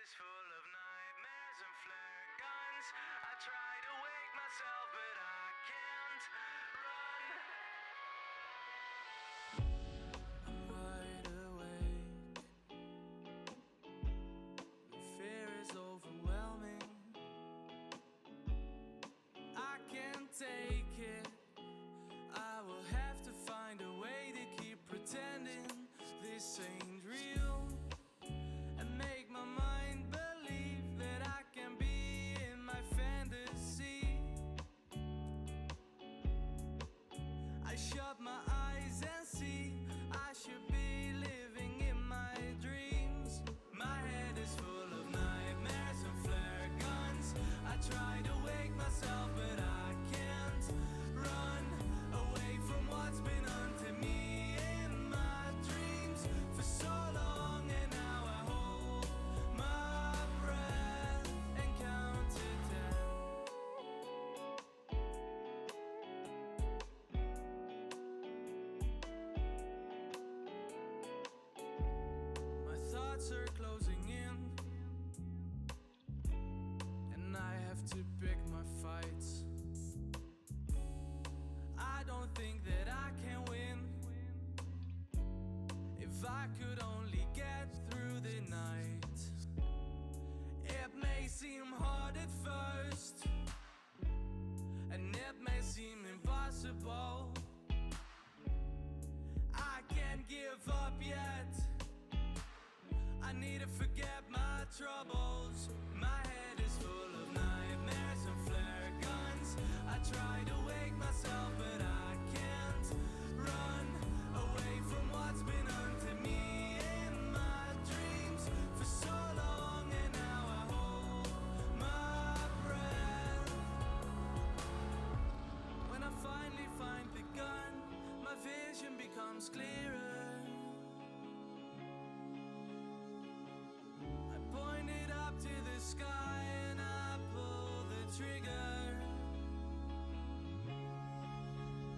is full of nightmares and flare guns. I try to wake myself, but I can't run. I'm wide awake. The fear is overwhelming. I can't take it. I will have to find a way to keep pretending this ain't real, and make my mind believe that I can be in my fantasy. I shut my eyes and see I should be living in my dreams. My head is full of nightmares and flare guns. I try to wake myself, but I can't run away from what's been unto me in my dreams for so long. And now I hold my breath and count to 10. My thoughts are closing in, and I have to pick my fights. I don't think that I can win. If I could only get through the night. It may seem hard at first, and it may seem impossible. I can't give up yet. I need to forget my troubles. My head is full of nightmares and flare guns. I try to wake myself, but I can't run away from what's been unto me in my dreams for so long. And now I hold my breath. When I finally find the gun, my vision becomes clearer. Point it up to the sky and I pull the trigger.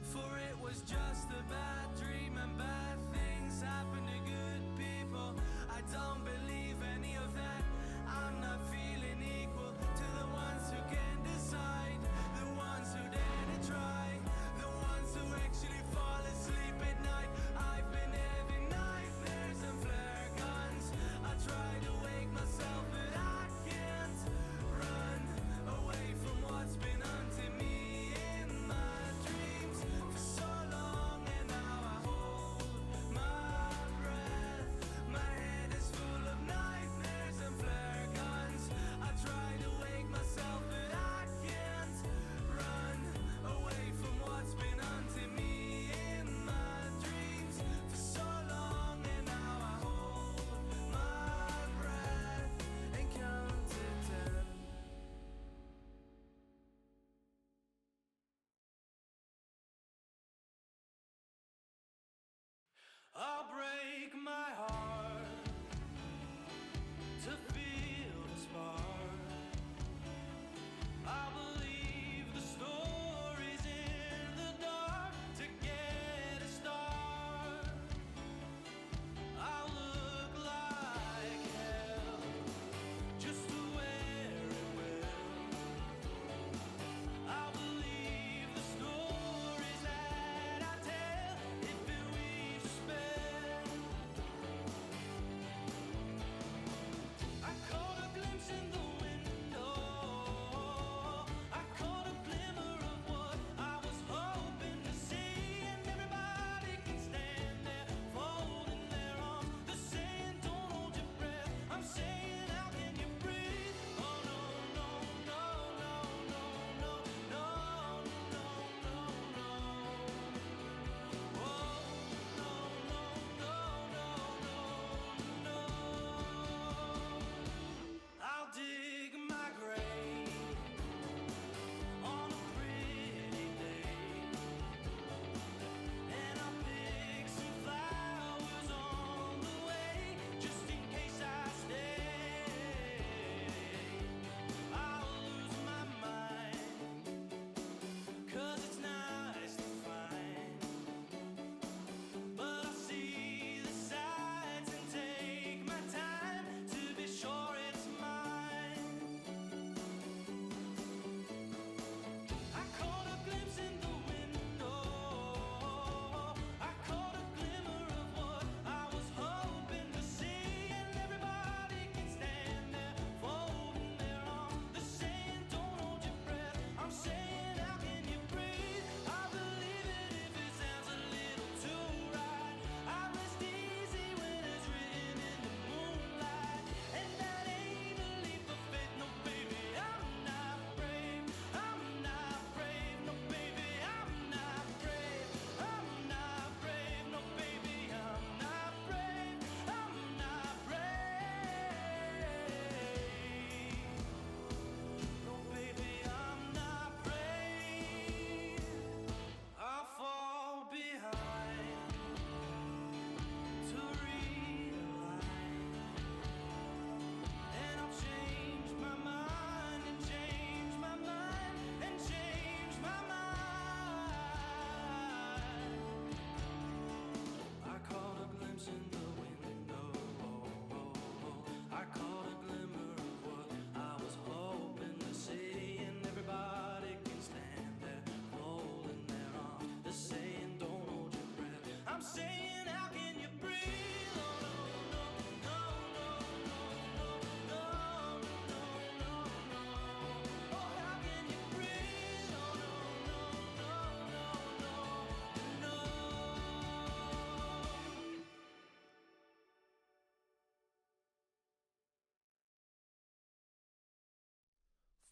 For it was just a bad dream, and bad things happen to good people. I don't believe any of that. I'm not feeling equal to the ones who can decide, the ones who dare to try, the ones who actually fall asleep at night. I've been having nightmares and flare guns. I try to wake myself, but I can't run away from what's been unto me in my dreams for so long. And now I hold my breath. My head is full of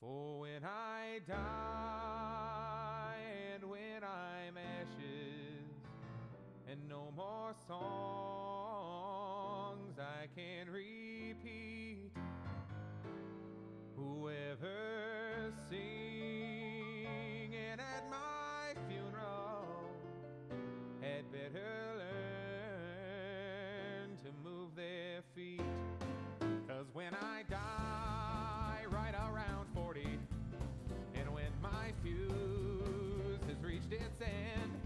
For when I die and when I'm ashes, and no more songs I can repeat, whoever's singing at my funeral had better learn to move their feet. 'Cause when I die right around 40, and when my fuse has reached its end,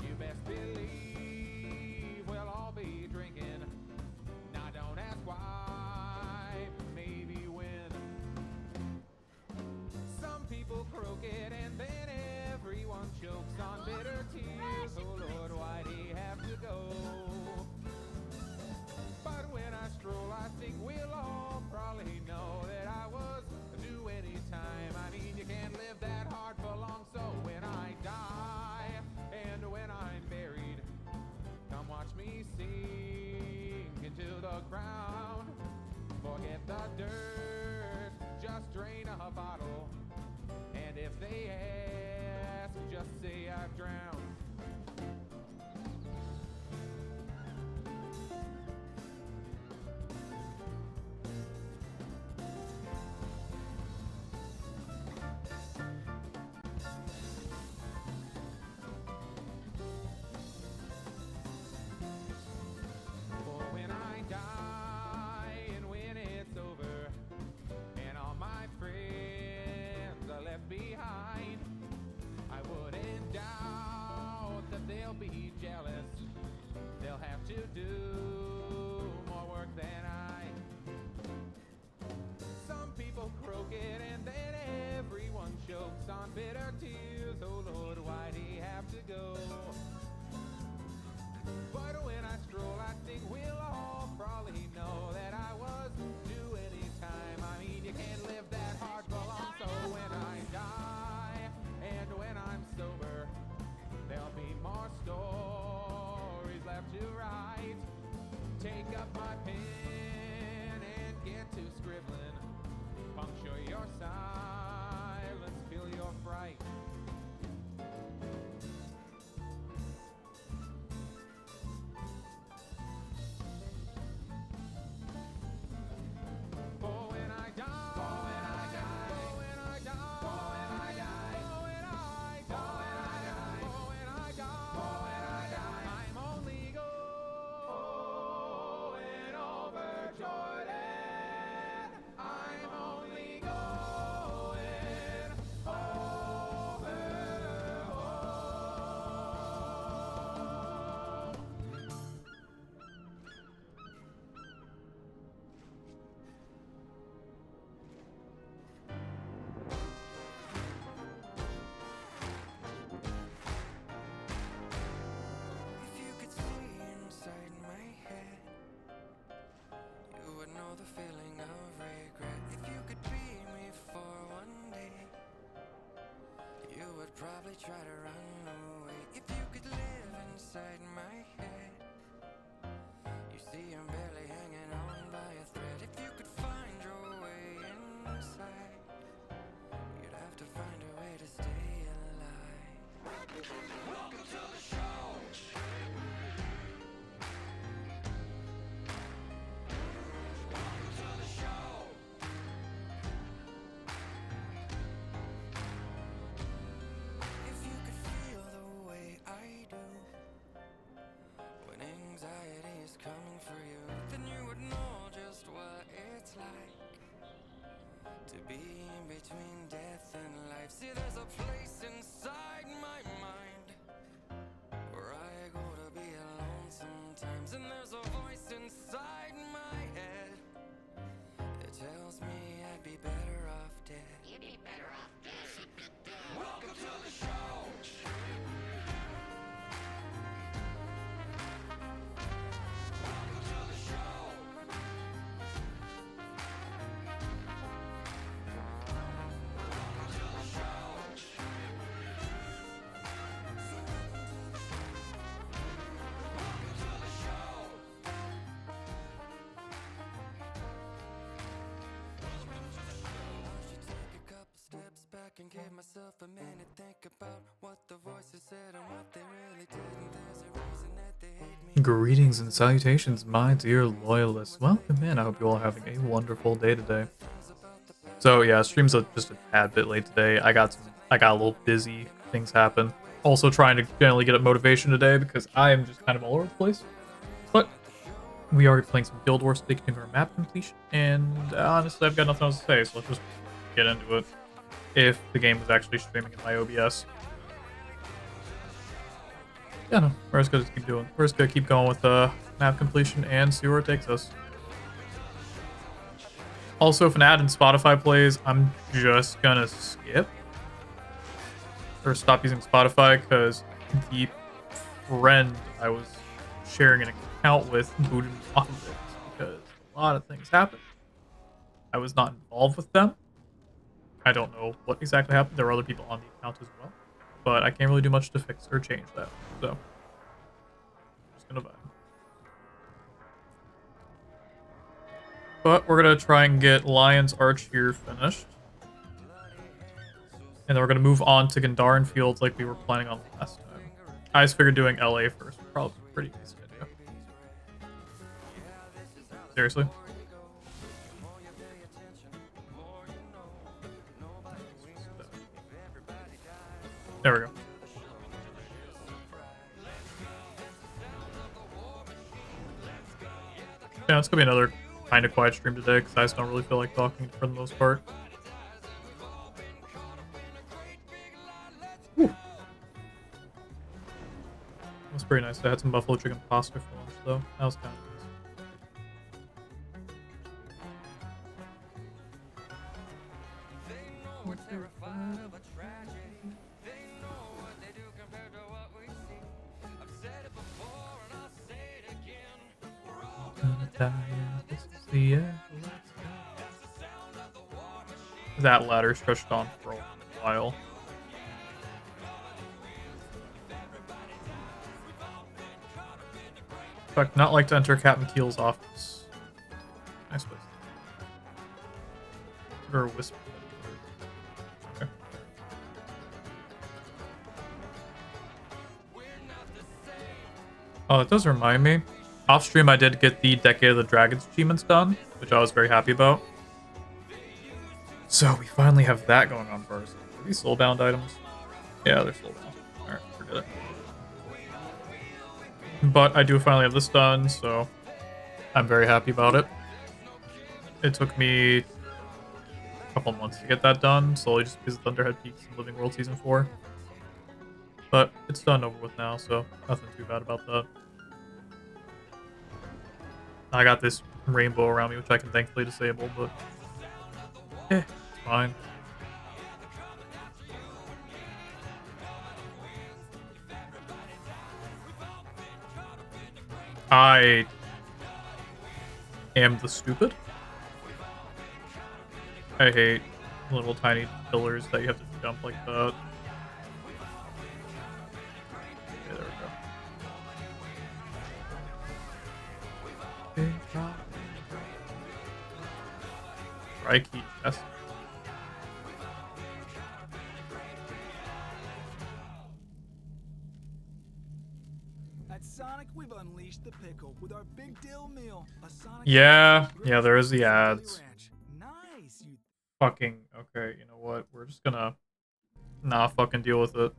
you best believe we'll all be drinking. Now don't ask why, maybe when. Some people croak it and then everyone chokes on bitter tears. Oh Lord, why'd he have to go? But when I stroll, I think we'll all probably know that I was due any time. I mean, you can't live that hard for long. So when I die and when I'm buried, come watch me sink into the ground. Forget the dirt, just drain a bottle. And if they ask, just say I've drowned. Behind, I wouldn't doubt that they'll be jealous. They'll have to do more work than I. Some people croak it and then everyone chokes on bitter tears. Oh Lord, why'd he have to go? But when I stroll, I think we'll all probably know that I was due any time. I mean, you can't live that hard for long. So when I die and when I'm sober, there'll be more stories left to write. Take up my pen and get to scribbling. Puncture your silence, feel your fright. Try to run away. If you could live inside my head, you see I'm barely hanging on by a thread. If you could find your way inside, you'd have to find a way to stay alive. Welcome to the show. Coming for you, then you would know just what it's like to be in between death and life. See, there's a place inside my mind where I go to be alone sometimes, and there's a voice inside my head that tells me I'd be better off dead. You'd be better off dead. Welcome to the show. yourself a minute, think about what the voices said and what they really did, and there's a reason that they hate me. Greetings and salutations, my dear loyalists. Welcome in. I hope you all are having a wonderful day today. So yeah, stream's just a tad bit late today. I got a little busy. Things happen. Also trying to generally get up motivation today because I am just kind of all over the place. But we are playing some Guild Wars today, continuing our map completion, and honestly, I've got nothing else to say, so let's just get into it. If the game was actually streaming in my OBS. Yeah, no, we're just gonna keep doing. We're just gonna keep going with map completion and see where it takes us. Also, if an ad in Spotify plays, I'm just gonna skip or stop using Spotify because the friend I was sharing an account with booted me off of it because a lot of things happened. I was not involved with them. I don't know what exactly happened. There were other people on the account as well, but I can't really do much to fix or change that. So, I'm just gonna vibe. But we're gonna try and get Lion's Arch here finished, and then we're gonna move on to Gandharan Fields like we were planning on last time. I just figured doing LA first would probably be a pretty decent idea. Seriously. There we go. Yeah, it's gonna be another kind of quiet stream today because I just don't really feel like talking for the most part. Whew. That was pretty nice. I had some buffalo chicken pasta for lunch though. That was kind of nice. That ladder stretched on for a while. In fact, not like to enter Captain Keel's office. Nice place. Or a whisper. Okay. Oh, it does remind me. Off stream, I did get the Decade of the Dragons achievements done, which I was very happy about. So we finally have that going on for us. Are these soulbound items? Yeah, they're soulbound. Alright, forget it. But I do finally have this done, so I'm very happy about it. It took me a couple months to get that done, solely just because of Thunderhead Peaks and Living World Season 4. But it's done over with now, so nothing too bad about that. I got this rainbow around me, which I can thankfully disable, but it's fine. I am the stupid. I hate little tiny pillars that you have to jump like that. Okay, there we go. Crikey, yes. At Sonic, we've unleashed the pickle with our big deal meal. Yeah, there is the ads. Nice. Fucking, okay, you know what? We're just gonna not fucking deal with it.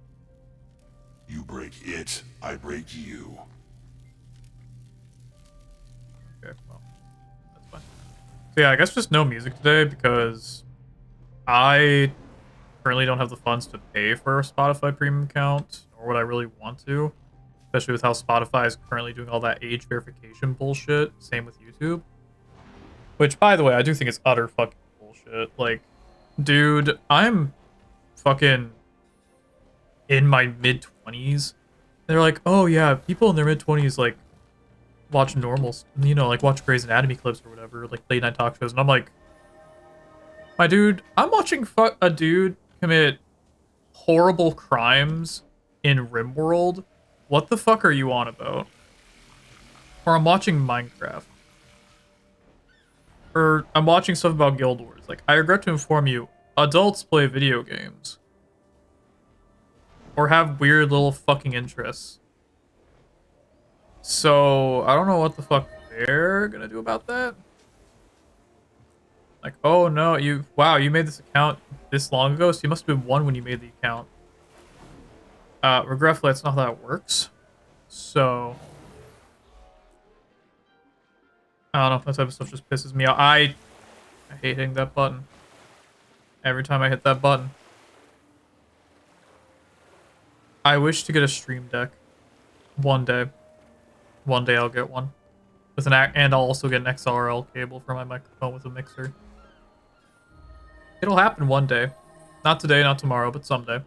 You break it, I break you. Okay, well, that's fine. So yeah, I guess just no music today because I currently don't have the funds to pay for a Spotify premium account, nor would I really want to, especially with how Spotify is currently doing all that age verification bullshit. Same with YouTube. Which, by the way, I do think it's utter fucking bullshit. Like, dude, I'm fucking in my mid-20s. They're like, oh yeah, people in their mid-20s, like, watch normal, you know, like, watch Grey's Anatomy clips or whatever, like, late-night talk shows. And I'm like, my dude, I'm watching a dude commit horrible crimes in RimWorld. What the fuck are you on about? Or I'm watching Minecraft. Or I'm watching stuff about Guild Wars. Like, I regret to inform you, adults play video games. or have weird little fucking interests. So I don't know what the fuck they're gonna do about that. Like, oh no, you made this account this long ago, so you must have been one when you made the account. Regretfully, that's not how that works. So I don't know, that type of stuff just pisses me off. I hate hitting that button. Every time I hit that button. I wish to get a stream deck. One day. One day I'll get one. With and I'll also get an XLR cable for my microphone with a mixer. It'll happen one day. Not today, not tomorrow, but someday.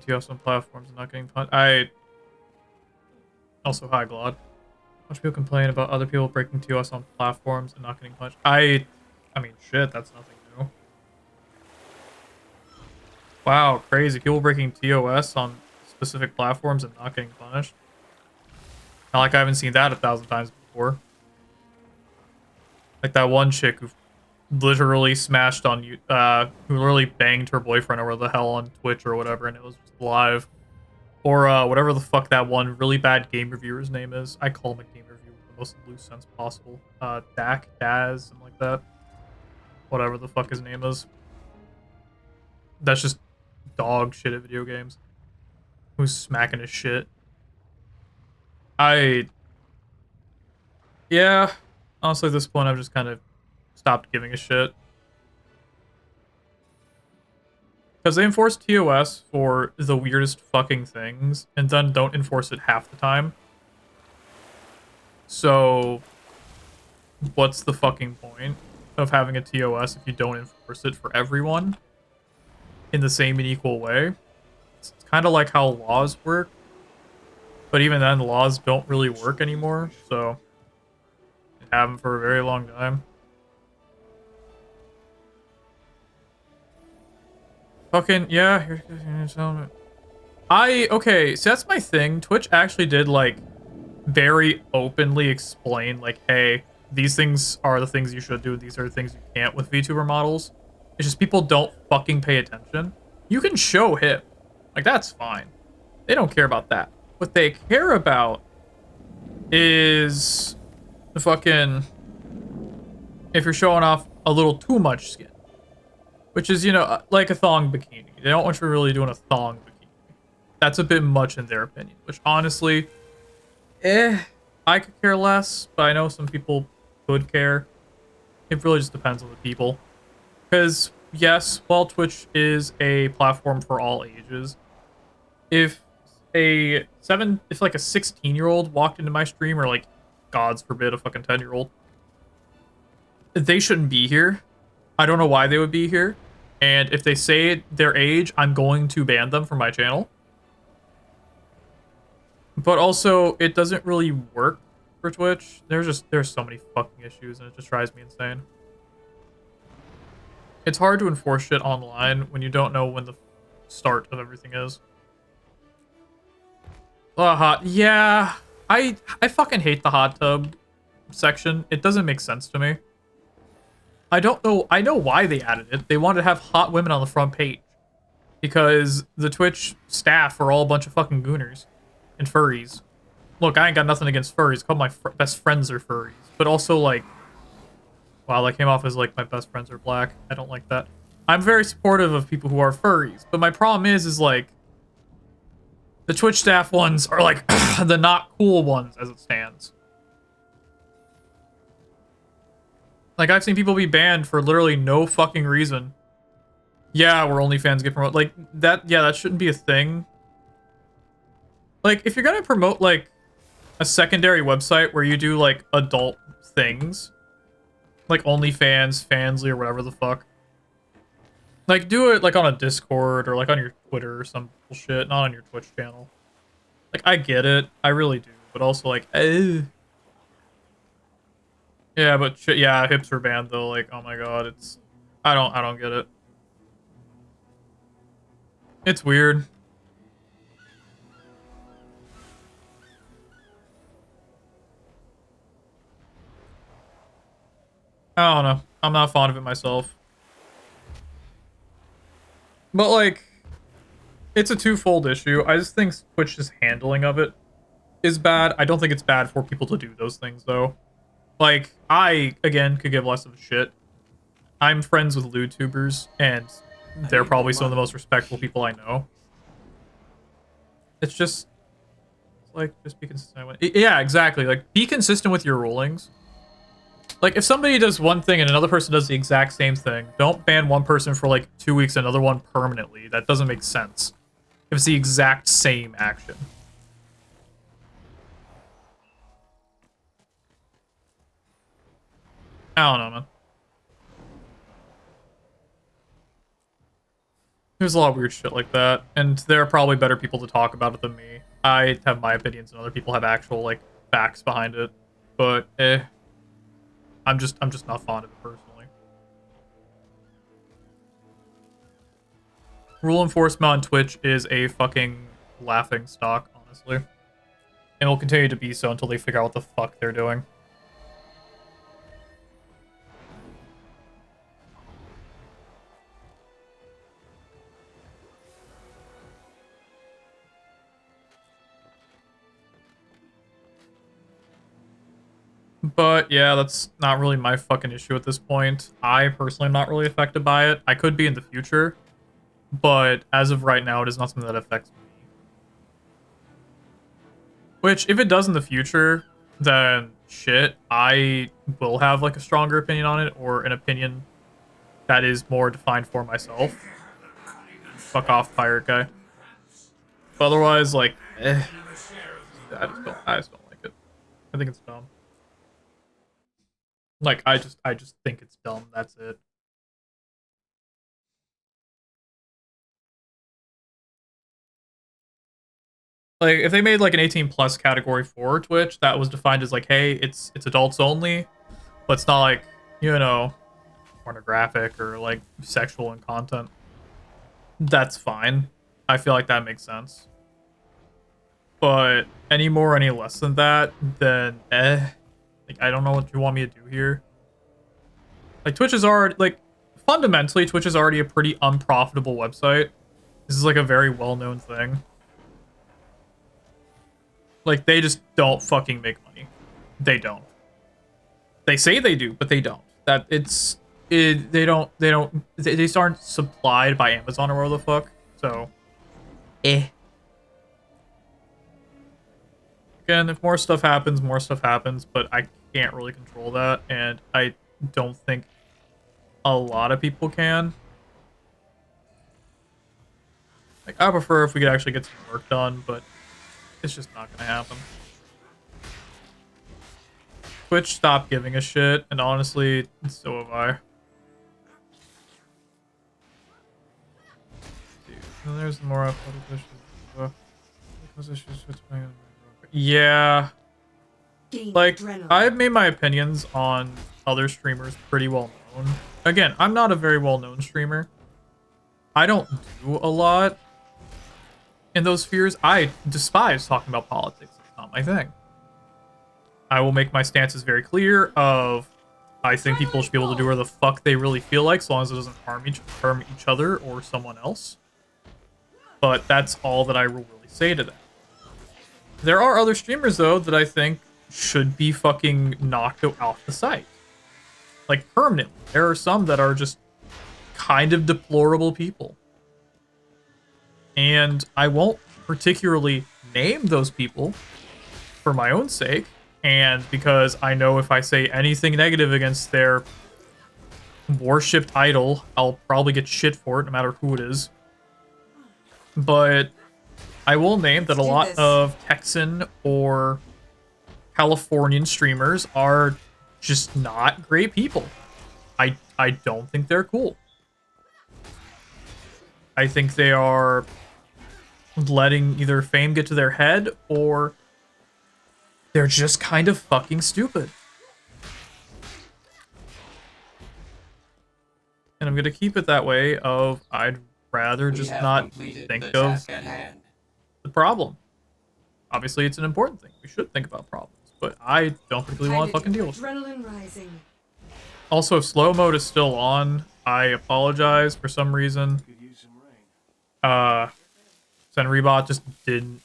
TOS on platforms and not getting punched. Also, hi, Glod. Much people complain about other people breaking TOS on platforms and not getting punched. I mean, shit, that's nothing new. Wow, crazy. People breaking TOS on specific platforms and not getting punished. Not like I haven't seen that 1,000 times before. Like that one chick who literally smashed on you, who literally banged her boyfriend or whatever the hell on Twitch or whatever, and it was just live. Or whatever the fuck that one really bad game reviewer's name is. I call him a game reviewer in the most loose sense possible. Daz, something like that. Whatever the fuck his name is. That's just dog shit at video games. Who's smacking his shit. Yeah. Honestly, at this point, I've just kind of stopped giving a shit. Because they enforce TOS for the weirdest fucking things, and then don't enforce it half the time. So, what's the fucking point of having a TOS if you don't enforce it for everyone in the same and equal way? It's kind of like how laws work. But even then, laws don't really work anymore, so they haven't for a very long time. Fucking, yeah, you're telling me. Okay, so that's my thing. Twitch actually did, like, very openly explain, like, hey, these things are the things you should do, these are the things you can't with VTuber models. It's just people don't fucking pay attention. You can show hip. Like, that's fine. They don't care about that. What they care about is the fucking... if you're showing off a little too much skin. Which is, you know, like a thong bikini. They don't want you really doing a thong bikini. That's a bit much in their opinion. Which, honestly, I could care less. But I know some people could care. It really just depends on the people. Because, yes, while Twitch is a platform for all ages, if like a 16-year-old walked into my stream, or like, God's forbid, a fucking 10-year-old, they shouldn't be here. I don't know why they would be here. And if they say their age, I'm going to ban them from my channel. But also, it doesn't really work for Twitch. There's so many fucking issues, and it just drives me insane. It's hard to enforce shit online when you don't know when the start of everything is. Yeah, I fucking hate the hot tub section. It doesn't make sense to me. I don't know. I know why they added it. They wanted to have hot women on the front page. Because the Twitch staff are all a bunch of fucking gooners. And furries. Look, I ain't got nothing against furries. All my best friends are furries. But also, like... wow, that came off as, like, my best friends are black. I don't like that. I'm very supportive of people who are furries. But my problem is like... the Twitch staff ones are, like, the not cool ones, as it stands. Like, I've seen people be banned for literally no fucking reason. Yeah, where OnlyFans get promoted. Like, that shouldn't be a thing. Like, if you're gonna promote, like, a secondary website where you do, like, adult things, like OnlyFans, Fansly, or whatever the fuck, like, do it, like, on a Discord, or, like, on your Twitter or some bullshit, not on your Twitch channel. Like, I get it. I really do. But also, like, yeah, but shit, yeah, hips are banned though. Like, oh my god, it's... I don't get it. It's weird. I don't know. I'm not fond of it myself. But, like, it's a twofold issue. I just think Twitch's handling of it is bad. I don't think it's bad for people to do those things, though. Like, I, again, could give less of a shit. I'm friends with LewTubers, and they're probably some of the most respectful people I know. It's just, like, just be consistent with it. Yeah, exactly. Like, be consistent with your rulings. Like, if somebody does one thing and another person does the exact same thing, don't ban one person for, like, 2 weeks and another one permanently. That doesn't make sense. If it's the exact same action. I don't know, man. There's a lot of weird shit like that, and there are probably better people to talk about it than me. I have my opinions, and other people have actual, like, facts behind it. But, I'm just not fond of it personally. Rule enforcement on Twitch is a fucking laughing stock, honestly. And will continue to be so until they figure out what the fuck they're doing. But yeah, that's not really my fucking issue at this point. I personally am not really affected by it. I could be in the future, but as of right now, it is not something that affects me. Which, if it does in the future, then shit, I will have like a stronger opinion on it, or an opinion that is more defined for myself. Fuck off, pirate guy. But otherwise, like, I just don't like it. I think it's dumb. Like, I just think it's dumb. That's it. Like, if they made like an 18 plus category for Twitch that was defined as like, hey, it's adults only, but it's not like, you know, pornographic or like sexual in content, that's fine. I feel like that makes sense. But any more, any less than that, then like, I don't know what you want me to do here. Like, Twitch is already, like, fundamentally, Twitch is already a pretty unprofitable website. This is like a very well-known thing. Like, they just don't fucking make money. They don't. They say they do, but they don't. They just aren't supplied by Amazon or whatever the fuck. So, Again, if more stuff happens, but I can't really control that, and I don't think a lot of people can. Like, I prefer if we could actually get some work done, but it's just not gonna happen. Twitch stopped giving a shit, and honestly, so have I. Dude, and there's more athletic issues. Yeah. Like, I've made my opinions on other streamers pretty well known. Again, I'm not a very well-known streamer. I don't do a lot in those spheres. I despise talking about politics. It's not my thing. I will make my stances very clear of, I think people should be able to do whatever the fuck they really feel like, so long as it doesn't harm each other or someone else. But that's all that I will really say to that. There are other streamers, though, that I think should be fucking knocked off the site. Like, permanently. There are some that are just kind of deplorable people. And I won't particularly name those people for my own sake, and because I know if I say anything negative against their worshipped idol, I'll probably get shit for it, no matter who it is. But I will name that a lot of Texan or Californian streamers are just not great people. I don't think they're cool. I think they are letting either fame get to their head, or they're just kind of fucking stupid. And I'm gonna keep it that way of, I'd rather just not think of the problem. Obviously, it's an important thing. We should think about problems, but I don't particularly want to fucking deal with it. Adrenaline rising. Also, if slow mode is still on, I apologize for some reason. Senribot just didn't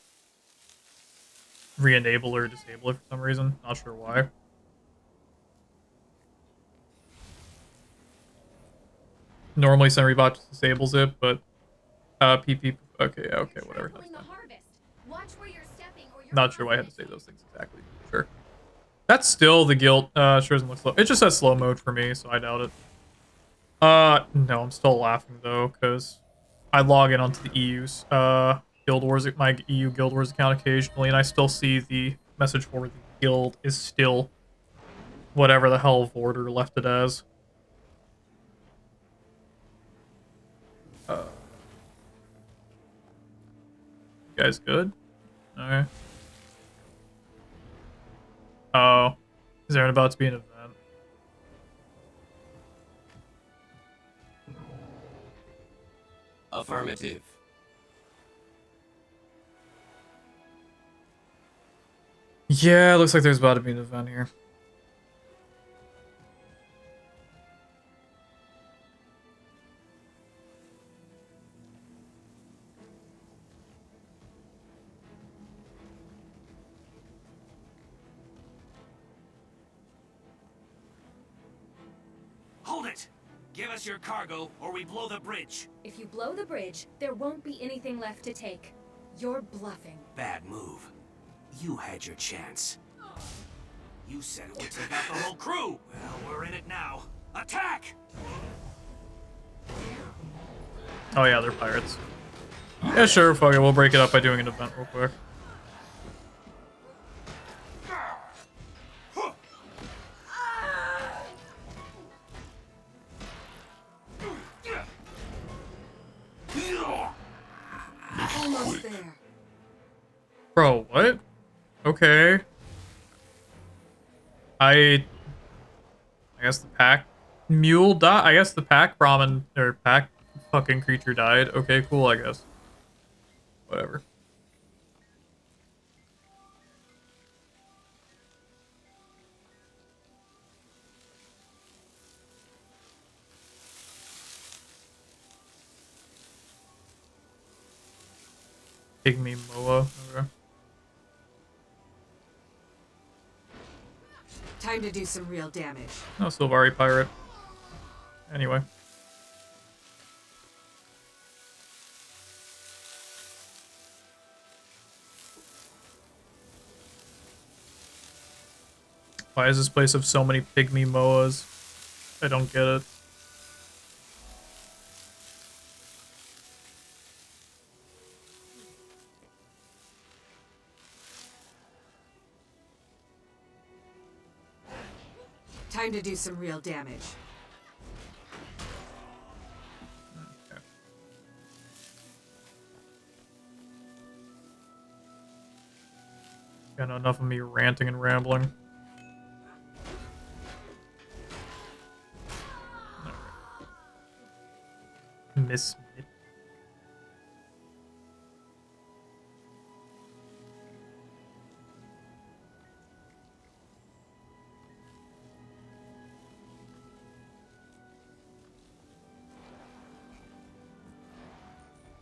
re-enable or disable it for some reason. Not sure why. Normally Senribot just disables it, but PP. Okay, okay, whatever. That's fine. Not sure why I had to say those things exactly. Sure. That's still the guilt. Sure doesn't look slow. It just has slow mode for me, so I doubt it. No, I'm still laughing though, because I log in onto the EU's Guild Wars, my EU Guild Wars account occasionally, and I still see the message for the guild is still whatever the hell Vorder left it as. You guys good? Alright. Oh. Is there about to be an event? Affirmative. Yeah, looks like there's about to be an event here. Hold it! Give us your cargo, or we blow the bridge. If you blow the bridge, there won't be anything left to take. You're bluffing. Bad move. You had your chance. You said it would take out the whole crew. Well, we're in it now. Attack! Oh yeah, they're pirates. Yeah, sure, fuck it. We'll break it up by doing an event real quick. Almost there. Bro, what? Okay. I guess the pack mule died. I guess the pack Brahmin or pack fucking creature died. Okay, cool, I guess. Whatever. Pygmy Moa. Okay. Time to do some real damage. No, Sylvari pirate. Anyway. Why does this place have so many pygmy moas? I don't get it. Time to do some real damage. Okay. Got enough of me ranting and rambling. Miss Smith.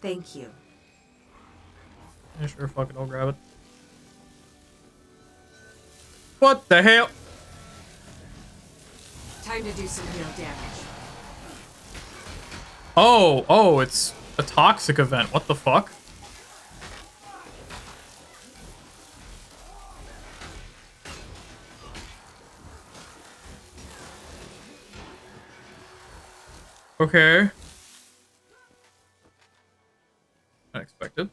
Thank you. Yeah, sure, fuck it, I'll grab it. What the hell? Time to do some real damage. Oh, it's a toxic event. What the fuck? Okay. Unexpected.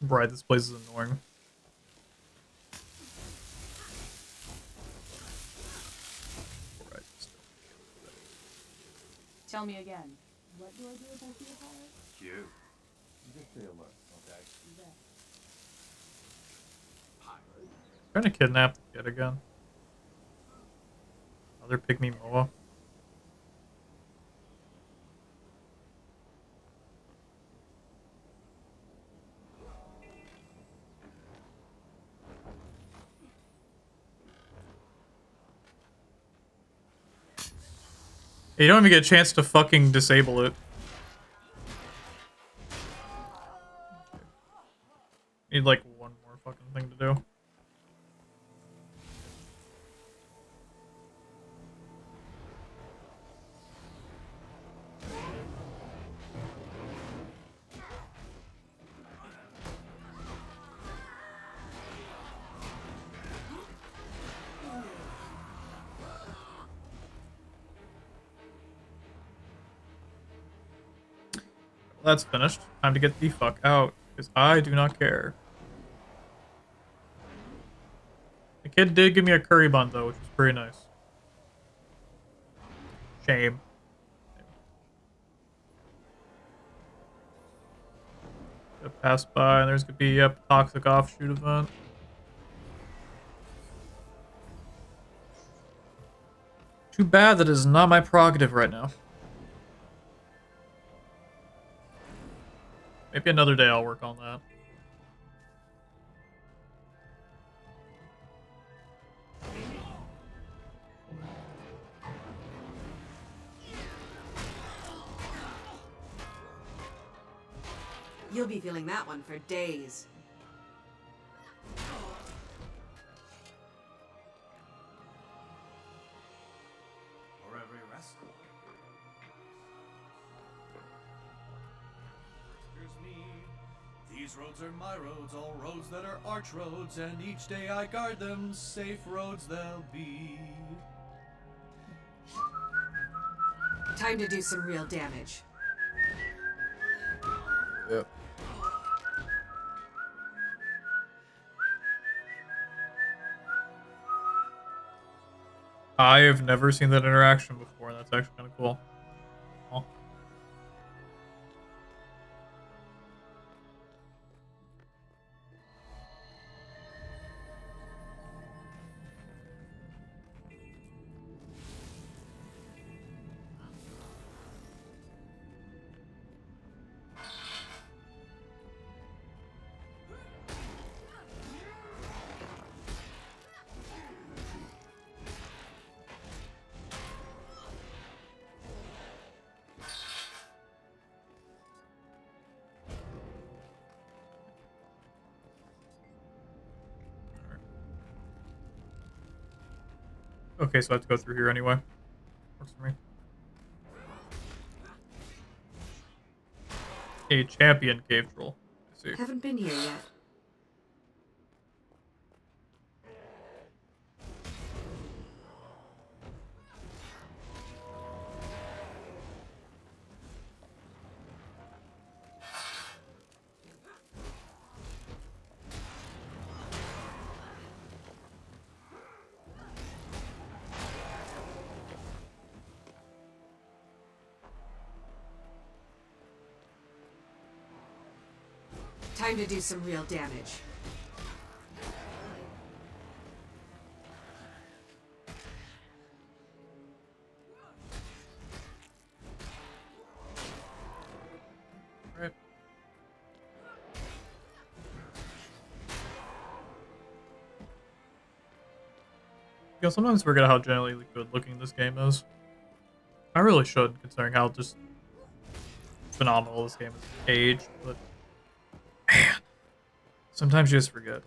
Right, this place is annoying. Tell me again. What do I do if I see a pirate? You. Just stay alert, okay? Trying to kidnap the kid again. Another pygmy moa. You don't even get a chance to fucking disable it. Need like one more fucking thing to do. That's finished. Time to get the fuck out, because I do not care. The kid did give me a curry bun, though, which was pretty nice. Shame. Gonna pass by, and there's gonna be a toxic offshoot event. Too bad that is not my prerogative right now. Maybe another day I'll work on that. You'll be feeling that one for days. For every rescue. Here's me. These roads are my roads, all roads that are arch roads, and each day I guard them, safe roads they'll be. Time to do some real damage. Yep. I have never seen that interaction before, and that's actually kind of cool. Aw. Okay, so I have to go through here anyway. Works for me. A champion cave troll. I see. Haven't been here yet. Time to do some real damage. Right. You know, sometimes I forget how genuinely good looking this game is. I really should, considering how just phenomenal this game is aged, but man, sometimes you just forget.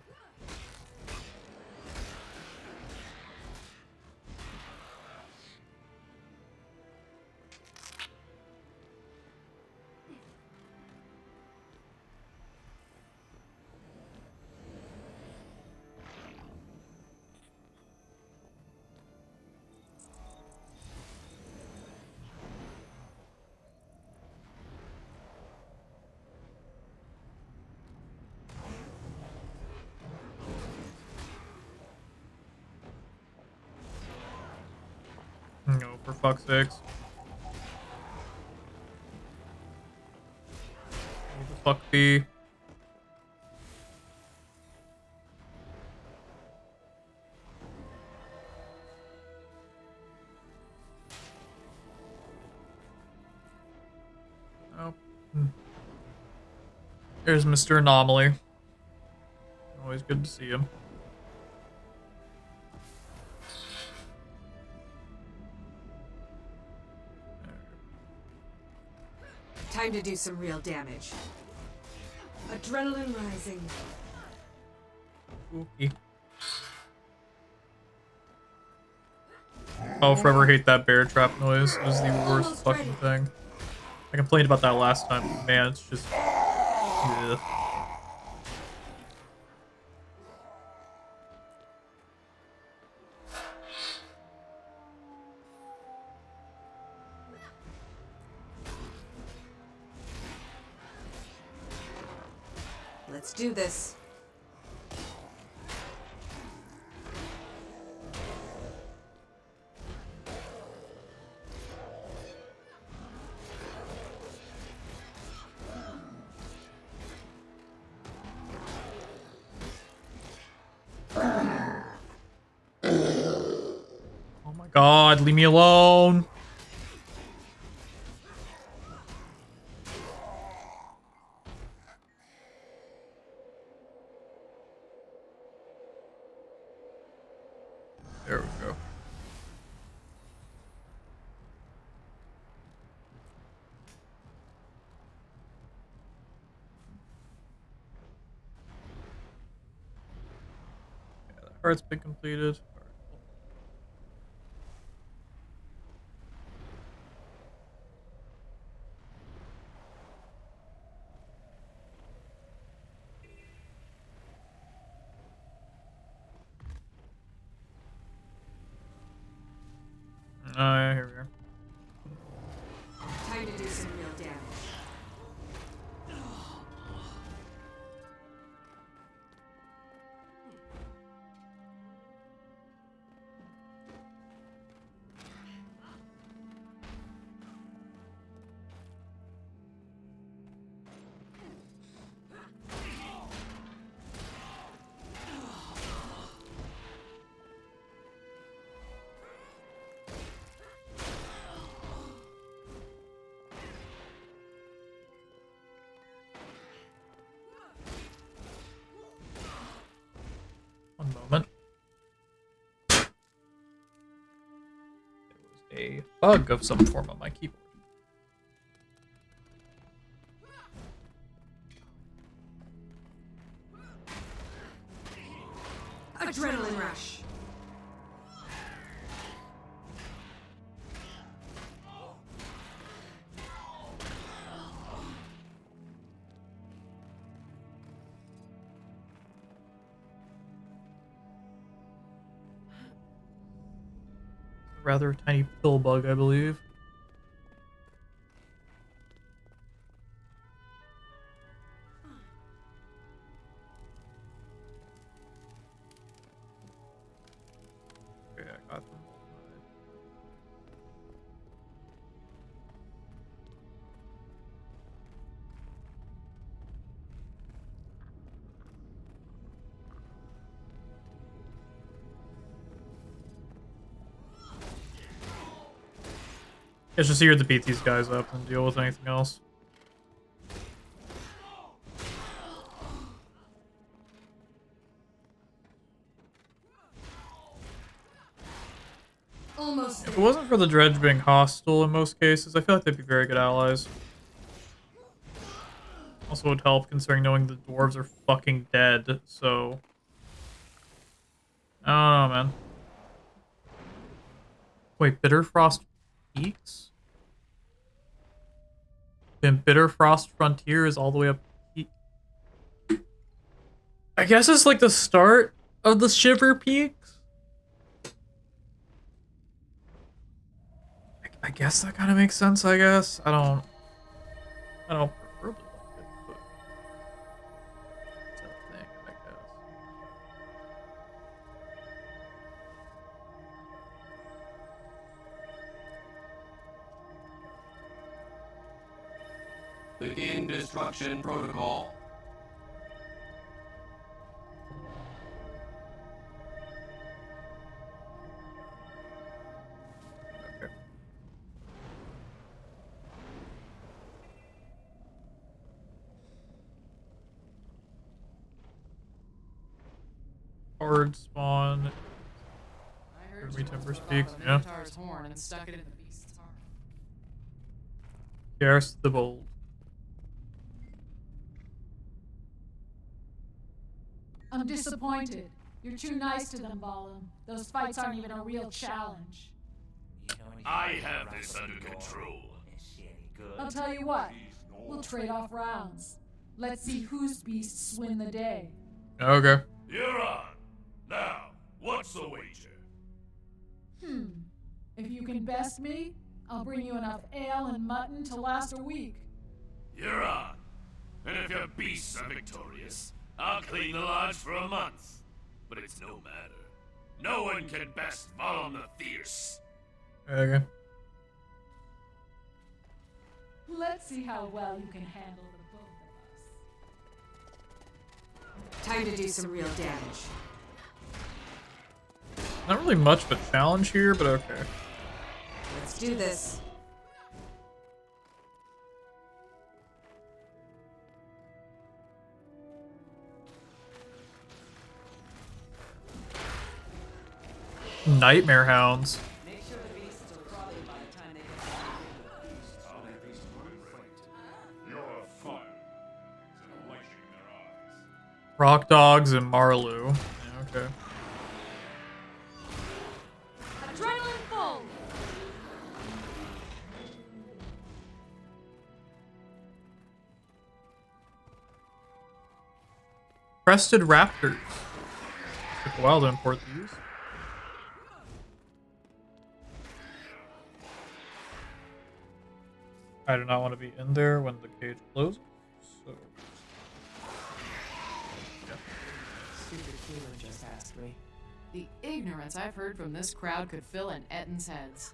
No, for fuck's sakes. fuck be. Oh. There's Mr. Anomaly. Always good to see him. Time to do some real damage. Adrenaline rising. Spooky. I'll forever hate that bear trap noise. It was the worst Almost fucking ready. thing. I complained about that last time. Man, it's just... Ugh. Let's do this. Oh my god, leave me alone. There we go. Yeah, that heart's been completed. Alright, cool. Oh yeah, here we are. Time to do some real damage. One moment. There was a bug of some form on my keyboard. Adrenaline rush. Rather tiny pill bug, I believe. Okay, I got them. It's just here to beat these guys up and deal with anything else. Almost If it there. wasn't for the dredge being hostile in most cases, I feel like they'd be very good allies. Also would help considering knowing the dwarves are fucking dead, so... I don't know, man. Wait, Bitterfrost Peaks? Then Bitterfrost Frontier is all the way up... I guess it's like the start of the Shiver Peaks? I guess that kind of makes sense, I guess. I don't preferably like it, but... It's a thing, I guess. Begin destruction protocol. Okay. Hard spawn. I heard Me you Timber broke off speaks, a yeah. Minotaur's horn and stuck it in the beast's heart. Yes, the bold. I'm disappointed. You're too nice to them, Balam. Those fights aren't even a real challenge. I have this under control. I'll tell you what. We'll trade off rounds. Let's see whose beasts win the day. Okay. You're on. Now, what's the wager? If you can best me, I'll bring you enough ale and mutton to last a week. You're on. And if your beasts are victorious, I'll clean the lodge for a month. But it's no matter. No one can best Volum the Fierce. Okay. Let's see how well you can handle the both of us. Time to do some real damage. Not really much of a challenge here, but okay. Let's do this. Nightmare hounds. Make sure the beasts are crawling by the time they get You're a fire. It's a light in their eyes. Rock dogs and Marlu. Yeah, okay. Adrenaline full! Crested raptors. Took a while to import these. I do not want to be in there when the cage closes. So, yeah. Stupid Keeler just asked me. The ignorance I've heard from this crowd could fill in Etton's heads.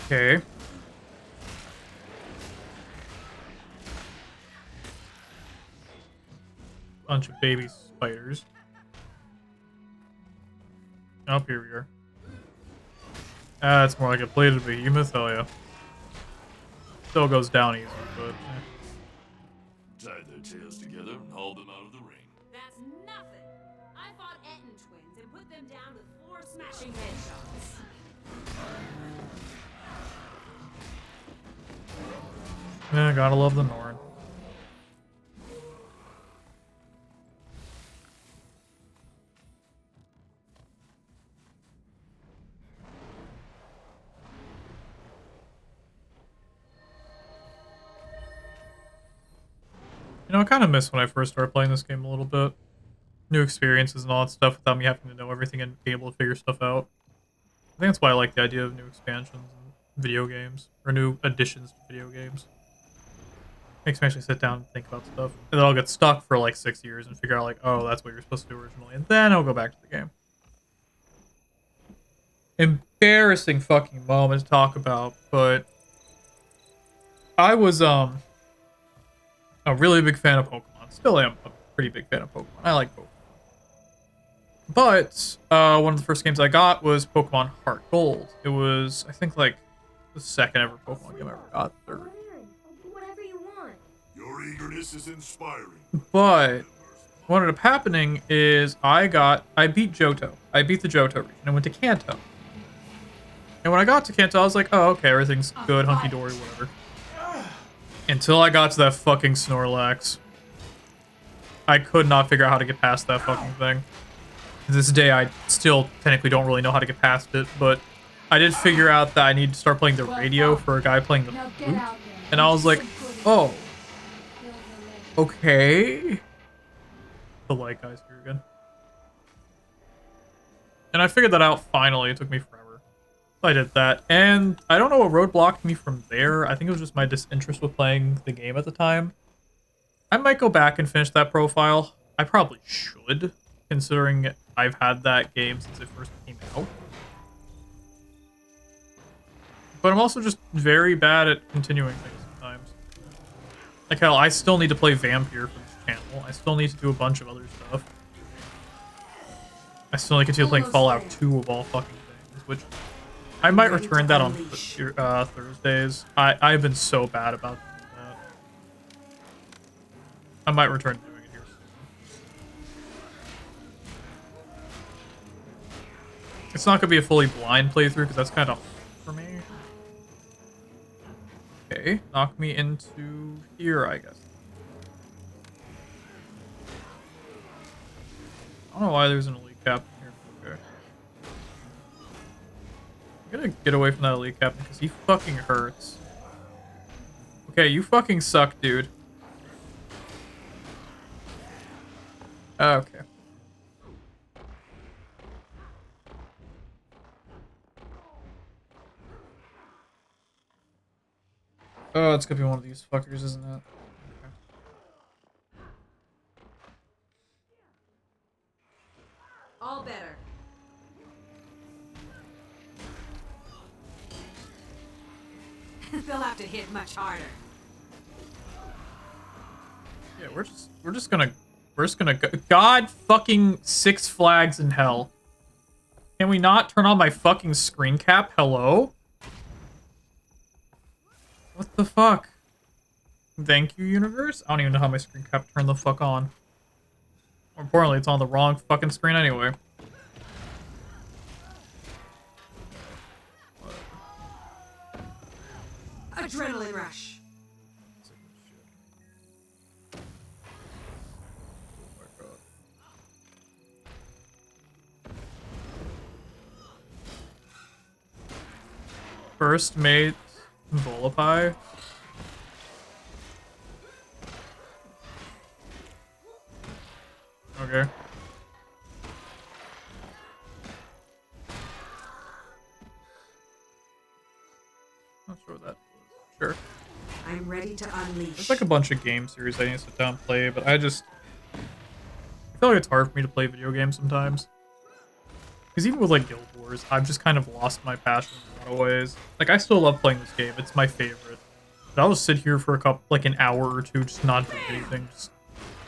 Okay. Bunch of baby spiders. Up here we are. It's more like a plated behemoth, hell yeah. Still goes down easy, but Tie their tails together and haul them out of the ring. That's nothing. I fought Etton twins and put them down with 4 smashing headshots. yeah, gotta love the Norn. You know, I kind of miss when I first started playing this game a little bit. New experiences and all that stuff without me having to know everything and be able to figure stuff out. I think that's why I like the idea of new expansions and video games, or new additions to video games. Makes me actually sit down and think about stuff. And then I'll get stuck for like 6 years and figure out like, oh, that's what you're supposed to do originally. And then I'll go back to the game. Embarrassing fucking moment to talk about, but I was a really big fan of Pokemon. Still am a pretty big fan of Pokemon. I like Pokemon. But one of the first games I got was Pokemon Heart Gold. It was, I think, like the second ever Pokemon game I ever got. Third. I'll do whatever you want. Your eagerness is inspiring. But what ended up happening is I beat Johto. I beat the Johto region and went to Kanto. And when I got to Kanto, I was like, oh, okay, everything's good, hunky-dory, whatever. Until I got to that fucking Snorlax. I could not figure out how to get past that fucking thing. To this day, I still technically don't really know how to get past it, but I did figure out that I need to start playing the radio for a guy playing the flute. And I was like, oh, okay. The light guy's here again. And I figured that out finally. It took me forever. I did that, and I don't know what roadblocked me from there. I think it was just my disinterest with playing the game at the time. I might go back and finish that profile, I probably should, considering I've had that game since it first came out. But I'm also just very bad at continuing things sometimes. Like hell, I still need to play Vampire for this channel. I still need to do a bunch of other stuff. I still need to continue playing Fallout 2 of all fucking things, which I might return that on Thursdays. I've been so bad about that. I might return to doing it here soon. It's not gonna be a fully blind playthrough because that's kind of hard for me. Okay, knock me into here, I guess. I don't know why there's an elite captain here. Okay. I'm gonna get away from that elite captain because he fucking hurts. Okay, you fucking suck, dude. Okay. Oh, it's gonna be one of these fuckers, isn't it? Okay. All better. They'll have to hit much harder. Yeah, we're just gonna go. God fucking Six Flags in hell. Can we not turn on my fucking screen cap? Hello? What the fuck? Thank you, universe? I don't even know how my screen cap turned the fuck on. More importantly, it's on the wrong fucking screen anyway. Adrenaline rush. First mate Volapie. Okay. Not sure what that was. Sure. I'm ready to unleash. There's like a bunch of game series I need to sit down and play, but I feel like it's hard for me to play video games sometimes. Because even with like Guild Wars, I've just kind of lost my passion in a lot of ways. Like I still love playing this game; it's my favorite. But I'll just sit here for like an hour or two, just not doing anything, just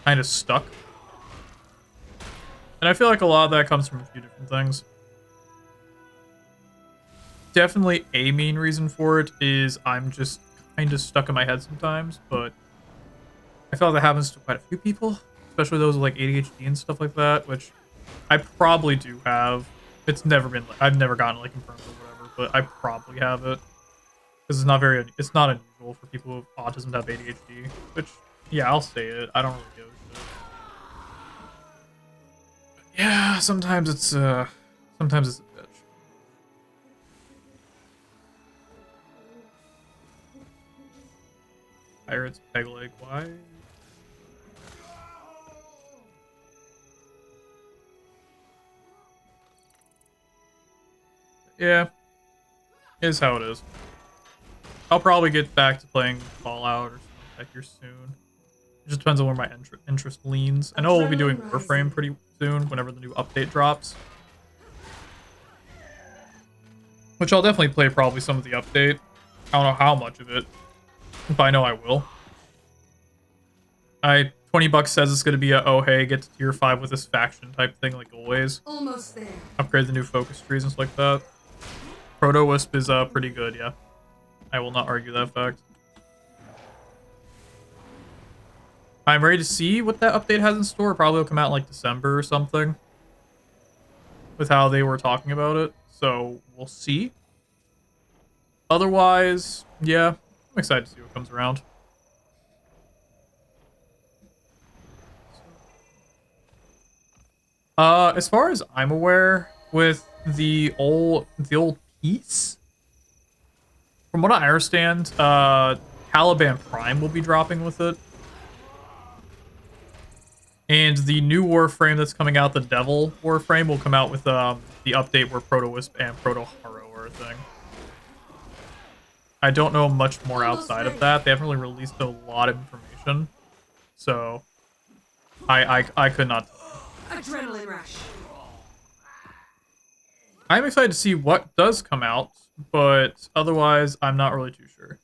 kind of stuck. And I feel like a lot of that comes from a few different things. Definitely a main reason for it is I'm just kind of stuck in my head sometimes, but I feel like that happens to quite a few people, especially those with like ADHD and stuff like that, which I probably do have. It's never been, I've never gotten like confirmed or whatever, but I probably have it. Because it's not unusual for people with autism to have ADHD, which, yeah, I'll say it. I don't really give a shit. But yeah, sometimes it's a bitch. Pirates peg leg, why? Yeah, is how it is. I'll probably get back to playing Fallout or something like here soon. It just depends on where my interest leans. I know we'll be doing Warframe pretty soon, whenever the new update drops. Which I'll definitely play probably some of the update. I don't know how much of it, but I know I will. 20 bucks says it's going to be a, oh hey, get to tier 5 with this faction type thing like always. Almost there. Upgrade the new focus trees and stuff like that. Proto-Wisp is pretty good, yeah. I will not argue that fact. I'm ready to see what that update has in store. Probably will come out in like December or something. With how they were talking about it. So, we'll see. Otherwise, yeah, I'm excited to see what comes around. As far as I'm aware, with the old piece, from what I understand, Caliban Prime will be dropping with it. And the new Warframe that's coming out, the Devil Warframe, will come out with the update where Proto-Wisp and Proto-Haro are a thing. I don't know much more outside of that. They haven't really released a lot of information. So, I could not. Adrenaline rush. I'm excited to see what does come out, but otherwise, I'm not really too sure.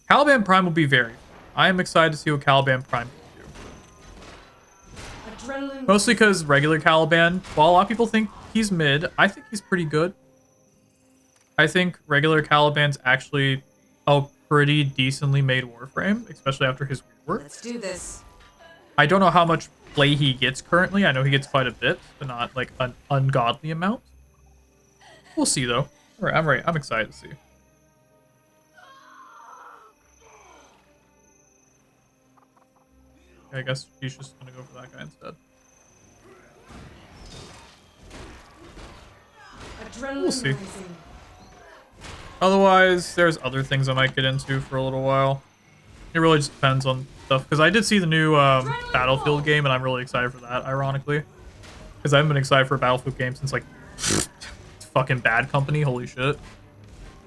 Caliban Prime will be very fun. I am excited to see what Caliban Prime can do. Adrenaline. Mostly because regular Caliban, while a lot of people think he's mid, I think he's pretty good. I think regular Caliban's actually a pretty decently made Warframe, especially after his rework. Let's do this. I don't know how much play he gets currently. I know he gets quite a bit, but not like an ungodly amount. We'll see though. All right, I'm ready. I'm excited to see. I guess he's just gonna go for that guy instead. We'll see. Otherwise, there's other things I might get into for a little while. It really just depends on stuff. Because I did see the new Battlefield game, and I'm really excited for that, ironically. Because I haven't been excited for a Battlefield game since, like, fucking Bad Company. Holy shit.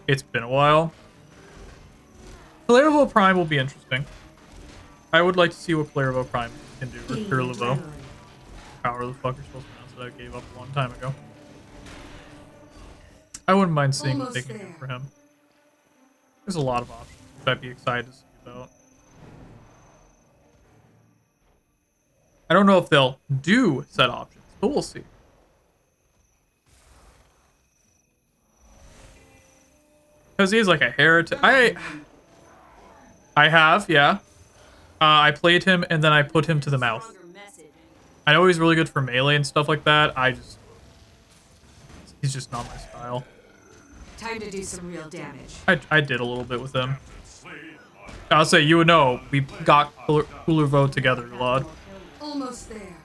It's been a while. Clearvo Prime will be interesting. I would like to see what Clearvo Prime can do. Or Clearvo. However the fuck you're supposed to pronounce it. I gave up a long time ago. I wouldn't mind seeing what they can do for him. There's a lot of options, which I'd be excited to see about. I don't know if they'll do set options, but we'll see. Because he's like a heretic. I have, yeah. I played him and then I put him to the mouth. I know he's really good for melee and stuff like that. He's just not my style. Time to do some real damage. I did a little bit with him. I'll say, you would know, we got Clearvo together, Lod. Almost there.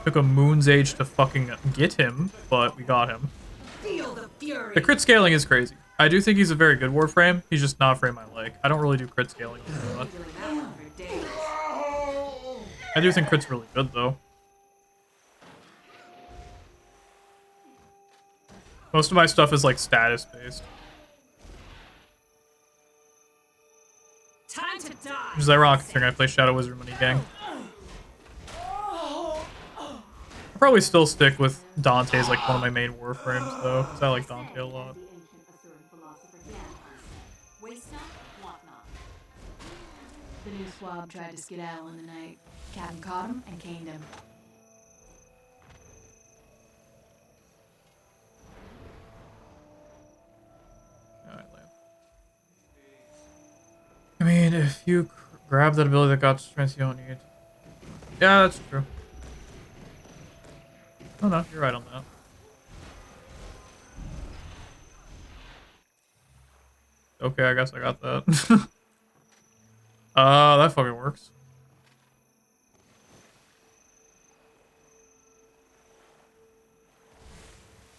Took a moon's age to fucking get him, but we got him. Feel the fury. The crit scaling is crazy. I do think he's a very good Warframe. He's just not a frame I like. I don't really do crit scaling very much. I do think crit's really good, though. Most of my stuff is, like, status-based. Time to die. Which is ironic considering I play Shadow Wizard Money Gang. I'll probably still stick with Dante as, like, one of my main Warframes, though, because I like Dante a lot. The new swab tried to skedaddle in the night. Captain caught him and caned him. I mean, if you grab that ability that got strength, you don't need. Yeah, that's true. Oh no, you're right on that. Okay, I guess I got that. That fucking works.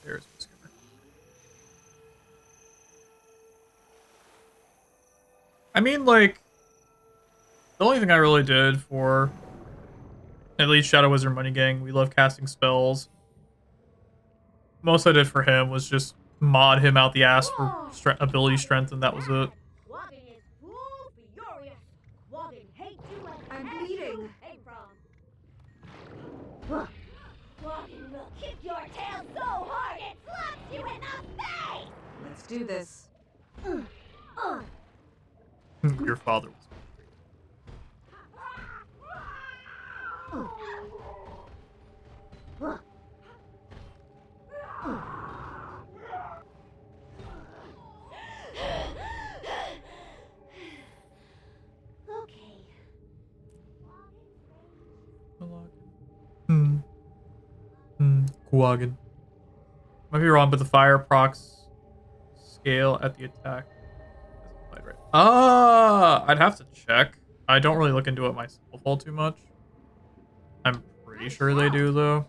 There's the skipper. I mean, like, the only thing I really did for at least Shadow Wizard Money Gang, we love casting spells. Most I did for him was just mod him out the ass for ability strength, and that was it. I'm bleeding. Walking will kick your tail so hard it slaps you in the face! Let's do this. Your father was. Quaggin. Might be wrong, but the fire procs scale at the attack. Right. I'd have to check. I don't really look into it myself all too much. I'm pretty sure they do, though.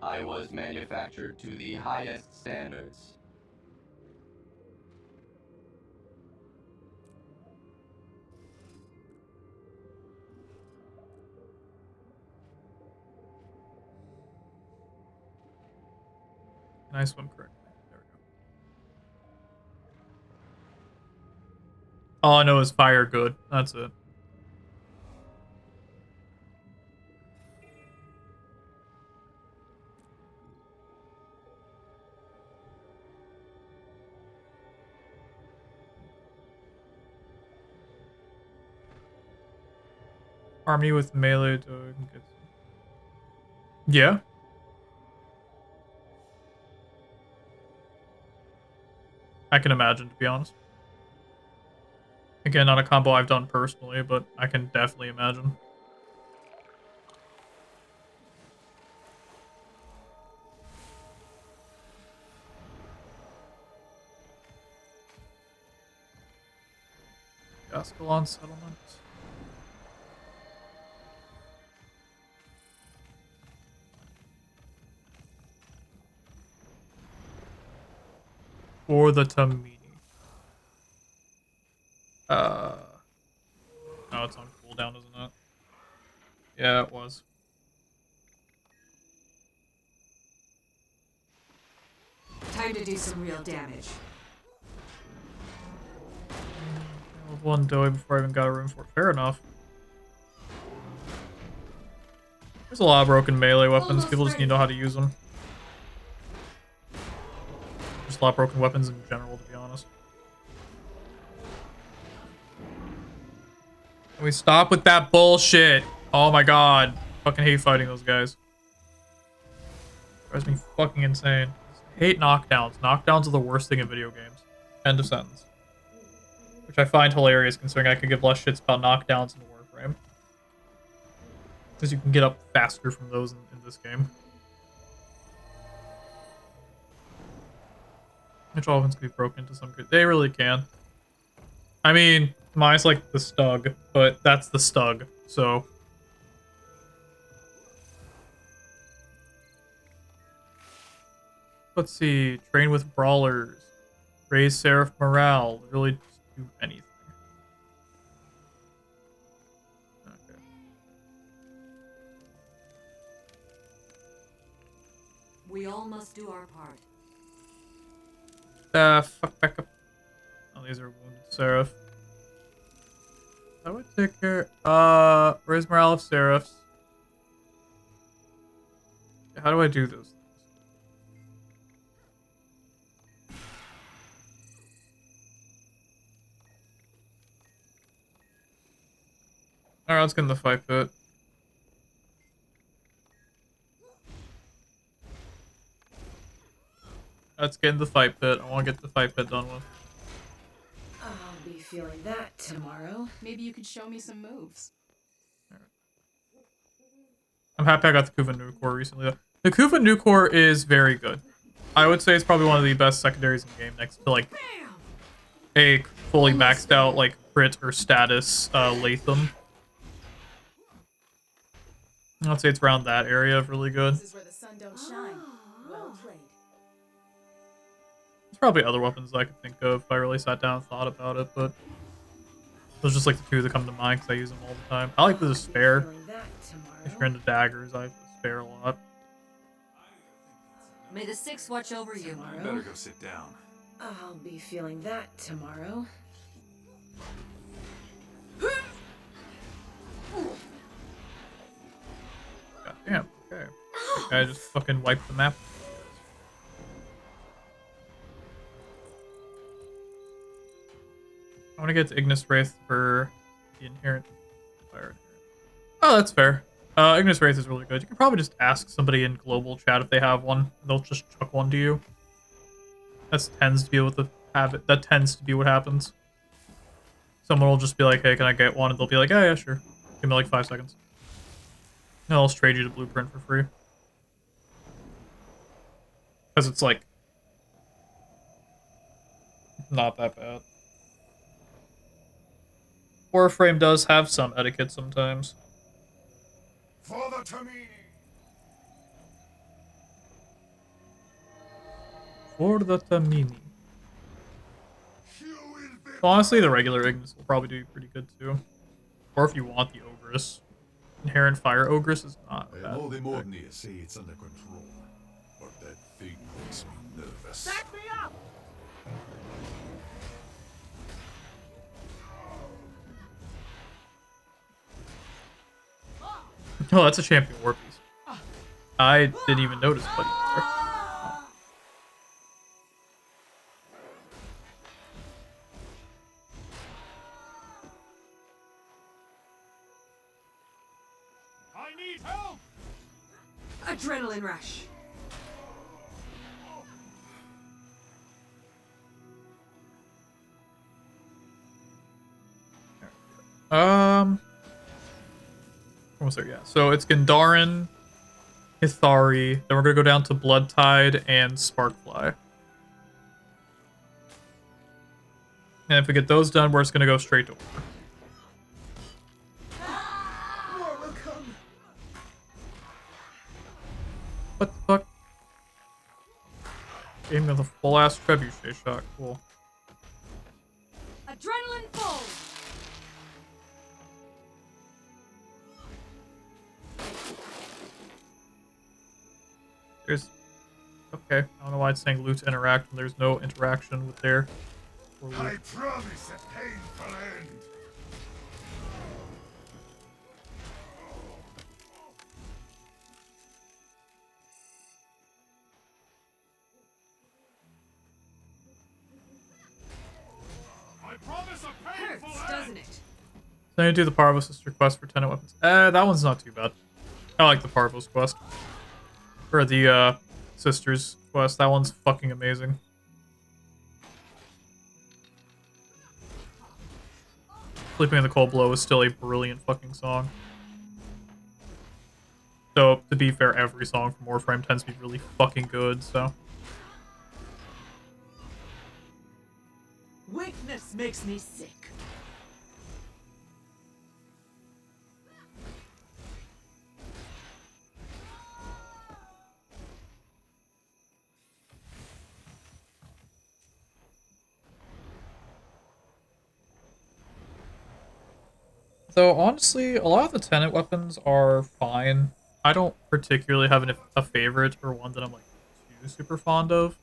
I was manufactured to the highest standards. Can I swim correctly? There we go. All I know is fire good. That's it. Harmony with melee to get... Yeah. I can imagine, to be honest. Again, not a combo I've done personally, but I can definitely imagine. Gascalon settlement. For the Tamini. Oh, it's on cooldown, isn't it? Yeah, it was. Time to do some real damage. Level 1 doughy before I even got a room for it. Fair enough. There's a lot of broken melee weapons. People just need to know how to use them. Just a lot of broken weapons in general, to be honest. Can we stop with that bullshit? Oh my god. Fucking hate fighting those guys. Drives me fucking insane. I hate knockdowns. Knockdowns are the worst thing in video games. End of sentence. Which I find hilarious considering I could give less shits about knockdowns in Warframe. Because you can get up faster from those in this game. Which all weapons can be broken into some good... They really can. I mean, mine's like the Stug, but that's the Stug, so... Let's see. Train with Brawlers. Raise Seraph morale. Really just do anything. Okay. We all must do our part. Fuck back up. Oh, these are wounded Seraph. I would take care. Raise morale of Seraphs. How do I do those? Alright, let's get in the fight pit. Let's get in the fight pit. I want to get the fight pit done with. I'll be feeling that tomorrow. Maybe you could show me some moves. I'm happy I got the Kuva Nukor recently, though. The Kuva Nukor is very good. I would say it's probably one of the best secondaries in the game next to, like, a fully maxed out, like, crit or status Latham. I'd say it's around that area of really good. This is where the sun don't shine. Well played. There's probably other weapons I could think of if I really sat down and thought about it, but those are just like the two that come to mind because I use them all the time. I like the Despair. If you're into daggers, I like the Despair a lot. May the Six watch over you. You better go sit down. I'll be feeling that tomorrow. God damn, okay. I just fucking wiped the map. I want to get to Ignis Wraith for the inherent fire. Oh, that's fair. Ignis Wraith is really good. You can probably just ask somebody in global chat if they have one. They'll just chuck one to you. That tends to be what the habit. That tends to be what happens. Someone will just be like, "Hey, can I get one?" And they'll be like, "Yeah, yeah, sure. Give me like 5 seconds." And I'll just trade you the blueprint for free. Because it's like not that bad. Warframe does have some etiquette sometimes. For the Tamini! For the Tamini. Honestly, the regular Ignis will probably do pretty good too. Or if you want the Ogress. Inherent Fire Ogress is not bad. I know the Mornier say it's under control, but that thing makes me Oh, that's a champion war piece. I didn't even notice Buddy there. I need help! Adrenaline rush. Almost there, yeah. So it's Gandharan, Hithari, then we're gonna go down to Bloodtide and Sparkfly. And if we get those done, we're just gonna go straight to Order. More will come. What the fuck? Gave me the full ass trebuchet shot. Cool. Adrenaline full. There's. Okay. I don't know why it's saying loot to interact when there's no interaction with their. I promise a painful end. I promise a painful Hurts, end. doesn't it? Then you do the Parvo Sister quest for Tenant Weapons. That one's not too bad. I like the Parvo's quest. Or the, Sisters quest. That one's fucking amazing. Sleeping in the Cold Blow is still a brilliant fucking song. So, to be fair, every song from Warframe tends to be really fucking good, so. Weakness makes me sick. So, honestly, a lot of the Tenant weapons are fine. I don't particularly have a favorite or one that I'm, like, too super fond of.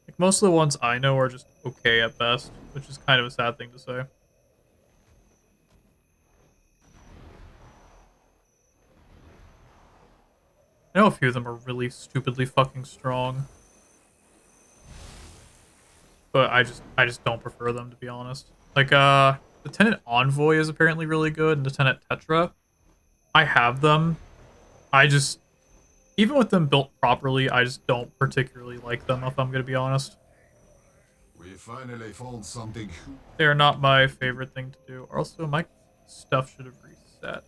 Like, most of the ones I know are just okay at best, which is kind of a sad thing to say. I know a few of them are really stupidly fucking strong. But I just don't prefer them, to be honest. Like, the Tenant Envoy is apparently really good, and the Tenant Tetra. I have them. Even with them built properly, I just don't particularly like them, if I'm gonna be honest. We finally found something. They are not my favorite thing to do. Also, my stuff should have reset.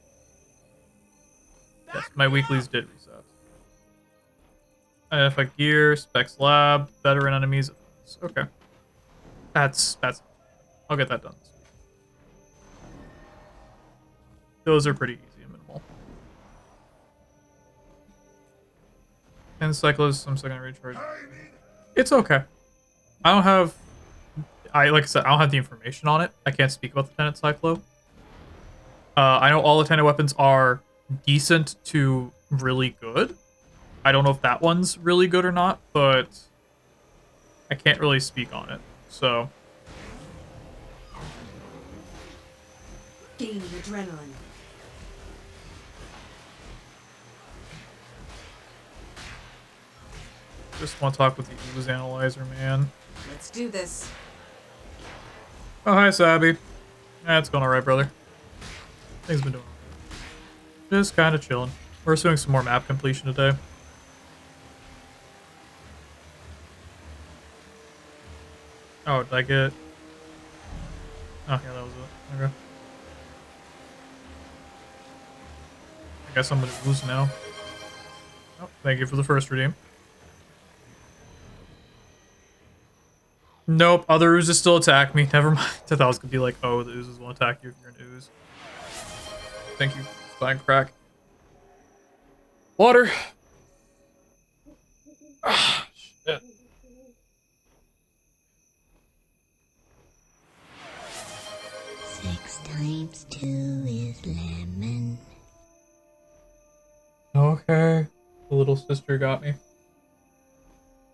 Yes, my weeklies did reset. Identify gear, specs lab, veteran enemies. Okay. That's I'll get that done this week. Those are pretty easy and minimal. And cyclist, some second recharge. It's okay. I don't have like I said, I don't have the information on it. I can't speak about the Tenant Cyclo. I know all the Tenant weapons are decent to really good. I don't know if that one's really good or not, but I can't really speak on it. So Gaining adrenaline. just want to talk with the Ooze Analyzer, man. Let's do this. Oh, hi, Sabby. It's going alright, brother. Things been doing alright. Just kind of chilling. We're doing some more map completion today. Oh, did I get... Oh, yeah, that was it. Okay. I guess I'm gonna lose now. Oh, thank you for the first redeem. Nope, other oozes still attack me. Never mind. I thought it was gonna be like, oh, the oozes won't attack you if you're an ooze. Thank you, Spine Crack. Water! Ah, shit. Six times two is lemon. Okay. The little sister got me.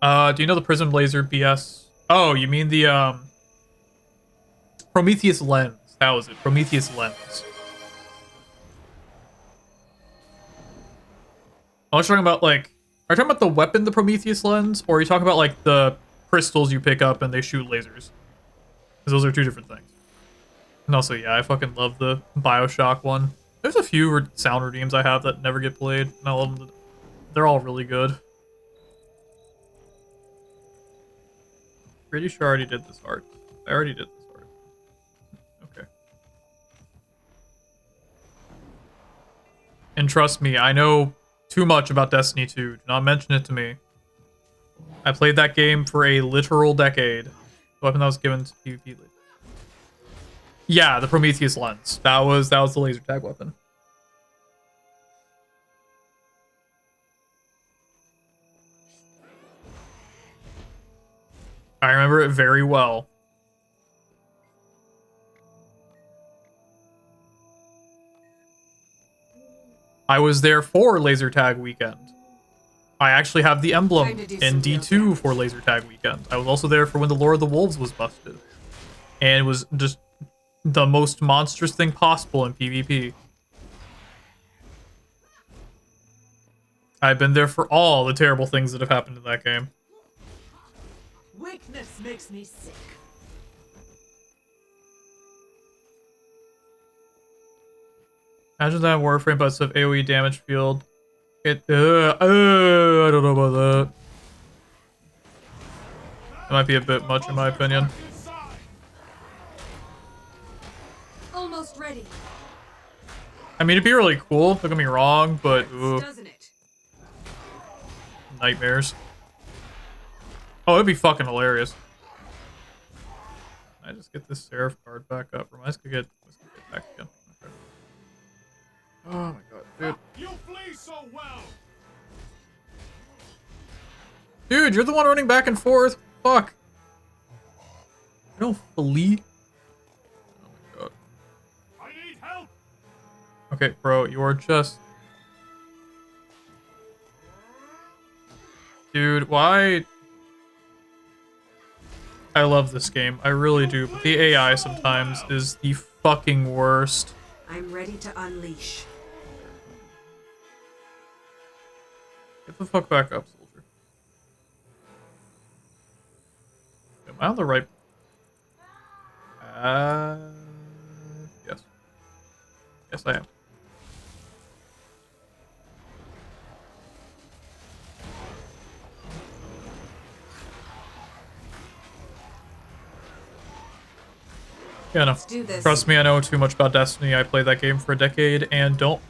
Do you know the Prism Laser BS? Oh, you mean the, Prometheus Lens. That was it. Prometheus Lens. I was talking about, like, are you talking about the weapon, the Prometheus lens, or are you talking about, like, the crystals you pick up and they shoot lasers? Because those are two different things. And also, yeah, I fucking love the Bioshock one. There's a few sound redeems I have that never get played, and I love them. They're all really good. Pretty sure I already did this art. I already did this art. Okay. And trust me, I know too much about Destiny 2. Do not mention it to me. I played that game for a literal decade. The weapon that was given to PvP later. Yeah, the Prometheus lens. That was the laser tag weapon. I remember it very well. I was there for laser tag weekend. I actually have the emblem in D2 for laser tag weekend. I was also there for when the Lord of the Wolves was busted. And it was just the most monstrous thing possible in PvP. I've been there for all the terrible things that have happened in that game. Weakness makes me sick. Imagine that Warframe busts of AoE damage field. I don't know about that. That might be a bit much in my opinion. Almost ready. I mean, it'd be really cool, don't get me wrong, but ooh. Nightmares. Oh, it'd be fucking hilarious. I just get this Seraph card back up. Let's get back again. Okay. Oh my god, dude. You flee so well. Dude, you're the one running back and forth. Fuck. I don't flee. Oh my god. I need help. Okay, bro, you are just... Dude, why... I love this game. I really do. But the AI sometimes is the fucking worst. I'm ready to unleash. Get the fuck back up, soldier. Am I on the right... yes. Yes, I am. Yeah, no. Trust me, I know too much about Destiny. I played that game for a decade and don't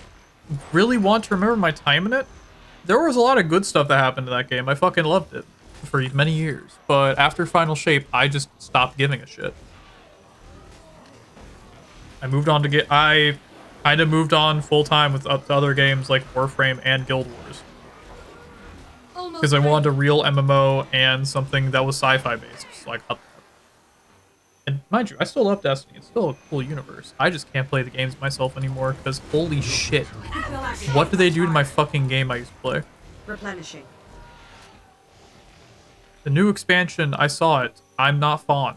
really want to remember my time in it. There was a lot of good stuff that happened to that game. I fucking loved it for many years. But after Final Shape, I just stopped giving a shit. I moved on to get... I kind of moved on full-time with other games like Warframe and Guild Wars. Because I wanted a real MMO and something that was sci-fi based. Like, and mind you, I still love Destiny. It's still a cool universe. I just can't play the games myself anymore because holy shit. What do they do to my fucking game I used to play? Replenishing. The new expansion, I saw it. I'm not fond.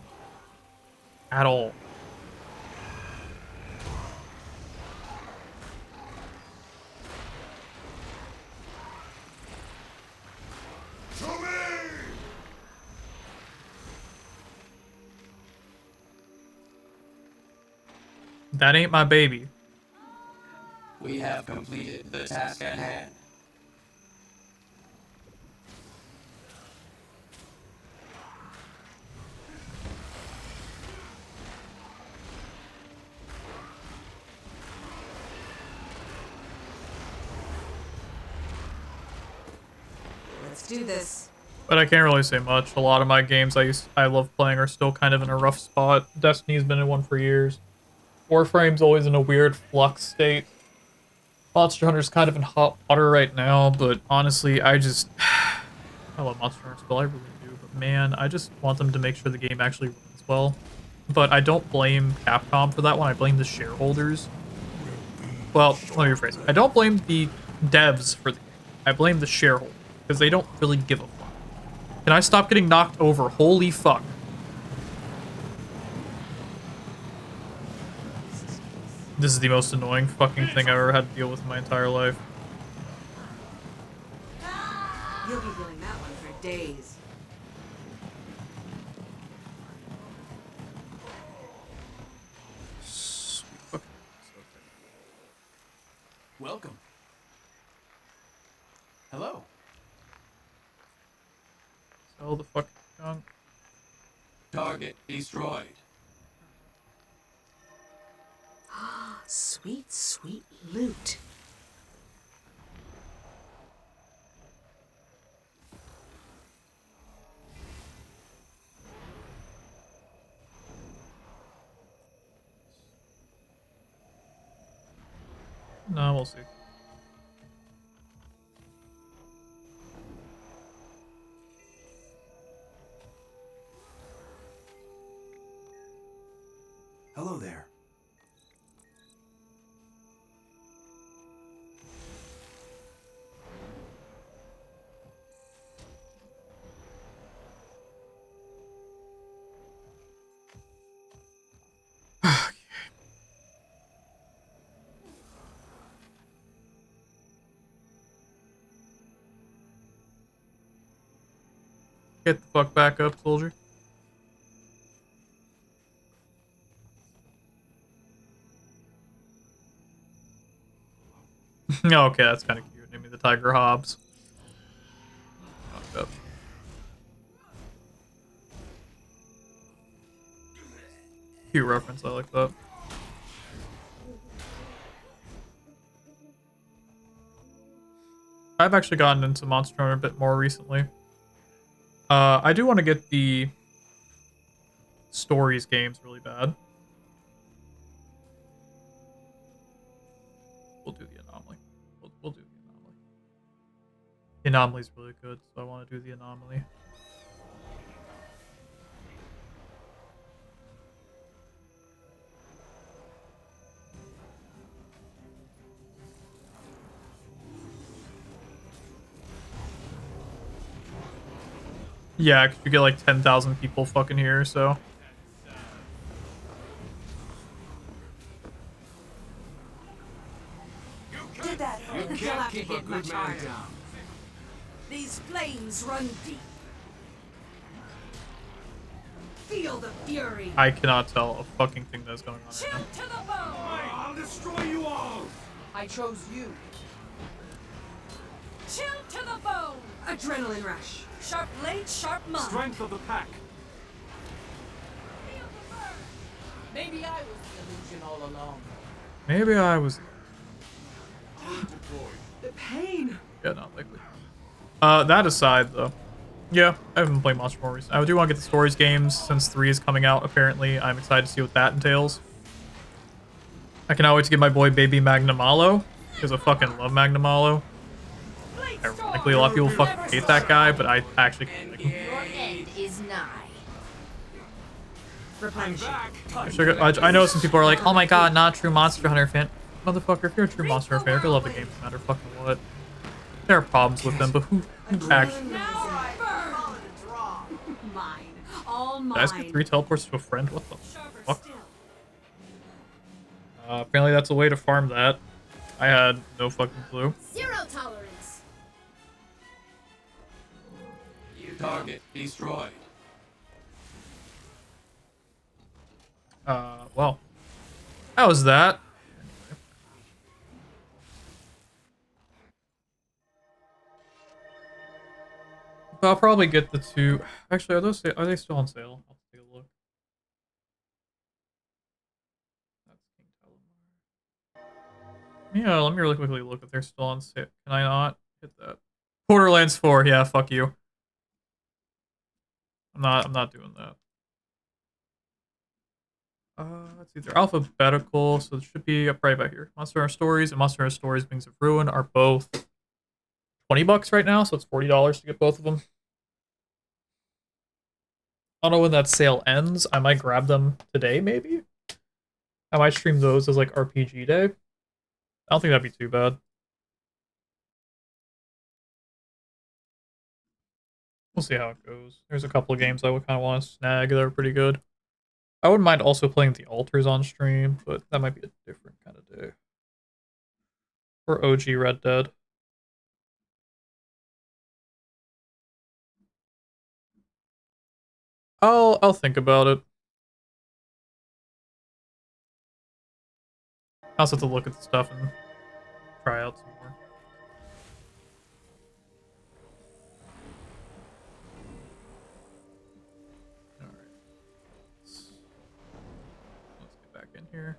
At all. That ain't my baby. We have completed the task at hand. Let's do this. But I can't really say much. A lot of my games I love playing are still kind of in a rough spot. Destiny's been in one for years. Warframe's always in a weird flux state. Monster Hunter's kind of in hot water right now, but honestly, I love Monster Hunter still, I really do. But man, I just want them to make sure the game actually runs well. But I don't blame Capcom for that one. I blame the shareholders. Well, let me rephrase. I don't blame the devs for the game. I blame the shareholders because they don't really give a fuck. Can I stop getting knocked over? Holy fuck. This is the most annoying fucking thing I've ever had to deal with in my entire life. feeling that one for days. Welcome. Hello. Sell the fucking junk. Target destroyed. Sweet, sweet loot. No, we'll see. Hello there. Get the fuck back up, soldier. Okay, that's kind of cute. Name me the Tiger Hobbs. Fucked up. Cute reference, I like that. I've actually gotten into Monster Hunter a bit more recently. I do want to get the stories games really bad. We'll do the anomaly. We'll do the anomaly. The anomaly's really good, so I want to do the anomaly. Yeah, 'cause you get like 10,000 people fucking here, so. Did that hurt? You'll have to hit much harder. These flames run deep. Feel the fury. I cannot tell a fucking thing that's going on right now. To the bone. I'll destroy you all! I chose you. Chill to the bone. Adrenaline rush. Sharp blade, sharp mind. Strength of the pack. Maybe I was the illusion all along. Maybe I was. The pain. Yeah, not likely. That aside, though. Yeah, I haven't been playing Monster more recently. I do want to get the stories games since 3 is coming out, apparently. I'm excited to see what that entails. I cannot wait to get my boy Baby Magnamalo, because I fucking love Magnamalo. Ironically, a lot of people fucking hate that guy, but I actually kind of like him. Your end is nigh. I know some people are like, oh my god, not a true Monster Hunter fan. Motherfucker, if you're a true Monster Hunter fan, you're gonna love the games no matter fucking what. There are problems with them, but who actually... Did I just get 3 teleports to a friend? What the fuck? Apparently that's a way to farm that. I had no fucking clue. Zero tolerance. Target destroyed. Well. How was that? But I'll probably get the 2. Actually, are they still on sale? I'll take a look. Yeah, let me really quickly look if they're still on sale. Can I not hit that? Borderlands 4, yeah, fuck you. I'm not doing that. Let's see, they're alphabetical, so it should be up right about here. Monster Hunter Stories and Monster Hunter Stories Wings of Ruin are both $20 right now, so it's $40 to get both of them. I don't know when that sale ends. I might grab them today, maybe? I might stream those as like RPG day. I don't think that'd be too bad. We'll see how it goes. There's a couple of games I would kind of want to snag that are pretty good. I wouldn't mind also playing the Altars on stream, but that might be a different kind of day. Or OG Red Dead. I'll think about it. I also have to look at the stuff and try out some more. Alright. Let's get back in here.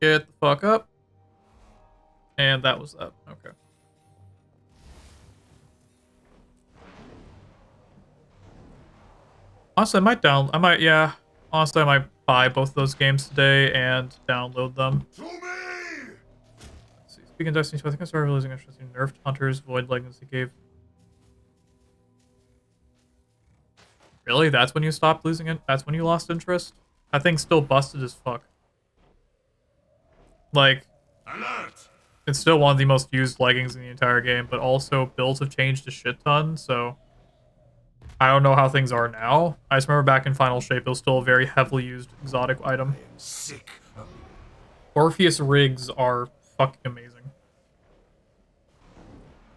Get the fuck up. And that was that. Okay. Honestly, yeah. Honestly, I might buy both those games today and download them. Let's see. Speaking of Destiny 2, I think I started losing interest in nerfed Hunters Void Legacy gave. Really? That's when you stopped losing it? That's when you lost interest? That thing's still busted as fuck. Like, Alert! It's still one of the most used leggings in the entire game, but also builds have changed a shit ton, so I don't know how things are now. I just remember back in Final Shape, it was still a very heavily used exotic item. Sick. Orpheus rigs are fucking amazing.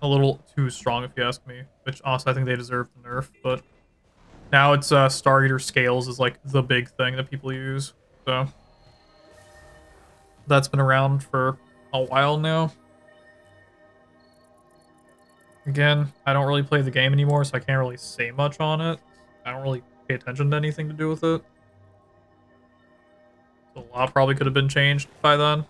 A little too strong, if you ask me, which also I think they deserve the nerf, but now it's Star Eater scales is like the big thing that people use, so that's been around for a while now. Again, I don't really play the game anymore, so I can't really say much on it. I don't really pay attention to anything to do with it. So a lot probably could have been changed by then.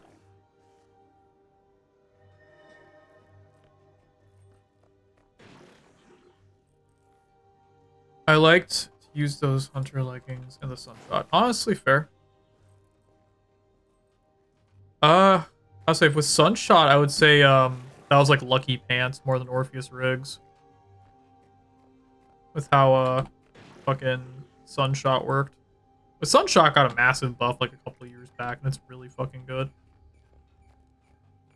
I liked to use those hunter leggings in the Sunshot. Honestly, fair. I'll say with Sunshot, I would say that was like Lucky Pants more than Orpheus rigs. With how fucking Sunshot worked. But Sunshot got a massive buff like a couple of years back, and it's really fucking good.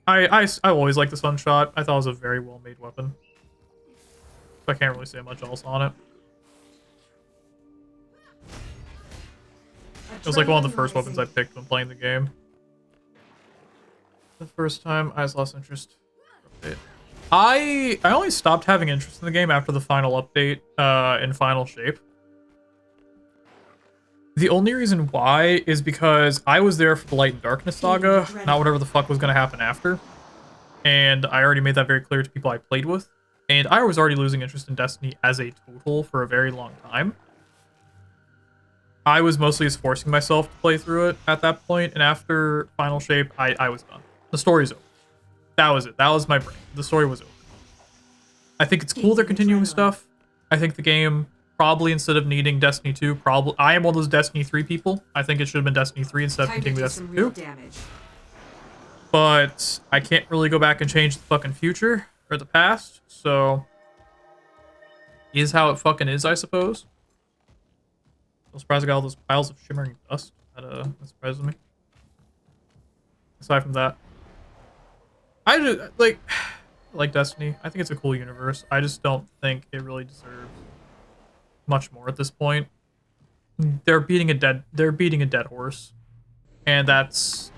I always liked the Sunshot. I thought it was a very well-made weapon. I can't really say much else on it. It was like one of the first weapons I picked when playing the game. The first time I just lost interest. Update. I only stopped having interest in the game after the final update in Final Shape. The only reason why is because I was there for the Light and Darkness saga, not whatever the fuck was going to happen after. And I already made that very clear to people I played with. And I was already losing interest in Destiny as a total for a very long time. I was mostly just forcing myself to play through it at that point, and after Final Shape, I was done. The story's over. That was it. That was my brain. The story was over. I think it's cool they're continuing stuff. I think the game probably, instead of needing Destiny 2, probably... I am one of those Destiny 3 people. I think it should have been Destiny 3 instead of continuing with Destiny 2. But I can't really go back and change the fucking future, or the past, so... Is how it fucking is, I suppose. I'm surprised I got all those piles of shimmering dust. That surprises me. Aside from that, I just, like Destiny. I think it's a cool universe. I just don't think it really deserves much more at this point. They're beating a dead horse, and that's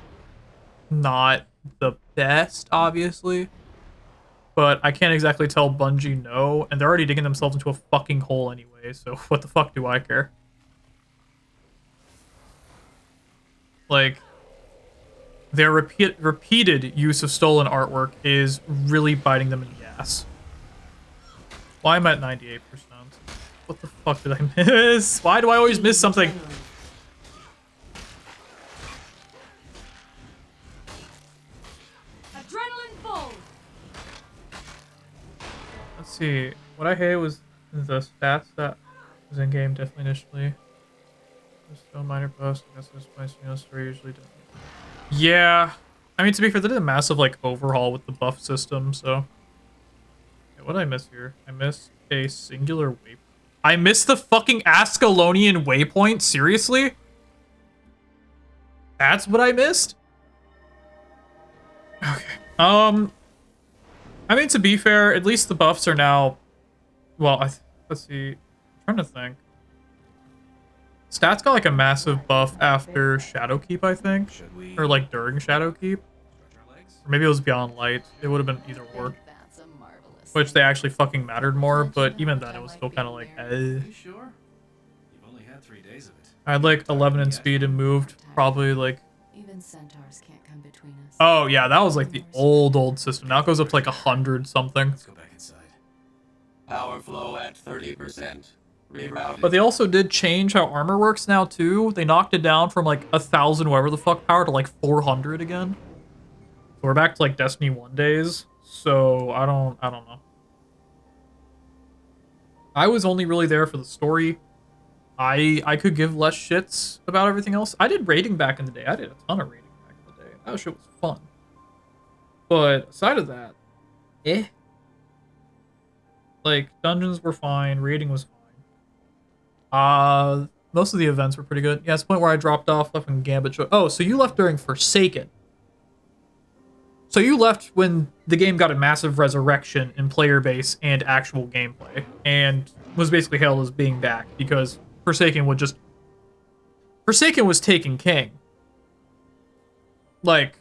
not the best, obviously. But I can't exactly tell Bungie no, and they're already digging themselves into a fucking hole anyway. So what the fuck do I care? Like, their repeated use of stolen artwork is really biting them in the ass. Why am I at 98%? What the fuck did I miss? Why do I always miss something? Adrenaline full. Let's see. What I hated was the stats that was in game definitely initially. Still a minor bust. I guess this my story usually does. Yeah, I mean, to be fair, they did a massive like overhaul with the buff system. So, yeah, what did I miss here? I missed a singular waypoint. I missed the fucking Ascalonian waypoint. Seriously? That's what I missed? Okay. I mean, to be fair, at least the buffs are now. Well, let's see. I'm trying to think. Stats got like a massive buff after Shadowkeep, I think. Or like during Shadowkeep. Or maybe it was Beyond Light. It would have been either or. which they actually fucking mattered more, but even then it was still kind of like, You sure? You've only had 3 days of it. I had like 11 in speed and moved probably like... Even centaurs can't come between us. Oh yeah, that was like the old system. Now it goes up to like 100 something. Let's go back inside. Power flow at 30%. Rerouted. But they also did change how armor works now too. They knocked it down from like 1,000 whatever the fuck power to like 400 again. So we're back to like Destiny 1 days. So I don't know. I was only really there for the story. I could give less shits about everything else. I did raiding back in the day. I did a ton of raiding back in the day. That shit was fun. But aside of that, like dungeons were fine, raiding was fine. Most of the events were pretty good. Yeah, it's the point where I dropped off, left when Gambit showed. Oh, so you left during Forsaken. So you left when the game got a massive resurrection in player base and actual gameplay, and was basically hailed as being back because Forsaken was taking king. Like,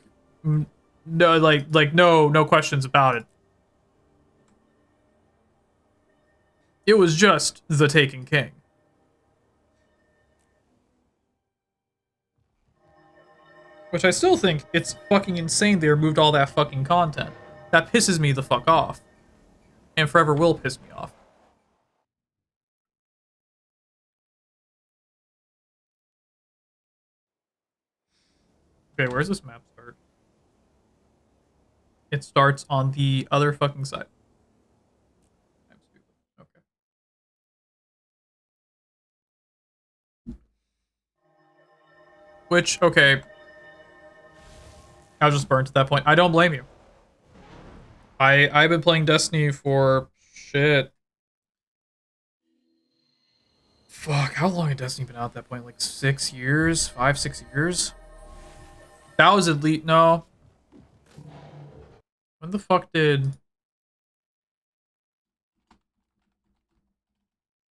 no questions about it. It was just the Taken King. Which I still think it's fucking insane they removed all that fucking content. That pisses me the fuck off. And forever will piss me off. Okay, where's this map start? It starts on the other fucking side. I'm stupid. Okay. Which, okay. I was just burnt at that point. I don't blame you. I've been playing Destiny for shit. Fuck, how long had Destiny been out at that point? Like 6 years? 5, 6 years? That was at least... No. When the fuck did...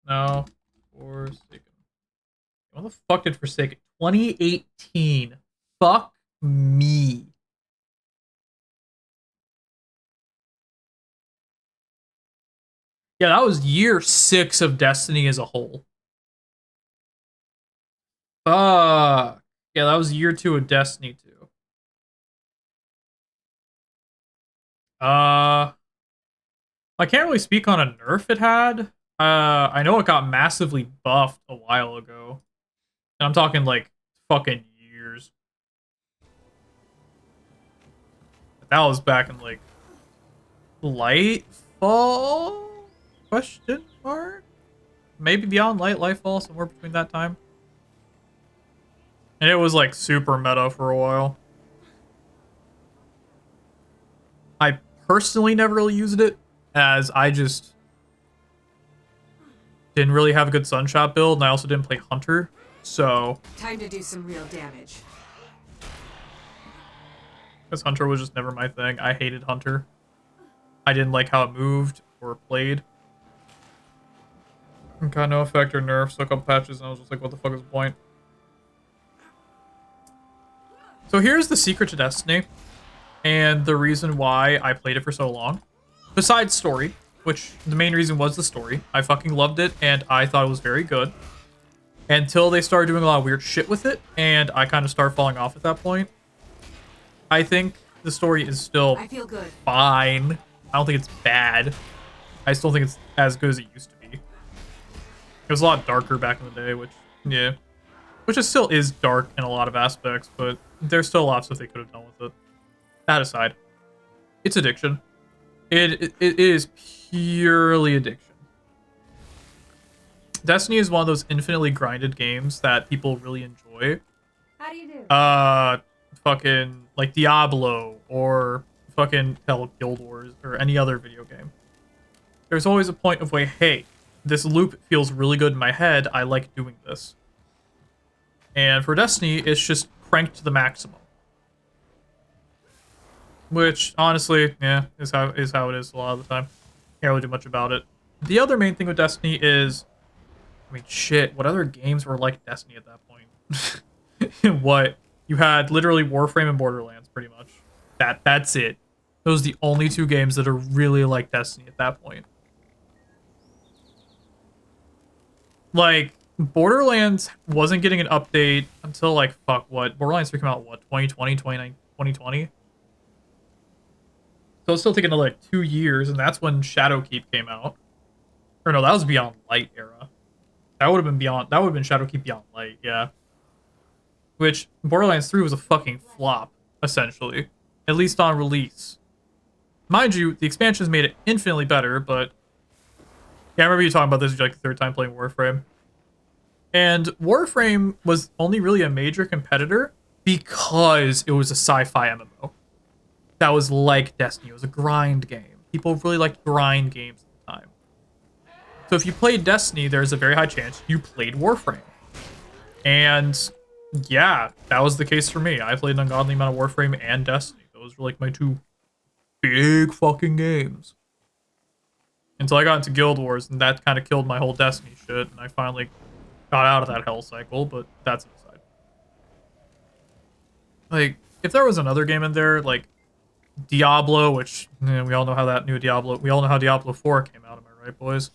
No. Forsaken. When the fuck did Forsaken? 2018. Fuck me. Yeah, that was year 6 of Destiny as a whole. Yeah, that was year 2 of Destiny 2. I can't really speak on a nerf it had. I know it got massively buffed a while ago. And I'm talking like fucking years. That was back in like Lightfall? Question mark? Maybe Beyond Lightfall, somewhere between that time. And it was like super meta for a while. I personally never really used it, as I just didn't really have a good Sunshot build, and I also didn't play Hunter, so... Time to do some real damage. Because Hunter was just never my thing. I hated Hunter. I didn't like how it moved or played. It got no effect or nerf, so a couple patches, and I was just like, what the fuck is the point? So here's the secret to Destiny, and the reason why I played it for so long. Besides story, which the main reason was the story. I fucking loved it, and I thought it was very good. Until they started doing a lot of weird shit with it, and I kind of started falling off at that point. I think the story is still fine. I don't think it's bad. I still think it's as good as it used to be. It was a lot darker back in the day, which, yeah. Which it still is dark in a lot of aspects, but there's still lots that they could have done with it. That aside, it's addiction. It is purely addiction. Destiny is one of those infinitely grinded games that people really enjoy. How do you do? Fucking like Diablo or fucking Guild Wars or any other video game. There's always a point of, hey, this loop feels really good in my head. I like doing this. And for Destiny, it's just cranked to the maximum. Which, honestly, yeah, is how it is a lot of the time. Can't really do much about it. The other main thing with Destiny is... I mean, shit, what other games were like Destiny at that point? What? You had literally Warframe and Borderlands, pretty much. That's it. Those are the only two games that are really like Destiny at that point. Like, Borderlands wasn't getting an update until, like, fuck, what? Borderlands 3 came out, what, 2020, 2020? So it's still taking like 2 years, and that's when Shadowkeep came out. Or no, that was Beyond Light era. That would have been Shadowkeep Beyond Light, yeah. Which, Borderlands 3 was a fucking flop, essentially. At least on release. Mind you, the expansions made it infinitely better, but... Yeah, I remember you talking about this like the third time playing Warframe. And Warframe was only really a major competitor because it was a sci-fi MMO. That was like Destiny. It was a grind game. People really liked grind games at the time. So if you played Destiny, there's a very high chance you played Warframe. And yeah, that was the case for me. I played an ungodly amount of Warframe and Destiny. Those were like my two big fucking games. Until I got into Guild Wars, and that kind of killed my whole Destiny shit, and I finally got out of that hell cycle, but that's an aside. Like, if there was another game in there, like Diablo, which we all know how that new Diablo, we all know how Diablo 4 came out, am I right, boys?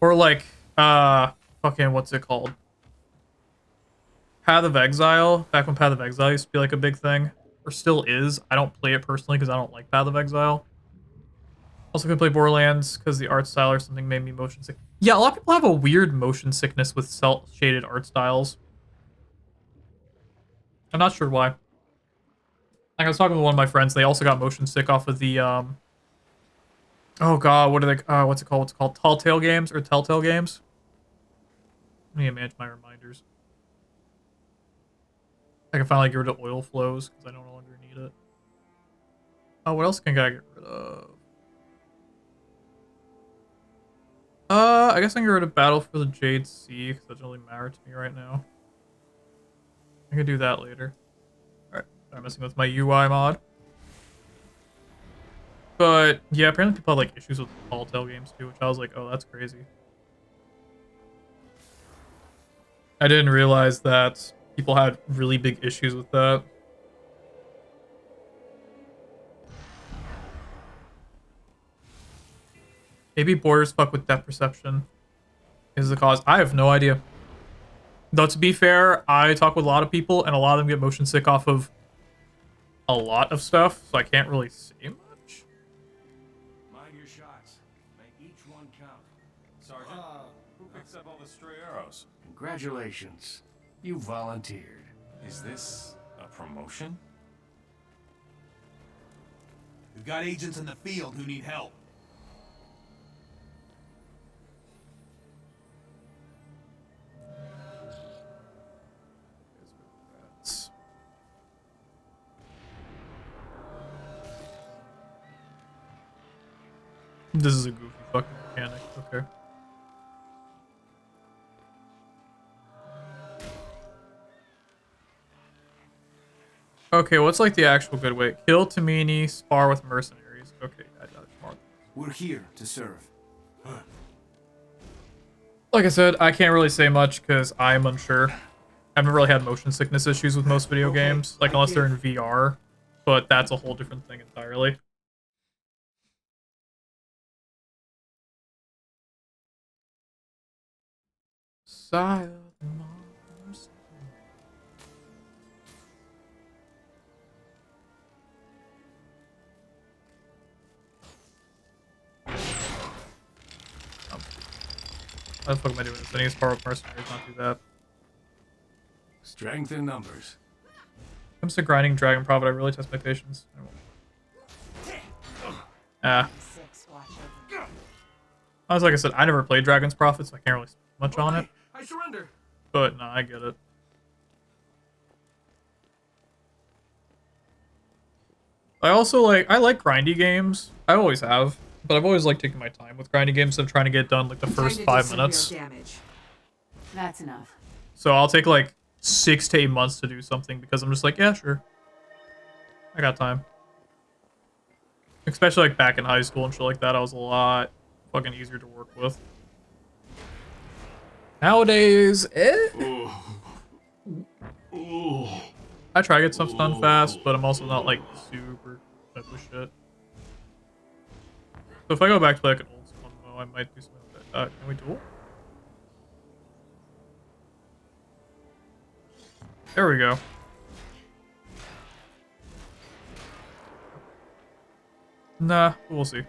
Or like, fucking, what's it called? Path of Exile, back when Path of Exile used to be like a big thing, or still is. I don't play it personally because I don't like Path of Exile. Also could play Borderlands because the art style or something made me motion sick. Yeah, a lot of people have a weird motion sickness with cel-shaded art styles. I'm not sure why. Like, I was talking with one of my friends, they also got motion sick off of the, oh god, what are they, what's it called? What's it called? Telltale games, or Telltale games? Let me manage my reminders. I can finally get rid of oil flows, because I no longer need it. Oh, what else can I get rid of? I guess I can get rid of Battle for the Jade Sea, because that doesn't really matter to me right now. I can do that later. Alright, I'm messing with my UI mod. But, yeah, apparently people had, like, issues with Telltale games, too, which I was like, oh, that's crazy. I didn't realize that people had really big issues with that. Maybe borders fuck with depth perception is the cause. I have no idea. Though, to be fair, I talk with a lot of people, and a lot of them get motion sick off of a lot of stuff, so I can't really say much. Mind your shots. Make each one count. Sergeant, who picks up all the stray arrows? Congratulations. You volunteered. Is this a promotion? We've got agents in the field who need help. This is a goofy fucking mechanic. Okay. Okay, what's like the actual good way? Kill Tamini, spar with mercenaries. Okay, I got it. Smart. We're here to serve. Like I said, I can't really say much because I'm unsure. I've never really had motion sickness issues with most video games, like unless they're in VR, but that's a whole different thing entirely. Silent moms. How the fuck am I doing this? I need to spar with mercenaries, not do that. Strength in numbers. When it comes to grinding Dragon Prophet, I really test my patience. Ah. As like I said, I never played Dragon's Prophet, so I can't really speak much on it. I surrender. But no, I get it. I also like grindy games. I always have, but I've always liked taking my time with grinding games instead of trying to get done like the first 5 minutes. That's enough. So I'll take like 6 to 8 months to do something because I'm just like, yeah, sure. I got time. Especially like back in high school and shit like that, I was a lot fucking easier to work with. Nowadays, I try to get stuff done fast, but I'm also not like super type of shit. So if I go back to like an old school MMO, I might do something like that. Can we duel? There we go. Nah, we'll see.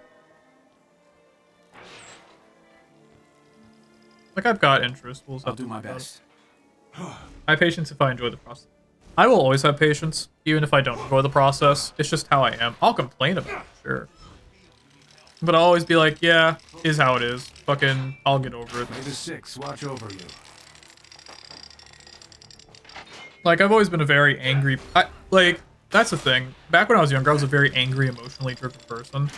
Like, I've got interest. I'll do my best. I have patience if I enjoy the process. I will always have patience, even if I don't enjoy the process. It's just how I am. I'll complain about it, sure. But I'll always be like, yeah, is how it is. Fucking, I'll get over it. May the Six watch over you. Like, I've always been a very angry... like, that's the thing. Back when I was younger, I was a very angry, emotionally driven person.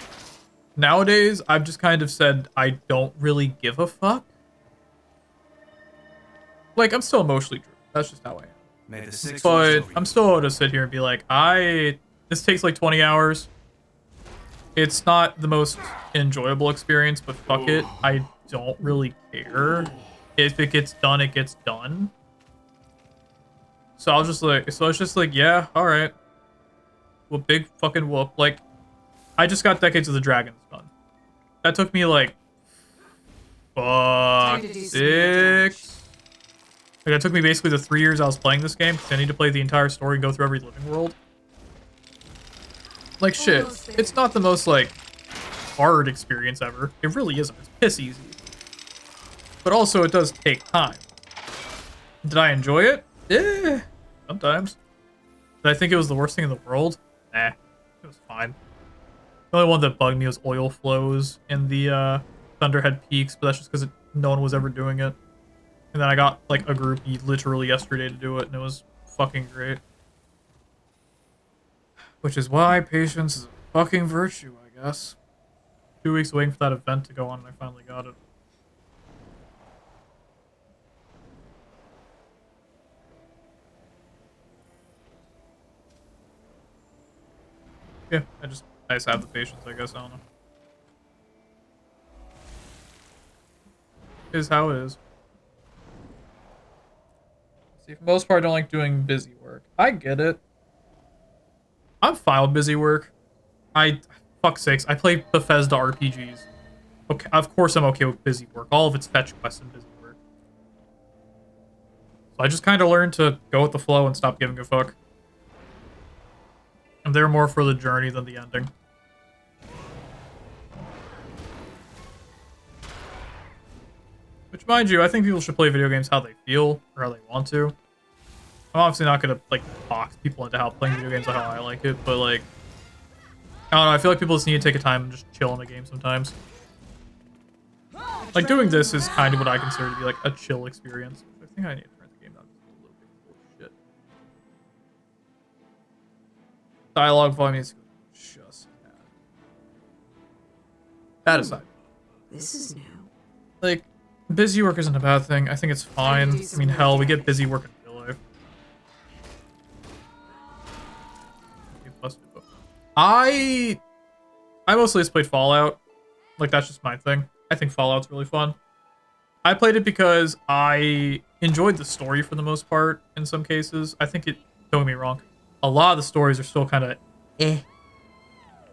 Nowadays, I've just kind of said I don't really give a fuck. Like, I'm still emotionally driven. That's just how I am. May the Six but watch over you. I'm still able to sit here and be like, this takes like 20 hours. It's not the most enjoyable experience, but fuck it. I don't really care. If it gets done, it gets done. So I'll just like, so it's just like, yeah, alright. Well, big fucking whoop. Like, I just got Decades of the Dragons done. That took me like, fuck, 6. Like, it took me basically the 3 years I was playing this game, because I need to play the entire story and go through every living world. Like, shit. It's not the most, like, hard experience ever. It really isn't. It's piss easy. But also, it does take time. Did I enjoy it? Yeah, sometimes. Did I think it was the worst thing in the world? Nah, it was fine. The only one that bugged me was oil flows in the Thunderhead Peaks, but that's just because no one was ever doing it. And then I got, like, a group literally yesterday to do it, and it was fucking great. Which is why patience is a fucking virtue, I guess. 2 weeks waiting for that event to go on, and I finally got it. Yeah, I just have the patience, I guess. I don't know. It is how it is. See, for the most part, I don't like doing busy work. I get it. I'm fine with busy work. Fuck's sakes, I play Bethesda RPGs. Okay, of course I'm okay with busy work. All of it's fetch quests and busy work. So I just kind of learned to go with the flow and stop giving a fuck. I'm there more for the journey than the ending. Which, mind you, I think people should play video games how they feel, or how they want to. I'm obviously not gonna, like, box people into how playing video games are how I like it, but, like, I don't know, I feel like people just need to take a time and just chill in a game sometimes. Like, doing this is kind of what I consider to be, like, a chill experience. I think I need to turn the game down just a little bit. Holy shit. Dialogue volume is just bad. That aside. This is new. Like, busy work isn't a bad thing. I think it's fine. I mean, hell, we get busy work in real life. I mostly just played Fallout. Like, that's just my thing. I think Fallout's really fun. I played it because I enjoyed the story for the most part in some cases. I think don't get me wrong, a lot of the stories are still kind of eh.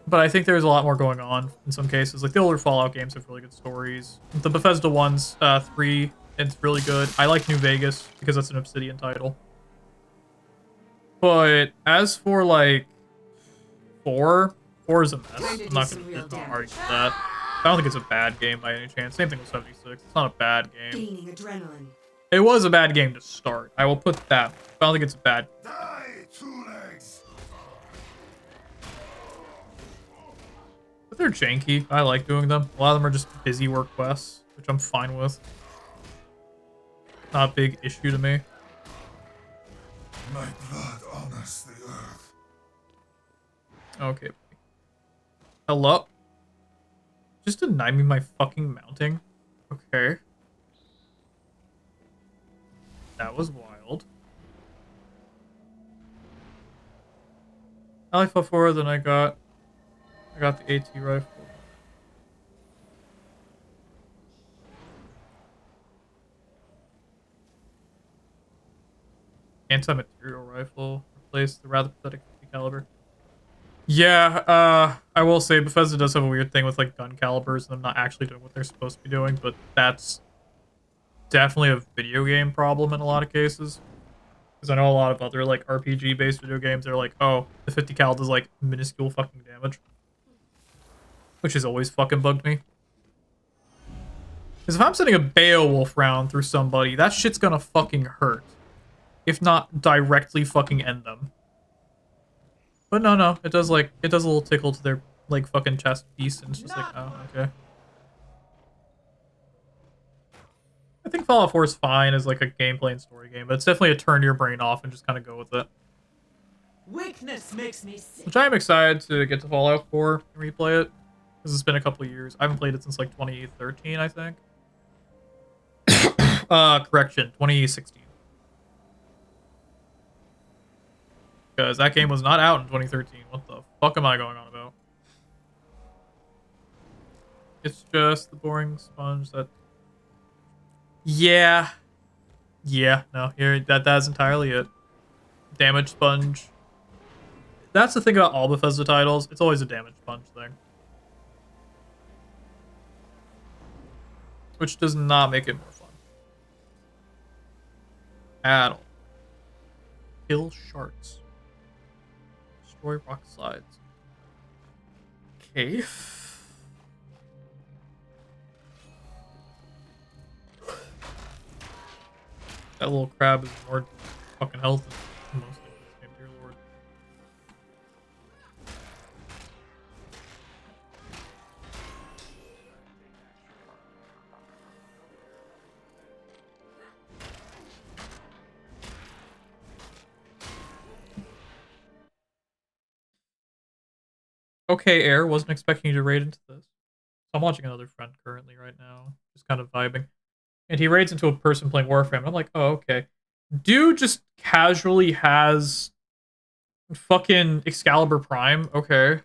But I think there's a lot more going on in some cases. Like, the older Fallout games have really good stories. The Bethesda ones, 3, it's really good. I like New Vegas because that's an Obsidian title. But as for, like, 4 is a mess. I'm not going to argue with that. I don't think it's a bad game by any chance. Same thing with 76. It's not a bad game. Gaining adrenaline. It was a bad game to start. I will put that. I don't think it's a bad. But they're janky. I like doing them. A lot of them are just busy work quests, which I'm fine with. Not a big issue to me. My blood honors the earth. Okay. Hello? Just deny me my fucking mounting? Okay. That was wild. I fought forward, then I got the AT rifle. Anti-material rifle. Replaced the rather pathetic 50 caliber. Yeah, I will say Bethesda does have a weird thing with like gun calibers and them not actually doing what they're supposed to be doing, but that's definitely a video game problem in a lot of cases. Because I know a lot of other like RPG based video games are like, oh, the 50 cal does like minuscule fucking damage. Which has always fucking bugged me. Because if I'm sending a Beowulf round through somebody, that shit's gonna fucking hurt. If not directly fucking end them. But no, it does a little tickle to their like fucking chest piece and it's just like, oh, okay. I think Fallout 4 is fine as like a gameplay and story game, but it's definitely a turn your brain off and just kind of go with it. Weakness makes me sick. Which I'm excited to get to Fallout 4 and replay it. Because it's been a couple of years. I haven't played it since like 2013, I think. Correction, 2016. Because that game was not out in 2013. What the fuck am I going on about? It's just the boring sponge that... Yeah. Yeah, no, here, that's entirely it. Damage sponge. That's the thing about all Bethesda titles. It's always a damage sponge thing. Which does not make it more fun. At all. Kill sharks. Destroy rock slides. Okay. That little crab is more fucking health than most things in this game, dear lord. Okay, Air, wasn't expecting you to raid into this. I'm watching another friend currently right now, just kind of vibing. And he raids into a person playing Warframe, and I'm like, oh, okay. Dude just casually has fucking Excalibur Prime. Okay.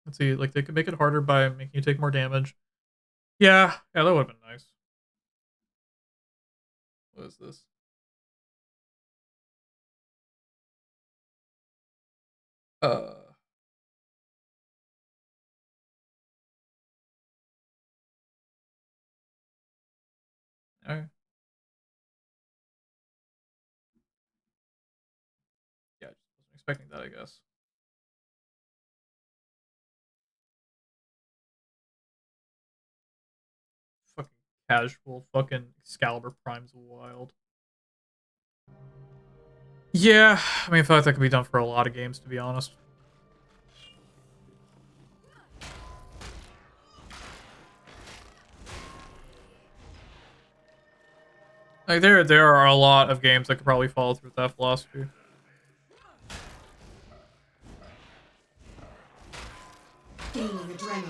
Let's see, like, they could make it harder by making you take more damage. Yeah, that would have been nice. What is this? Alright. Yeah, I just wasn't expecting that, I guess. Fucking casual, fucking Excalibur Prime's wild. Yeah, I mean, I feel like that could be done for a lot of games, to be honest. Like, there are a lot of games that could probably follow through with that philosophy. Gaining adrenaline.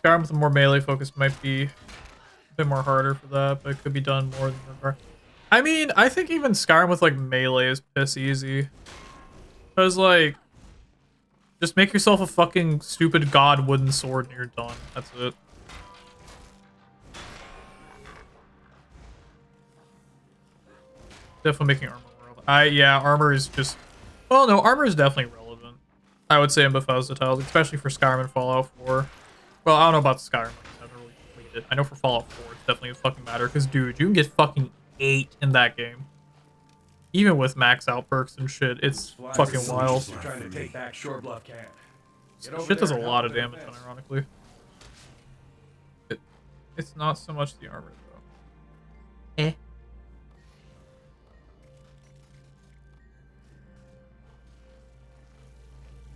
Skyrim with a more melee focus might be a bit more harder for that, but it could be done more than required. I mean, I think even Skyrim with like melee is piss easy. Because like, just make yourself a fucking stupid god wooden sword and you're done. That's it. Definitely making armor world. Yeah, armor is just... Well, no, armor is definitely relevant. I would say in Bethesda titles, especially for Skyrim and Fallout 4. Well, I don't know about Skyrim. I haven't really played it. I know for Fallout 4, it's definitely a fucking matter. Because, dude, you can get fucking 8 in that game. Even with max out perks and shit, it's fucking wild. Trying to take back Shore Bluff Camp. Shit does a lot of damage, unironically. It's not so much the armor, though.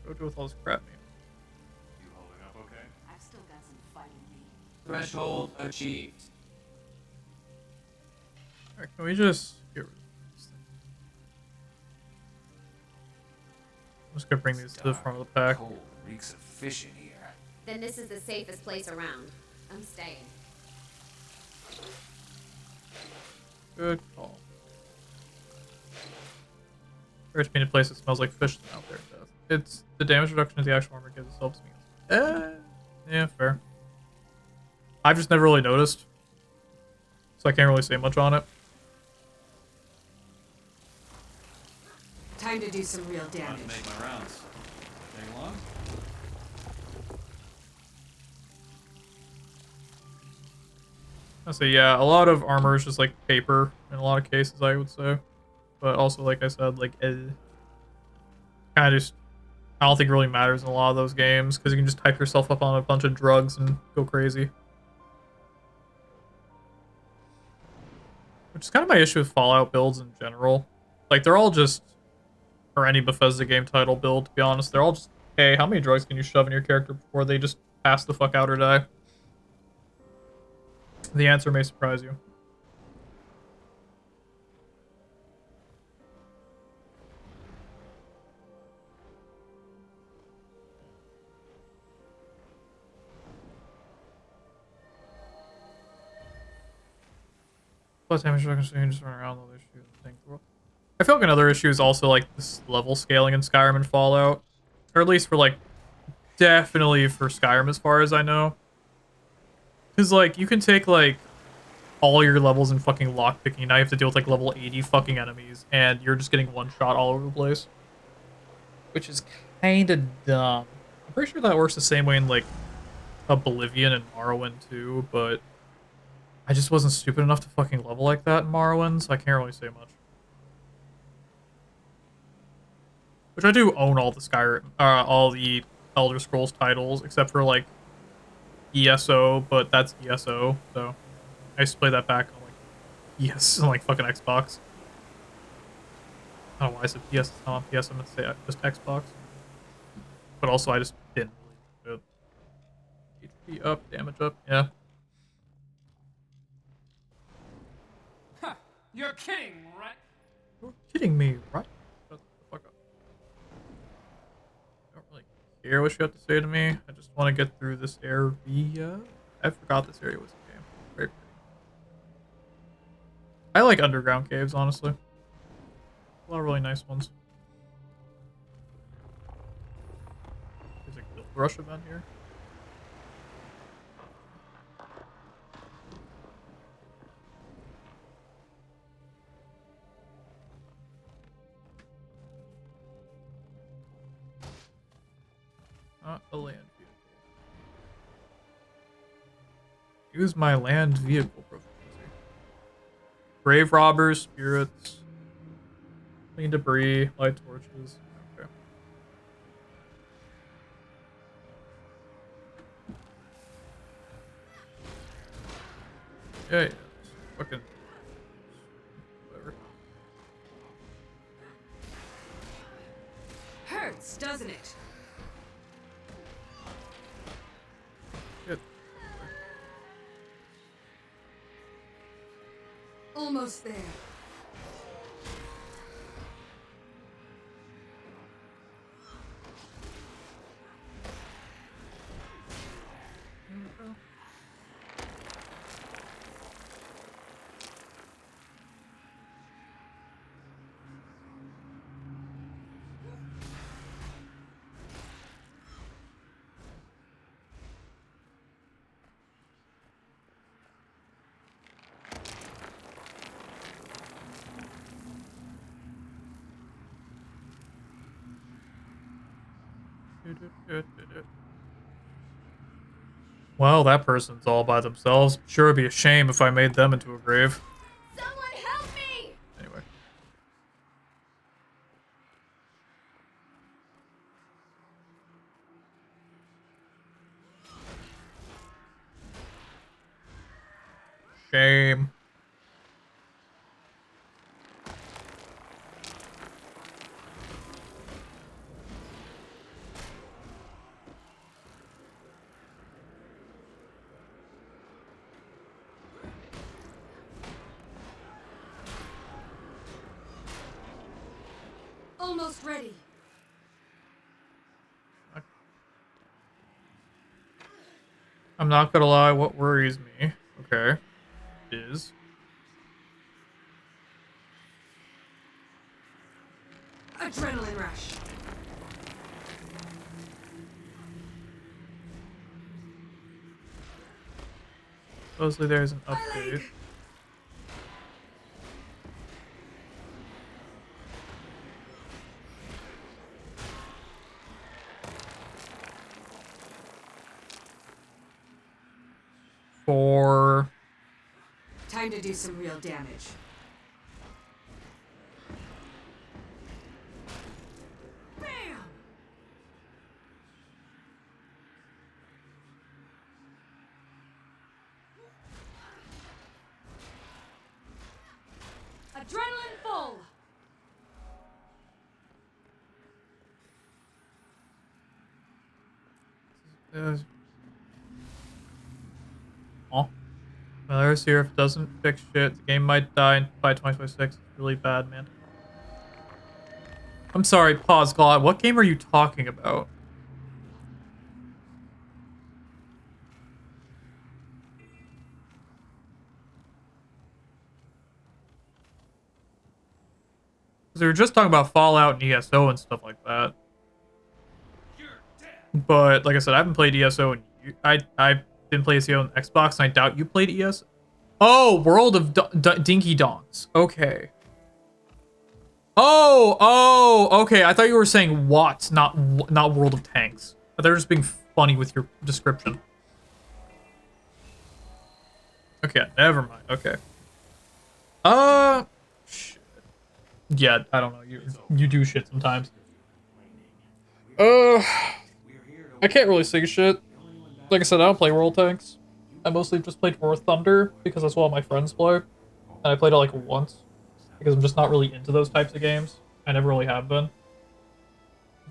Go do with all this crap, man. You holding up okay? I've still got some fight in me. Threshold achieved. Alright, can we just get rid of this thing? I'm just gonna bring these to the front of the pack. Cold reeks of fish in here. Then this is the safest place around. I'm staying. Good call. First painted place that smells like fish out there. It's the damage reduction of the actual armor gives helps me. Yeah, fair. I've just never really noticed, so I can't really say much on it. Time to do some real About to damage. make my rounds. Taking along? I say, yeah, a lot of armor is just like paper in a lot of cases, I would say. But also, like I said, like, kind of just, I don't think it really matters in a lot of those games because you can just hype yourself up on a bunch of drugs and go crazy. Which is kind of my issue with Fallout builds in general. Like, they're all just, or any Bethesda game title build, to be honest, they're all just, hey, how many drugs can you shove in your character before they just pass the fuck out or die? The answer may surprise you. Plus damage reduction, just run around all the issues and things. I feel like another issue is also like this level scaling in Skyrim and Fallout. Or at least for like, definitely for Skyrim as far as I know. Because like, you can take like, all your levels in fucking lockpicking. Now you have to deal with like level 80 fucking enemies. And you're just getting one shot all over the place. Which is kinda dumb. I'm pretty sure that works the same way in like, Oblivion and Morrowind too, but I just wasn't stupid enough to fucking level like that in Morrowind, so I can't really say much. Which I do own all the Skyrim, all the Elder Scrolls titles, except for like ESO, but that's ESO, so I used to play that back on like ES on like fucking Xbox. I don't know why I said PS, it's not on PS, I meant to say just Xbox. But also I just didn't really do it. HP up, damage up, yeah. You're kidding, right? You're kidding me, right? Shut the fuck up. I don't really care what you have to say to me. I just want to get through this area. I forgot this area was a game. Very pretty. I like underground caves, honestly. A lot of really nice ones. There's a guild rush event here. Not a land vehicle. Use my land vehicle proficiency. Grave robbers, spirits, clean debris, light torches. Okay. Yeah, fucking whatever. Hurts, doesn't it? Shit. Almost there. Well, that person's all by themselves. Sure, it'd be a shame if I made them into a grave. Someone help me! Anyway. Shame. Almost ready. I'm not gonna lie, what worries me, okay, is Adrenaline rush. supposedly there's an update. Time to do some real damage. Bam! Adrenaline full! Oh. Malaris here. If it doesn't fix shit, the game might die by 2026. It's really bad, man. I'm sorry, pause, God. What game are you talking about? Because we were just talking about Fallout and ESO and stuff like that. But like I said, I haven't played ESO and I didn't play ESO on Xbox, and I doubt you played ESO. Oh, World of Dinky Dongs. Okay. Oh, okay. I thought you were saying what, not World of Tanks. I thought you were just being funny with your description. Okay, never mind. Okay. Shit. Yeah, I don't know. You do shit sometimes. I can't really say shit. Like I said, I don't play World Tanks. I mostly just played War Thunder because that's what all my friends play. And I played it like once because I'm just not really into those types of games. I never really have been.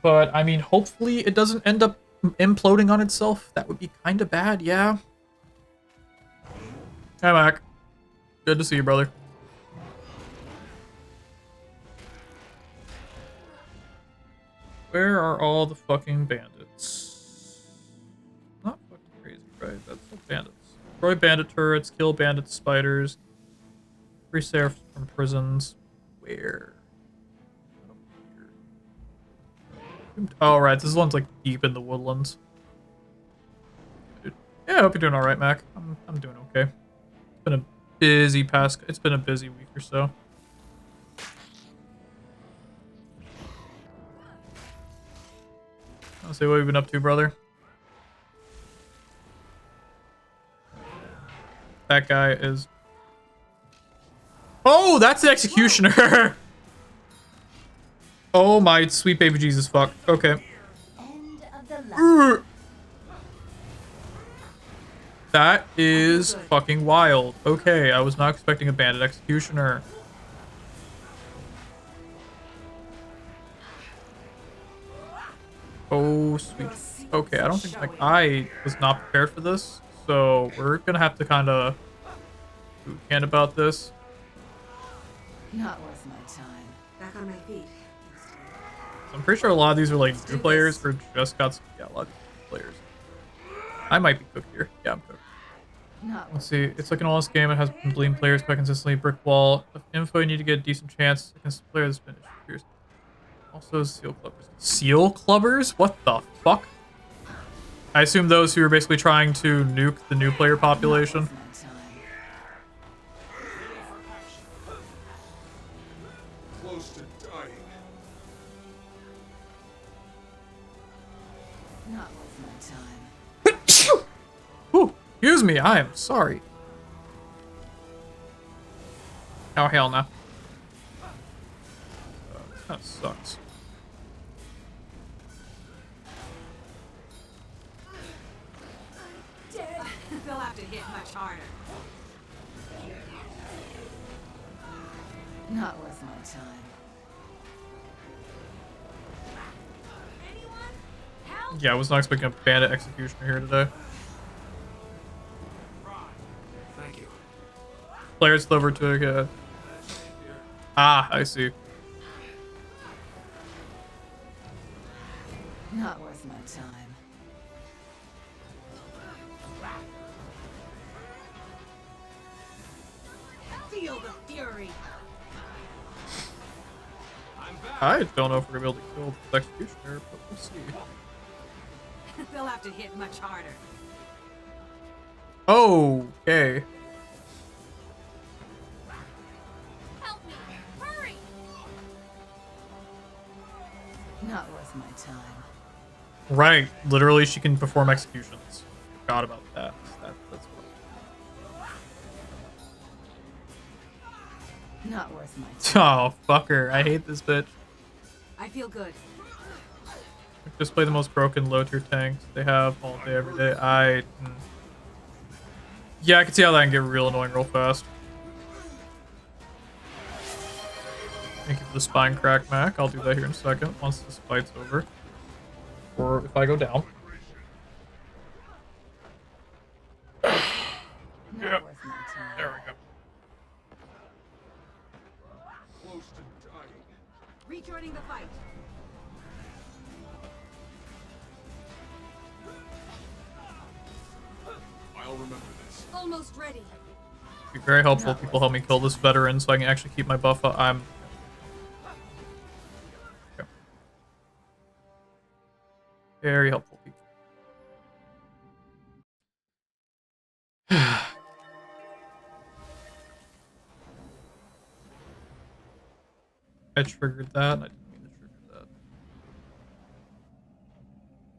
But I mean, hopefully it doesn't end up imploding on itself. That would be kind of bad, yeah. Hi, Mac. Good to see you, brother. Where are all the fucking bandits? Not fucking crazy, right? That's the bandits. Destroy bandit turrets, kill bandit spiders, free serfs from prisons. Where? Oh, right. This one's like deep in the woodlands. Yeah, I hope you're doing all right, Mac. I'm doing okay. It's been a busy week or so. I'll say what you've been up to, brother. That guy is... Oh, that's the executioner! Oh my sweet baby Jesus fuck. Okay. That is fucking wild. Okay, I was not expecting a bandit executioner. Oh, sweet. Okay, I don't think, like, I was not prepared for this, so we're gonna have to kind of bootcamp about this. Not worth my time. Back on my feet. I'm pretty sure a lot of these are like new players or just got some, yeah, a lot of new players. I might be cooked here. Yeah, I'm cooked. Let's see. It's like an honest game. It has been bleeding players quite consistently. Brick wall. With info, you need to get a decent chance against the player that's been introduced. Also, seal clubbers. Seal clubbers? What the fuck? I assume those who are basically trying to nuke the new player population. Close to dying. Not worth my time. Ooh, excuse me. I am sorry. Oh, hell no. That sucks. They'll have to hit much harder. Not worth my time. Yeah, I was not expecting a bandit executioner here today. Thank you. Players delivered to Ah, I see. Not worth my time. Feel the fury. I don't know if we're gonna be able to kill the executioner, but we'll see. They'll have to hit much harder. Okay. Help me! Hurry! Not worth my time. Right. Literally, she can perform executions. Forgot about that. That's what. Not worth my time. Oh, fucker. I hate this bitch. I feel good. Just play the most broken low-tier tanks they have all day, every day. Yeah, I can see how that can get real annoying real fast. Thank you for the spine crack, Mac. I'll do that here in a second, once this fight's over. Or if I go down. Yeah. There we go. Close to dying. Rejoining the fight. I'll remember this. Almost ready. Be very helpful if people help me kill this veteran so I can actually keep my buff up. Okay. Very helpful, people. I triggered that. I didn't mean to trigger that.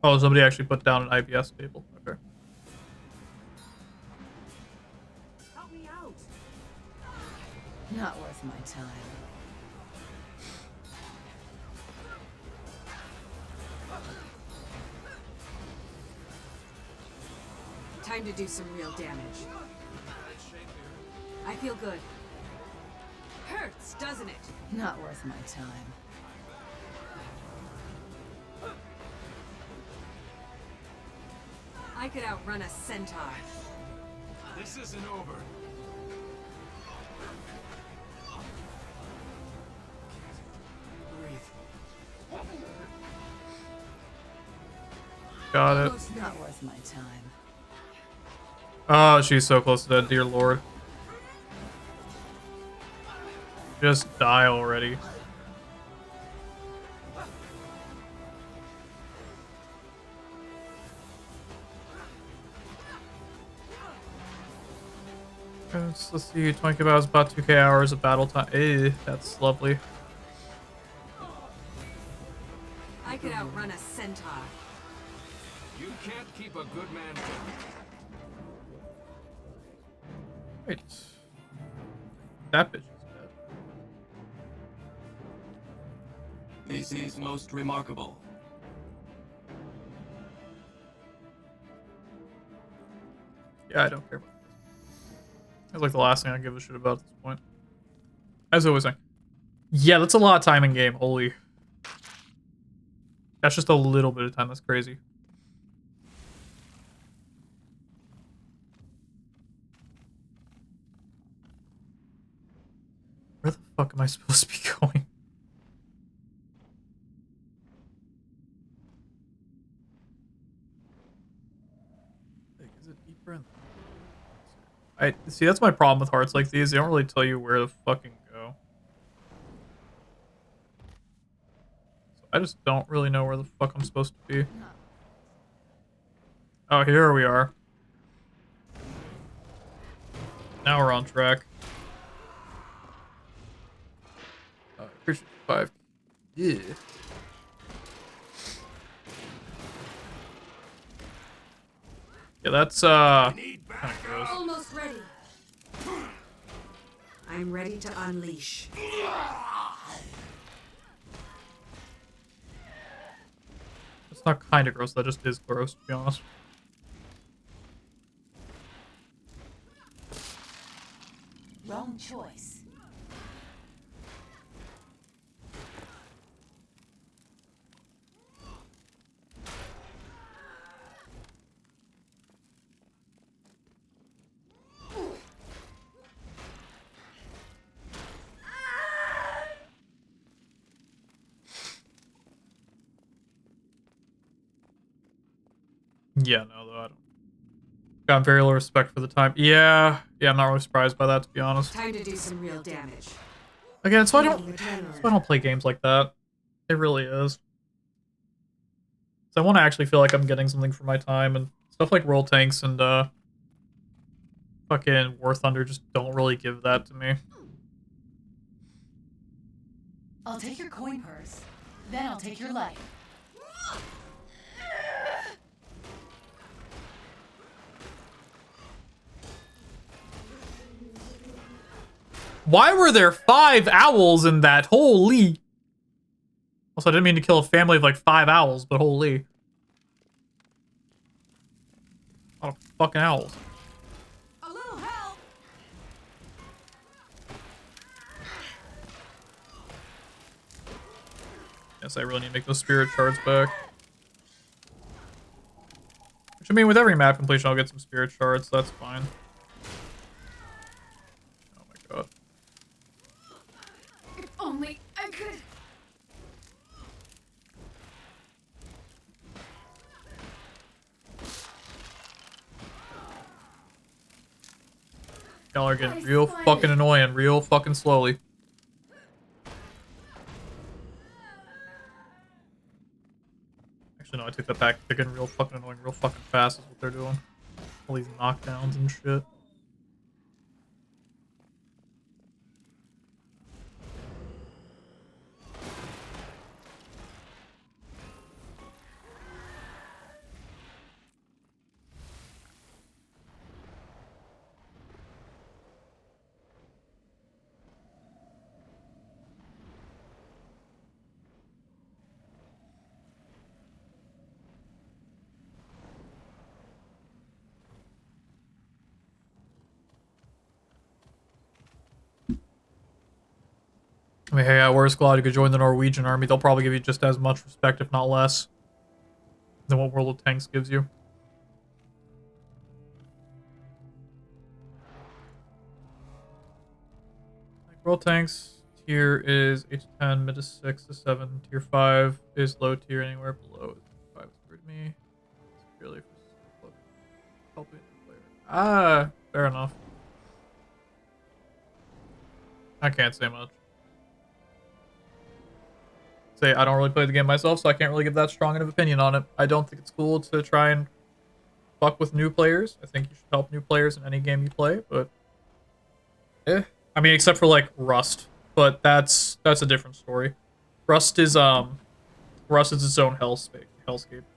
Oh, somebody actually put down an IPS table. Okay. Help me out. Not worth my time. Time to do some real damage. I feel good. Hurts, doesn't it? Not worth my time. I could outrun a centaur. This isn't over. Got it. Almost not worth my time. Oh, she's so close to that, dear lord. Just die already. Let's see, 20 hours, about 2k hours of battle time. That's lovely. I could outrun a centaur. You can't keep a good man down. Wait. That bitch is dead. This is most remarkable. Yeah, I don't care about this. That's like the last thing I give a shit about at this point. As I was saying. Yeah, that's a lot of time in game. Holy. That's just a little bit of time. That's crazy. Where the fuck am I supposed to be going? Like, is it deeper in? I see. That's my problem with hearts like these. They don't really tell you where to fucking go. So I just don't really know where the fuck I'm supposed to be. Oh, here we are. Now we're on track. Appreciate 5. Yeah. Yeah, that's kind of gross. Almost ready. I'm ready to unleash. It's not kind of gross. That just is gross, to be honest. Wrong choice. Yeah, no, though, I don't. Got very little respect for the time. Yeah, I'm not really surprised by that, to be honest. Time to do some real damage. Again, so I don't play games like that. It really is. So I want to actually feel like I'm getting something for my time, and stuff like World Tanks and fucking War Thunder just don't really give that to me. I'll take your coin purse, then I'll take your life. Why were there 5 owls in that? Holy. Also, I didn't mean to kill a family of like 5 owls, but holy. A lot of fucking owls. A little help. Yes, I really need to make those spirit shards back. Which, I mean, with every map completion, I'll get some spirit shards, so that's fine. Oh my god. If only I could. Y'all are getting real fucking annoying, real fucking slowly. Actually, no, I take that back. They're getting real fucking annoying, real fucking fast is what they're doing. All these knockdowns and shit. I mean, hey, at worst, Claude, you could join the Norwegian army. They'll probably give you just as much respect, if not less, than what World of Tanks gives you. Like, World Tanks tier is 8 to 10, mid to 6 to 7. Tier 5 is low tier anywhere below 5 is weird to me. It's really for helping the player. Ah, fair enough. I can't say much. Say, I don't really play the game myself, so I can't really give that strong of opinion on it. I don't think it's cool to try and fuck with new players. I think you should help new players in any game you play, but I mean, except for like Rust, but that's a different story. Rust is its own hellscape.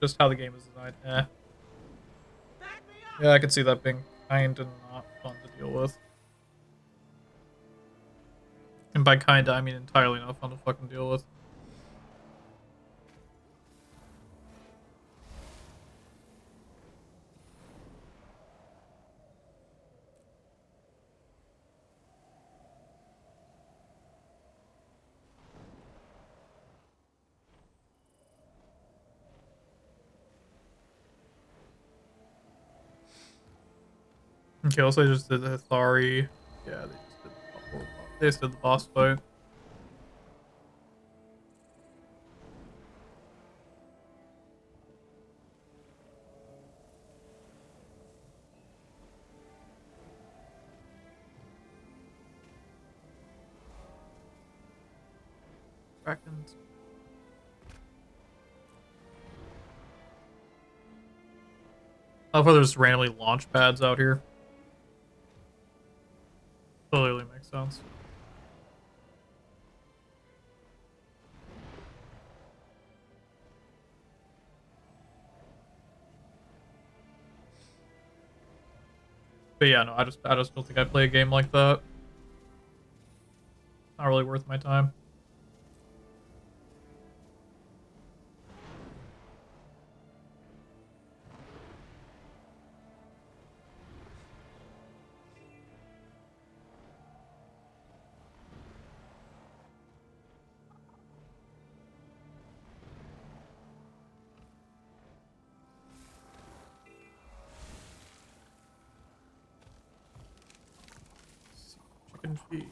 Just how the game is designed. Yeah, I could see that being kind and not fun to deal with. And by kinda, I mean entirely not fun to fucking deal with. Okay, also they just did the Hithari. Yeah, they just did the boss fight. Krakens. I love how there's randomly launch pads out here. Totally makes sense. But yeah, no, I just don't think I'd play a game like that. Not really worth my time. Chicken feed.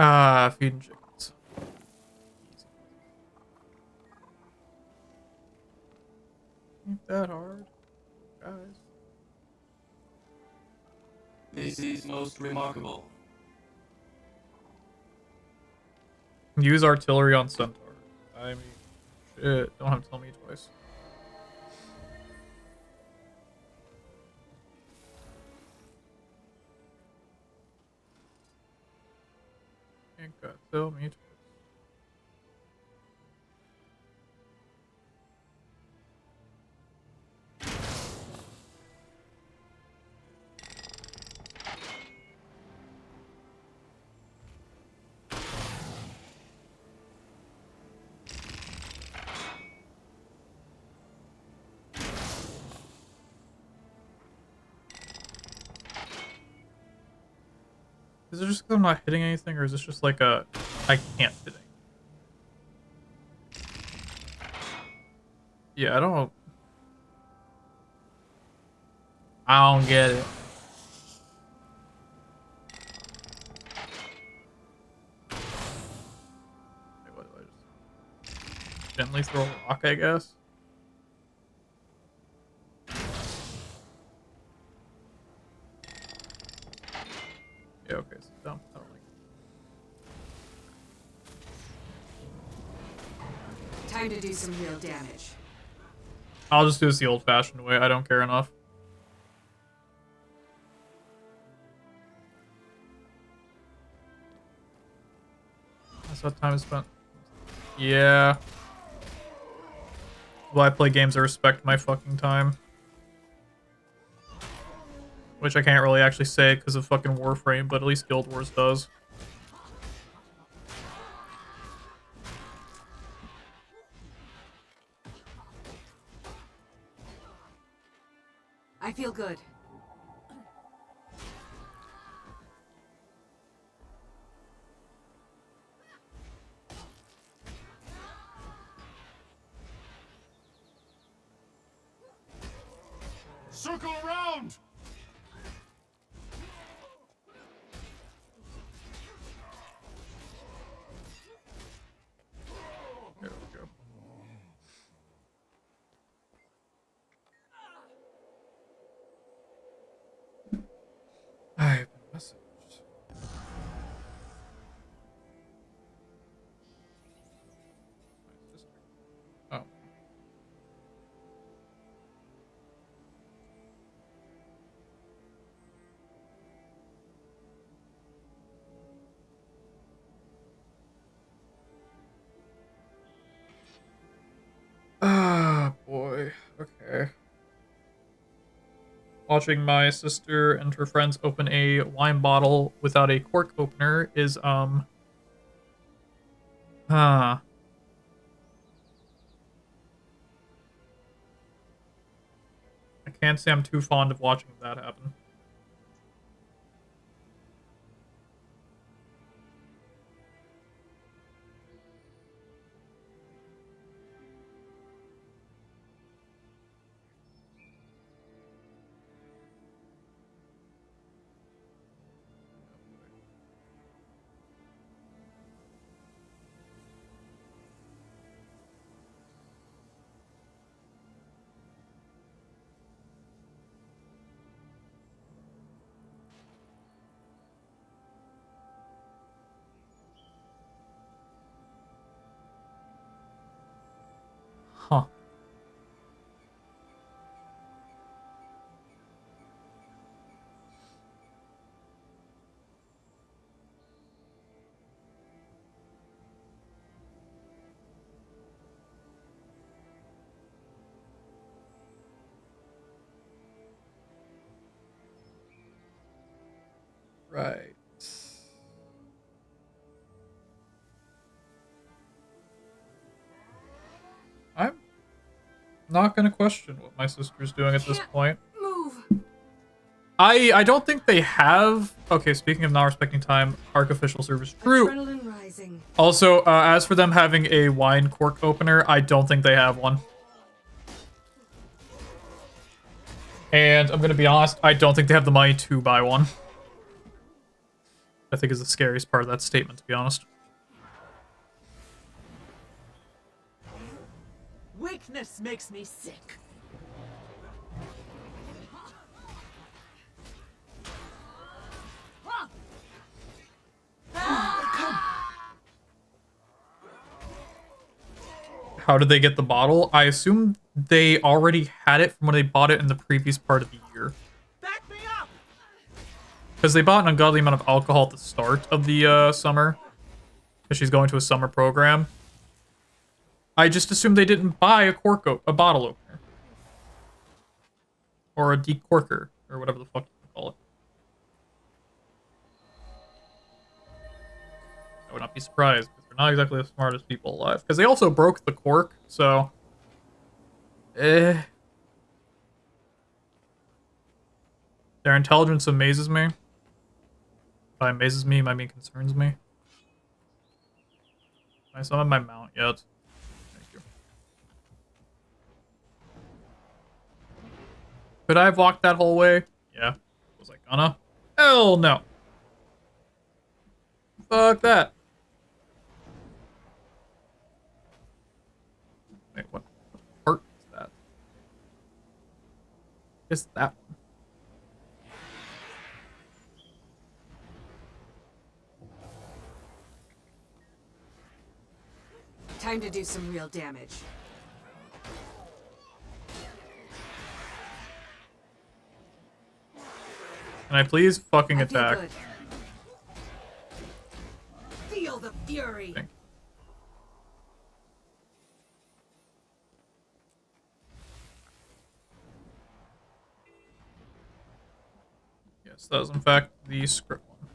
Ah, feeding chickens. Easy. Ain't that hard, guys. This is most remarkable. Use artillery on centaurs. I mean, shit. Don't have to tell me twice. Ain't got to tell me twice. Is it just because I'm not hitting anything, or is this just like a I can't hit anything? Yeah, I don't get it. Wait, what do I just gently throw a rock, I guess? Yeah, okay, so dumb. I don't like it. Time to do some real damage. I'll just do this the old-fashioned way. I don't care enough. That's what time is spent. Yeah. Well, I play games that respect my fucking time. Which I can't really actually say because of fucking Warframe, but at least Guild Wars does. I feel good. Circle around! There we go. I've been messaged. My sister. Oh. Ah, boy. Okay. Watching my sister and her friends open a wine bottle without a cork opener is, I can't say I'm too fond of watching that happen. Huh. Right. I'm not gonna question what my sister's doing at this point. Move. I don't think they have. Okay, speaking of not respecting time, Arc official service true. Adrenaline rising. Also, as for them having a wine cork opener, I don't think they have one. And I'm gonna be honest, I don't think they have the money to buy one. I think is the scariest part of that statement, to be honest. Weakness makes me sick. How did they get the bottle? I assume they already had it from when they bought it in the previous part of the year. Because they bought an ungodly amount of alcohol at the start of the summer. Because she's going to a summer program. I just assumed they didn't buy a bottle opener. Or a decorker, or whatever the fuck you call it. I would not be surprised, because they're not exactly the smartest people alive. Because they also broke the cork, so... Their intelligence amazes me. By amazes me, might mean concerns me. I still have my mount yet. Thank you. Could I have walked that whole way? Yeah. Was I gonna? Hell no. Fuck that. Wait, what part is that? It's that one. Time to do some real damage. Can I please fucking attack? Feel the fury. Yes, that was in fact the script one.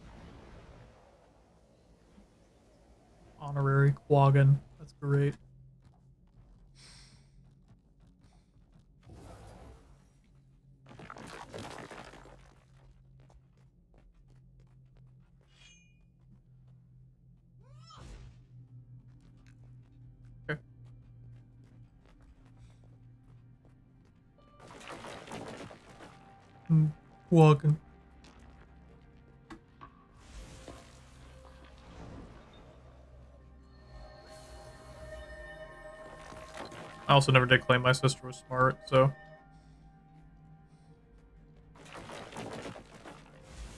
Honorary Quaggan. That's great. Okay. Quaggan. I also never did claim my sister was smart, so.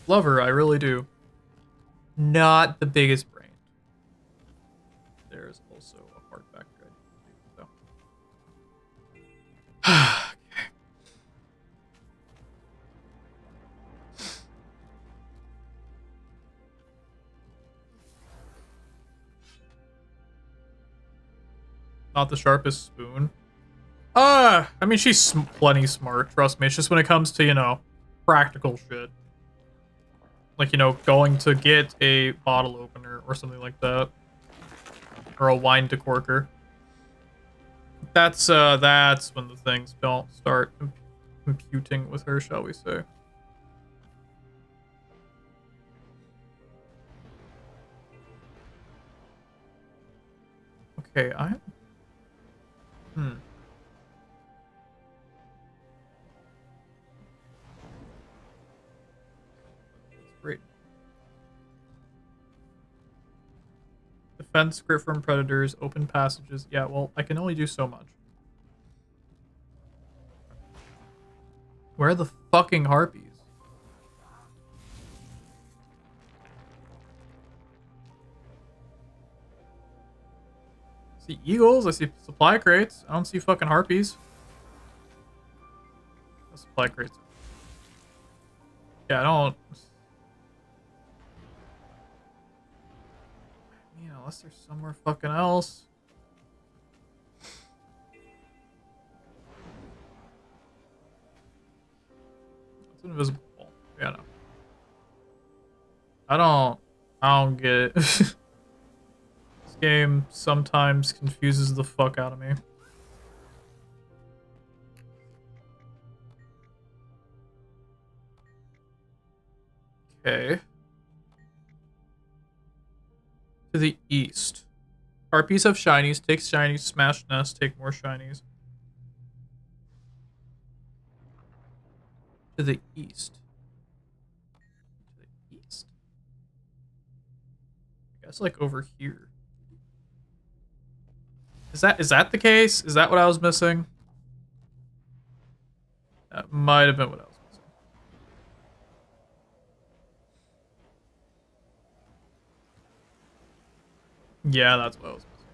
Love her, I really do. Not the biggest brain. There's also a hard factor I need to do, so. Okay. Not the sharpest spoon. I mean, she's plenty smart, trust me. It's just when it comes to, you know, practical shit. Like, you know, going to get a bottle opener or something like that. Or a wine decorker. That's when the things don't start computing with her, shall we say. Okay, Great. Defense script from predators, open passages. Yeah, well, I can only do so much. Where are the fucking harpies? I see eagles, I see supply crates. I don't see fucking harpies. No supply crates. Yeah, I don't. I mean, unless there's somewhere fucking else. It's invisible. Yeah, no. I don't get it. This game sometimes confuses the fuck out of me. Okay. To the east. Harpies have shinies. Take shinies. Smash nest. Take more shinies. To the east. To the east. I guess like over here. Is that the case? Is that what I was missing? That might have been what I was missing. Yeah, that's what I was missing.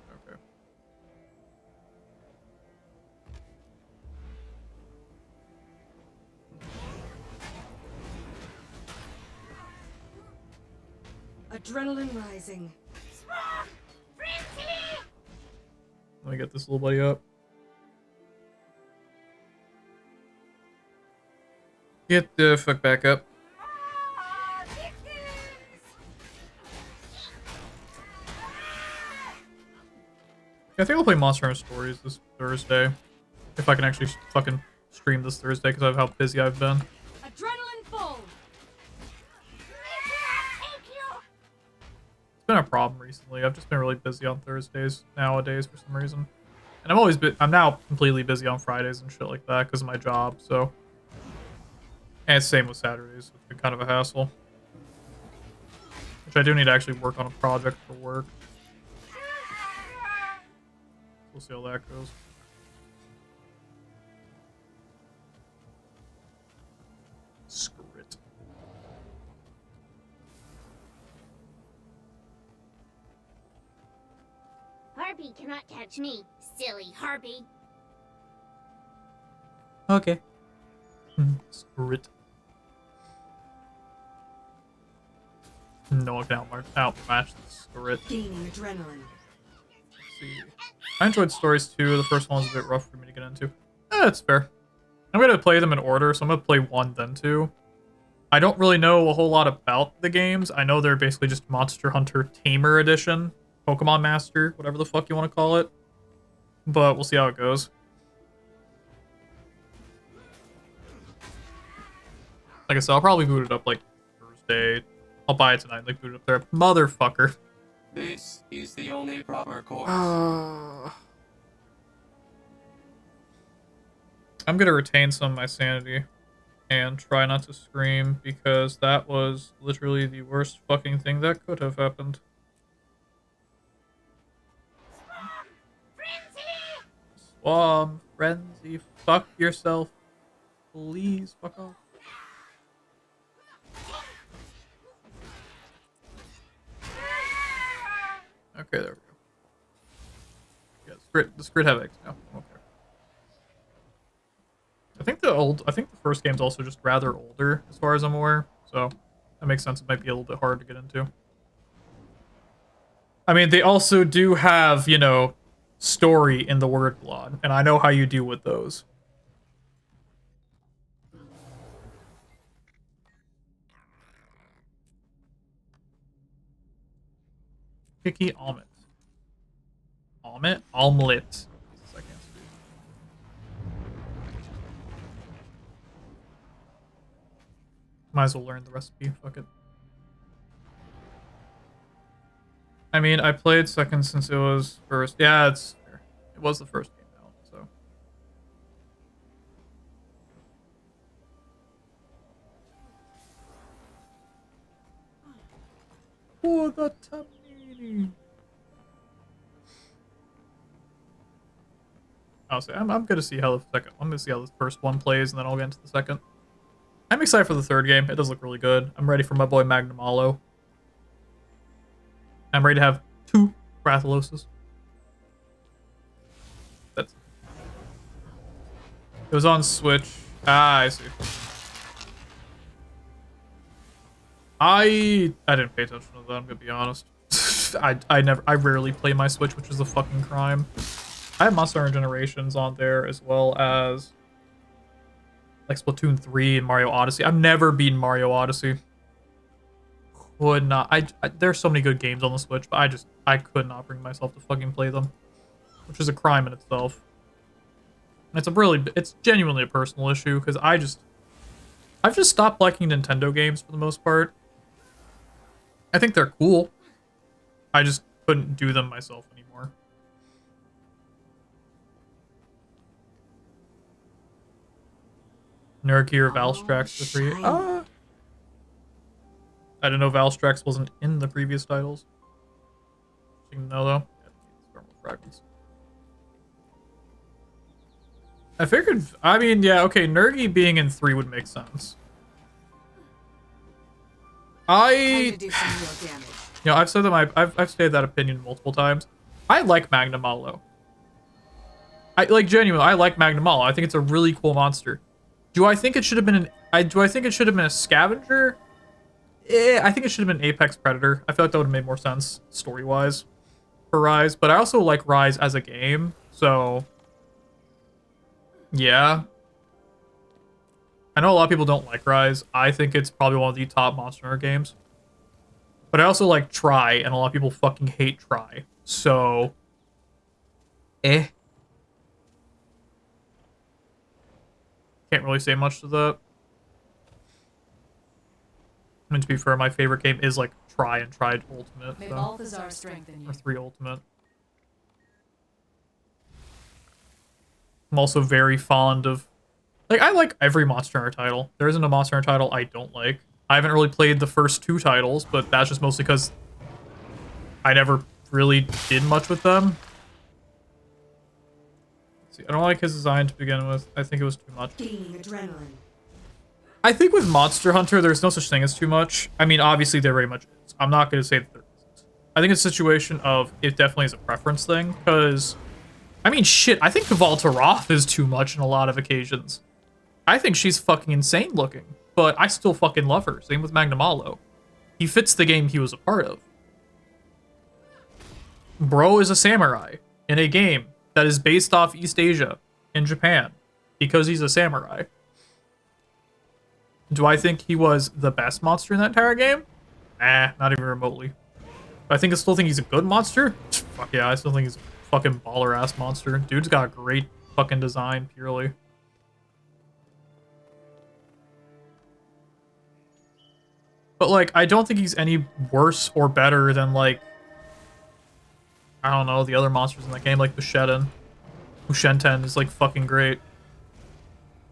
Okay. Adrenaline rising. Let me get this little buddy up. Get the fuck back up. I think I'll play Monster Hunter Stories this Thursday. If I can actually fucking stream this Thursday because of how busy I've been. Adrenaline full. been a problem recently. I've just been really busy on Thursdays nowadays for some reason. And I'm now completely busy on Fridays and shit like that because of my job, so. And it's same with Saturdays, so it's been kind of a hassle. Which I do need to actually work on a project for work. We'll see how that goes. Screw it. Harpy cannot catch me, silly Harpy. Okay. Screw it. No one can outmatch the script. Gaining adrenaline. Let's see. I enjoyed stories too. The first one was a bit rough for me to get into. That's fair. I'm gonna play them in order, so I'm gonna play 1 then 2. I don't really know a whole lot about the games. I know they're basically just Monster Hunter Tamer Edition, Pokemon Master, whatever the fuck you want to call it. But we'll see how it goes. Like I said, I'll probably boot it up like Thursday. I'll buy it tonight and like boot it up there. Motherfucker. This is the only proper course. I'm gonna retain some of my sanity and try not to scream because that was literally the worst fucking thing that could have happened. Swamp frenzy, fuck yourself. Please fuck off. Okay, there we go. Yeah, the Scrit have eggs now. Okay. I think the first game's also just rather older, as far as I'm aware. So that makes sense. It might be a little bit hard to get into. I mean, they also do have, you know, story in the word blood, and I know how you deal with those. Picky omelet. Omelet. Might as well learn the recipe. Fuck it. I mean, I played second since it was first. Yeah, it's fair. It was the first game out, so. For the Tamini. I'll say I'm gonna see how I'm gonna see how the first one plays, and then I'll get into the second. I'm excited for the third game. It does look really good. I'm ready for my boy Magnum Alo. I'm ready to have 2 Rathaloses. It was on Switch. Ah, I see. I didn't pay attention to that, I'm gonna be honest. I rarely play my Switch, which is a fucking crime. I have Monster Hunter Generations on there as well as like Splatoon 3 and Mario Odyssey. I've never beaten Mario Odyssey. Would not. There's so many good games on the Switch, but I could not bring myself to fucking play them, which is a crime in itself. And it's genuinely a personal issue because I've just stopped liking Nintendo games for the most part. I think they're cool. I just couldn't do them myself anymore. Nerky or Valstrax for free. I didn't know Valstrax wasn't in the previous titles. Interesting to know though. Thermal fragments. I figured. I mean, yeah, okay. Nergy being in 3 would make sense. Time to do some real damage. You know, I've said that I've stated that opinion multiple times. I like Magnum Alo. I like genuinely. I like Magnum Alo. I think it's a really cool monster. Do I think it should have been do I think it should have been a scavenger? I think it should have been Apex Predator. I feel like that would have made more sense story-wise for Rise. But I also like Rise as a game, so yeah. I know a lot of people don't like Rise. I think it's probably one of the top Monster Hunter games. But I also like Try, and a lot of people fucking hate Try. So, Can't really say much to that. I mean, to be fair, my favorite game is like Tried Ultimate. May So. Balthazar strengthen you. Or 3 Ultimate. I'm also very fond of... Like, I like every Monster Hunter title. There isn't a Monster Hunter title I don't like. I haven't really played the first 2 titles, but that's just mostly because I never really did much with them. Let's see, I don't like his design to begin with. I think it was too much. Gaining adrenaline. I think with Monster Hunter, there's no such thing as too much. I mean, obviously, there very much is. I'm not going to say that there isn't. I think it's a situation of it definitely is a preference thing, because... I mean, shit, I think Kavalta Roth is too much in a lot of occasions. I think she's fucking insane looking, but I still fucking love her. Same with Magnamalo. He fits the game he was a part of. Bro is a samurai in a game that is based off East Asia in Japan because he's a samurai. Do I think he was the best monster in that entire game? Not even remotely. But I still think he's a good monster? Fuck yeah, I still think he's a fucking baller-ass monster. Dude's got a great fucking design, purely. But, like, I don't think he's any worse or better than, like, I don't know, the other monsters in that game, like Bushenten. Bushenten is, like, fucking great.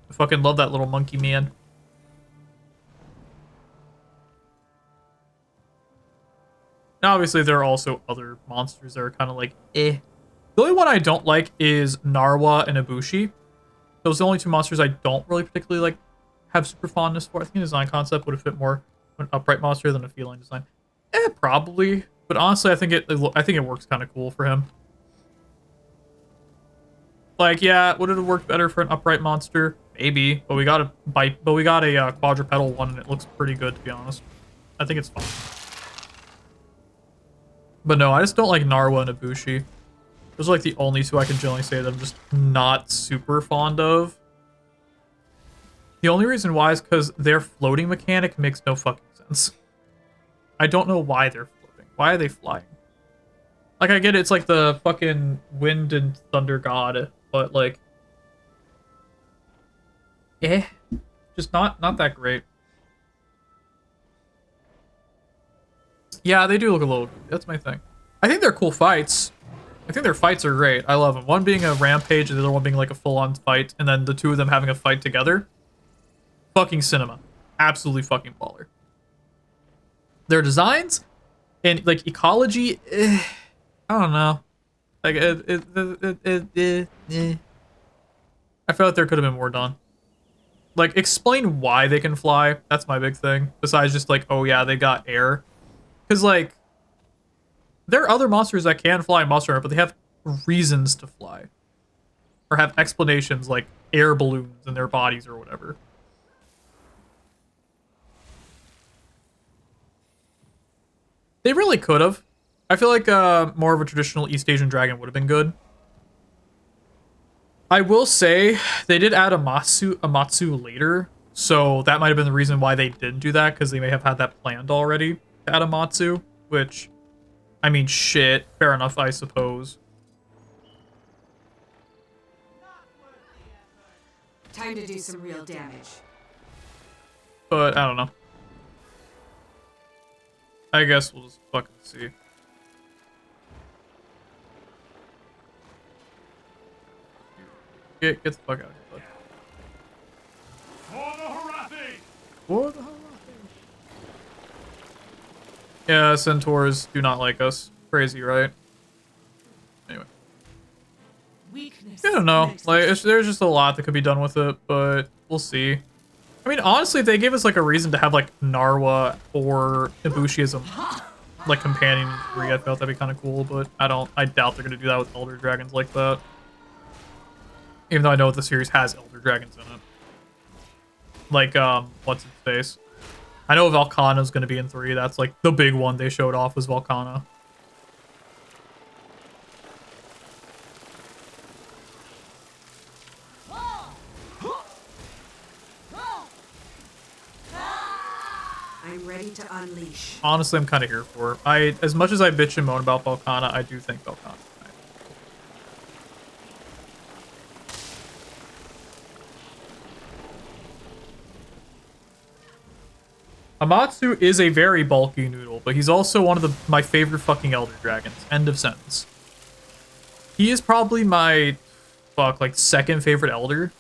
I fucking love that little monkey man. Now, obviously, there are also other monsters that are kind of like, eh. The only one I don't like is Narwa and Ibushi. Those are the only 2 monsters I don't really particularly, like, have super fondness for. I think the design concept would have fit more an upright monster than a feline design. Probably. But honestly, I think it works kind of cool for him. Like, yeah, would it have worked better for an upright monster? Maybe. But we got a quadrupedal one, and it looks pretty good, to be honest. I think it's fine. But no, I just don't like Narwa and Ibushi. Those are like the only 2 I can generally say that I'm just not super fond of. The only reason why is because their floating mechanic makes no fucking sense. I don't know why they're floating. Why are they flying? Like, I get it, it's like the fucking wind and thunder god, but like... just not that great. Yeah, they do look a little goofy. That's my thing. I think they're cool fights. I think their fights are great. I love them. One being a rampage and the other one being like a full-on fight, and then the 2 of them having a fight together. Fucking cinema. Absolutely fucking baller. Their designs and like ecology, I don't know. Like I felt like there could have been more done. Like, explain why they can fly. That's my big thing. Besides just like, oh yeah, they got air. Because like, there are other monsters that can fly in Monster Hunter, but they have reasons to fly. Or have explanations like air balloons in their bodies or whatever. They really could have. I feel like more of a traditional East Asian dragon would have been good. I will say, they did add a Matsu later, so that might have been the reason why they didn't do that, because they may have had that planned already to add a Matsu, which, I mean, shit, fair enough, I suppose. Time to do some real damage. But, I don't know. I guess we'll just fucking see. Get the fuck out of here, bud. For the Harathi! For the Harathi. Yeah, centaurs do not like us. Crazy, right? Anyway. Weakness. I don't know. Like, there's just a lot that could be done with it, but we'll see. I mean, honestly, if they gave us like a reason to have like Narwa or Ibushi as a like companion in 3, I felt that'd be kind of cool, but I doubt they're gonna do that with Elder Dragons like that. Even though I know the series has Elder Dragons in it. Like, what's its face? I know Valkana's gonna be in 3. That's like the big one they showed off was Valkana. I'm ready to unleash. Honestly, I'm kind of here for it. As much as I bitch and moan about Valkana, I do think Valkana. Amatsu is a very bulky noodle, but he's also one of my favorite fucking Elder Dragons. End of sentence. He is probably my, like, second favorite Elder.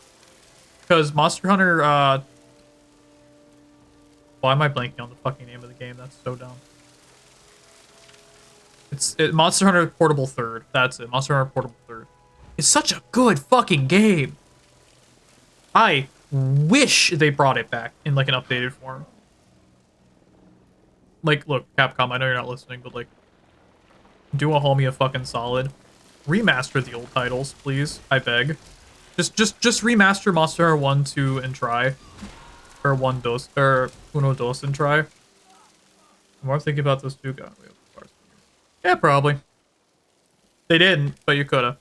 Because Monster Hunter, why am I blanking on the fucking name of the game? That's so dumb. It's Monster Hunter Portable Third. That's it. Monster Hunter Portable Third. It's such a good fucking game. I wish they brought it back in, like, an updated form. Like, look, Capcom, I know you're not listening, but, like, do a homie a fucking solid. Remaster the old titles, please. I beg. Just remaster Monster Hunter 1, 2, and try. Or Uno Dos and try. The more I'm thinking about those two guys. Yeah, probably. They didn't, but you coulda.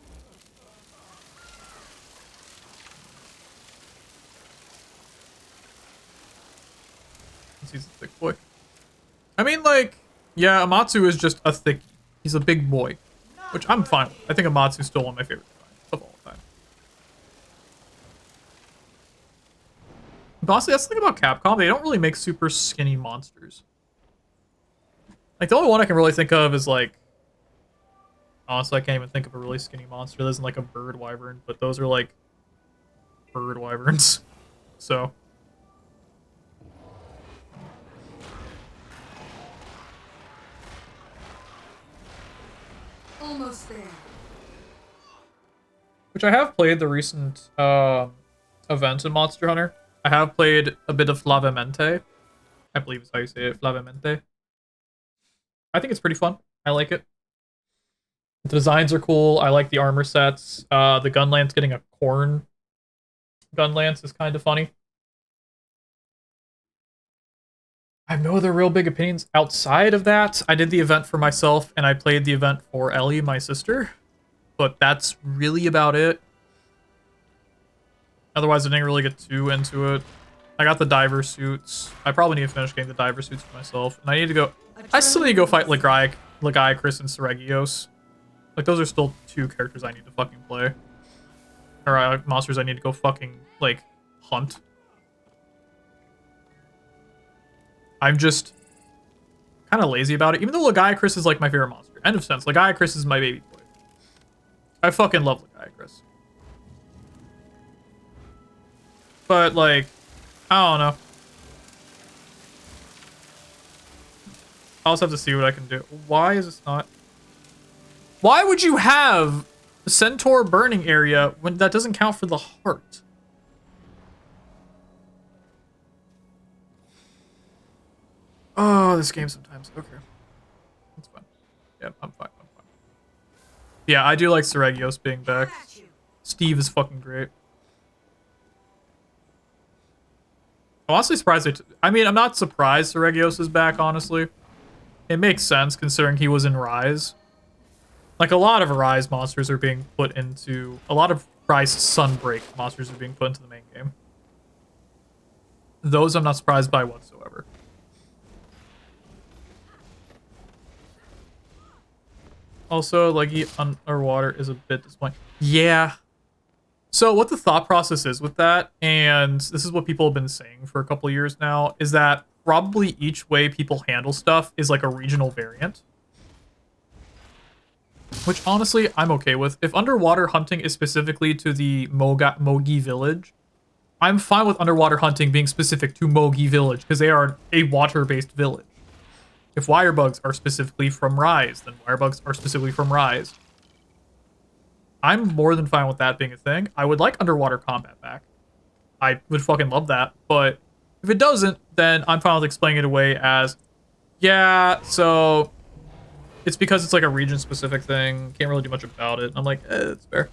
He's a thick boy. I mean, like, yeah, Amatsu is just a thick. He's a big boy, which I'm fine with. I think Amatsu's still one of my favorite designs of all time. But honestly, that's the thing about Capcom. They don't really make super skinny monsters. Like, the only one I can really think of is, like... Honestly, I can't even think of a really skinny monster that isn't, like, a bird wyvern. But those are, like, bird wyverns. So... Almost there. Which I have played the recent event in Monster Hunter. I have played a bit of Flavemente. I believe is how you say it, Flavemente. I think it's pretty fun. I like it. The designs are cool. I like the armor sets. The gun lance getting a corn gun lance is kind of funny. I have no other real big opinions outside of that. I did the event for myself, and I played the event for Ellie, my sister. But that's really about it. Otherwise, I didn't really get too into it. I got the diver suits. I probably need to finish getting the diver suits for myself. And I need to go... I still need to go fight Legiacris and Seregios. Like, those are still two characters I need to fucking play. Or monsters I need to go fucking, like, hunt. I'm just kind of lazy about it. Even though Legiacris is, like, my favorite monster. End of sense. Legiacris is my baby boy. I fucking love Legiacris. But, like, I don't know. I'll just have to see what I can do. Why is this not... Why would you have a Centaur burning area when that doesn't count for the heart? Oh, this game sometimes. Okay. That's fine. Yeah, I'm fine. Yeah, I do like Seregios being back. Steve is fucking great. I'm honestly surprised. I mean, I'm not surprised Seregios is back, honestly. It makes sense considering he was in Rise. Like, a lot of Rise monsters are being put into... A lot of Rise Sunbreak monsters are being put into the main game. Those I'm not surprised by whatsoever. Also, Leggy underwater is a bit disappointing. Yeah. So what the thought process is with that, and this is what people have been saying for a couple of years now, is that probably each way people handle stuff is like a regional variant. Which, honestly, I'm okay with. If underwater hunting is specifically to the Mogi village, I'm fine with underwater hunting being specific to Mogi village, because they are a water-based village. If wirebugs are specifically from Rise, then wirebugs are specifically from Rise. I'm more than fine with that being a thing. I would like underwater combat back. I would fucking love that, but if it doesn't, then I'm fine with explaining it away as, yeah, so it's because it's like a region-specific thing. Can't really do much about it. I'm like, it's fair.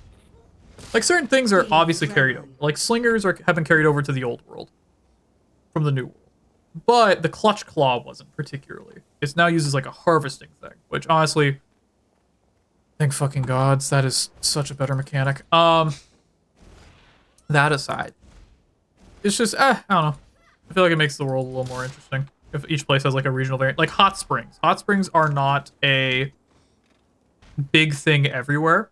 Like, certain things are obviously carried over. Like, slingers have been carried over to the old world from the new world. But the clutch claw wasn't particularly. It's now used as like a harvesting thing, which honestly, thank fucking gods, that is such a better mechanic. That aside, it's just, I don't know. I feel like it makes the world a little more interesting if each place has like a regional variant. Like hot springs. Hot springs are not a big thing everywhere.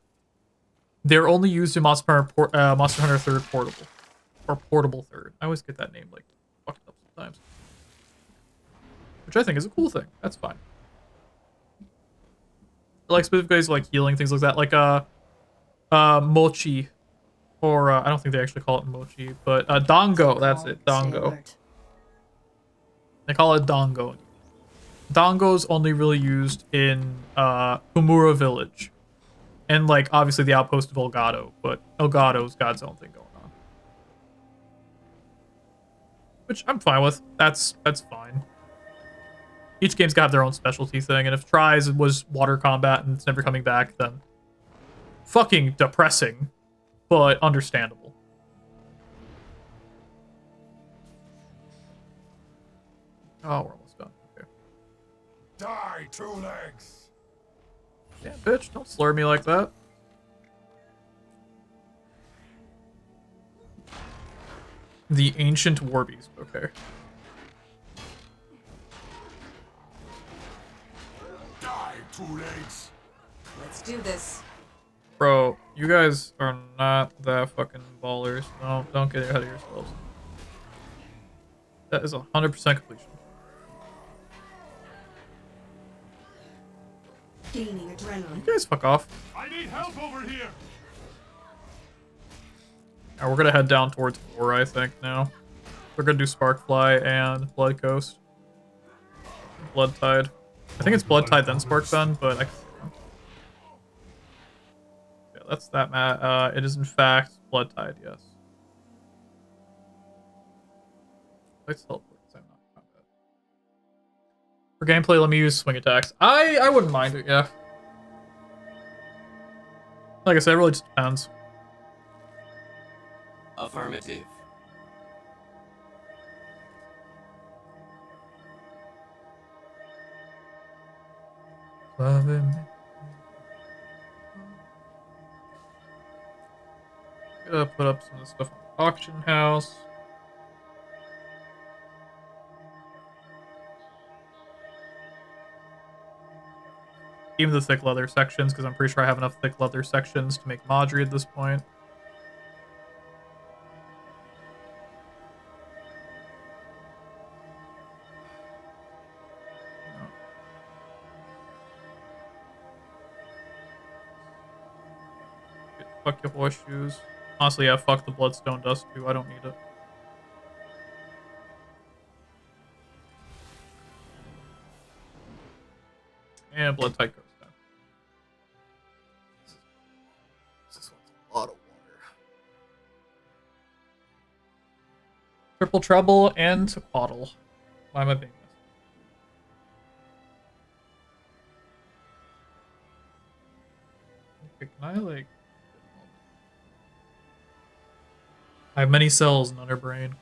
They're only used in Monster Hunter 3rd Portable. Or Portable 3rd. I always get that name like fucked up sometimes. which I think is a cool thing. That's fine. Like specific ways like healing, things like that, like mochi, or I don't think they actually call it mochi, but dango. That's it, dango. They call it dango. Dango's only really used in Kumura Village, and like obviously the outpost of Elgato, but Elgato's got its own thing going on, which I'm fine with. That's fine. Each game's got their own specialty thing, and if Tries was water combat and it's never coming back, then fucking depressing, but understandable. Oh, we're almost done. Okay. Die, two legs! Yeah, bitch, don't slur me like that. The Ancient War Beast, okay. Die, two legs! Let's do this. Bro, you guys are not that fucking ballers. No, don't get ahead of yourselves. That is 100% completion. Gaining adrenaline. You guys fuck off. I need help over here! Now we're gonna head down towards 4, I think, now. We're gonna do Sparkfly and Blood Coast. Blood Tide. I think it's Blood Tide then Spark Gun, but I could be wrong. Yeah, that's that map. It is in fact Blood Tide, yes. Let's teleport because I'm not in combat. For gameplay, let me use swing attacks. I wouldn't mind it, yeah. Like I said, it really just depends. Affirmative. Loving me. Gotta put up some of the stuff on the auction house. Even the thick leather sections, because I'm pretty sure I have enough thick leather sections to make Madri at this point. Fuck your horseshoes. Honestly, yeah, fuck the bloodstone dust too. I don't need it. And blood tight goes down. This one's a lot of water. Triple treble and Tequaddle. Why am I being this? Okay, can I like... I have many cells in under brain.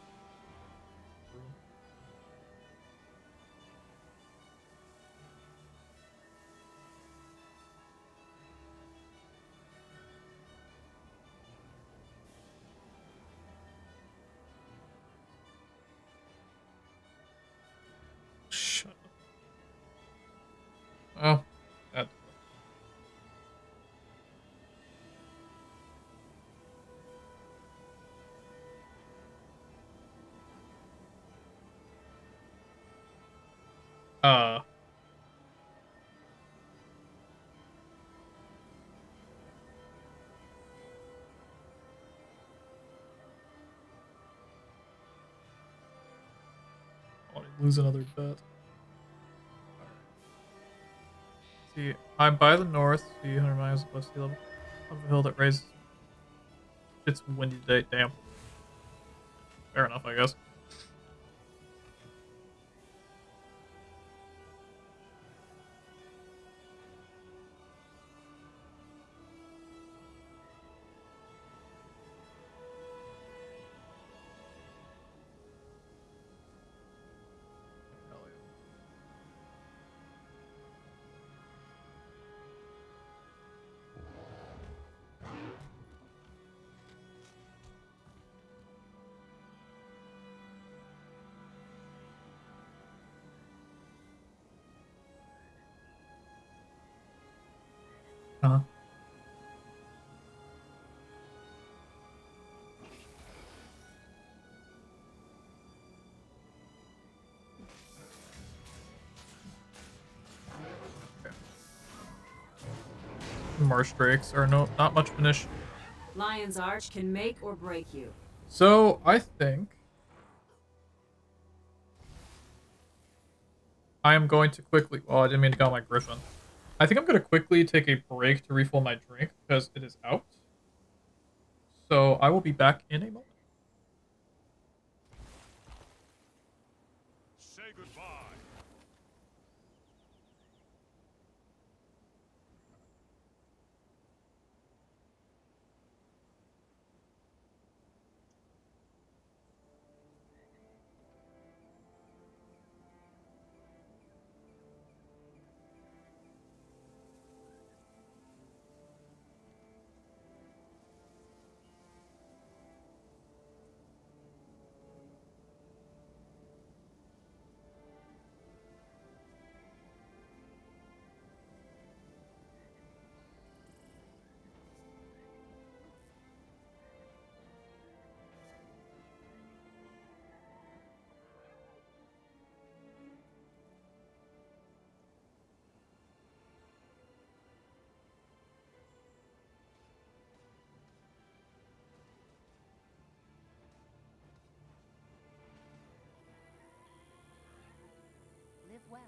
Shut up. Oh, that. I want to lose another bet. See, I'm by the north, see 100 miles above sea level, of a hill that raises. It's windy today, damn. Fair enough, I guess. Uh-huh. marsh drakes are not much of an issue. Lion's Arch can make or break you. So I think I am going to quickly. Well, I didn't mean to call my Griffin. I think I'm going to quickly take a break to refill my drink because it is out. So I will be back in a moment. Say goodbye. Live well.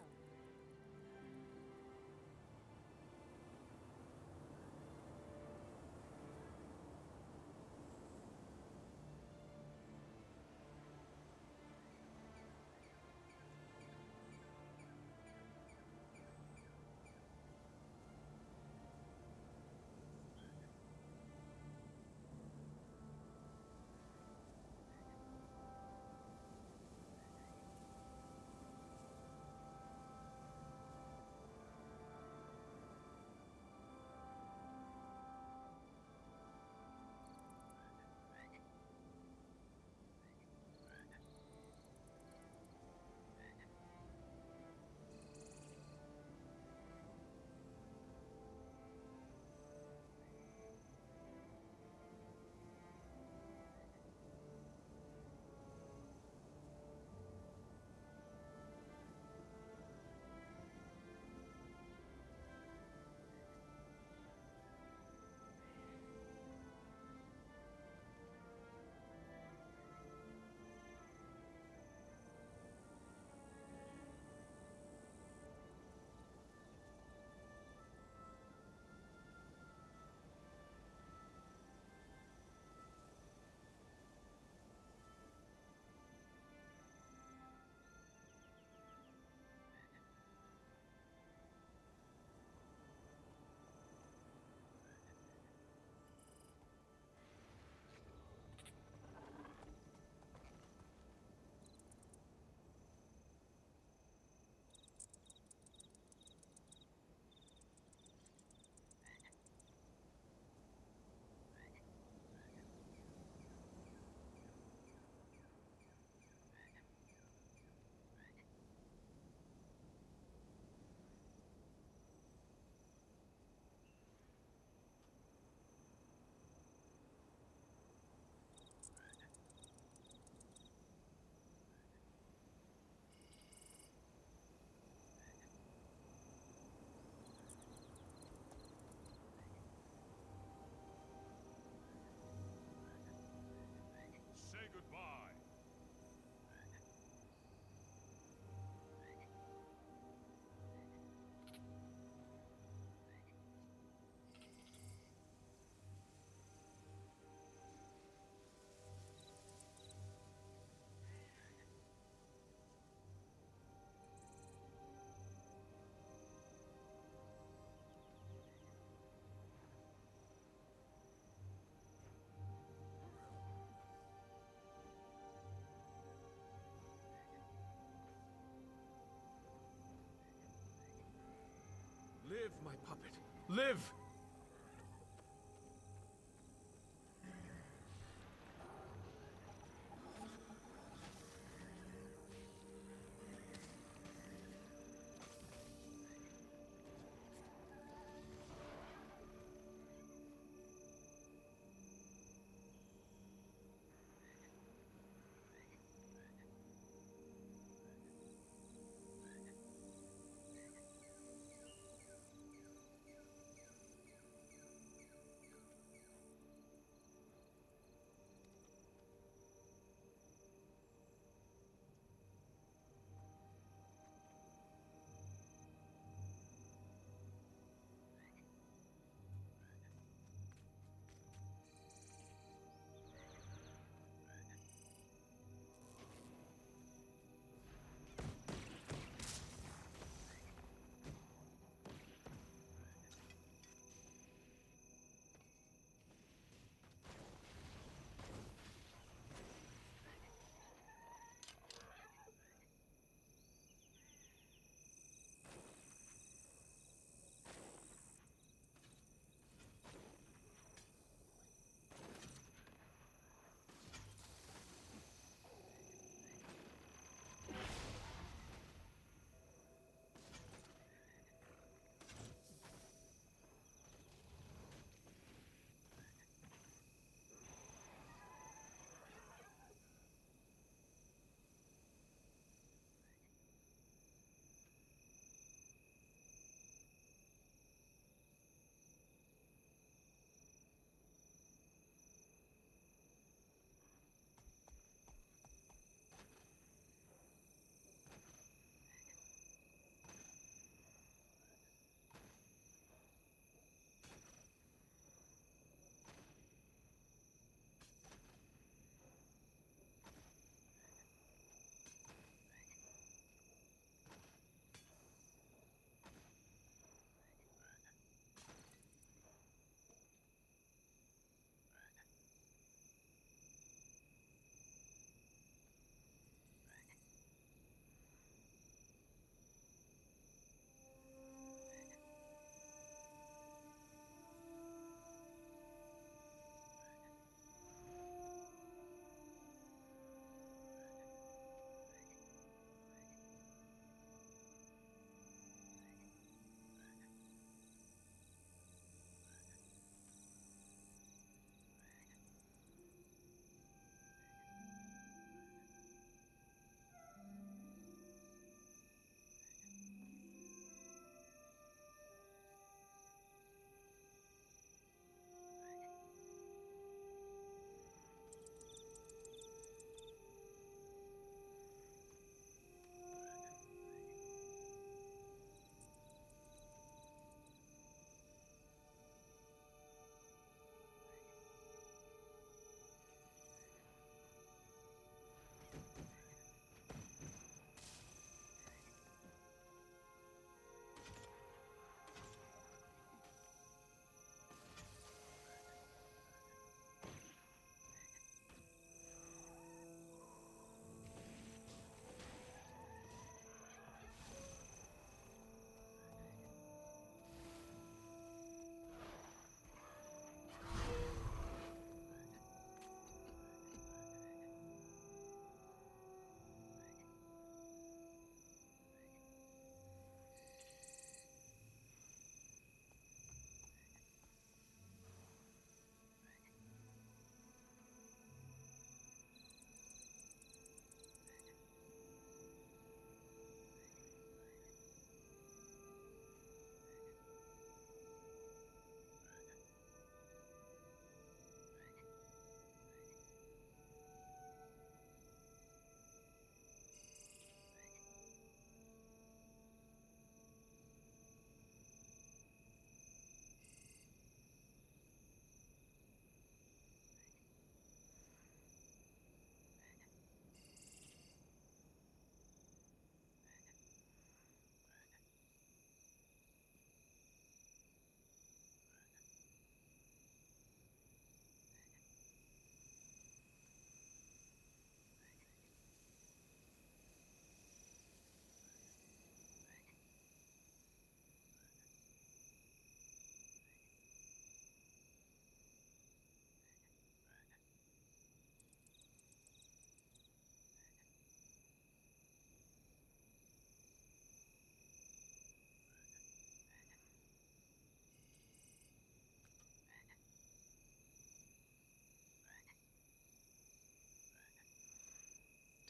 Say goodbye. Live, my puppet. Live!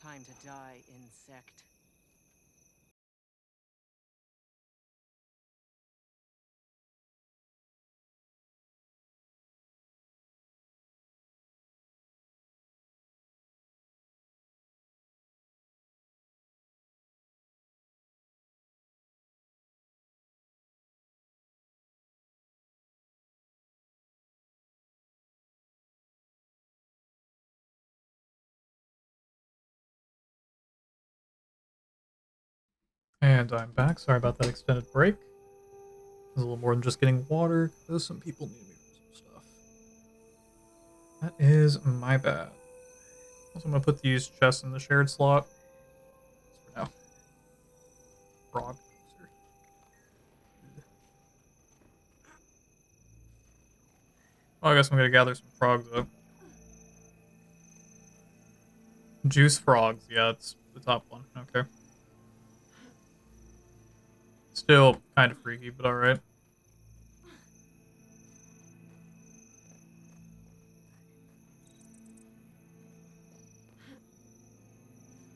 time to die, insect. And I'm back. Sorry about that extended break. It was a little more than just getting water, because some people need me for some stuff. That is my bad. Also, I'm going to put these chests in the shared slot. For now. Frog. Well, I guess I'm going to gather some frogs up. Juice frogs. Yeah, it's the top one. Okay. Still kind of freaky, but alright.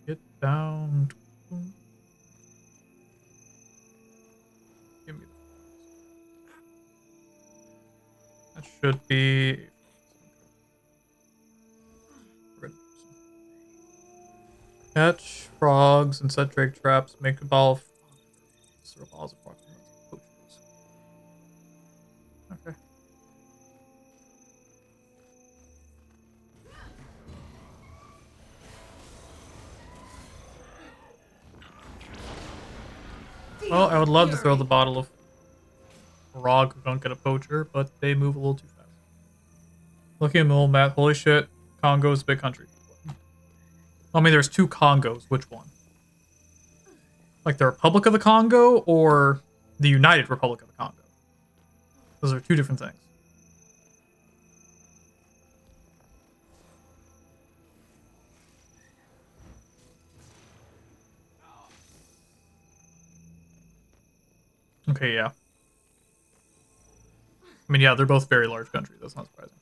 Get down. Give me that. That should be... Catch frogs and set drake traps. Make a ball of... Throw balls of frogs. Okay. Well, I would love to throw the bottle of frog gunk at a poacher, but they move a little too fast. Looking at the little map, holy shit, Congo's a big country. I mean, there's two Congos. Which one? Like the Republic of the Congo or the United Republic of the Congo? Those are two different things. Okay, yeah. I mean, yeah, they're both very large countries. That's not surprising.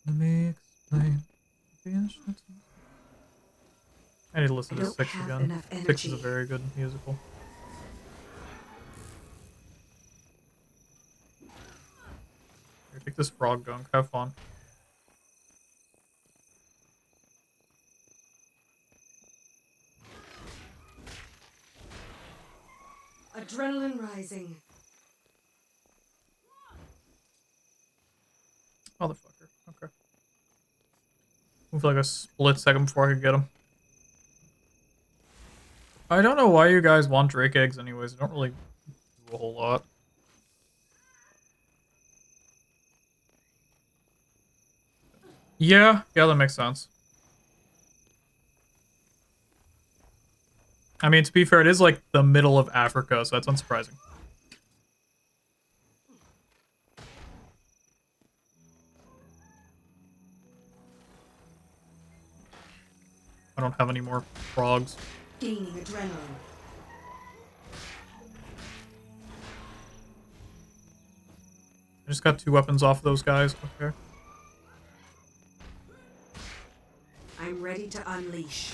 Let me explain. I need to listen to Six again. Six is a very good musical. Here, take this frog gunk. Have fun. Adrenaline rising. Motherfucker. Okay. Move like a split second before I could get him. I don't know why you guys want drake eggs anyways. They don't really do a whole lot. Yeah, that makes sense. I mean, to be fair, it is like the middle of Africa, so that's unsurprising. I don't have any more frogs. Gaining adrenaline. I just got 2 weapons off those guys. Okay. I'm ready to unleash.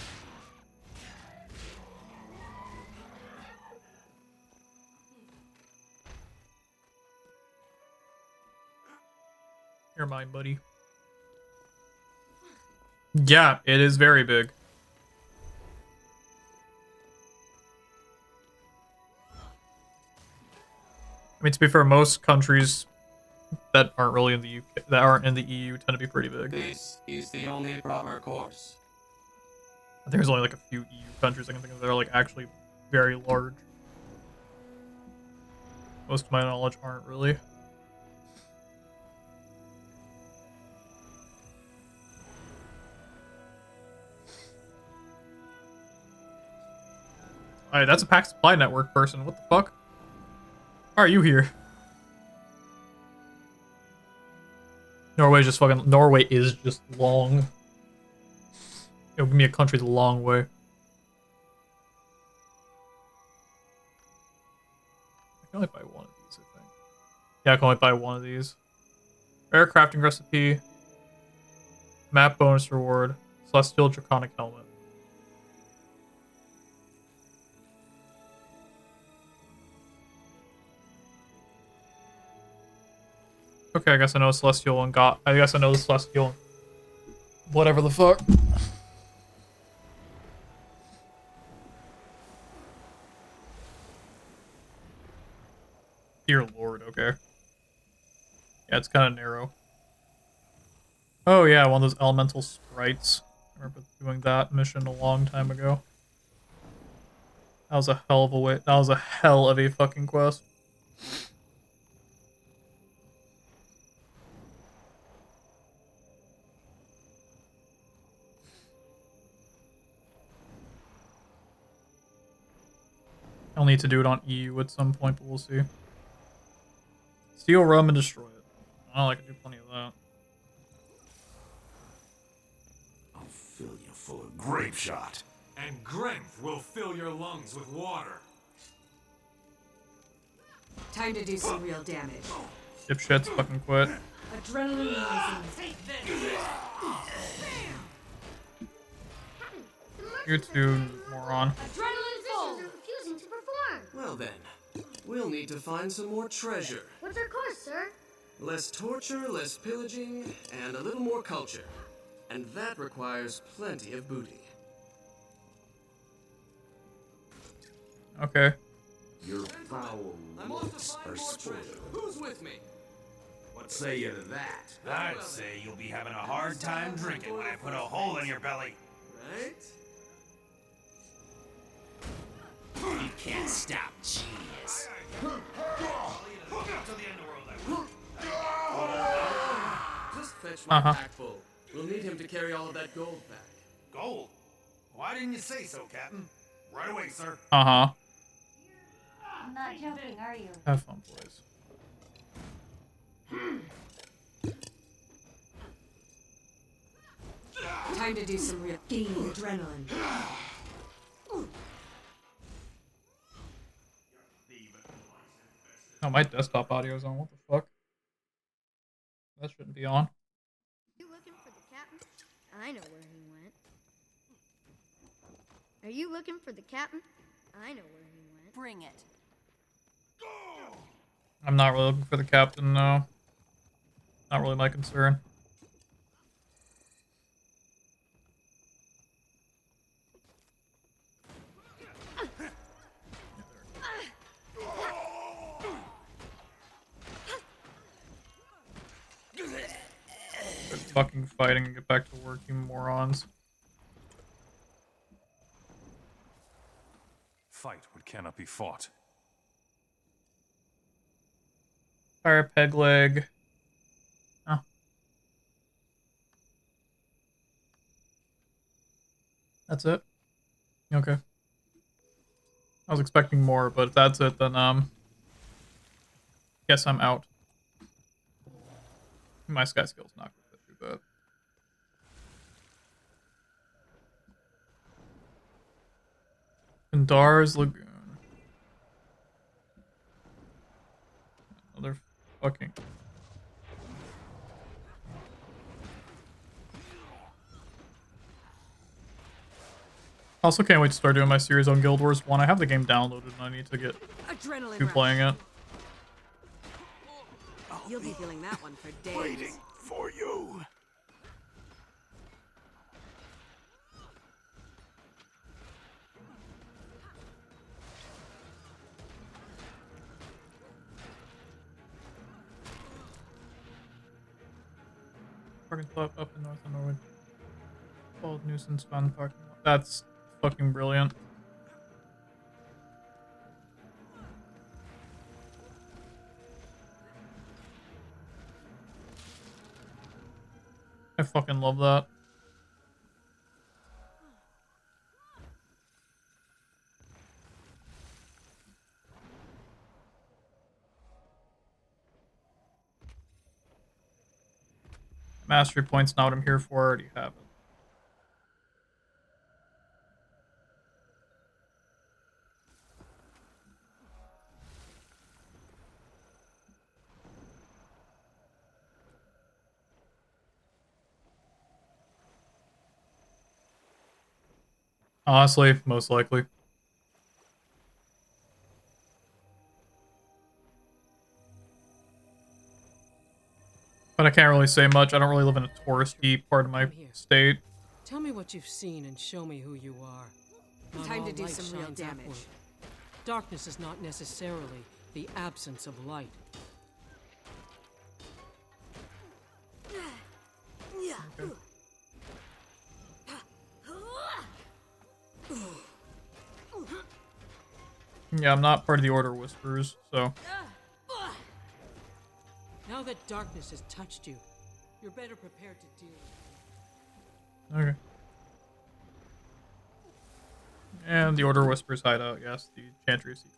You're mine, buddy. Yeah, it is very big. I mean, to be fair, most countries that aren't really in the UK, that aren't in the EU, tend to be pretty big. This is the only proper course. I think there's only like a few EU countries I can think of that are like actually very large. Most of my knowledge aren't really. Alright, that's a pack supply network person. What the fuck? Why are you here? Norway is just long. It'll give me a country the long way. I can only buy one of these, I think. Yeah, I can only buy one of these. Rare crafting recipe. Map bonus reward. Celestial Draconic Helmet. Okay, I guess I know Celestial and I guess I know the Celestial. Whatever the fuck. Dear Lord, okay. Yeah, it's kind of narrow. Oh yeah, one of those elemental sprites. I remember doing that mission a long time ago. That was a hell of a way. That was a hell of a fucking quest. I'll need to do it on EU at some point, but we'll see. Steal Rome and destroy it. Oh, I can do plenty of that. I'll fill you full of grape shot. And Grenth will fill your lungs with water. Time to do some real damage. Dipshits, fucking quit. Adrenaline rising. You two, moron. Adrenaline fissures are refusing to perform. Well then, we'll need to find some more treasure. What's our course, sir? Less torture, less pillaging, and a little more culture. And that requires plenty of booty. Okay. Your foul looks are spoiled. Who's with me? What say you to that? I'd say you'll be having a hard time drinking when I put a hole in your belly. Right? You can't stop genius. Just fetch my pack full. We'll need him to carry all of that gold back. Gold? Why didn't you say so, Captain? Right away, sir. Uh-huh. I'm not joking, are you? Have fun, boys. Time to do some real gain adrenaline. Oh, my desktop audio's on. What the fuck? That shouldn't be on. You looking for the captain? I know where he went. Are you looking for the captain? I know where he went. Bring it. I'm not really looking for the captain, no. Not really my concern. Quit fucking fighting and get back to work, you morons. Fight what cannot be fought. Fire peg leg. Oh. That's it? Okay. I was expecting more, but if that's it, then, guess I'm out. My sky skill's not gonna do that. Kandar's Lagoon. Another fucking... Also can't wait to start doing my series on Guild Wars 1. I have the game downloaded and I need to get to playing it. You'll be feeling that one for days. Waiting for you. Parking club up in North Norwood. Called Nuisance Fun Parking Lot. That's fucking brilliant. I fucking love that. Mastery points, not what I'm here for. I already have it. Honestly, most likely. But I can't really say much. I don't really live in a touristy part of my state. Tell me what you've seen and show me who you are. Not Time to all do light some real shines damage. upward. Darkness is not necessarily the absence of light. Yeah, I'm not part of the Order of Whisperers, so. Now that darkness has touched you, you're better prepared to deal with Okay. And the Order of Whisperers hideout, yes, the Chantry of Secrets.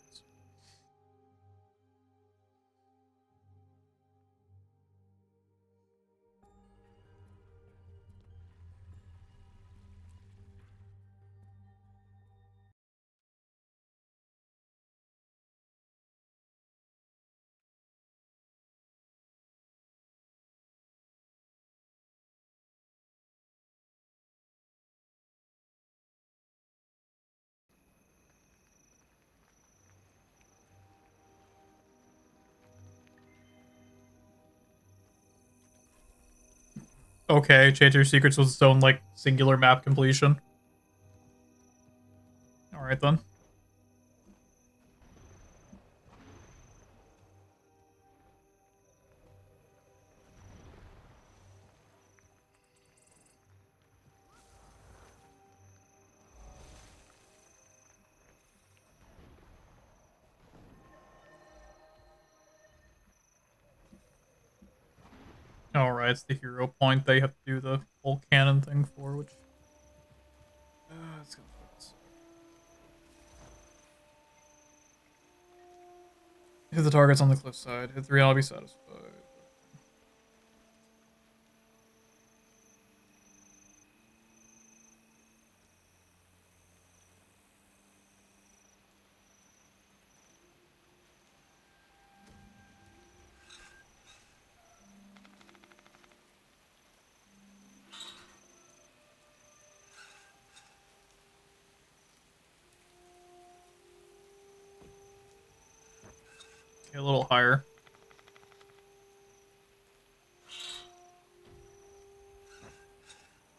Okay, Chantry of Secrets was its own, like, singular map completion. Alright then. Alright, it's the hero point they have to do the whole cannon thing for, which... let's go for this. Hit the targets on the cliffside. Hit 3 and I'll be satisfied. Okay, a little higher.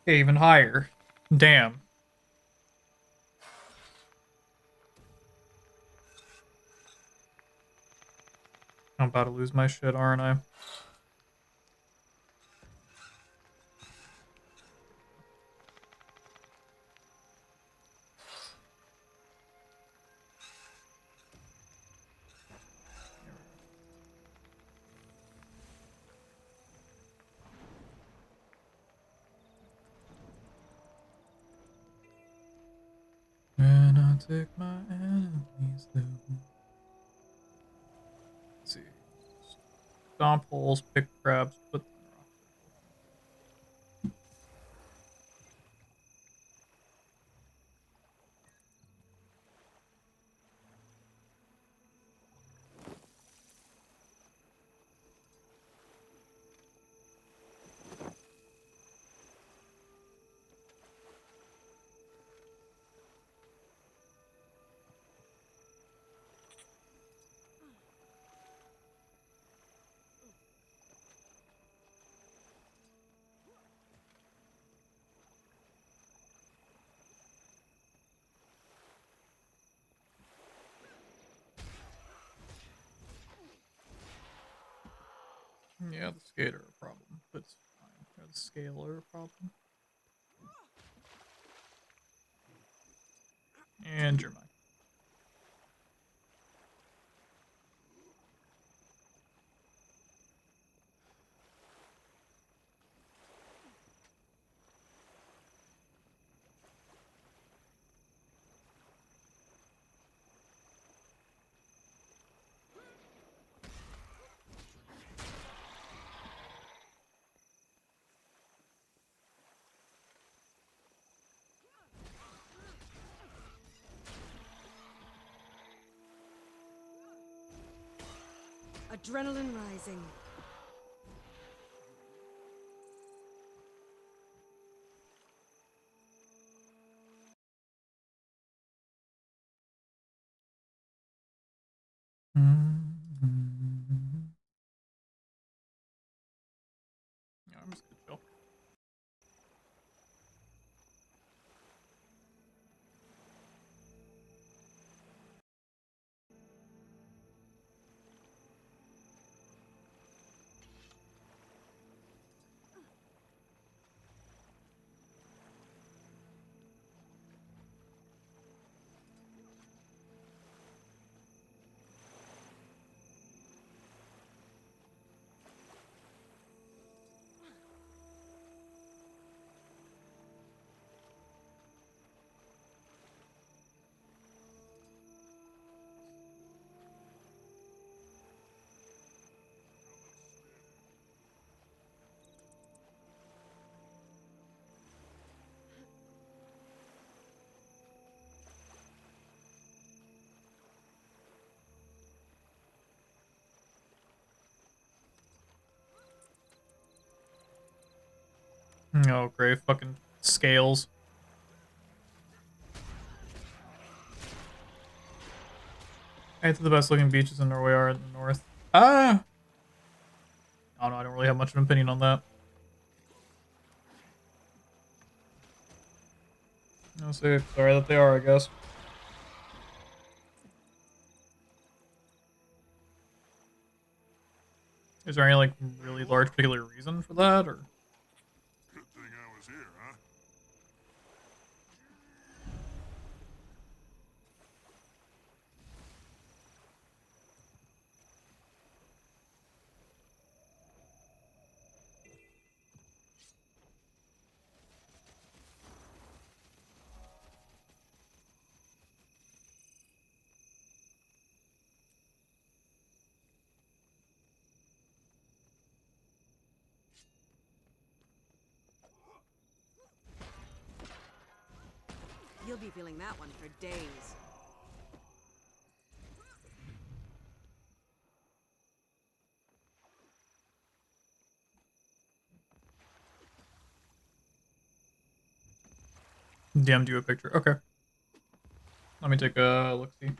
Okay, even higher. Damn. I'm about to lose my shit, aren't I? When I take my enemies through. Let's see. Stomp holes, pick crabs, put them in rock. Yeah, the skater a problem, but it's fine. Or the scaler a problem. And Jeremiah. Adrenaline rising. Yeah, I'm just gonna chill. Oh, great fucking scales. Eight of the best looking beaches in Norway are in the north. I don't know, I don't really have much of an opinion on that. I'll say sorry that they are, I guess. Is there any like really large particular reason for that, or? Good thing I was here, huh? You'll be feeling that one for days. DM'd you a picture. Okay. Let me take a look-see.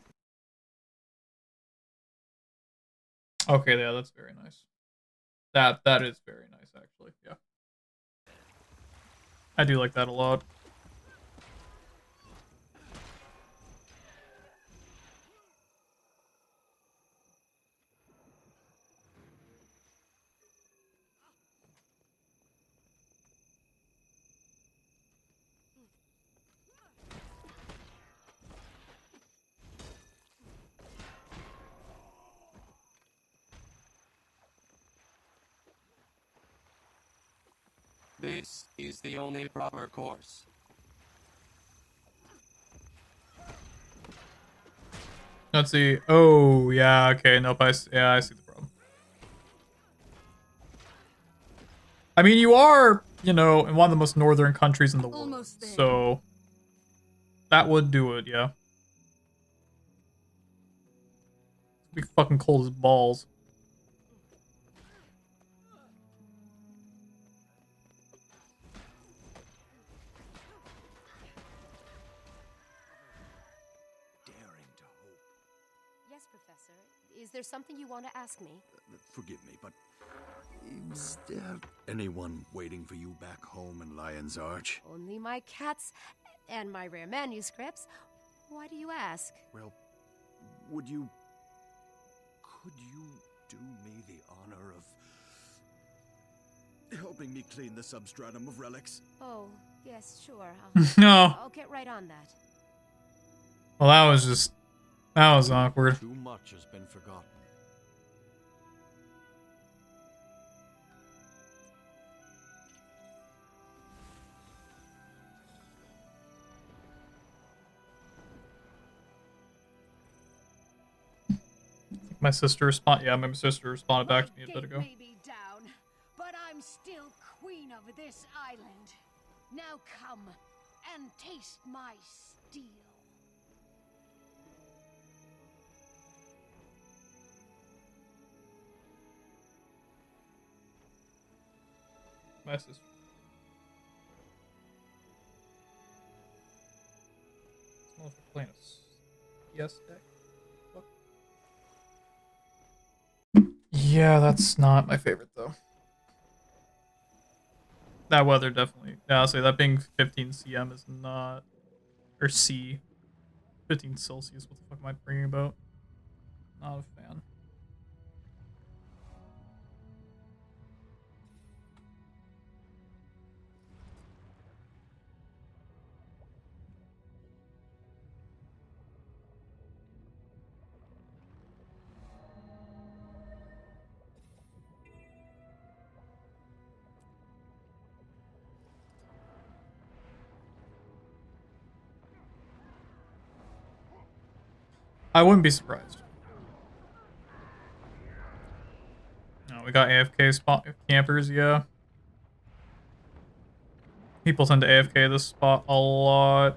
Okay, yeah, that's very nice. That is very nice, actually. Yeah. I do like that a lot. This is the only proper course. Let's see. Oh, yeah, okay. Nope, I see the problem. I mean, you are, you know, in one of the most northern countries in the world, so that would do it, yeah. It'd be fucking cold as balls. Yes, Professor. Is there something you want to ask me? Forgive me, but is there anyone waiting for you back home in Lion's Arch? Only my cats and my rare manuscripts. Why do you ask? Well, could you do me the honor of helping me clean the substratum of relics? Oh, yes, sure. No. I'll get right on that. Well, that was awkward. Too much has been forgotten. My sister responded. Yeah, my sister responded back to me a bit ago. May be down, but I'm still queen of this island. Now come and taste my steel. My sister. Smells like playing a yes deck. Fuck. Yeah, that's not my favorite though. That weather definitely. Yeah, I'll say that being 15 cm is not, or C, 15 Celsius. What the fuck am I bringing about? Not a fan. I wouldn't be surprised. No, we got AFK spot campers, yeah. People tend to AFK this spot a lot.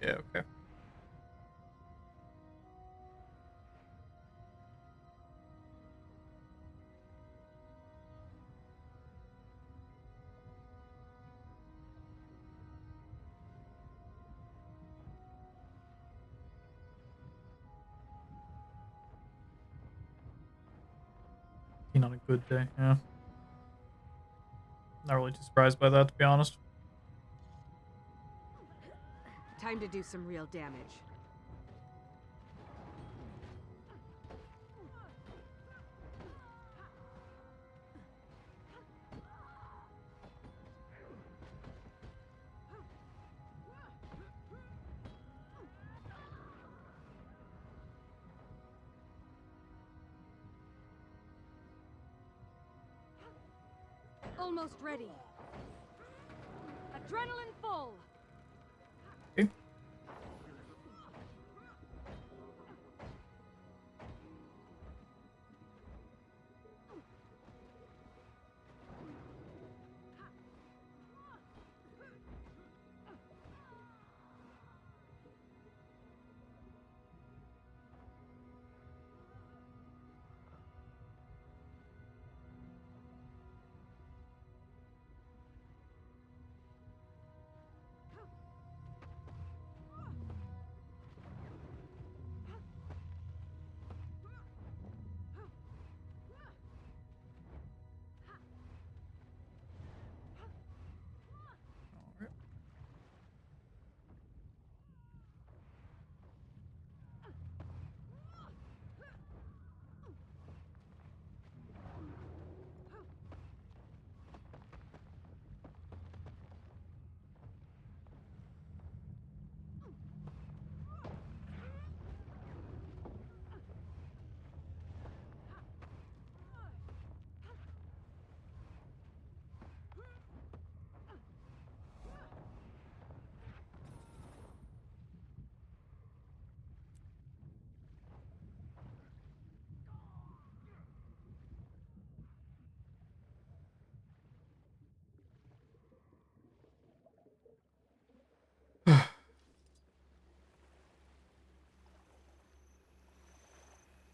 Yeah, okay. On a good day, yeah. Not really too surprised by that, to be honest. Time to do some real damage. Almost ready. Adrenaline full. Okay.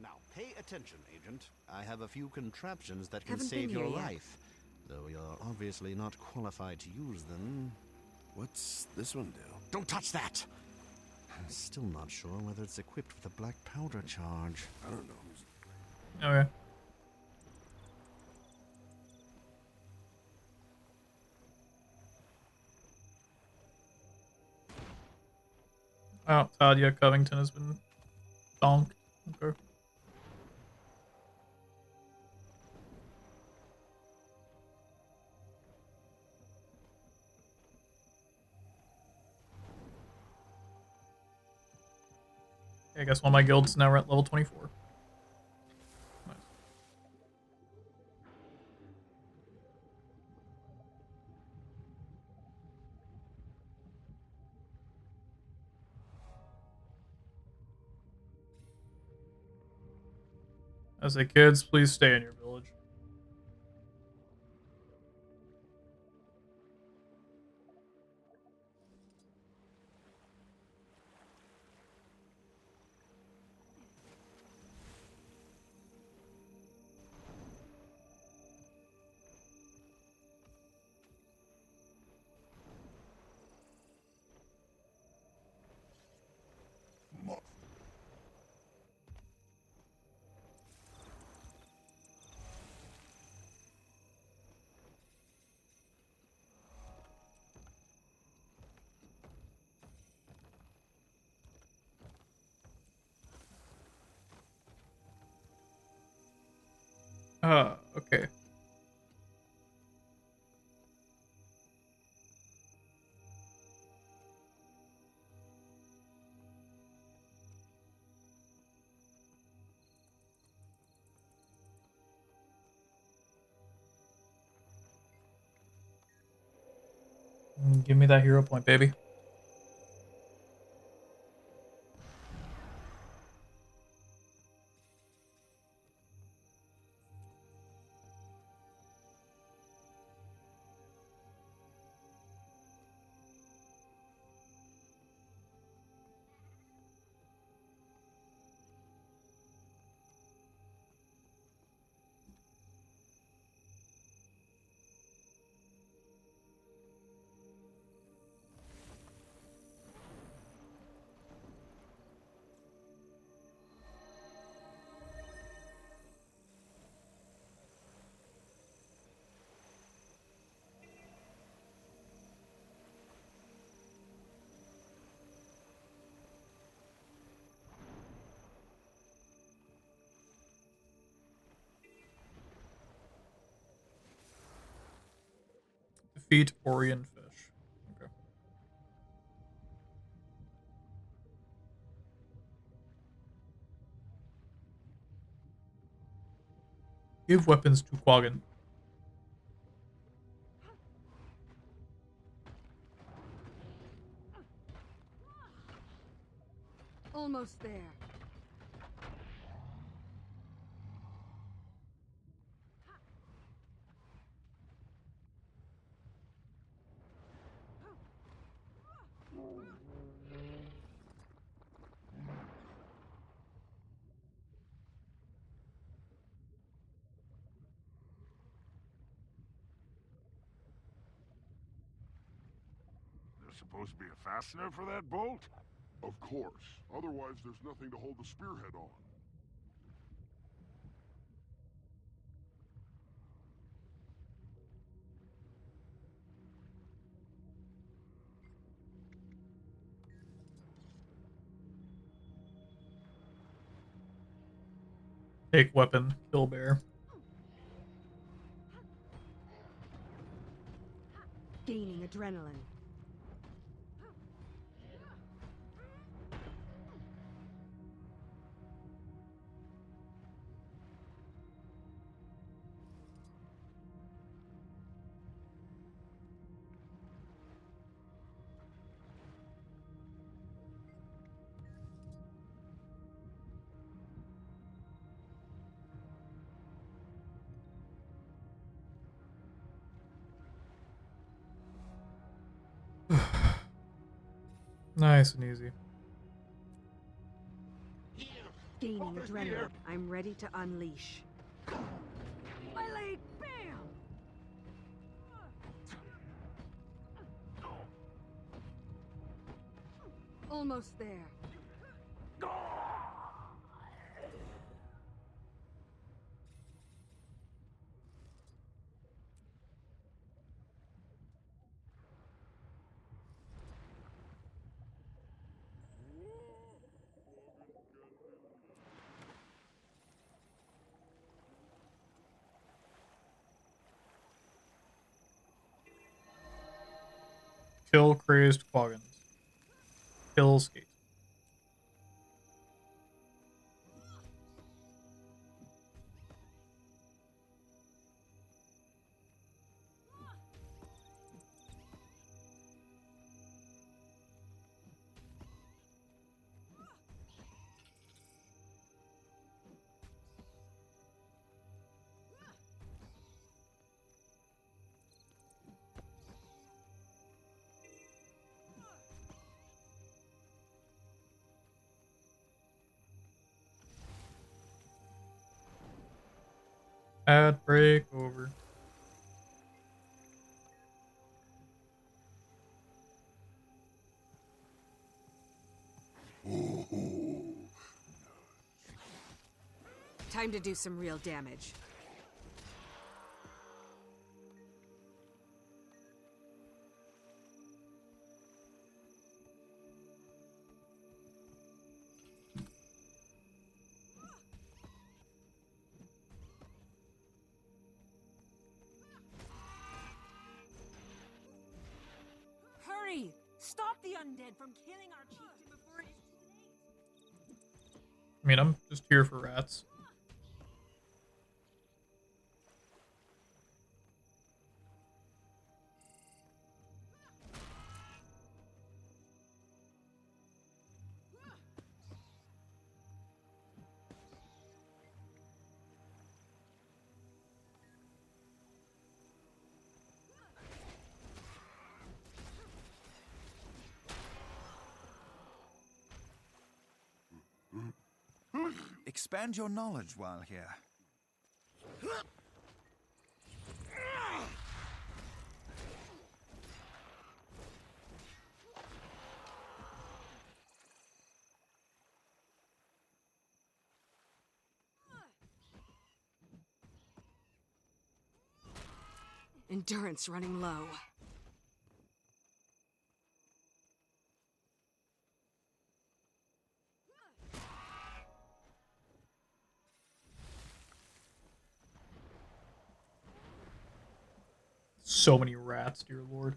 Now, pay attention, Agent. I have a few contraptions that can Haven't save been your here yet. life. Though you're obviously not qualified to use them. What's this one do? Don't touch that! I'm still not sure whether it's equipped with a black powder charge. I don't know. Okay. Oh, Tadia Covington has been donked. Okay. I guess one of my guilds now we're at level 24. Nice. I say, kids, please stay in your village. Okay. Give me that hero point, baby. Defeat Orion Fish. Okay. Give weapons to Quaggan. Almost there. There's supposed to be a fastener for that bolt? Of course. Otherwise, there's nothing to hold the spearhead on. Take weapon. Kill bear. Gaining adrenaline. Nice and easy. Gaining adrenaline. I'm ready to unleash. My leg! Bam! Almost there. Kill crazed Quaggans. Kill skate. Ad break over. Time to do some real damage. Hurry! Stop the undead from killing our chieftain before it is too late! I mean, I'm just here for rats. Expand your knowledge while here. Endurance running low. So many rats, dear lord.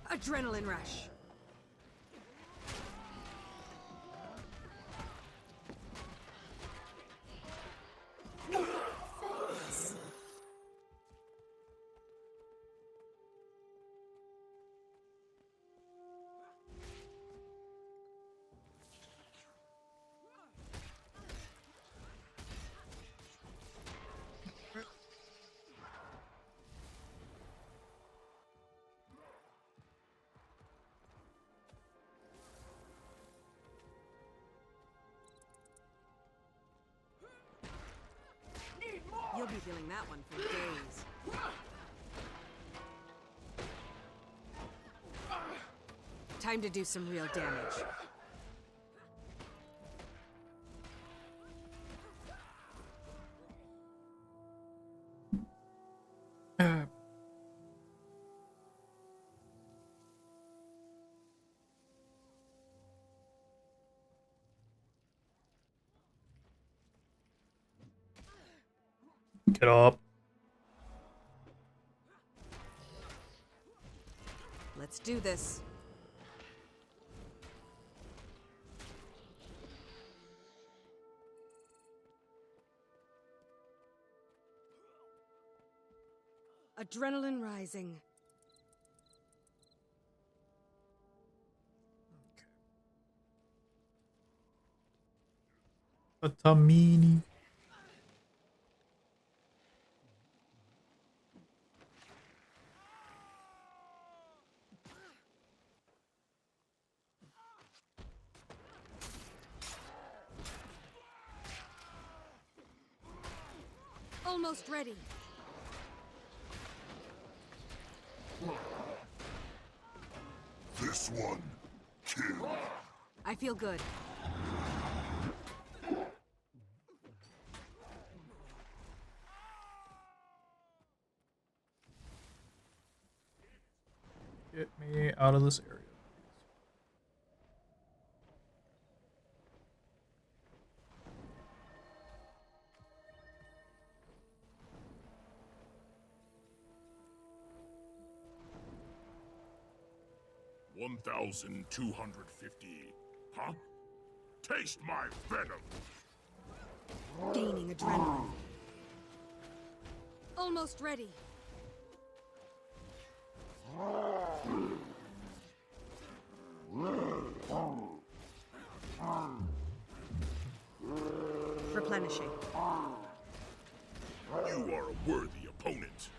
Adrenaline rush. You'll be feeling that one for days. Time to do some real damage. Get up. Let's do this. Adrenaline rising. A tamini. Almost ready. This one, kill. I feel good. Get me out of this area. 1,250. Huh? Taste my venom! Gaining adrenaline. Almost ready. Replenishing. You are a worthy opponent.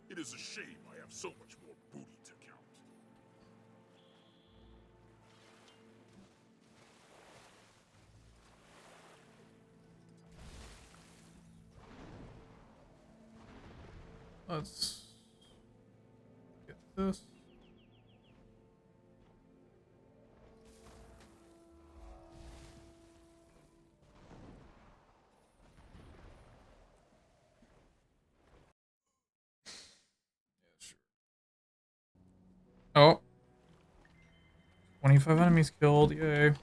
It is a shame I have so much more booty to count. Let's get this. Oh. 25 enemies killed, yay.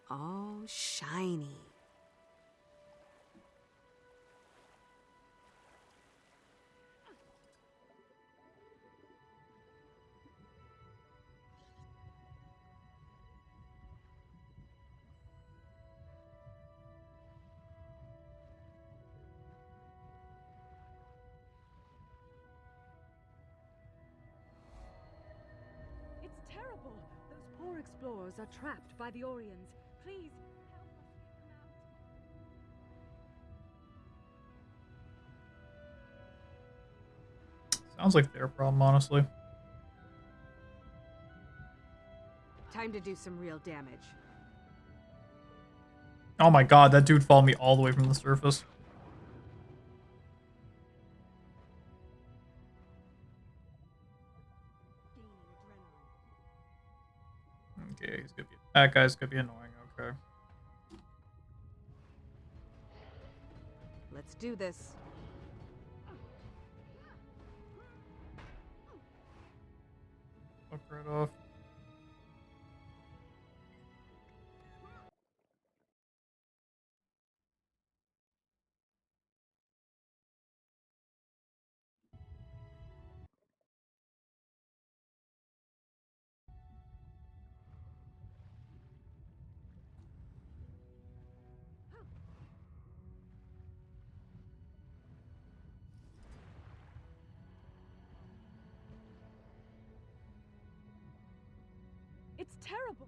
Oh, shiny. It's terrible. Those poor explorers are trapped by the Orions. Please, Sounds like their problem, honestly. Time to do some real damage. Oh my god, that dude followed me all the way from the surface. Okay, he's gonna be, that guy's gonna be annoying, okay. Let's do this. Fuck right off. it's terrible.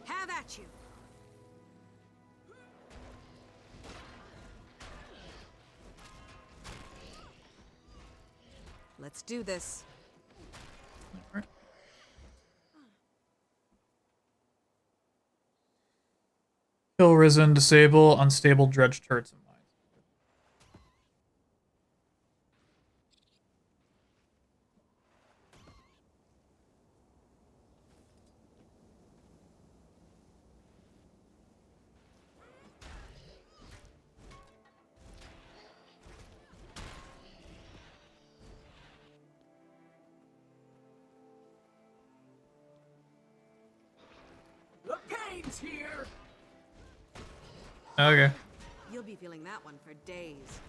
Have at you. Let's do this. Alright. Kill Risen, disable unstable dredge turrets and mines. The pain's here. Okay. You'll be feeling that one for days.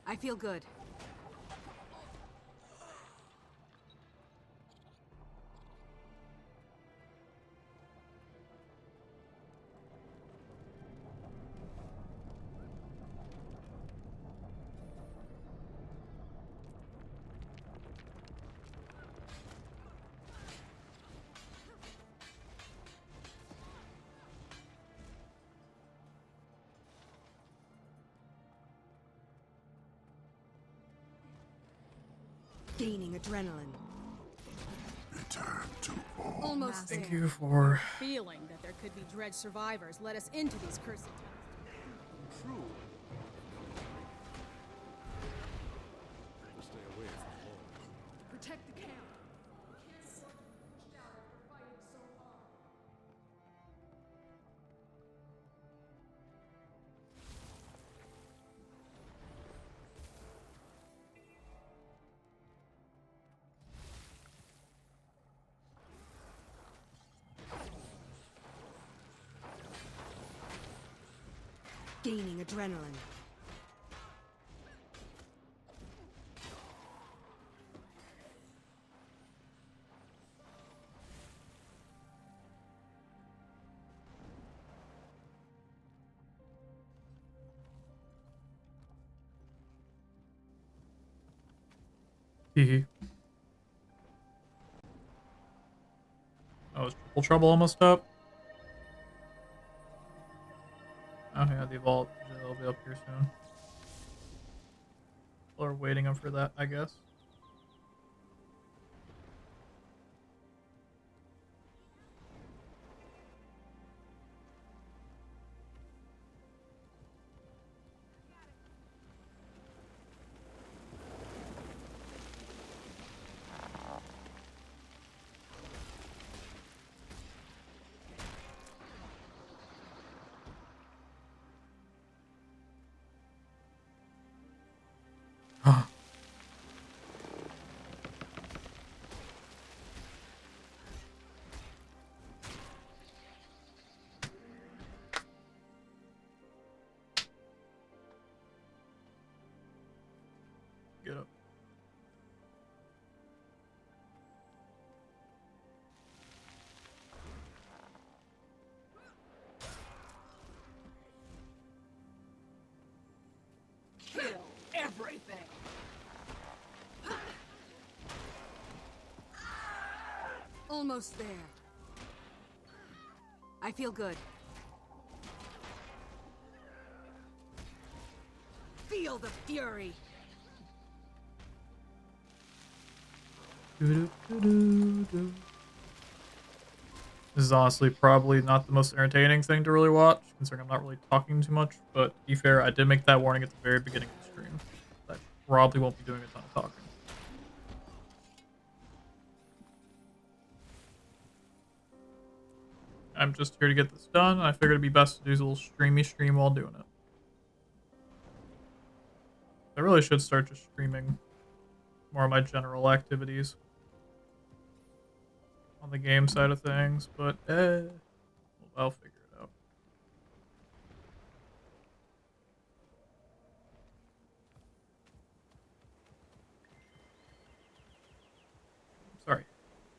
I feel good. Gaining adrenaline. Return to all. Almost Thank there. you for... Feeling that there could be Dredge survivors led us into these cursed towns. True. Stay away from home. Protect the camp. We can't afford to be pushed out after fighting so hard. Gaining adrenaline. Hee. Oh, is Triple Trouble almost up? Oh yeah, the vault. They'll be up here soon. People are waiting up for that, I guess. Get up. Kill everything. Almost there. I feel good. Feel the fury. This is honestly probably not the most entertaining thing to really watch, considering I'm not really talking too much, but to be fair, I did make that warning at the very beginning of the stream. I probably won't be doing a ton of talking. I'm just here to get this done, and I figured it'd be best to do a little streamy stream while doing it. I really should start just streaming more of my general activities on the game side of things, but I'll figure it out. Sorry.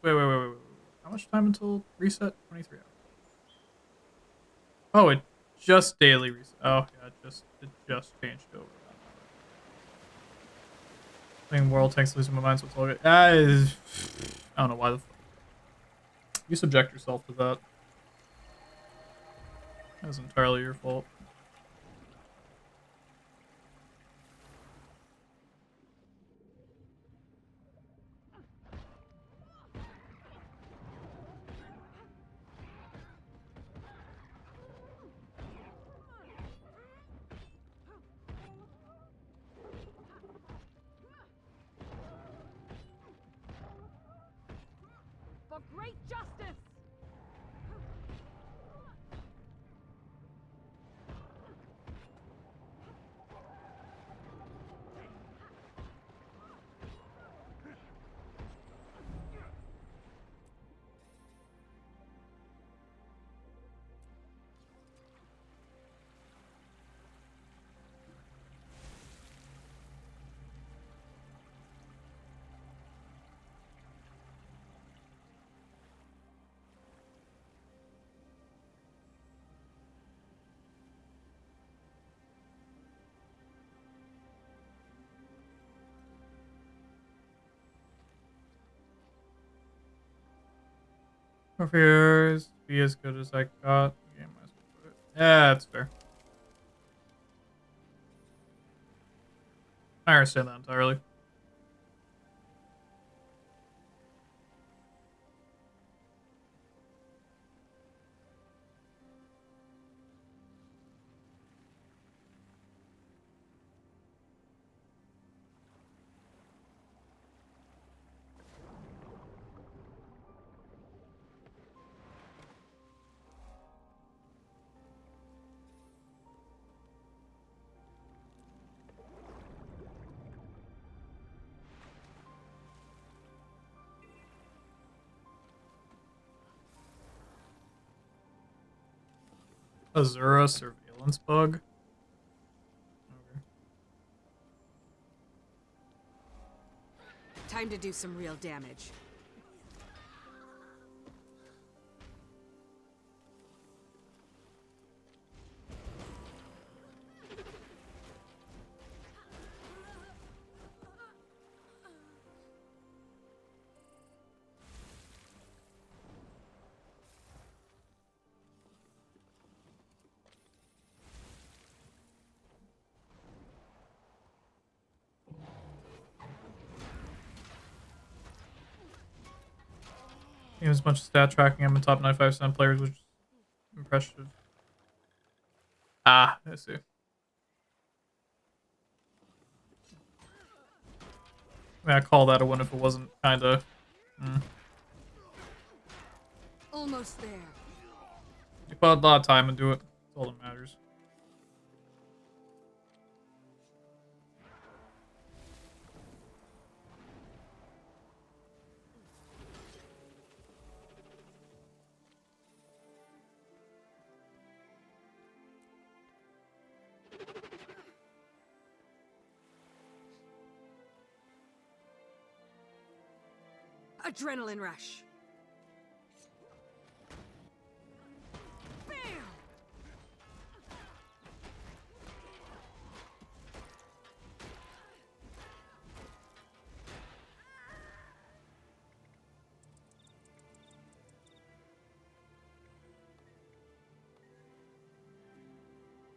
Wait. How much time until reset? 23 hours. Oh, it just daily reset. Oh, yeah, it just changed over. Playing World Tanks losing my mind, so it's all good. I don't know why the fuck. You subject yourself to that. That was entirely your fault. For great justice! Over here is be as good as I got. Yeah, might as well put it. Yeah, that's fair. I understand that entirely. Azura surveillance bug. Time to do some real damage. Even as much stat tracking, I'm in top 95% players, which is impressive. Ah, I see. I mean, I call that a win if it wasn't kind of. Almost there. You put a lot of time into it. That's all that matters. Adrenaline rush.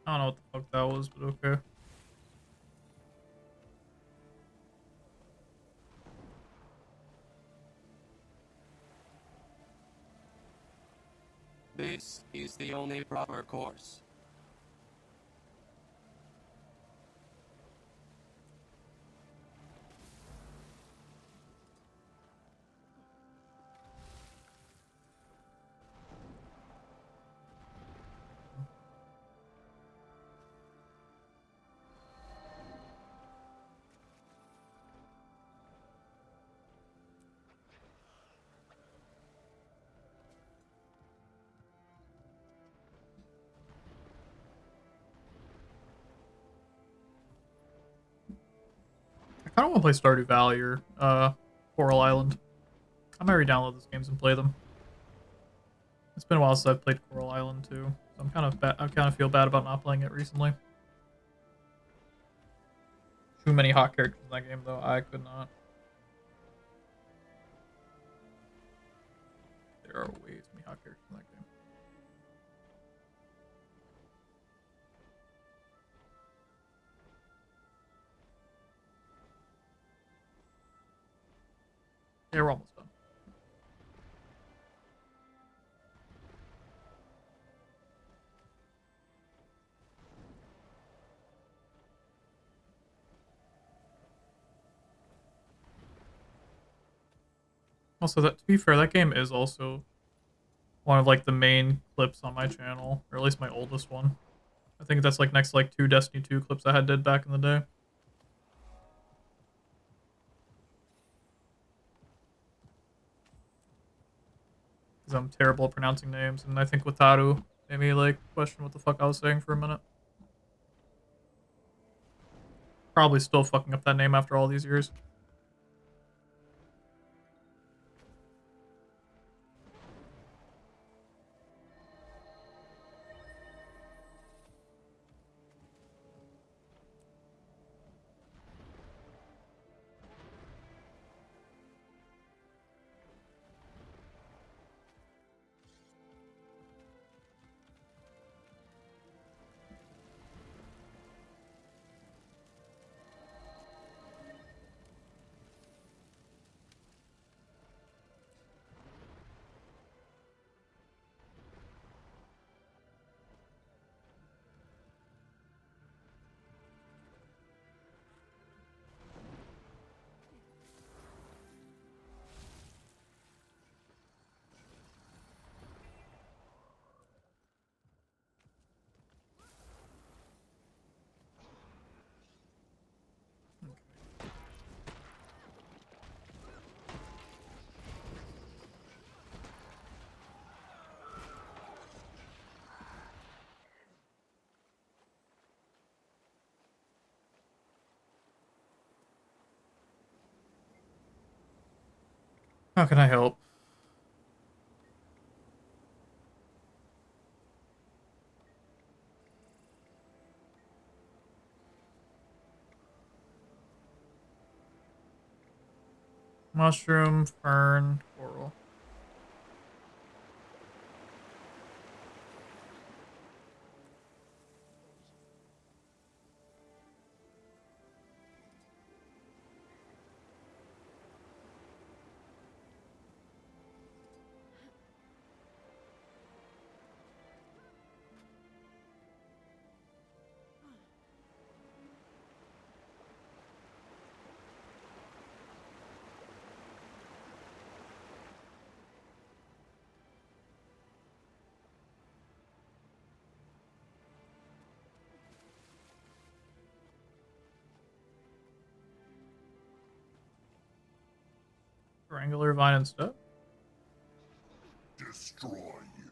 I don't know what the fuck that was, but okay. This is the only proper course. I kind of want to play Stardew Valley or Coral Island. I might re-download those games and play them. It's been a while since I've played Coral Island too, so I'm kind of I kind of feel bad about not playing it recently. Too many hot characters in that game though. I could not. There are way too many hot characters in that game. Yeah, we're almost done. Also, that to be fair, that game is also one of like the main clips on my channel, or at least my oldest one. I think that's like next to like 2 Destiny 2 clips I had did back in the day. Because I'm terrible at pronouncing names, and I think Wataru made me like question what the fuck I was saying for a minute. Probably still fucking up that name after all these years. How can I help? Mushroom, fern, coral. Triangular vine and stuff. Destroy you.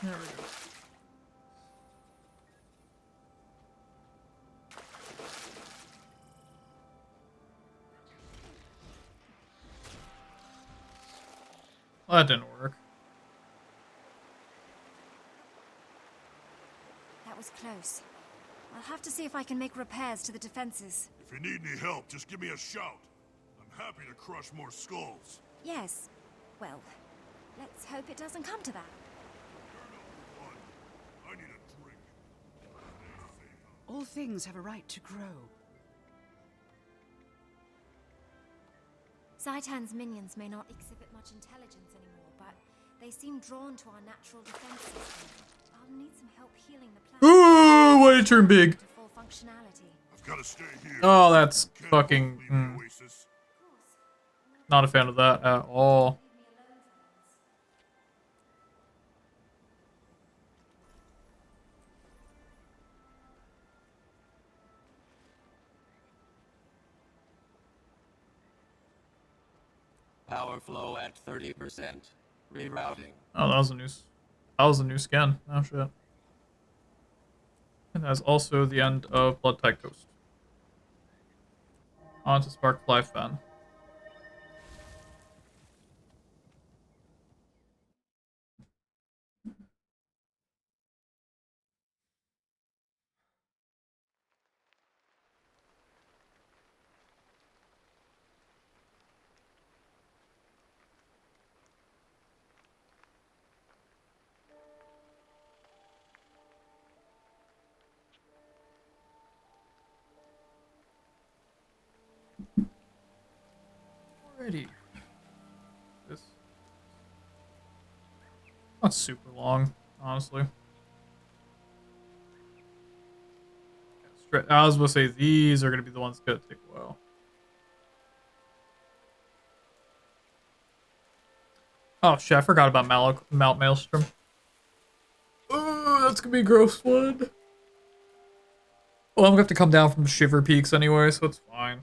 There we go. Well, that didn't work. That was close. I'll have to see if I can make repairs to the defenses. If you need any help, just give me a shout. I'm happy to crush more skulls. Yes. Well, let's hope it doesn't come to that. I need a drink. All things have a right to grow. Zaitan's minions may not exhibit much intelligence anymore, but they seem drawn to our natural defense system. I'll need some help healing the planet. Ooh, way to turn big. To full functionality. I've got to stay here. Oh, that's fucking. Not a fan of that at all. Power flow at 30%. Rerouting. Oh, that was a new skin. Oh shit. And that's also the end of Blood Tide Coast. On to Sparkfly Fen. Alrighty. This not super long, honestly. I was going to say these are going to be the ones that take a while. Oh shit, I forgot about Mount Maelstrom. Oh, that's going to be a gross one. Well, I'm going to have to come down from Shiver Peaks anyway, so it's fine.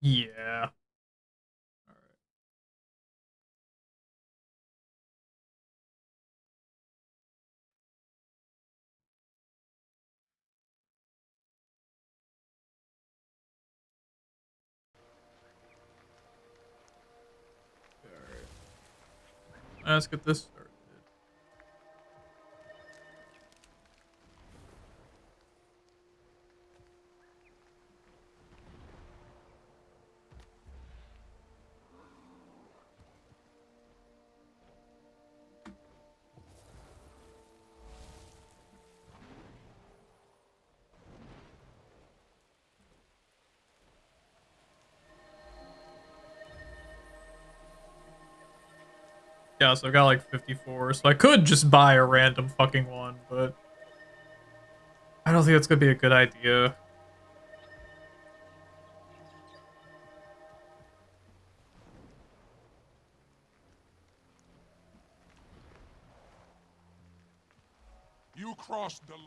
Yeah. Let's get this started. Yeah, so I got like 54, so I could just buy a random fucking one, but I don't think that's gonna be a good idea. You crossed the line.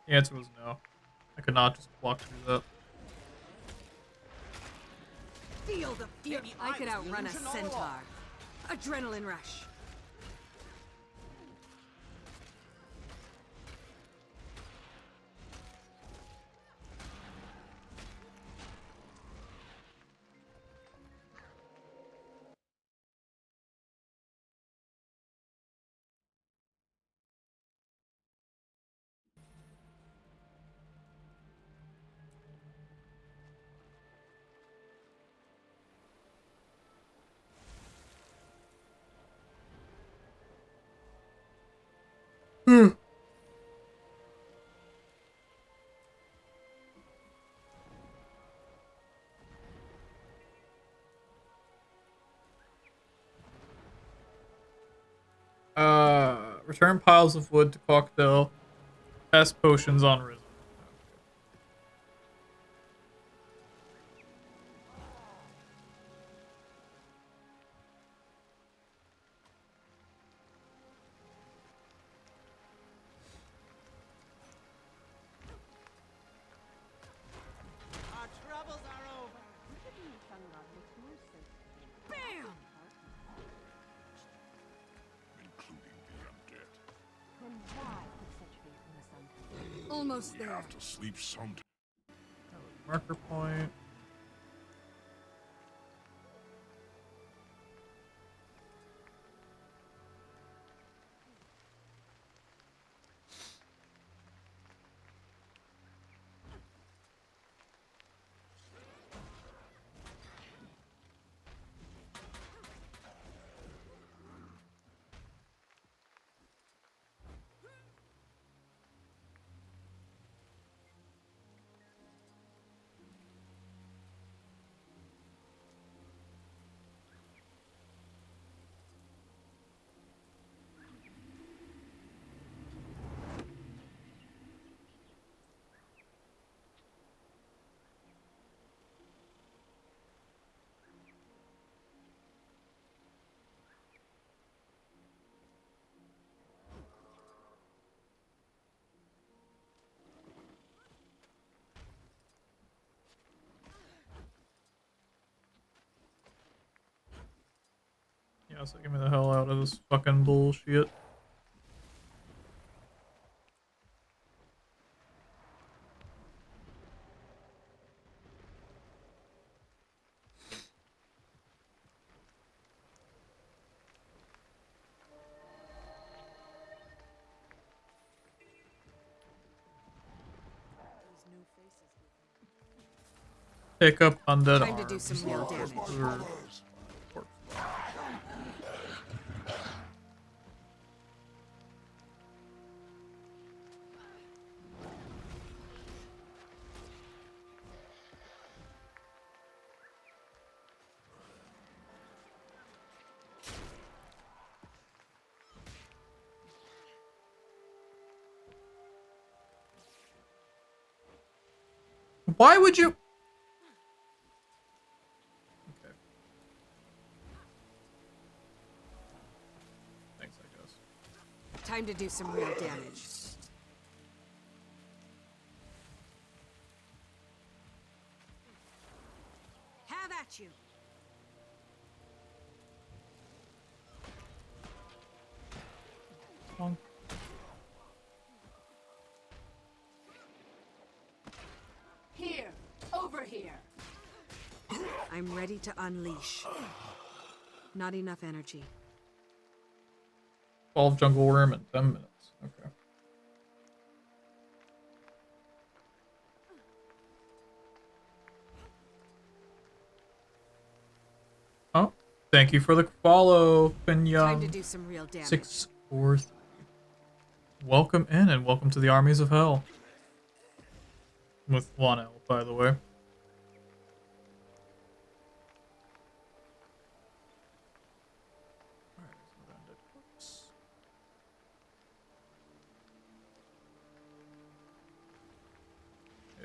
The answer was no. I could not just walk through that. Feel the fury. I could outrun a centaur. Adrenaline rush. Return piles of wood to Cocktail. Test potions on Risen. Our troubles are over. Bam! Almost We there. have to sleep sometime. Marker point. Yeah, so get me the hell out of this fucking bullshit. Pick up undead Time to do arms. some real damage. Why would you? Okay. Thanks, I guess. Time to do some real damage. Have at you. Bonk. Here, over here. I'm ready to unleash. Not enough energy. 12 jungle worm in 10 minutes. Okay. Oh, thank you for the follow, Pinyang. Time to do some real damage. 643. Welcome in and welcome to the armies of hell. With 1 L, by the way.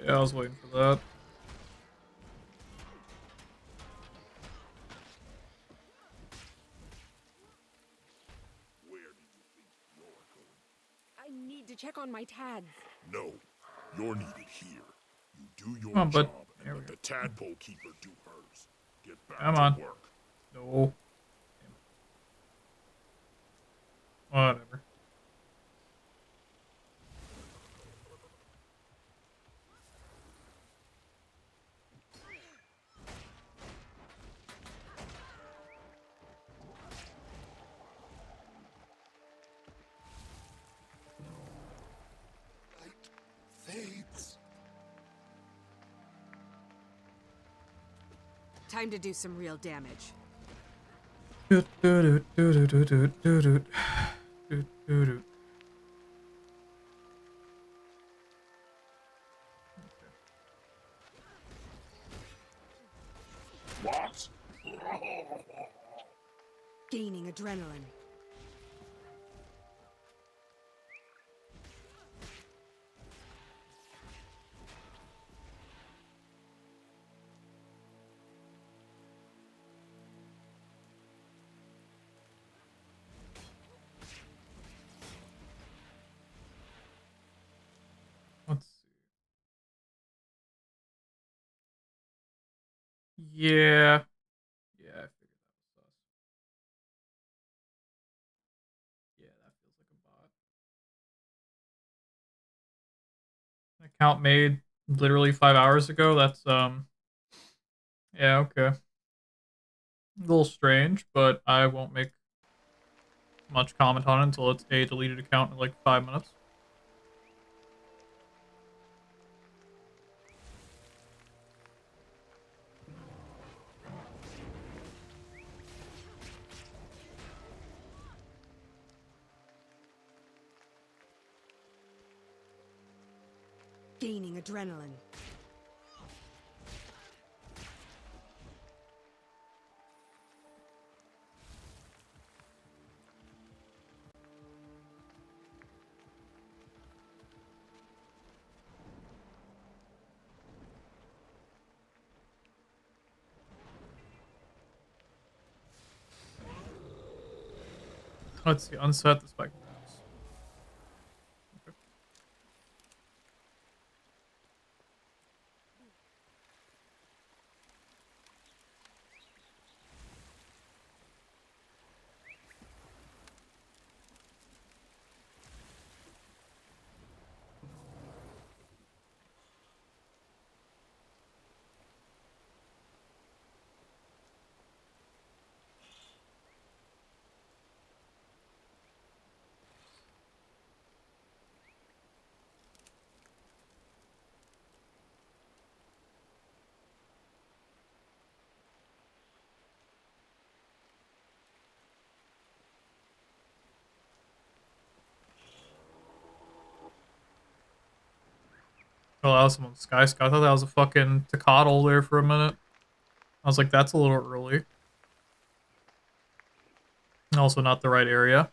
Yeah, I was waiting for that. I need to check on my tags. No, You're needed here. You do your Come on, bud. job and let the tadpole keeper do hers. Get back Come to on. work. No. Whatever. Fades. Time to do some real damage. What? Gaining adrenaline. Let's see. Yeah. Yeah, I figured that was sus. Yeah, that feels like a bot. Account made literally 5 hours ago. That's yeah, okay. A little strange, but I won't make much comment on it until it's a deleted account in like 5 minutes. Gaining adrenaline. Let's see, unset the spike traps. Okay. Oh, that was someone's Sky Sky. I thought that was a fucking Tecatl there for a minute. I was like, that's a little early. Also not the right area.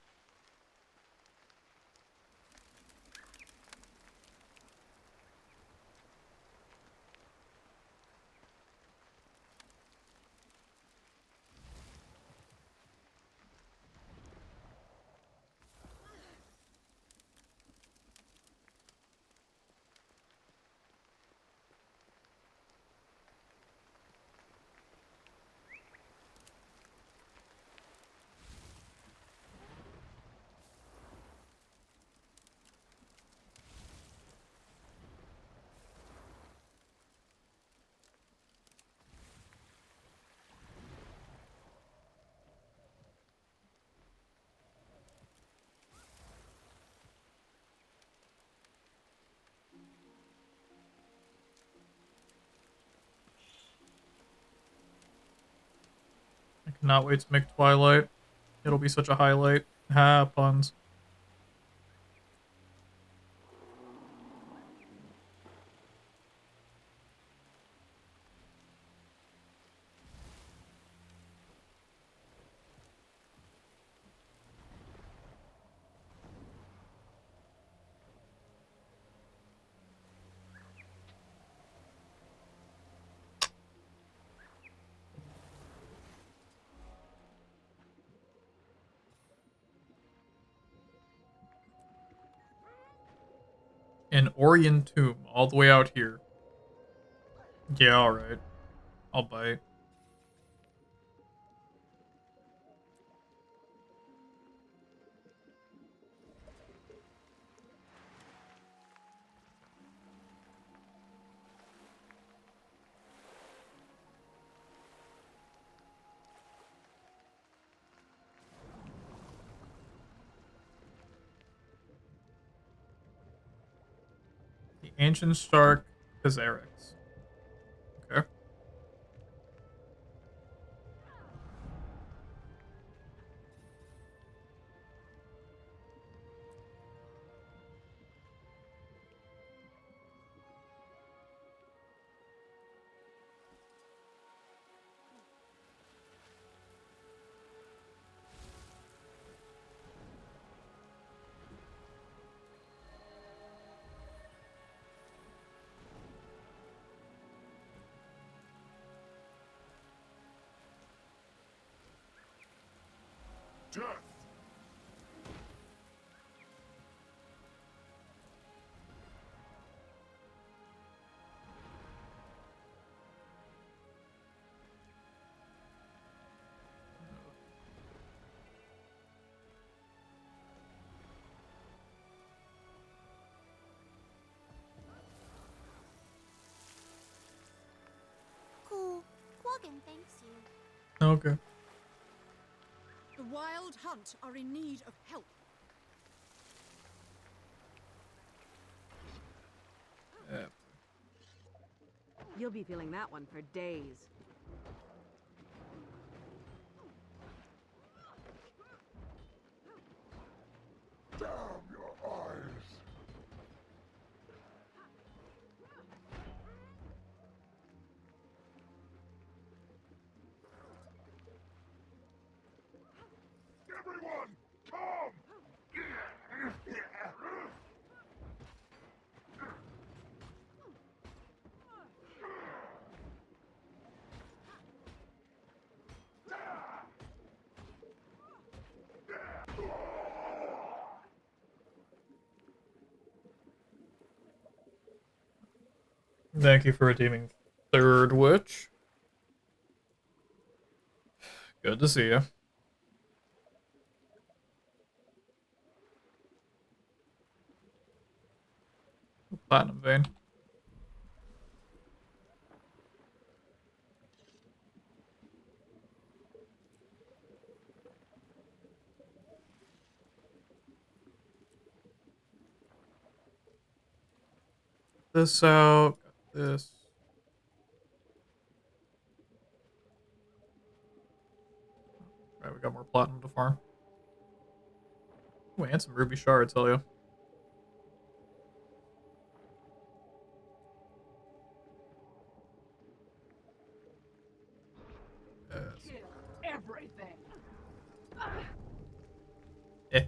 I cannot wait to make Twilight. It'll be such a highlight. Ha, puns. An Orient tomb, all the way out here. Yeah, alright. I'll bite. The Ancient Stark Kazarix. Okay. Death! Cool. Quaggan thanks you. Okay. The Wild Hunt are in need of help. You'll be feeling that one for days. Damn your eyes! Everyone, come! Thank you for redeeming Third Witch. Good to see you. Platinum vein. This out. Got this. Right, we got more platinum to farm. Ooh, and some ruby shards, hell yeah. Kill everything. Eh.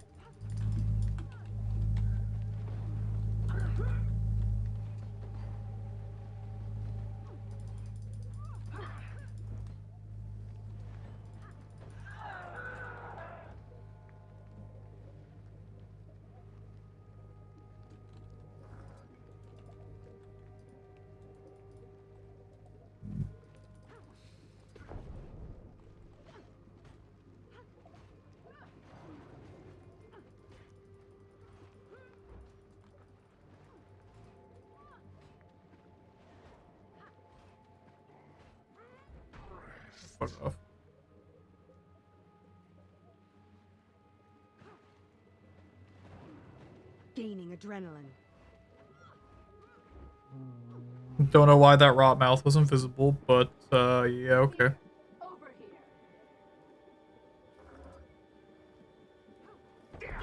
Fuck off. Gaining adrenaline. Don't know why that rot mouth was invisible, but yeah, okay. Over here.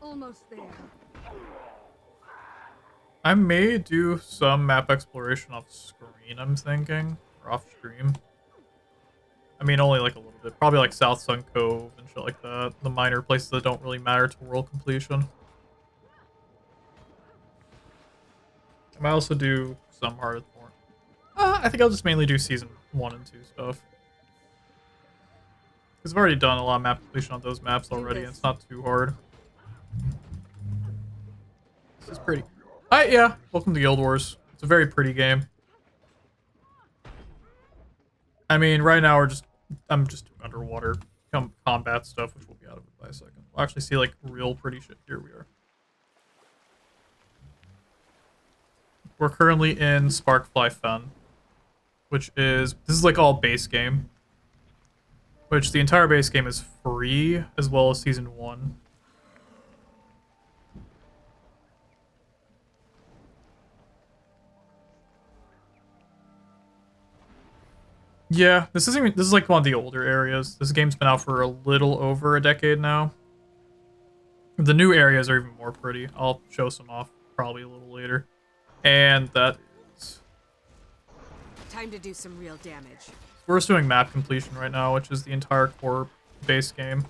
Almost there. I may do some map exploration off screen, I'm thinking. Or off stream. I mean, only like a little bit. Probably like South Sun Cove and shit like that. The minor places that don't really matter to world completion. I might also do some Heart of Thorn. I think I'll just mainly do Season 1 and 2 stuff. Because I've already done a lot of map completion on those maps already, and it's not too hard. This is pretty. Yeah, welcome to Guild Wars. It's a very pretty game. I mean, right now I'm just doing underwater combat stuff, which will be out of it by a second. We'll actually see like real pretty shit. Here we are. We're currently in Sparkfly Fen, which this is like all base game. Which the entire base game is free, as well as Season 1. Yeah, this is like one of the older areas. This game's been out for a little over a decade now. The new areas are even more pretty. I'll show some off probably a little later. And that is... Time to do some real damage. We're just doing map completion right now, which is the entire core base game.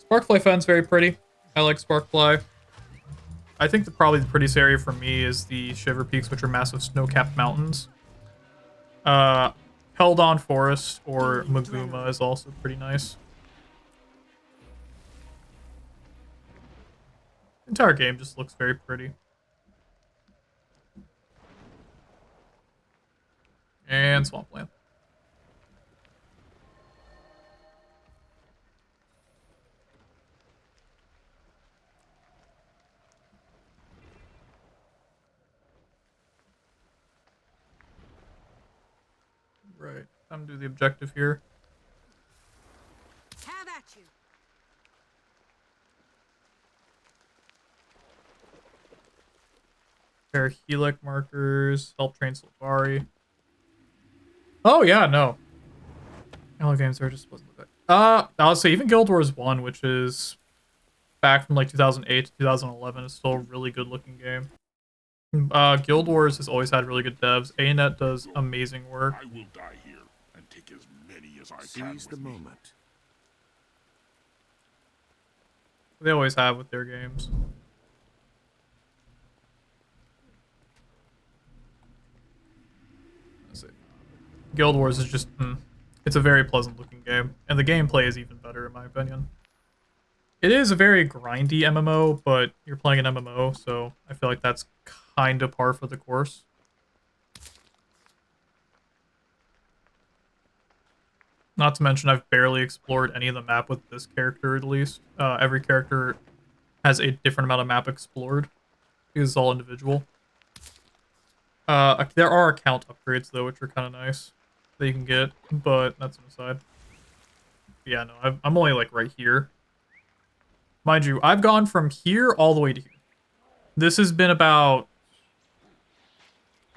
Sparkfly Fen's very pretty. I like Sparkfly. I think probably the prettiest area for me is the Shiver Peaks, which are massive snow-capped mountains. Heldon Forest or Maguma is also pretty nice. The entire game just looks very pretty. And Swampland. Right. Time to do the objective here. Have at you. Pair Helic markers. Help train Sylvari. Oh yeah, no. Hello games are just wasn't look I'll say even Guild Wars 1, which is back from like 2008 to 2011, is still a really good looking game. Guild Wars has always had really good devs. ANET does amazing work. I will die here and take as many as I can. Seize the moment. They always have with their games. Let's see. Guild Wars is just, it's a very pleasant looking game, and the gameplay is even better in my opinion. It is a very grindy MMO, but you're playing an MMO, so I feel like that's kind of par for the course. Not to mention, I've barely explored any of the map with this character, at least. Every character has a different amount of map explored, because it's all individual. There are account upgrades, though, which are kind of nice, that you can get, but that's an aside. Yeah, no, I'm only, like, right here. Mind you, I've gone from here all the way to here. This has been about...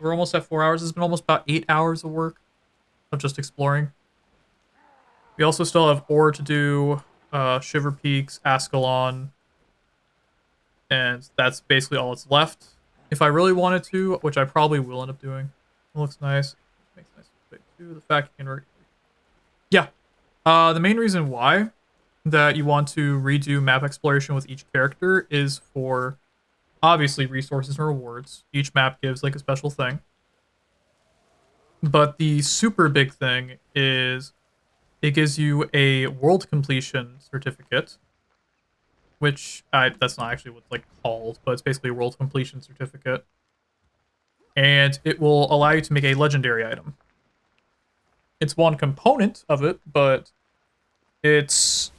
We're almost at 4 hours. It's been almost about 8 hours of work of just exploring. We also still have ore to do, Shiver Peaks, Ascalon, and that's basically all that's left. If I really wanted to, which I probably will end up doing. It looks nice. Makes nice big too. The fact you can... Yeah. The main reason why that you want to redo map exploration with each character is for, obviously, resources and rewards. Each map gives, like, a special thing. But the super big thing is it gives you a world completion certificate, which that's not actually what's like called, but it's basically a world completion certificate. And it will allow you to make a legendary item. It's one component of it, but it's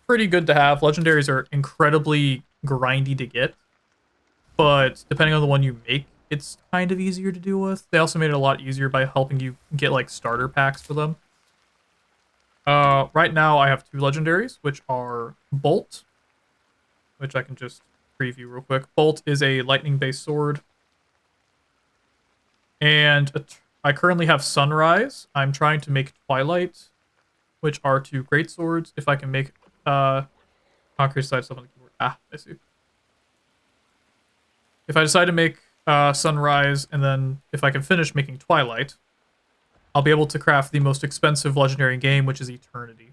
pretty good to have. Legendaries are incredibly grindy to get, but depending on the one you make, it's kind of easier to deal with. They also made it a lot easier by helping you get like starter packs for them. Right now I have 2 legendaries, which are Bolt, which I can just preview real quick. Bolt is a lightning-based sword. And I currently have Sunrise. I'm trying to make Twilight, which are 2 great swords. If I can make concrete side stuff on the keyboard. I see. If I decide to make Sunrise, and then if I can finish making Twilight, I'll be able to craft the most expensive legendary in game, which is Eternity.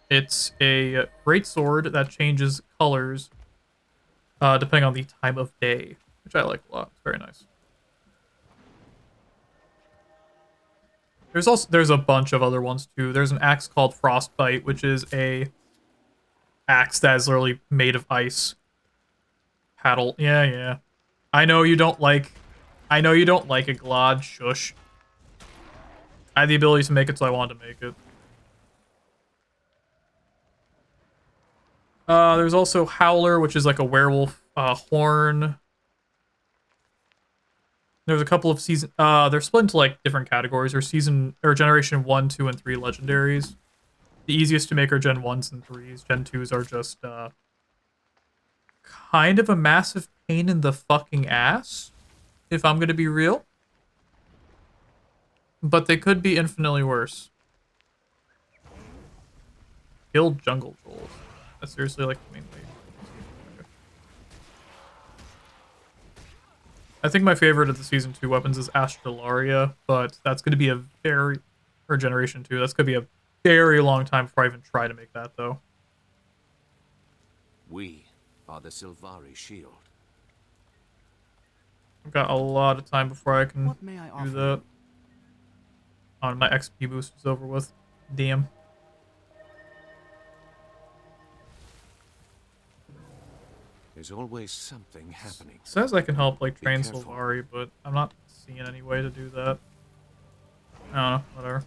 It's a great sword that changes colors depending on the time of day, which I like a lot. It's very nice. There's a bunch of other ones too. There's an axe called Frostbite, which is a axe that is literally made of ice. Paddle. Yeah, yeah. I know you don't like it, Glad. Shush. I had the ability to make it, so I wanted to make it. There's also Howler, which is like a werewolf horn. There's a couple of season. They're split into like different categories. Or generation 1, 2, and 3 legendaries. The easiest to make are Gen 1s and 3s. Gen 2s are just kind of a massive pain in the fucking ass, if I'm gonna be real. But they could be infinitely worse. Guild Jungle Trolls. That's seriously like the main way. I think my favorite of the Season 2 weapons is Astralaria, but that's going to be or Generation 2, that's going to be a very long time before I even try to make that, though. We are the Silvari shield. I've got a lot of time before I can What may I do that. Oh, my XP boost is over with. Damn. There's always something happening. It says I can help, like, train careful. Silvari, but I'm not seeing any way to do that. I don't know, whatever.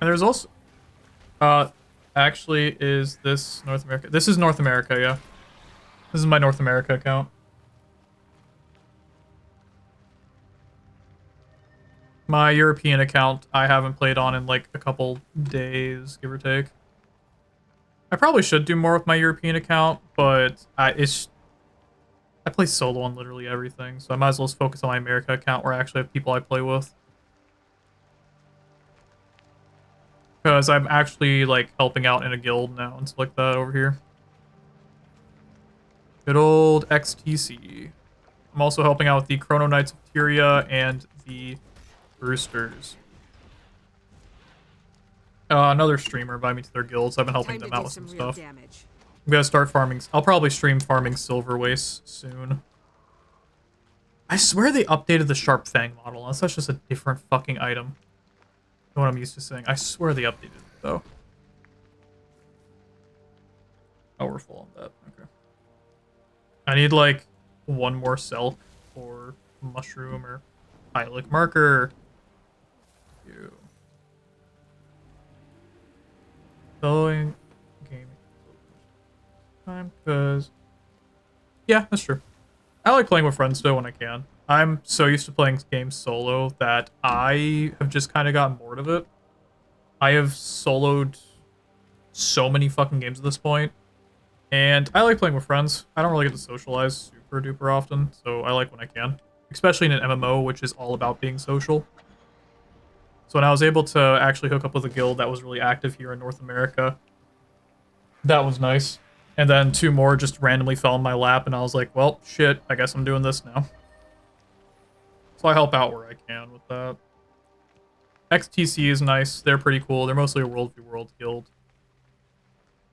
And there's also... actually, is this North America? This is North America, yeah. This is my North America account. My European account, I haven't played on in, like, a couple days, give or take. I probably should do more with my European account, but I play solo on literally everything, so I might as well just focus on my America account where I actually have people I play with. Because I'm actually, like, helping out in a guild now and stuff like that over here. Good old XTC. I'm also helping out with the Chrono Knights of Tyria and the Roosters. Another streamer invited me to their guild, so I've been helping them out with some stuff. I'm gonna start farming. I'll probably stream farming silver waste soon. I swear they updated the Sharp Fang model, unless that's just a different fucking item than what I'm used to seeing. I swear they updated it, though. Oh, we're full on that. Okay. I need, like, one more Selk or Mushroom or Hylic Marker. Ew. Going gaming time, because yeah, that's true. I like playing with friends though when I can. I'm so used to playing games solo that I have just kind of gotten bored of it. I have soloed so many fucking games at this point, and I like playing with friends. I don't really get to socialize super duper often, so I like when I can, especially in an MMO, which is all about being social. So when I was able to actually hook up with a guild that was really active here in North America, that was nice. And then 2 more just randomly fell in my lap, and I was like, well, shit, I guess I'm doing this now. So I help out where I can with that. XTC is nice. They're pretty cool. They're mostly a World v World guild.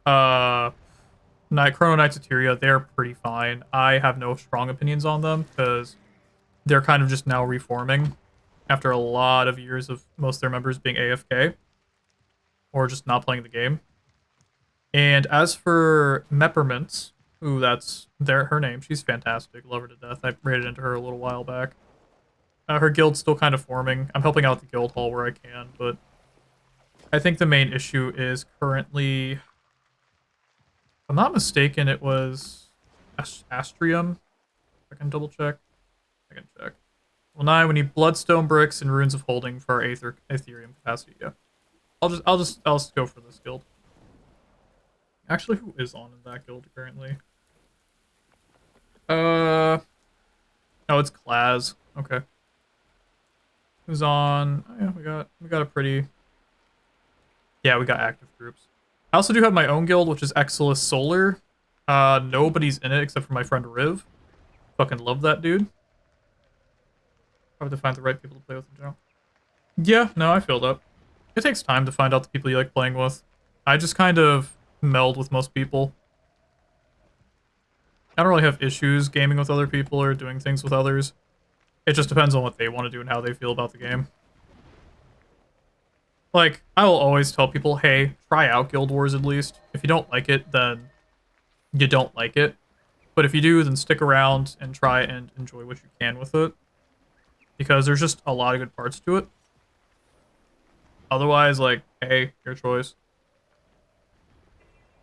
Chrono Knights of Tyria, they're pretty fine. I have no strong opinions on them, because they're kind of just now reforming after a lot of years of most of their members being AFK or just not playing the game. And as for Meppermint, ooh, that's her name. She's fantastic. Love her to death. I raided into her a little while back. Her guild's still kind of forming. I'm helping out the guild hall where I can, but I think the main issue is currently, if I'm not mistaken, it was Astrium. I can double check. I can check. Well, 9, we need Bloodstone bricks and Runes of Holding for our Ethereum capacity. Yeah, I'll just go for this guild. Actually, who is on in that guild currently? Oh, it's Klaz. Okay. Who's on? Oh, yeah, we got a pretty. Yeah, we got active groups. I also do have my own guild, which is Exilus Solar. Nobody's in it except for my friend Riv. Fucking love that dude. Probably to find the right people to play with in general. Yeah, no, I feel that. It takes time to find out the people you like playing with. I just kind of meld with most people. I don't really have issues gaming with other people or doing things with others. It just depends on what they want to do and how they feel about the game. Like, I will always tell people, hey, try out Guild Wars at least. If you don't like it, then you don't like it. But if you do, then stick around and try and enjoy what you can with it. Because there's just a lot of good parts to it. Otherwise, like, hey, your choice.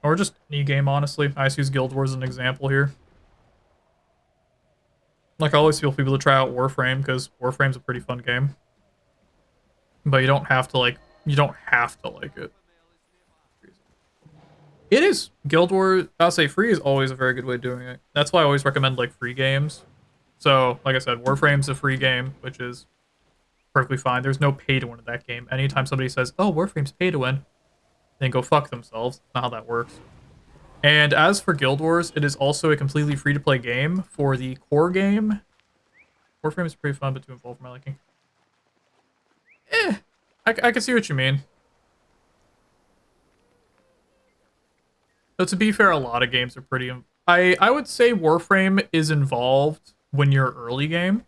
Or just any game, honestly. I just use Guild Wars as an example here. Like, I always feel people to try out Warframe, because Warframe's a pretty fun game. But you don't have to like it. It is. Guild Wars, I'll say free is always a very good way of doing it. That's why I always recommend like free games. So, like I said, Warframe's a free game, which is perfectly fine. There's no pay to win in that game. Anytime somebody says, oh, Warframe's pay to win, then go fuck themselves. That's not how that works. And as for Guild Wars, it is also a completely free-to-play game. For the core game, Warframe is pretty fun, but too involved for my liking. I can see what you mean. So to be fair, a lot of games are pretty... I would say Warframe is involved when you're early game.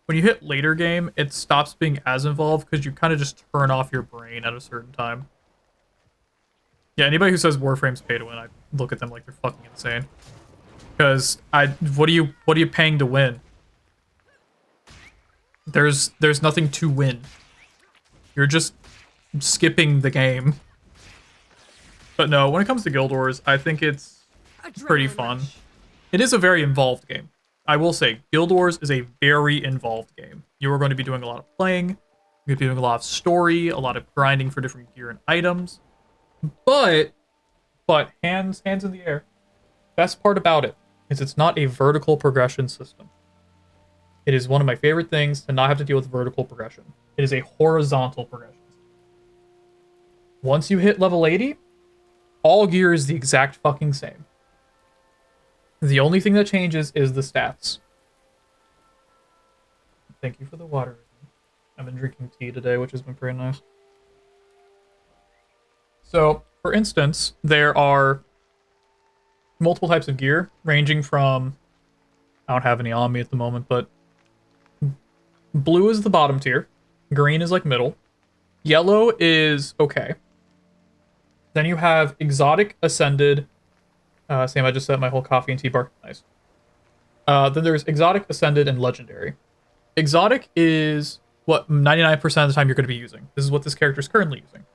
When you hit later game, it stops being as involved because you kind of just turn off your brain at a certain time. Yeah, anybody who says Warframe's pay to win, I look at them like they're fucking insane. Because what are you paying to win? There's nothing to win. You're just skipping the game. But no, when it comes to Guild Wars, I think it's pretty fun. It is a very involved game. I will say, Guild Wars is a very involved game. You are going to be doing a lot of playing. You're going to be doing a lot of story, a lot of grinding for different gear and items. But hands in the air. Best part about it is it's not a vertical progression system. It is one of my favorite things to not have to deal with vertical progression. It is a horizontal progression. Once you hit level 80, all gear is the exact fucking same. The only thing that changes is the stats. Thank you for the water. I've been drinking tea today, which has been pretty nice. So, for instance, there are multiple types of gear, ranging from... I don't have any on me at the moment, but... Blue is the bottom tier. Green is like middle. Yellow is okay. Then you have exotic, ascended... Sam, I just set my whole coffee and tea bar. Nice. Then there's exotic, ascended, and legendary. Exotic is what 99% of the time you're going to be using. This is what this character is currently using.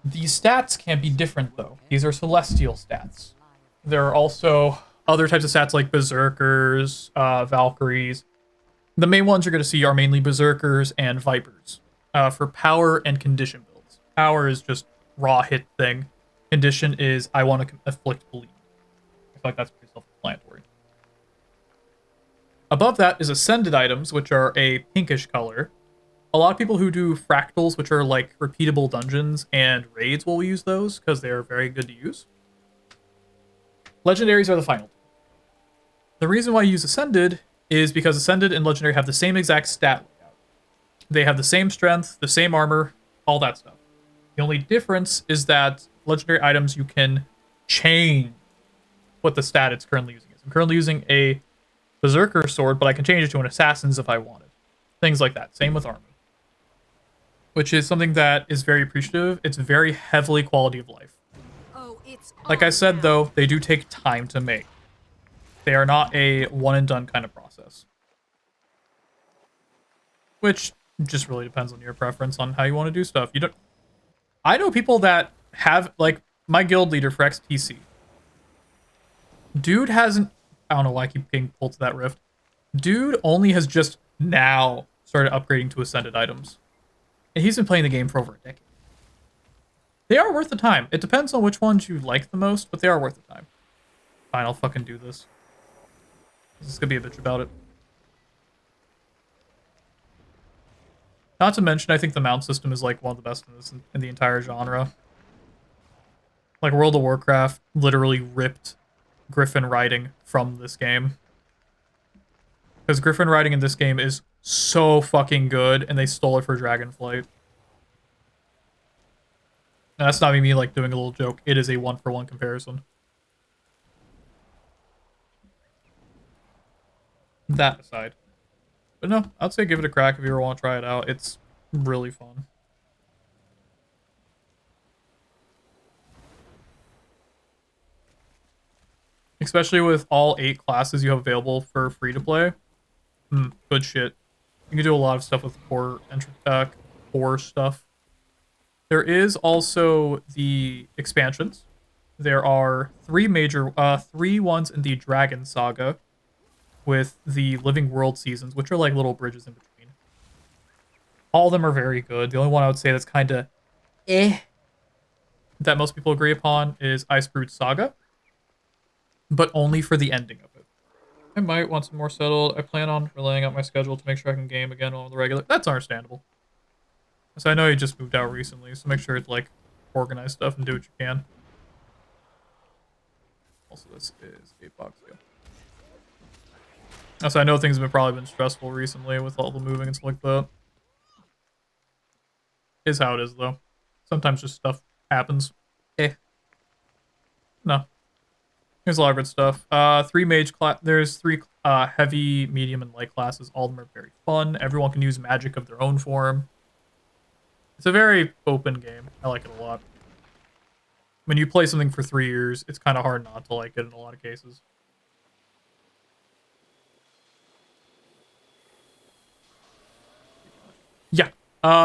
These stats can be different, though. These are celestial stats. There are also other types of stats like berserkers, Valkyries. The main ones you're going to see are mainly berserkers and vipers for power and condition builds. Power is just raw hit thing. Condition is I want to afflict bleed. I feel like that's pretty self-explanatory. Above that is ascended items, which are a pinkish color. A lot of people who do fractals, which are like repeatable dungeons and raids, will use those because they are very good to use. Legendaries are the final. The reason why I use ascended is because ascended and legendary have the same exact stat layout. They have the same strength, the same armor, all that stuff. The only difference is that legendary items, you can change what the stat it's currently using is. I'm currently using a berserker sword, but I can change it to an assassin's if I wanted. Things like that. Same with armor. Which is something that is very appreciative. It's very heavily quality of life. Like I said, though, they do take time to make. They are not a one-and-done kind of process. Which just really depends on your preference on how you want to do stuff. I know people that have, like, my guild leader for XTC. Dude hasn't... I don't know why I keep getting pulled to that rift. Dude only has just now started upgrading to ascended items. And he's been playing the game for over a decade. They are worth the time. It depends on which ones you like the most, but they are worth the time. Fine, I'll fucking do this. This is gonna be a bitch about it. Not to mention, I think the mount system is like one of the best in the entire genre. Like World of Warcraft literally ripped Griffin riding from this game. Because Griffin riding in this game is so fucking good, and they stole it for Dragonflight. And that's not even me like doing a little joke. It is a one-for-one comparison. That aside. But no, I'd say give it a crack if you ever want to try it out. It's really fun. Especially with all 8 classes you have available for free to play. Good shit. You can do a lot of stuff with core stuff. There is also the expansions. There are 3 ones in the Dragon Saga with the Living World seasons, which are like little bridges in between. All of them are very good. The only one I would say that's kind of that most people agree upon is Icebrood Saga, but only for the ending of it. I might want some more settled. I plan on laying out my schedule to make sure I can game again on the regular. That's understandable. So I know you just moved out recently, so make sure to like organize stuff and do what you can. Also, this is 8 bucks. Yeah. So I know things have probably been stressful recently with all the moving and stuff like that. Is how it is though. Sometimes just stuff happens. No. There's a lot of good stuff. 3 mage class. There's 3 heavy, medium, and light classes. All of them are very fun. Everyone can use magic of their own form. It's a very open game. I like it a lot. When you play something for 3 years, it's kind of hard not to like it in a lot of cases. Yeah.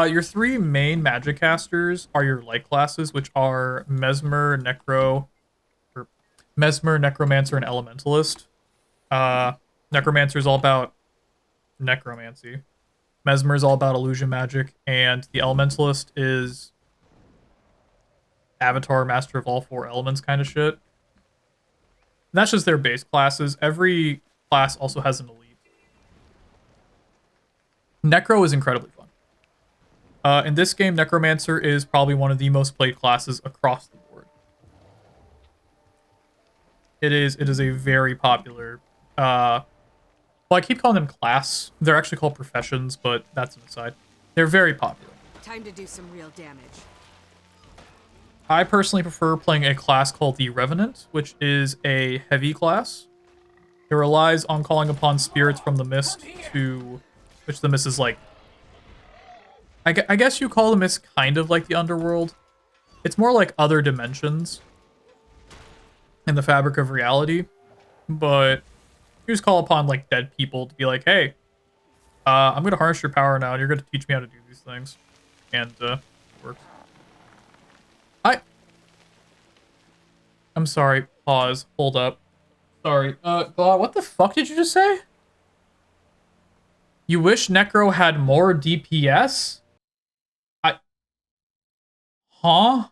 Your 3 main magic casters are your light classes, which are Mesmer, Necromancer, and Elementalist. Necromancer is all about necromancy. Mesmer is all about illusion magic, and the Elementalist is Avatar, Master of all 4 elements kind of shit. And that's just their base classes. Every class also has an elite. Necro is incredibly fun. In this game, Necromancer is probably one of the most played classes across the board. It is a very popular well, I keep calling them class. They're actually called professions, but that's an aside. They're very popular. Time to do some real damage. I personally prefer playing a class called the Revenant, which is a heavy class. It relies on calling upon spirits from the mist which the mist is like, I guess you call the mist kind of like the underworld. It's more like other dimensions in the fabric of reality, but you just call upon like dead people to be like, hey, I'm going to harness your power now, and you're going to teach me how to do these things. And it works. I'm sorry. Pause. Hold up. Sorry. God, what the fuck did you just say? You wish Necro had more DPS? Huh?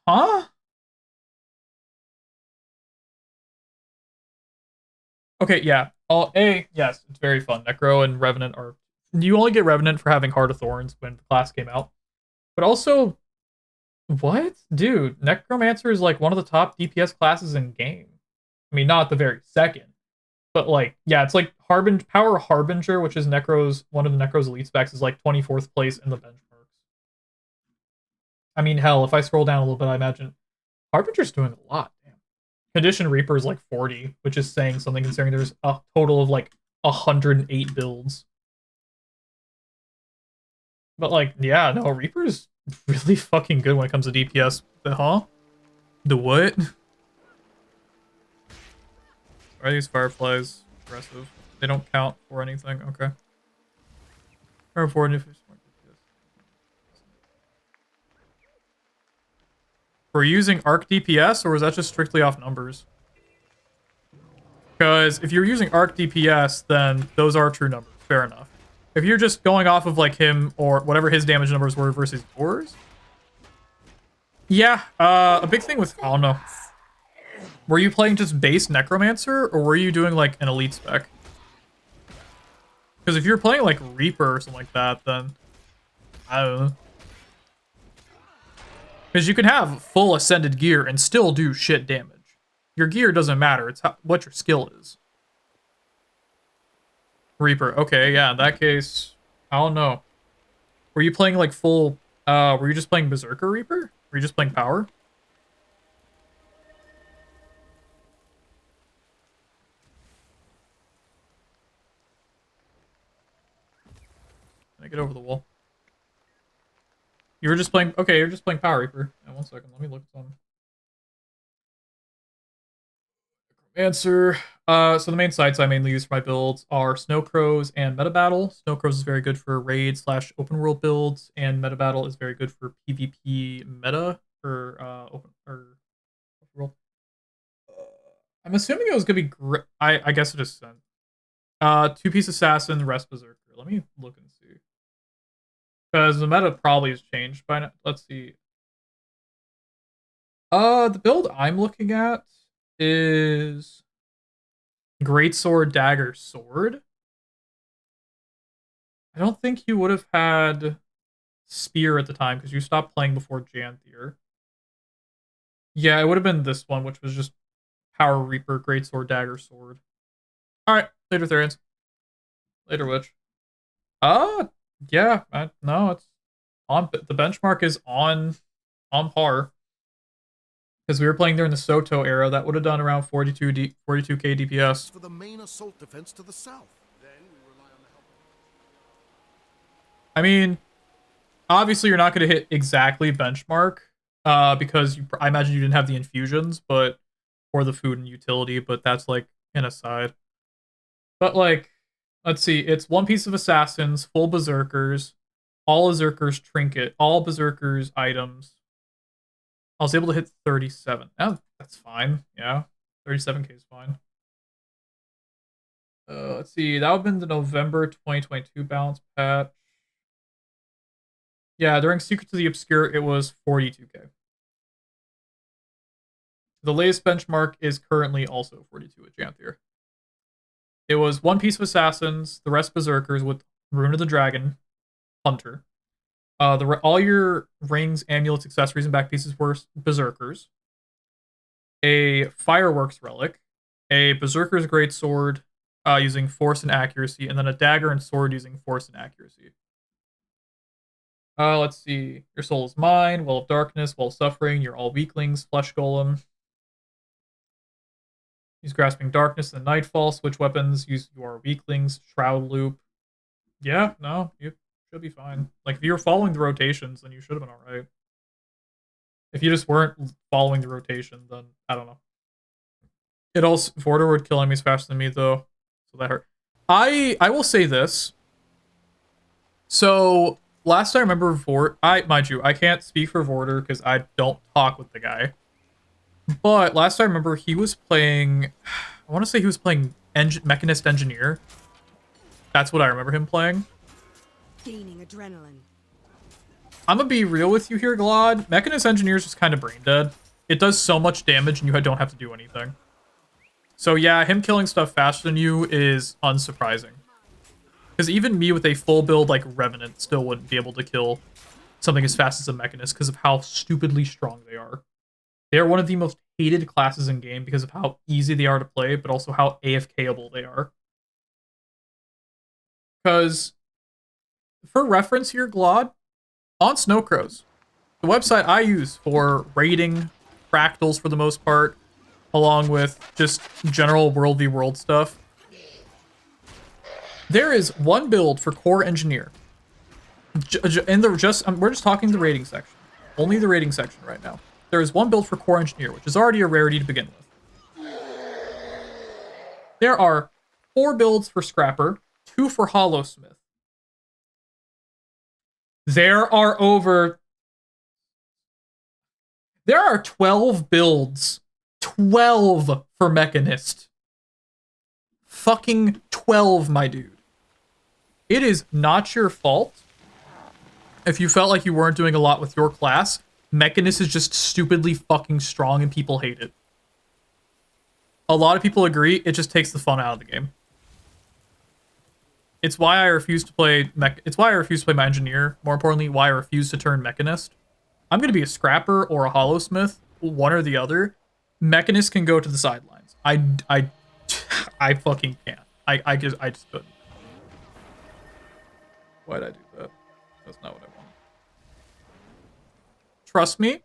Huh? Okay, yeah. Yes, it's very fun. Necro and Revenant are... You only get Revenant for having Heart of Thorns when the class came out. But also... What? Dude, Necromancer is like one of the top DPS classes in game. I mean, not the very second. But like, yeah, it's like Power Harbinger, which is one of the Necro's elite specs, is like 24th place in the benchmarks. I mean, hell, if I scroll down a little bit, I imagine Harbinger's doing a lot. Damn. Condition Reaper is like 40, which is saying something considering there's a total of like 108 builds. But like, yeah, no, Reaper's really fucking good when it comes to DPS. Huh? The what? Are these fireflies aggressive? They don't count for anything. Okay. Or for DPS. We're using arc DPS, or is that just strictly off numbers? Because if you're using arc DPS, then those are true numbers. Fair enough. If you're just going off of like him or whatever his damage numbers were versus yours, yeah. A big thing with, I don't know. Were you playing just base Necromancer, or were you doing like an elite spec? Because if you're playing like Reaper or something like that, then I don't know. Because you can have full ascended gear and still do shit damage. Your gear doesn't matter. It's what your skill is. Reaper. Okay, yeah, in that case, I don't know. Were you playing like full... were you just playing Berserker Reaper? Were you just playing power? Can't get over the wall. You were just playing... Okay, you're just playing Power Reaper. Yeah, 1 second. Let me look at some. Answer. So the main sites I mainly use for my builds are Snow Crows and Meta Battle. Snow Crows is very good for raid / open world builds, and Meta Battle is very good for PvP meta for open world. I'm assuming it was gonna be I guess it just sent. 2-piece assassin, rest berserker. Let me look and see. Because the meta probably has changed by now. Let's see. The build I'm looking at is Greatsword, Dagger, Sword. I don't think you would have had Spear at the time because you stopped playing before Janthier. Yeah, it would have been this one, which was just Power Reaper, Greatsword, Dagger, Sword. Alright, later Therians. Later Witch. Yeah, no, it's on. The benchmark is on par. Because we were playing during the Soto era, that would have done around 42k DPS. For the main assault defense to the south. Then we rely on the help. I mean, obviously you're not going to hit exactly benchmark, because I imagine you didn't have the infusions, or the food and utility, but that's like an aside. But like, let's see, it's 1 piece of assassins, full berserkers, all berserkers trinket, all berserkers items. I was able to hit 37. Oh, that's fine. Yeah, 37k is fine. Let's see. That would have been the November 2022 balance patch. Yeah, during Secret to the Obscure, it was 42k. The latest benchmark is currently also 42 at Janthier. It was 1 piece of assassins, the rest berserkers with Rune of the Dragon, Hunter. All your rings, amulets, accessories, and back pieces were berserkers. A fireworks relic, a berserker's greatsword using force and accuracy, and then a dagger and sword using force and accuracy. Let's see. Your soul is mine, well of darkness, well of suffering, you're all weaklings, flesh golem. Use grasping darkness and nightfall, switch weapons, use your weaklings, shroud loop. Yeah, no, you should be fine. Like, if you were following the rotations, then you should have been alright. If you just weren't following the rotation, then I don't know. It also Vorder would kill enemies faster than me though, so that hurt. I will say this. So last I remember mind you, I can't speak for Vorder because I don't talk with the guy. But last I remember, he was playing. I want to say he was playing Mechanist Engineer. That's what I remember him playing. Gaining adrenaline. I'm gonna be real with you here, Glad. Mechanist Engineer is just kind of brain dead. It does so much damage and you don't have to do anything. So yeah, him killing stuff faster than you is unsurprising. Because even me with a full build like Revenant still wouldn't be able to kill something as fast as a Mechanist because of how stupidly strong they are. They are one of the most hated classes in game because of how easy they are to play, but also how AFKable they are. Because, for reference here, Glod, on Snowcrows, the website I use for raiding fractals for the most part, along with just general World v World stuff, there is one build for Core Engineer. We're just talking the rating section. Only the rating section right now. There is one build for Core Engineer, which is already a rarity to begin with. There are 4 builds for Scrapper, 2 for Hollowsmith. There are 12 builds. 12 for Mechanist. Fucking 12, my dude. It is not your fault if you felt like you weren't doing a lot with your class. Mechanist is just stupidly fucking strong and people hate it. A lot of people agree, it just takes the fun out of the game. It's why I refuse to play my engineer. More importantly, why I refuse to turn Mechanist. I'm gonna be a Scrapper or a Hollowsmith, one or the other. Mechanist can go to the sidelines. I fucking can't. I just couldn't. Why'd I do that? That's not what I wanted. Trust me,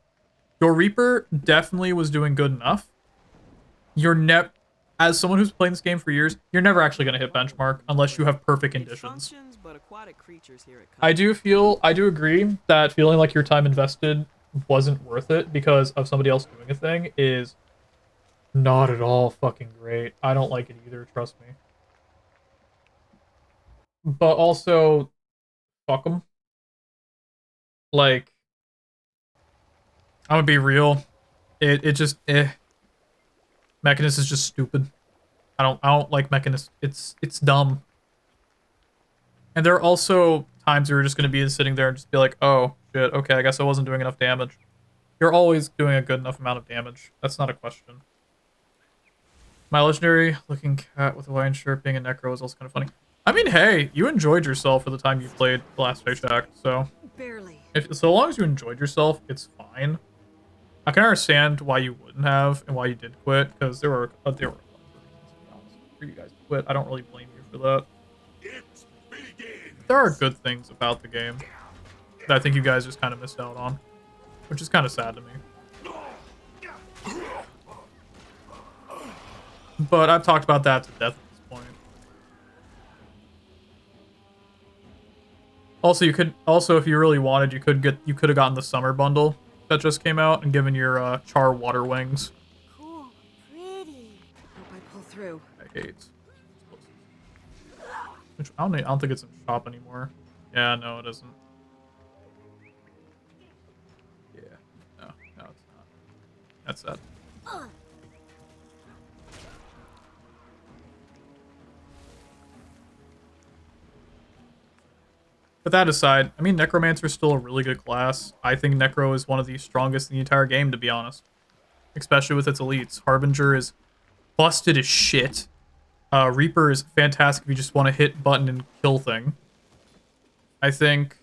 your Reaper definitely was doing good enough. as someone who's playing this game for years, you're never actually going to hit benchmark unless you have perfect conditions. But aquatic creatures here at I do agree that feeling like your time invested wasn't worth it because of somebody else doing a thing is not at all fucking great. I don't like it either, trust me. But also, fuck them. Like, I'm gonna be real. It just, Mechanist is just stupid. I don't like Mechanist. It's dumb. And there are also times where you're just gonna be sitting there and just be like, oh, shit, okay, I guess I wasn't doing enough damage. You're always doing a good enough amount of damage. That's not a question. My legendary looking cat with a Hawaiian shirt being a necro is also kind of funny. I mean, hey, you enjoyed yourself for the time you played the last Shack, so Barely. so long as you enjoyed yourself, it's fine. I can understand why you wouldn't have and why you did quit, because there were a lot of reasons, to be honest, for you guys to quit. I don't really blame you for that. There are good things about the game that I think you guys just kind of missed out on, which is kind of sad to me. But I've talked about that to death at this point. Also, if you really wanted, you could have gotten the summer bundle that just came out and given your Char water wings. Cool. Pretty. Hope I pull through. I hate. Which I don't think it's in shop anymore. Yeah, no, it isn't. Yeah, no, it's not. That's sad. But that aside, I mean, Necromancer is still a really good class. I think Necro is one of the strongest in the entire game, to be honest. Especially with its elites. Harbinger is busted as shit. Reaper is fantastic if you just want to hit button and kill thing. I think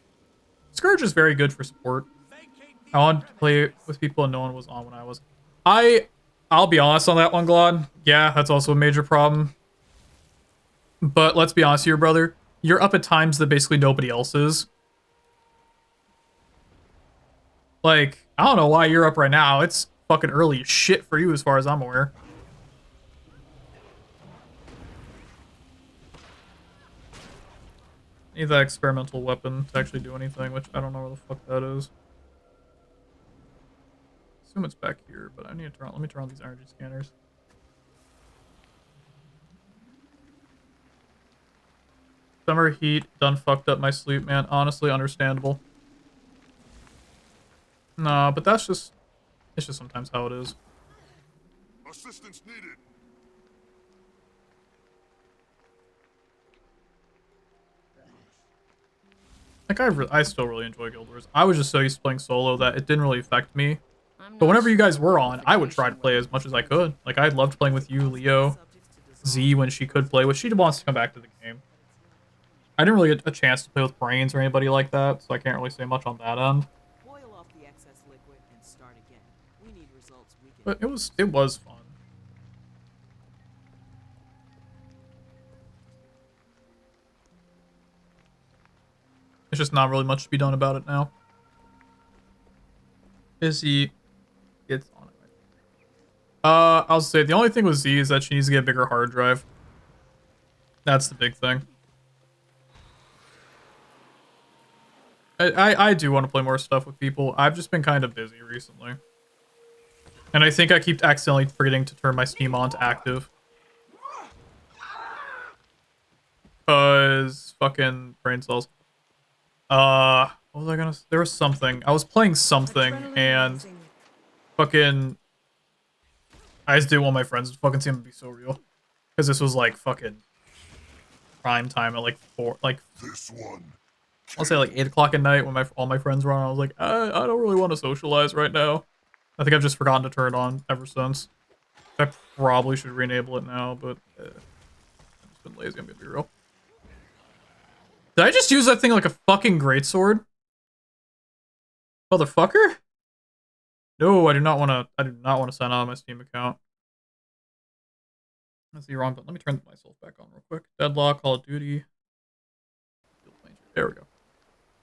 Scourge is very good for support. I wanted to play with people and no one was on when I was. I'll be honest on that one, Glod. Yeah, that's also a major problem. But let's be honest here, brother. You're up at times that basically nobody else is. Like, I don't know why you're up right now. It's fucking early as shit for you as far as I'm aware. Need that experimental weapon to actually do anything, which I don't know where the fuck that is. Assume it's back here, but I need to turn on, let me turn on these energy scanners. Summer heat done fucked up my sleep, man. Honestly, understandable. Nah, but it's just sometimes how it is. Assistance needed. Like, I still really enjoy Guild Wars. I was just so used to playing solo that it didn't really affect me. But whenever you guys were on, I would try to play as much as I could. Like, I loved playing with you, Leo, Z when she could play, which she wants to come back to the game. I didn't really get a chance to play with Brains or anybody like that, so I can't really say much on that end. Boil off the excess liquid and start again. We need results we can. But it was fun. There's just not really much to be done about it now. Busy. It's on it. I'll say the only thing with Z is that she needs to get a bigger hard drive. That's the big thing. I do want to play more stuff with people. I've just been kind of busy recently. And I think I keep accidentally forgetting to turn my Steam on to active. Because fucking brain cells. What was I gonna say? There was something. I was playing something and fucking I just didn't want my friends to fucking seem to be so real. Because this was like fucking prime time at like 4, like this one. I'll say like 8 o'clock at night when all my friends were on. I was like, I don't really want to socialize right now. I think I've just forgotten to turn it on ever since. I probably should re-enable it now, but I've just been lazy. I'm gonna be real. Did I just use that thing like a fucking greatsword? Motherfucker? No, I do not want to sign on my Steam account. That's the wrong button. Let me turn myself back on real quick. Deadlock, Call of Duty. There we go.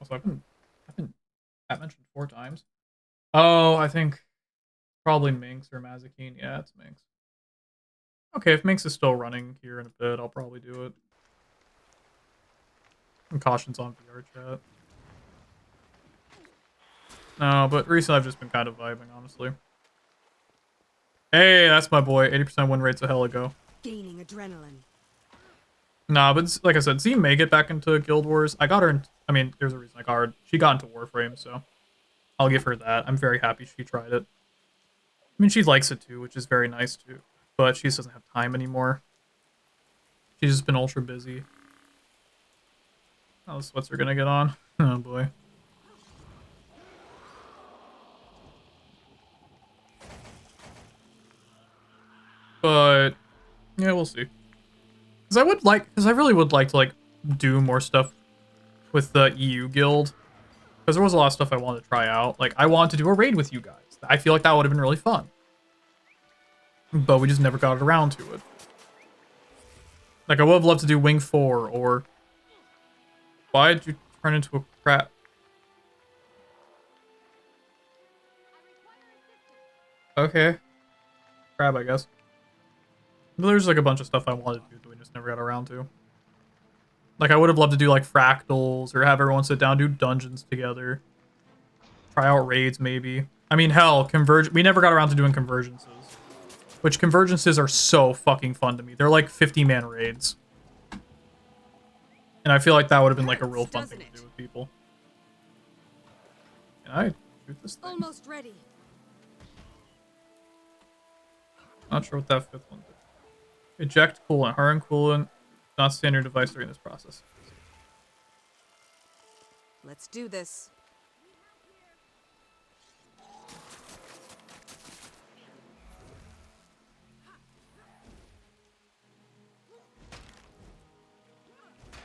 Also, I've been mentioned 4 times. Oh, I think probably Minx or Mazikeen. Yeah, it's Minx. Okay, if Minx is still running here in a bit, I'll probably do it. And cautions on VR chat. No, but recently I've just been kind of vibing, honestly. Hey, that's my boy. 80% win rate's a hell ago. Gaining adrenaline. Nah, but like I said, Z may get back into Guild Wars. I got her in, I mean, there's a reason I got her. She got into Warframe, so I'll give her that. I'm very happy she tried it. I mean, she likes it too, which is very nice too. But she just doesn't have time anymore. She's just been ultra busy. Oh, the sweats are gonna get on. Oh boy. But yeah, we'll see. Because I really would like to like do more stuff with the EU guild. Because there was a lot of stuff I wanted to try out. Like I wanted to do a raid with you guys. I feel like that would have been really fun. But we just never got around to it. Like I would have loved to do Wing 4 or why did you turn into a crab? Okay. Crab, I guess. But there's like a bunch of stuff I wanted to do that we just never got around to. Like I would have loved to do like fractals or have everyone sit down, do dungeons together. Try out raids maybe. I mean, hell, we never got around to doing convergences. Which convergences are so fucking fun to me. They're like 50-man raids. And I feel like that would have been like a real fun thing to do with people. Can I shoot this thing? Almost ready. Not sure what that fifth one did. Eject coolant. Harden coolant. Not standard device during this process. Let's do this.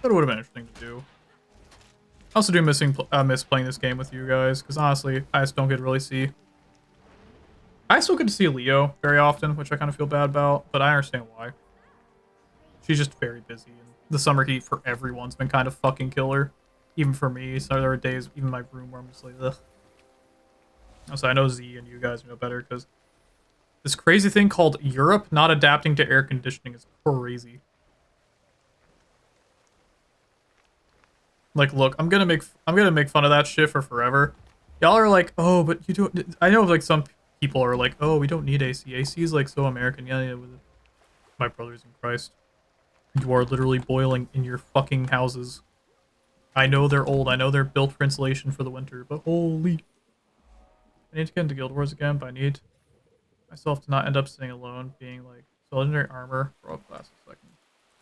That would have been interesting to do. I also do miss playing this game with you guys, because honestly, I just don't get to really see. I still get to see Leo very often, which I kind of feel bad about, but I understand why. She's just very busy, and the summer heat for everyone's been kind of fucking killer. Even for me, so there are days, even in my room, where I'm just like, ugh. So I know Z and you guys know better, because this crazy thing called Europe not adapting to air conditioning is crazy. Like, look, I'm gonna make fun of that shit for forever. Y'all are like, oh, but you don't. I know like some people are like, oh, we don't need AC. AC is like so American. Yeah. My brothers in Christ, you are literally boiling in your fucking houses. I know they're old. I know they're built for insulation for the winter, but holy. I need to get into Guild Wars again, but I need myself to not end up sitting alone, being like, so legendary armor for all classes, so I can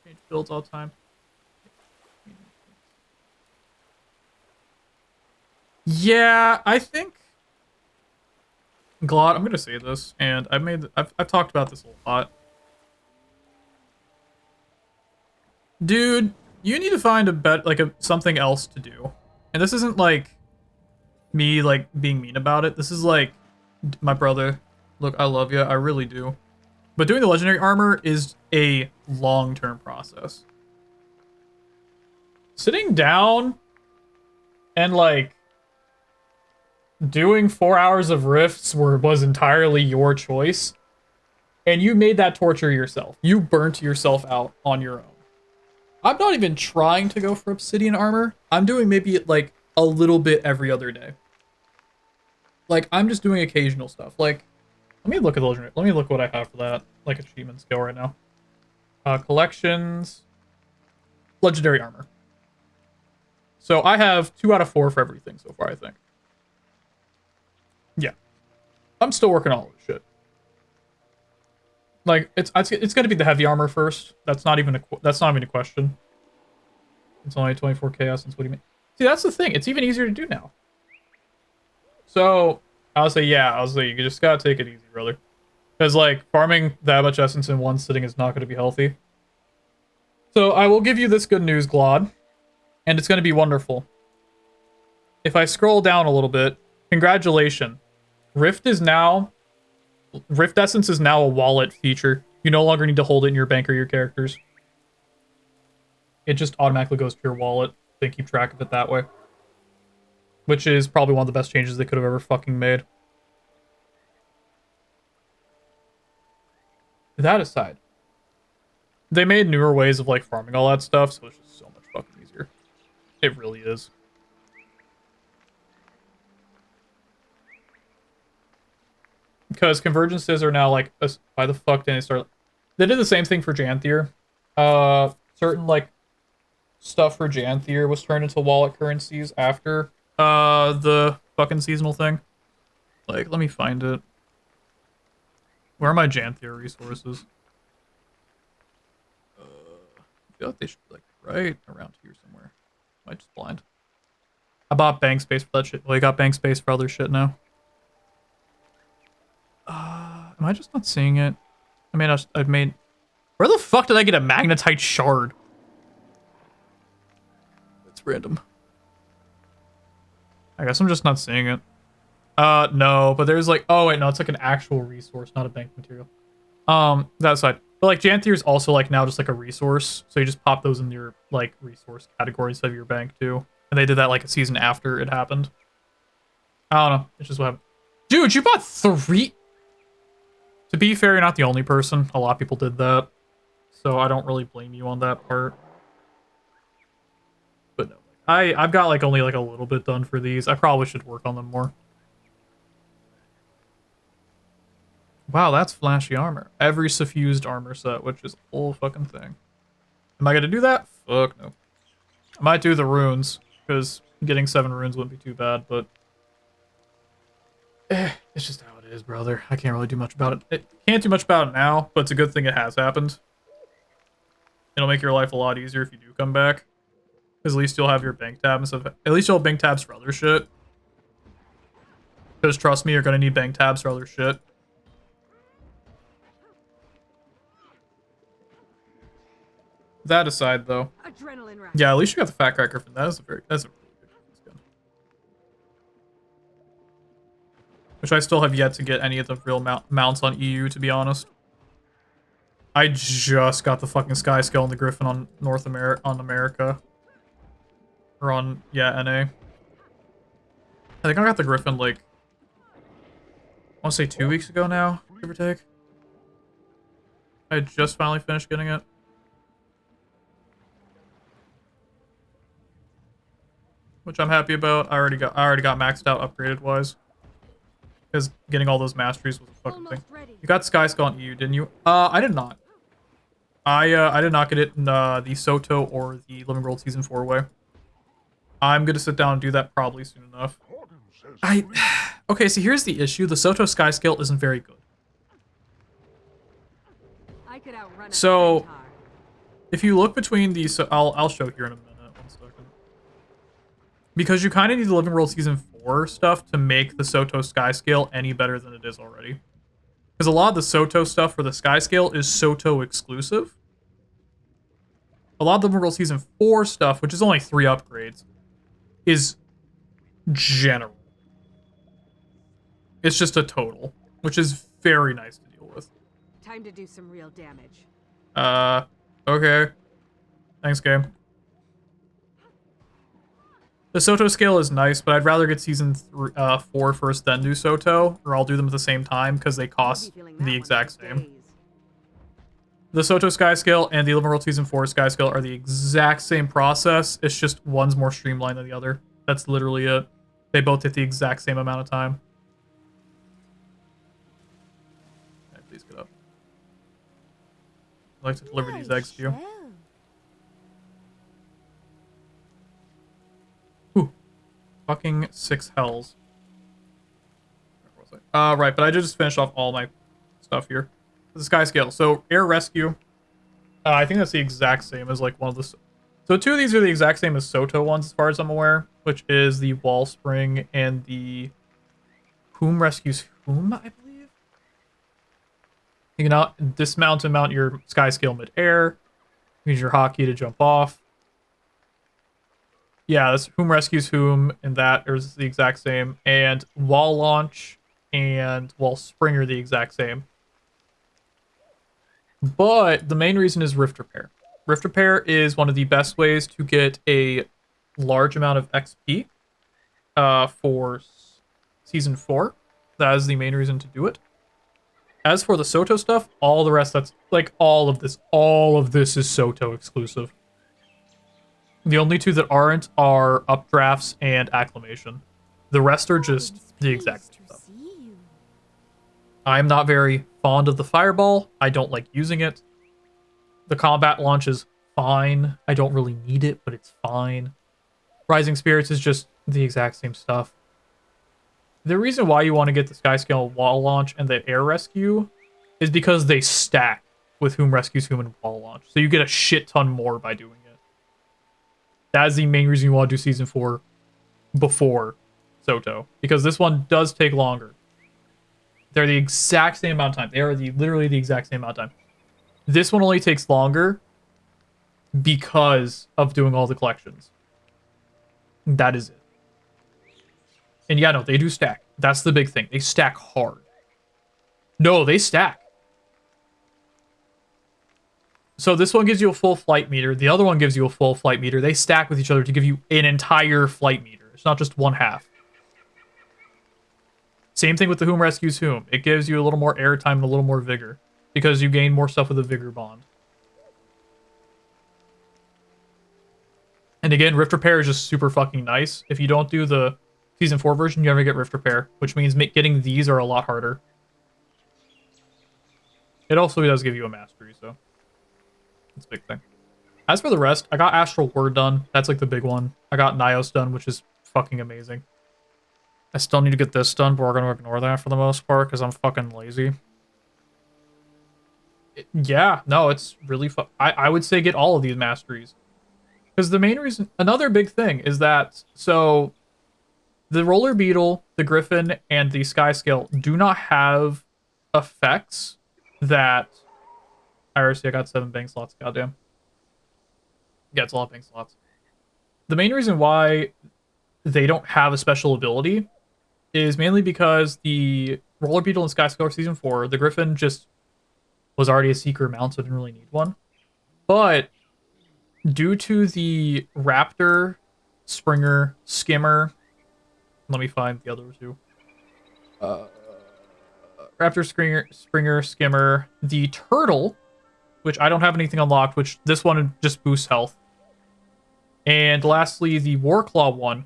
change builds all the time. Yeah, I think Glot, I'm gonna say this, and I've talked about this a lot. Dude, you need to find something else to do. And this isn't like me like being mean about it. This is like, my brother, look, I love you, I really do. But doing the legendary armor is a long-term process. Sitting down and like doing 4 hours of rifts was entirely your choice, and you made that torture yourself. You burnt yourself out on your own. I'm not even trying to go for obsidian armor. I'm doing maybe like a little bit every other day. Like I'm just doing occasional stuff. Like let me look at the legendary. Let me look what I have for that like achievement skill right now. Collections, legendary armor. So I have 2 out of 4 for everything so far, I think. Yeah, I'm still working on all this shit. Like it's gonna be the heavy armor first. That's not even a question. It's only 24 chaos. What do you mean? See, that's the thing. It's even easier to do now. So I'll say you just gotta take it easy, brother. Because like farming that much essence in one sitting is not gonna be healthy. So I will give you this good news, Glod, and it's gonna be wonderful. If I scroll down a little bit, congratulations. Rift Essence is now a wallet feature. You no longer need to hold it in your bank or your characters. It just automatically goes to your wallet. They keep track of it that way. Which is probably one of the best changes they could have ever fucking made. That aside, They made newer ways of like farming all that stuff, so it's just so much fucking easier. It really is. Because convergences are now like, why the fuck didn't they start? They did the same thing for Janthier. Certain like stuff for Janthier was turned into wallet currencies after the fucking seasonal thing. Like, let me find it. Where are my Janthier resources? I feel like they should be like right around here somewhere. Am I just blind? I bought bank space for that shit. Well, I got bank space for other shit now. Am I just not seeing it? I mean, I've made... Where the fuck did I get a magnetite shard? It's random. I guess I'm just not seeing it. No, but there's like... Oh, wait, no, it's like an actual resource, not a bank material. That side. But like, Janthier is also like now just like a resource. So you just pop those in your like resource category instead of your bank too. And they did that like a season after it happened. I don't know. It's just what happened. Dude, you bought 3... To be fair, you're not the only person. A lot of people did that. So I don't really blame you on that part. But no. I've got like only like a little bit done for these. I probably should work on them more. Wow, that's flashy armor. Every suffused armor set, which is a whole fucking thing. Am I gonna do that? Fuck no. I might do the runes, because getting 7 runes wouldn't be too bad, but... it's just how it is, brother. I can't really do much about it. Can't do much about it now, but it's a good thing it has happened. It'll make your life a lot easier if you do come back. Because at least you'll have your bank tab and stuff. At least you'll have bank tabs for other shit. Because trust me, you're gonna need bank tabs for other shit. That aside, though. Yeah, at least you got the fat cracker from that. That's a really good skin. Which I still have yet to get any of the real mounts on EU, to be honest. I just got the fucking Sky Scale and the Griffin on America. Or on, yeah, NA. I think I got the Griffin, like, I want to say 2 weeks ago now, give or take. I just finally finished getting it. Which I'm happy about. I already got maxed out upgraded wise. Because getting all those masteries was a fucking thing. You got Sky Skull on EU, didn't you? I did not. I did not get it in the Soto or the Living World Season 4 way. I'm gonna sit down and do that probably soon enough. Okay, so here's the issue. The Soto Sky Scale isn't very good. So, if you look between these, I'll show here in a minute. 1 second. Because you kind of need the Living World Season 4 stuff to make the Soto Sky Scale any better than it is already. Because a lot of the Soto stuff for the Sky Scale is Soto exclusive. A lot of the Living World Season 4 stuff, which is only 3 upgrades, is general. It's just a total, which is very nice to deal with. Time to do some real damage. Okay. Thanks, game. The Soto scale is nice, but I'd rather get Season 4 first, then do Soto, or I'll do them at the same time, because they cost the exact same. The Soto Sky Scale and the Living World Season 4 Sky Scale are the exact same process, it's just one's more streamlined than the other. That's literally it. They both hit the exact same amount of time. Okay, please get up. I'd like to deliver these eggs to you. Ooh. Fucking 6 hells. Where was I? Right, but I just finished off all my stuff here. The Sky Scale. So, Air Rescue. I think that's the exact same as like one of the... So 2 of these are the exact same as Soto ones as far as I'm aware. Which is the Wall Spring and the... Whom Rescues Whom, I believe? You can now dismount and mount your Sky Scale mid-air. Use your hotkey to jump off. Yeah, that's Whom Rescues Whom, and that is the exact same. And Wall Launch and Wall Spring are the exact same. But the main reason is Rift Repair. Rift Repair is one of the best ways to get a large amount of XP for Season 4. That is the main reason to do it. As for the Soto stuff, all the rest, that's like all of this is Soto exclusive. The only two that aren't are updrafts and acclamation. The rest are just the exact same stuff. I'm not very fond of the fireball. I don't like using it. The combat launch is fine. I don't really need it, but it's fine. Rising Spirits is just the exact same stuff. The reason why you want to get the Skyscale wall launch and the air rescue is because they stack with Whom Rescues Whom and wall launch. So you get a shit ton more by doing it. That is the main reason you want to do Season 4 before Soto. Because this one does take longer. They're the exact same amount of time. They are literally the exact same amount of time. This one only takes longer because of doing all the collections. That is it. And yeah, no, they do stack. That's the big thing. They stack hard. No, they stack. So this one gives you a full flight meter. The other one gives you a full flight meter. They stack with each other to give you an entire flight meter. It's not just one half. Same thing with the Whom Rescues Whom. It gives you a little more airtime and a little more vigor. Because you gain more stuff with the vigor bond. And again, Rift Repair is just super fucking nice. If you don't do the Season 4 version, you never get Rift Repair. Which means getting these are a lot harder. It also does give you a mastery, so... that's a big thing. As for the rest, I got Astral Word done. That's like the big one. I got Nios done, which is fucking amazing. I still need to get this done, but we're going to ignore that for the most part, because I'm fucking lazy. Yeah, no, it's really fun. I would say get all of these masteries. Because the main reason... another big thing is that... so... the Roller Beetle, the Griffin, and the Skyscale do not have effects that... I got 7 bank slots, goddamn. Yeah, it's a lot of bank slots. The main reason why they don't have a special ability is mainly because the Roller Beetle and Skyscale Season 4, the Griffin just was already a Seeker mount, so didn't really need one. But due to the Raptor, Springer, Skimmer... let me find the other two. Raptor, Springer, Skimmer, the Turtle, which I don't have anything unlocked, which this one just boosts health. And lastly, the Warclaw one.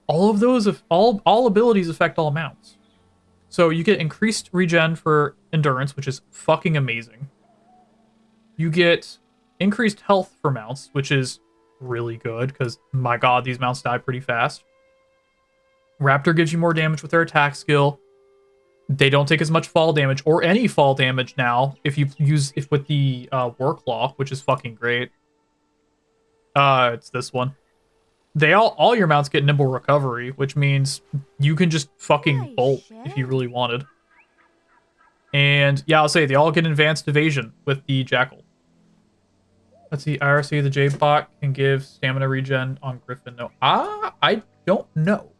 All of those, all abilities affect all mounts. So you get increased regen for endurance, which is fucking amazing. You get increased health for mounts, which is really good, because my god, these mounts die pretty fast. Raptor gives you more damage with their attack skill. They don't take as much fall damage, or any fall damage now, if you use with the Warclaw, which is fucking great. It's this one. They all your mounts get nimble recovery, which means you can just fucking bolt if you really wanted. And yeah, I'll say they all get advanced evasion with the Jackal. Let's see, IRC, the J-Bot can give stamina regen on Griffin. No, I don't know.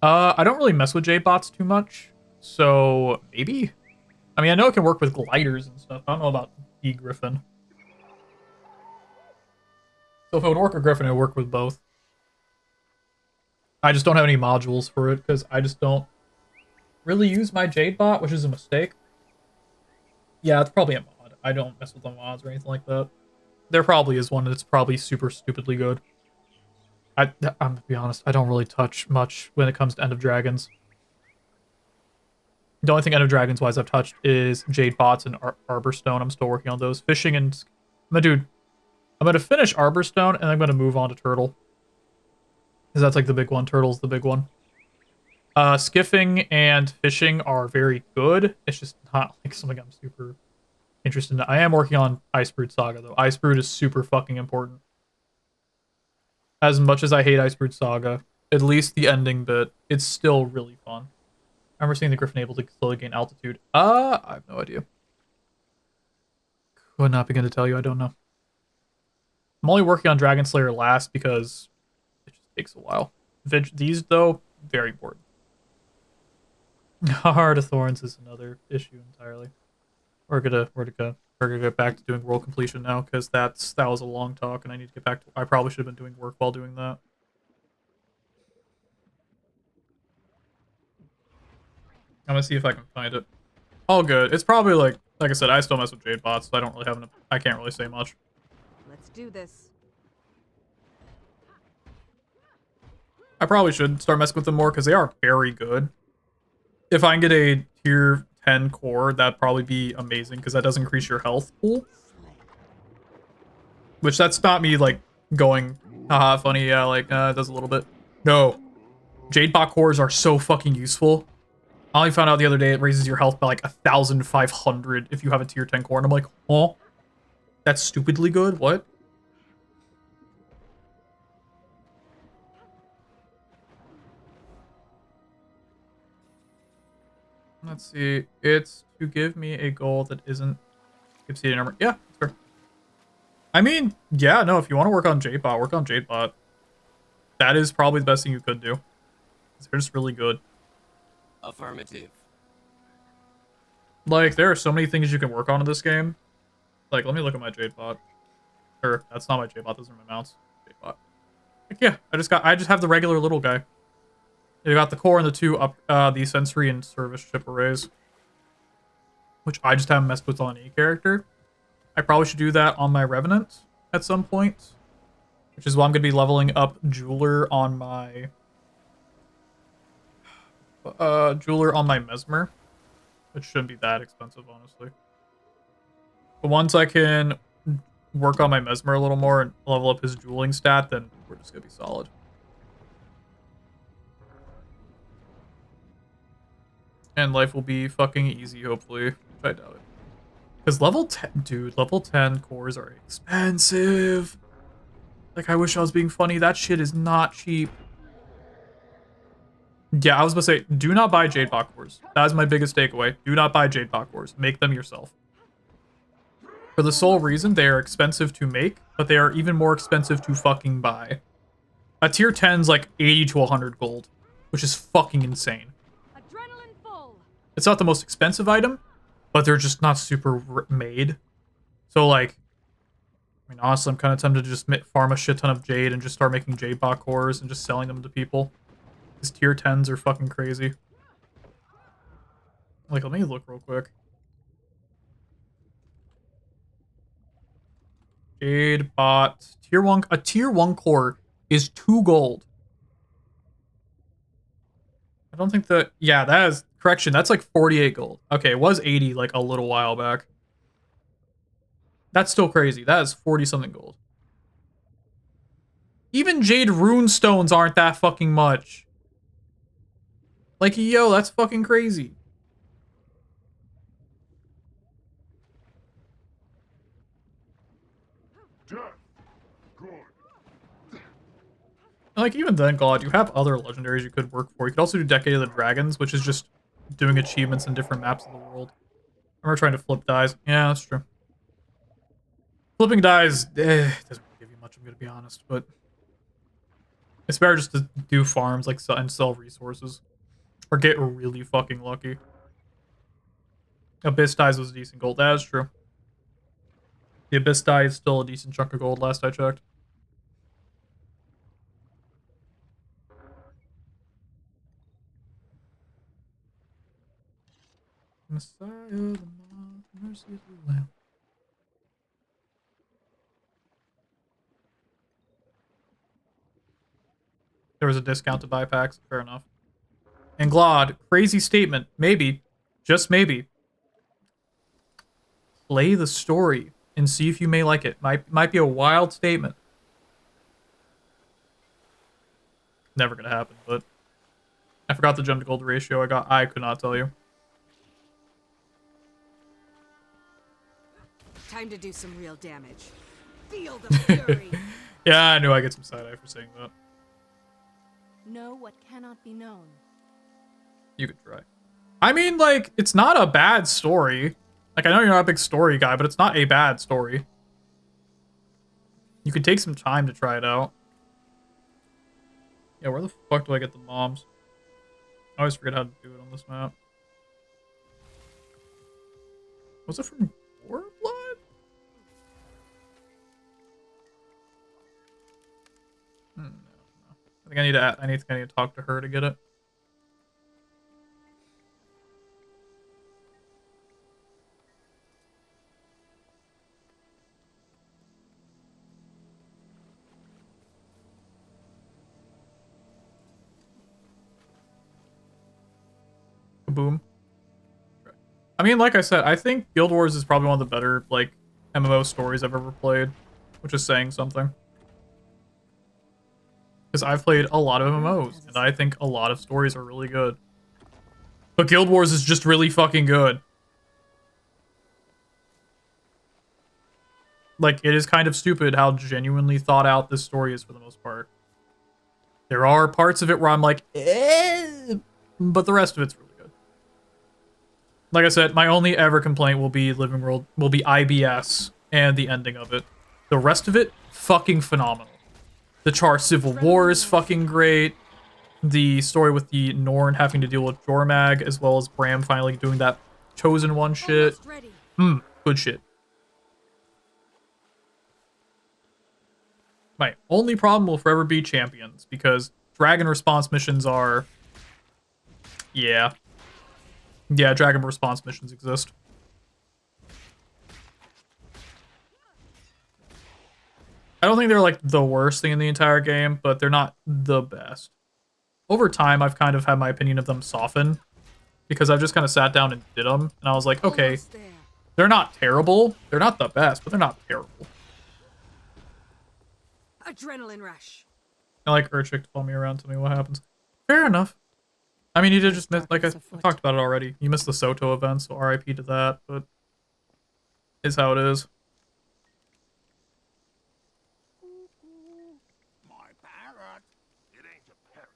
I don't really mess with J-Bots too much, so maybe? I mean, I know it can work with gliders and stuff. I don't know about the Griffin. So if it would work with Griffin, it would work with both. I just don't have any modules for it, because I just don't really use my Jade-Bot, which is a mistake. Yeah, it's probably a mod. I don't mess with the mods or anything like that. There probably is one that's probably super stupidly good. I'm gonna be honest, I don't really touch much when it comes to End of Dragons. The only thing End of Dragons wise I've touched is Jade Bots and Arborstone. I'm still working on those. Fishing and... dude, I'm gonna finish Arborstone and I'm gonna move on to Turtle. Because that's like the big one. Turtle's the big one. Skiffing and fishing are very good. It's just not like something I'm super interested in. I am working on Icebrood Saga though. Icebrood is super fucking important. As much as I hate Icebrood Saga, at least the ending bit, it's still really fun. I remember seeing the Griffin able to slowly gain altitude. I have no idea. Could not begin to tell you, I don't know. I'm only working on Dragon Slayer last because it just takes a while. These, though, very important. Heart of Thorns is another issue entirely. We're gonna get back to doing world completion now, because that was a long talk, and I need to get back to... I probably should have been doing work while doing that. I'm gonna see if I can find it. All good. It's probably like I said, I still mess with Jade bots, so I don't really have I can't really say much. Let's do this. I probably should start messing with them more because they are very good. If I can get a tier 10 core, that'd probably be amazing because that does increase your health pool. Which that's not me like going, haha, funny, yeah, like, it does a little bit. No. Jade bot cores are so fucking useful. I only found out the other day it raises your health by like 1,500 if you have a tier 10 core. And I'm like, oh, that's stupidly good? What? Let's see. It's to give me a goal that isn't exceeding number. Yeah, that's fair. I mean, yeah, no, if you want to work on Jadebot, work on Jadebot. That is probably the best thing you could do. They're just really good. Affirmative. Like, there are so many things you can work on in this game. Like, let me look at my Jadebot. Or, that's not my Jadebot, those are my mounts. Jadebot. Like, yeah, I just have the regular little guy. You got the core and the two up, the sensory and service chip arrays. Which I just haven't messed with on any character. I probably should do that on my Revenant at some point. Which is why I'm going to be leveling up Jeweler on my... Jeweler on my Mesmer. Which shouldn't be that expensive, honestly. But once I can work on my Mesmer a little more and level up his dueling stat, then we're just going to be solid. And life will be fucking easy, hopefully. Which I doubt it. Because level 10... Dude, level 10 cores are expensive. Like, I wish I was being funny. That shit is not cheap. Yeah, I was about to say, do not buy Jadebot cores. That is my biggest takeaway. Do not buy Jadebot cores. Make them yourself. For the sole reason they are expensive to make, but they are even more expensive to fucking buy. A tier 10's like 80 to 100 gold, which is fucking insane. It's not the most expensive item, but they're just not super made. So, like, I mean, honestly, I'm kind of tempted to just farm a shit ton of Jade and just start making Jadebot cores and just selling them to people. These tier 10s are fucking crazy. Like, let me look real quick. Jadebot. Tier 1. A tier 1 core is 2 gold. I don't think that... Yeah, that is... Correction, that's like 48 gold. Okay, it was 80 like a little while back. That's still crazy. That is 40-something gold. Even Jade runestones aren't that fucking much. Like, yo, that's fucking crazy. And like, even then, God, you have other legendaries you could work for. You could also do Decade of the Dragons, which is just doing achievements in different maps of the world. I remember trying to flip dies. Yeah, that's true. Flipping dies, doesn't give you much, I'm gonna be honest, but it's better just to do farms, like, and sell resources. Or get really fucking lucky. Abyss dies was a decent gold. That is true. The Abyss die is still a decent chunk of gold, last I checked. Messiah of the month, mercy of the lamb. There was a discount to buy packs. Fair enough. And Glod, crazy statement. Maybe, just maybe, play the story and see if you may like it. Might be a wild statement. Never gonna happen, but I forgot the gem to gold ratio I got. I could not tell you. Time to do some real damage. Feel the fury. Yeah, I knew I'd get some side-eye for saying that. Know what cannot be known. You could try. I mean, like, it's not a bad story. Like, I know you're not a big story guy, but it's not a bad story. You could take some time to try it out. Yeah, where the fuck do I get the moms? I always forget how to do it on this map. Was it from War Blood? No. I think I need to talk to her to get it. boom. I mean, like I said, I think Guild Wars is probably one of the better, like, MMO stories I've ever played, which is saying something. Because I've played a lot of MMOs, and I think a lot of stories are really good. But Guild Wars is just really fucking good. Like, it is kind of stupid how genuinely thought out this story is for the most part. There are parts of it where I'm like, but the rest of it's really good. Like I said, my only ever complaint will be IBS and the ending of it. The rest of it, fucking phenomenal. The Char Civil War is fucking great. The story with the Norn having to deal with Jormag, as well as Bram finally doing that Chosen One shit. Good shit. My only problem will forever be champions, because dragon response missions are... Yeah. Yeah, dragon response missions exist. I don't think they're like the worst thing in the entire game, but they're not the best. Over time, I've kind of had my opinion of them soften, because I've just kind of sat down and did them, and I was like, okay, they're not terrible. They're not the best, but they're not terrible. Adrenaline rush. I like Urchik to follow me around, tell me what happens. Fair enough. I mean, you did just miss, like I talked about it already. You missed the Soto event, so RIP to that, but is how it is. My parrot. It ain't a parrot.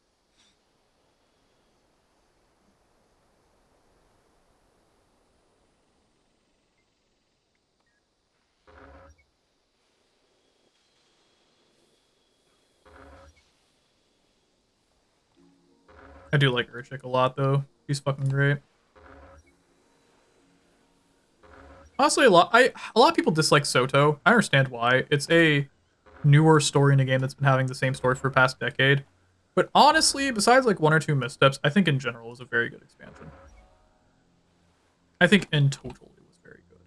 I do like Urchik a lot, though. He's fucking great. Honestly, a lot of people dislike Soto. I understand why. It's a newer story in a game that's been having the same story for the past decade. But honestly, besides like one or two missteps, I think in general it was a very good expansion. I think in total it was very good.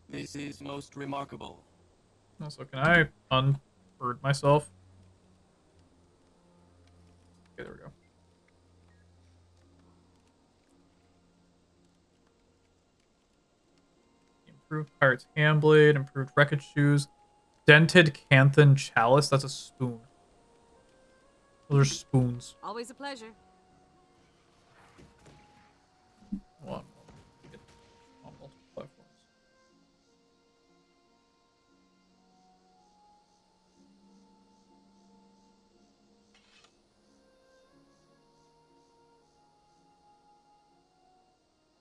This is most remarkable. Also, can I unbird myself? Okay, there we go. Improved Pirate's Handblade, improved Wreckage Shoes, Dented Canthan Chalice, that's a spoon. Those are spoons. Always a pleasure. Hold on multiple platforms.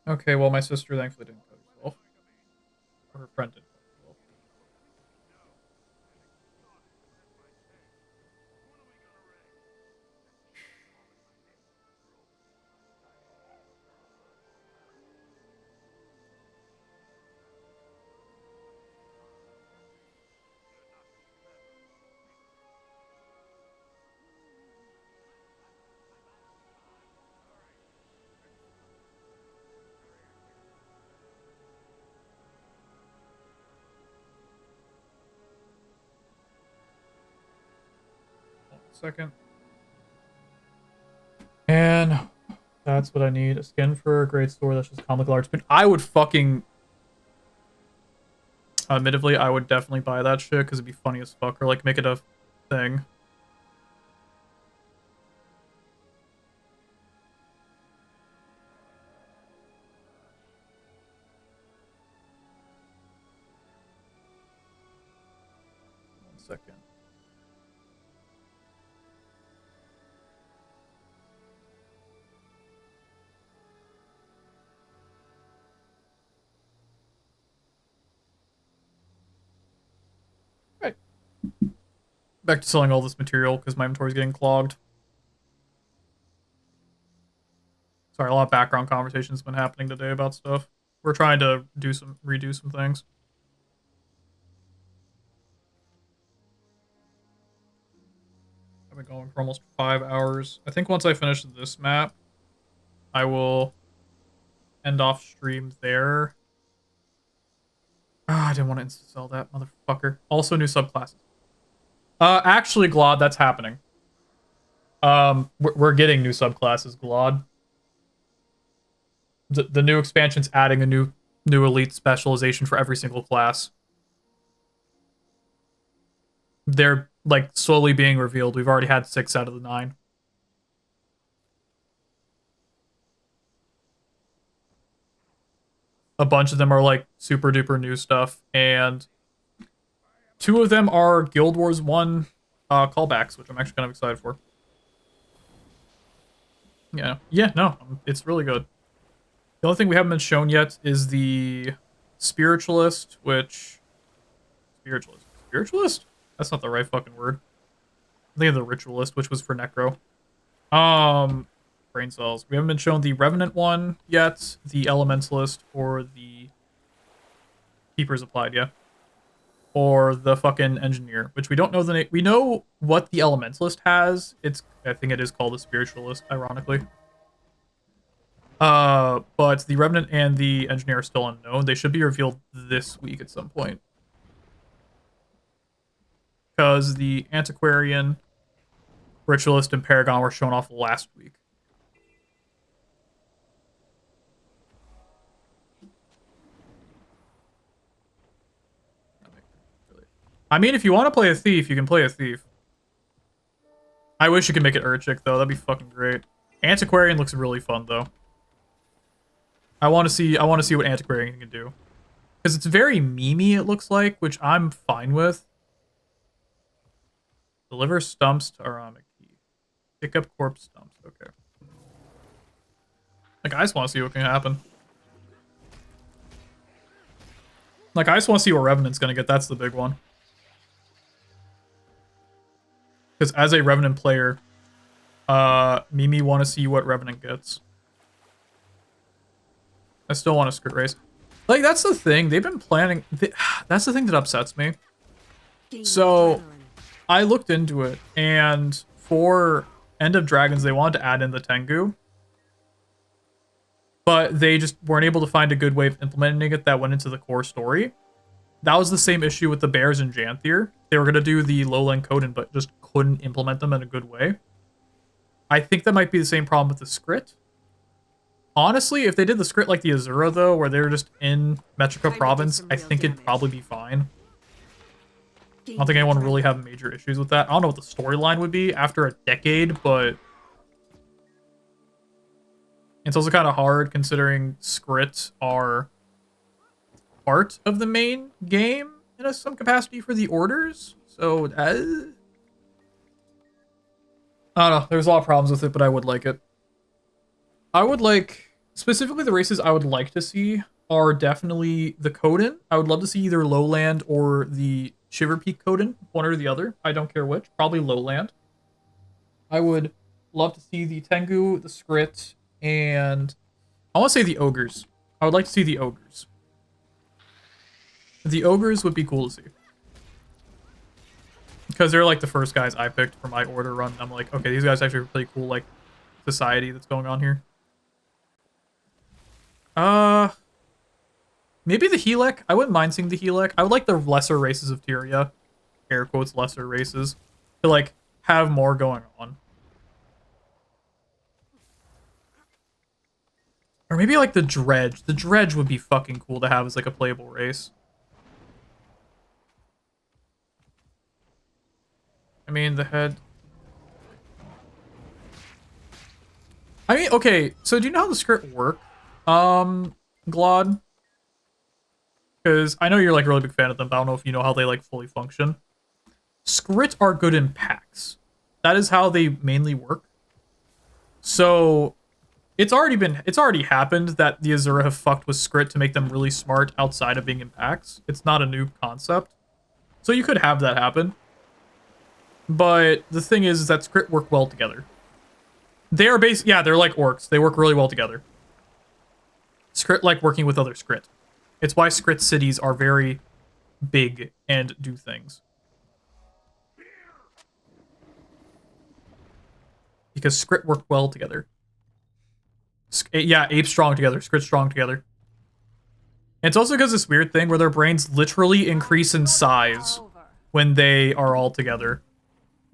Okay, well, my sister thankfully didn't cut herself. Or her friend didn't cut herself. Second. And that's what I need. A skin for a great store that's just comical art. But I would fucking... Admittedly, I would definitely buy that shit because it'd be funny as fuck. Or like make it a thing. One second. Right. Back to selling all this material because my inventory's getting clogged. Sorry, a lot of background conversation's been happening today about stuff. We're trying to redo some things. I've been going for almost 5 hours. I think once I finish this map, I will end off stream there. Ah, I didn't want to insta-sell that, motherfucker. Also new subclasses. Actually, Glod, that's happening. We're getting new subclasses, Glod. The new expansion's adding a new elite specialization for every single class. They're like slowly being revealed. We've already had 6 out of the 9. A bunch of them are like super duper new stuff, and 2 of them are Guild Wars 1 callbacks, which I'm actually kind of excited for. Yeah, no, it's really good. The only thing we haven't been shown yet is the Spiritualist, which... Spiritualist? That's not the right fucking word. I think of the Ritualist, which was for Necro. Brain cells. We haven't been shown the Revenant one yet, the Elementalist, or the Keeper's Applied, yeah. Or the fucking Engineer, which we don't know the name. We know what the Elementalist has. I think it is called the Spiritualist, ironically. But the Revenant and the Engineer are still unknown. They should be revealed this week at some point. Because the Antiquarian, Ritualist, and Paragon were shown off last week. I mean, if you want to play a Thief, you can play a Thief. I wish you could make it Urchic, though. That'd be fucking great. Antiquarian looks really fun, though. I want to see what Antiquarian can do. Because it's very memey, it looks like, which I'm fine with. Deliver stumps to Aramaki. Pick up corpse stumps. Okay. Like, I just want to see what can happen. Like, I just want to see what Revenant's going to get. That's the big one. Because as a Revenant player, Mimi want to see what Revenant gets. I still want a Script race. Like, that's the thing. They've been planning... That's the thing that upsets me. So, I looked into it, and for End of Dragons, they wanted to add in the Tengu. But they just weren't able to find a good way of implementing it that went into the core story. That was the same issue with the Bears and Janthier. They were going to do the lowland Coden, but just couldn't implement them in a good way. I think that might be the same problem with the Skrit. Honestly, if they did the Skrit like the Azura, though, where they were just in Metrica Province, I think it'd probably be fine. I don't think anyone would really have major issues with that. I don't know what the storyline would be after a decade, but... It's also kind of hard considering Skrit are part of the main game in some capacity for the orders. So, I don't know. There's a lot of problems with it, but I would like it. I would like... Specifically, the races I would like to see are definitely the Coden. I would love to see either Lowland or the Shiver Peak Coden, one or the other. I don't care which. Probably Lowland. I would love to see the Tengu, the Skrit, and I want to say the Ogres. I would like to see the Ogres. The Ogres would be cool to see. Because they're like the first guys I picked for my order run. I'm like, okay, these guys actually are pretty cool, like, society that's going on here. Maybe the Helek. I wouldn't mind seeing the Helek. I would like the lesser races of Tyria. Air quotes, lesser races. To, like, have more going on. Or maybe, like, the Dredge. The Dredge would be fucking cool to have as, like, a playable race. I mean, the head... I mean, okay, so do you know how the script work? Glod? Because I know you're, like, a really big fan of them, but I don't know if you know how they, like, fully function. Skrit are good in packs. That is how they mainly work. So, it's already happened that the Azura have fucked with Skrit to make them really smart outside of being in packs. It's not a new concept. So you could have that happen. But the thing is that Skrit work well together. They are yeah, they're like orcs. They work really well together. Skrit like working with other Skrit. It's why Skrit cities are very big and do things. Because Skrit work well together. Yeah, Ape strong together. Skrit strong together. And it's also because this weird thing where their brains literally increase in size when they are all together.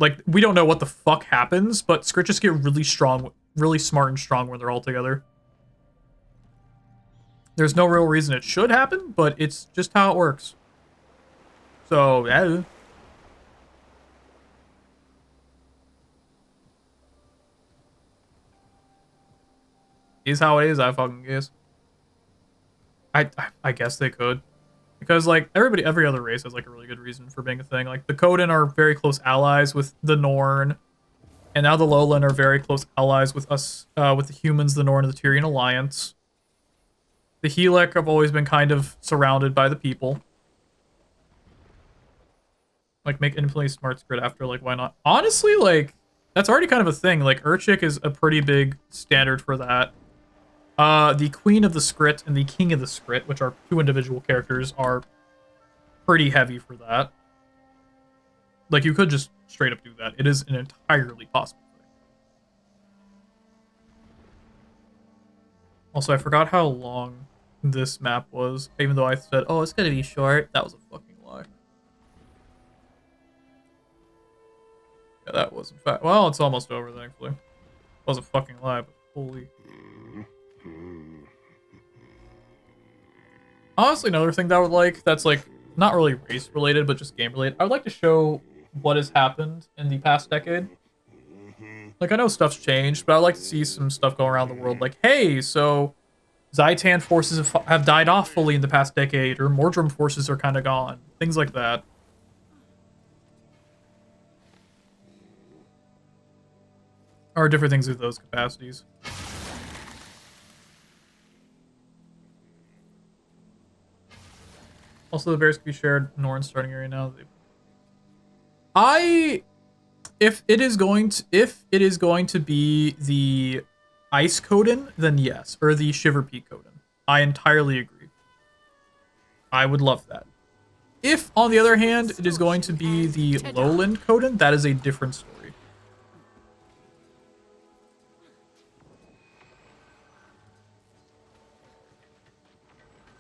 Like, we don't know what the fuck happens, but Scritches get really strong, really smart and strong when they're all together. There's no real reason it should happen, but it's just how it works. So, yeah. Is how it is, I fucking guess. I guess they could. Because, like, every other race has, like, a really good reason for being a thing. Like, the Coden are very close allies with the Norn. And now the Lowland are very close allies with us, with the humans, the Norn, and the Tyrian Alliance. The Helix have always been kind of surrounded by the people. Like, make infinitely smart script after, like, why not? Honestly, like, that's already kind of a thing. Like, Urchik is a pretty big standard for that. The Queen of the Skrit and the King of the Skrit, which are 2 individual characters, are pretty heavy for that. Like, you could just straight up do that. It is an entirely possible thing. Also, I forgot how long this map was, even though I said, oh, it's gonna be short. That was a fucking lie. Yeah, that was in fact. Well, it's almost over, thankfully. It was a fucking lie, but holy. Honestly, another thing that I would like, that's like not really race related, but just game related. I would like to show what has happened in the past decade. Like, I know stuff's changed, but I'd like to see some stuff go around the world. Like, hey, so Zaitan forces have died off fully in the past decade, or Mordrum forces are kind of gone. Things like that. Or different things with those capacities. Also, the bears can be shared Norn starting area now. If it is going to be the Ice Coden, then yes, or the Shiver Peak Coden. I entirely agree. I would love that. If, on the other hand, it is going to be the Lowland Coden, that is a different story.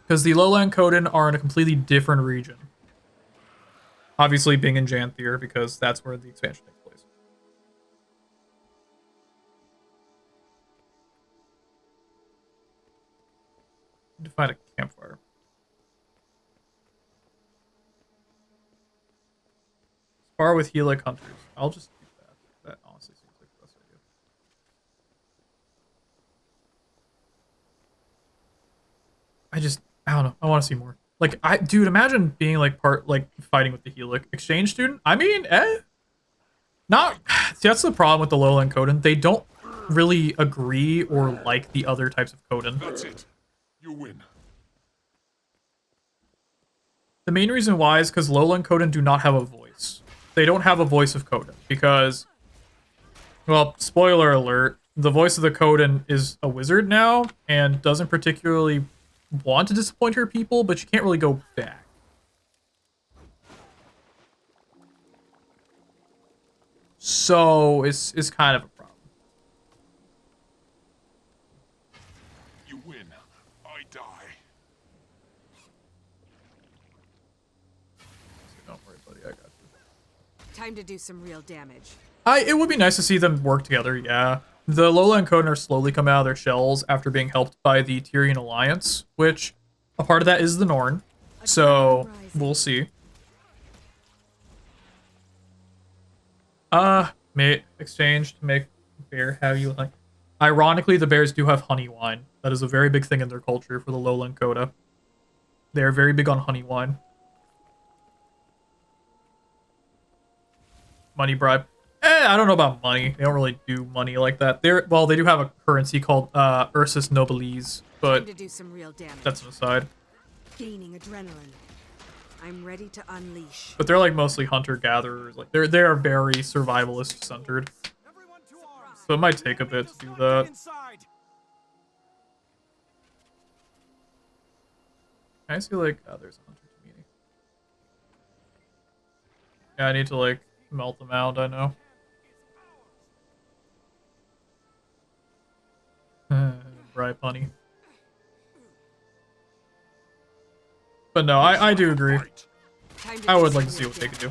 Because the Lowland Coden are in a completely different region. Obviously being in Janthier, because that's where the expansion takes place. Need to find a campfire. Spar with Helic Hunters. I'll just do that. That honestly seems like the best idea. I don't know. I want to see more. Like, dude, imagine being like fighting with the Helic exchange student. I mean, not. See, that's the problem with the Lowland Coden. They don't really agree or like the other types of Coden. That's it. You win. The main reason why is because Lowland Coden do not have a voice. They don't have a voice of Coden because, well, spoiler alert, the voice of the Coden is a wizard now and doesn't particularly want to disappoint her people, but you can't really go back. So it's kind of a problem. You win. I die. Don't worry, buddy. I got you. Time to do some real damage. It would be nice to see them work together, yeah. The Lowland Coden are slowly coming out of their shells after being helped by the Tyrian Alliance, which a part of that is the Norn. So we'll see. Mate, exchange to make bear have you like. Ironically, the bears do have honey wine. That is a very big thing in their culture for the Lowland Coda. They are very big on honey wine. Money bribe. I don't know about money. They don't really do money like that. They do have a currency called Ursus Nobilis, but to do some real damage. That's an aside. Gaining adrenaline. I'm ready to unleash. But they're like mostly hunter-gatherers. Like they are very survivalist-centered. So it might take a bit to do that. I see like there's a hunter community. Yeah, I need to like melt them out, I know. Bribe honey. But no, I do agree. I would like to see what they could do.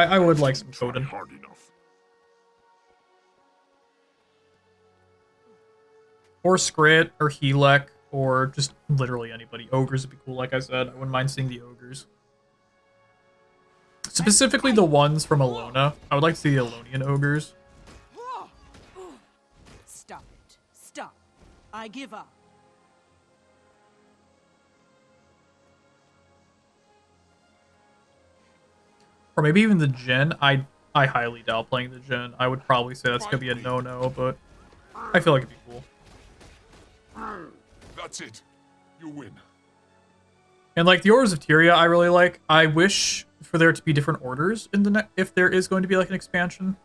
I would like some Coden. Hard enough. Or Skrit, or Helek, or just literally anybody. Ogres would be cool, like I said. I wouldn't mind seeing the Ogres. Specifically the ones from Alona. I would like to see the Alonian Ogres. Stop it. Stop. I give up. Or maybe even the Jinn. I highly doubt playing the Jinn. I would probably say that's gonna be a no-no, but I feel like it'd be cool. That's it. You win. And like the Orders of Tyria, I really like. I wish for there to be different orders in the if there is going to be like an expansion.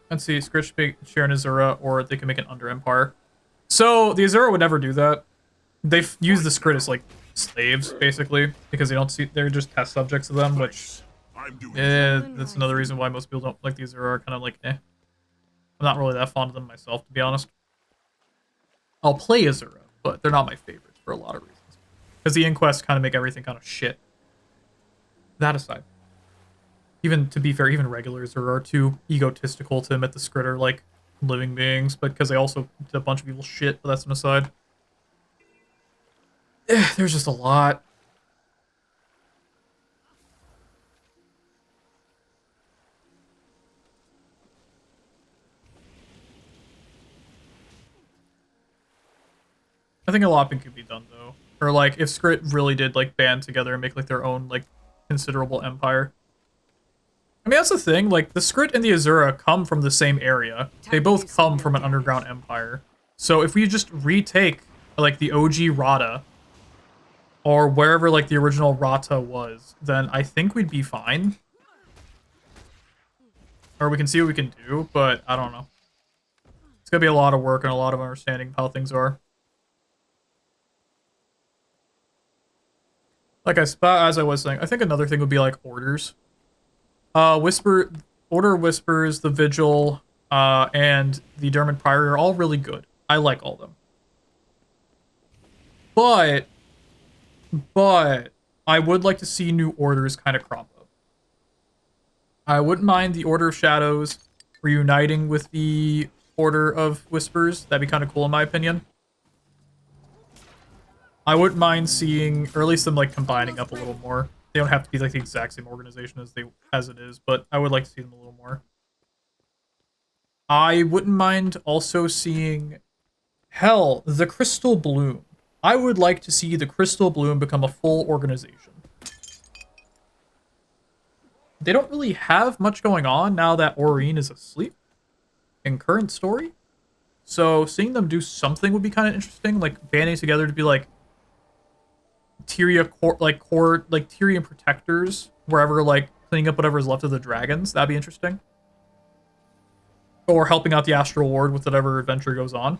Let's see, Skrit should share an Azura, or they can make an Under Empire. So the Azura would never do that. They use the Skrit as like slaves basically because they don't see they're just test subjects of them, which that's another reason why most people don't like the Azura. Are kind of like I'm not really that fond of them myself, to be honest. I'll play Azura, but they're not my favorites for a lot of reasons. Because the Inquest kind of make everything kind of shit. That aside. Even, to be fair, even regular Azura are too egotistical to admit the Skrit are, like, living beings, but because they also did a bunch of evil shit, but that's an aside. There's just a lot. I think a lot could be done, though. Or, like, if Skrit really did, like, band together and make, like, their own, like, considerable empire. I mean, that's the thing. Like, the Skrit and the Azura come from the same area. They both come from an underground empire. So if we just retake, like, the OG Rata, or wherever, like, the original Rata was, then I think we'd be fine. Or we can see what we can do, but I don't know. It's gonna be a lot of work and a lot of understanding how things are. Like as I was saying, I think another thing would be like orders. Order of Whispers, the Vigil, and the Dermot Priory are all really good. I like all of them. But I would like to see new orders kind of crop up. I wouldn't mind the Order of Shadows reuniting with the Order of Whispers. That'd be kind of cool in my opinion. I wouldn't mind seeing, or at least them like combining up a little more. They don't have to be like the exact same organization as it is, but I would like to see them a little more. I wouldn't mind also seeing, hell, the Crystal Bloom. I would like to see the Crystal Bloom become a full organization. They don't really have much going on now that Aurene is asleep in current story. So seeing them do something would be kind of interesting, like banding together to be like Tyrian protectors, wherever, like cleaning up whatever's left of the dragons. That'd be interesting. Or helping out the Astral Ward with whatever adventure goes on.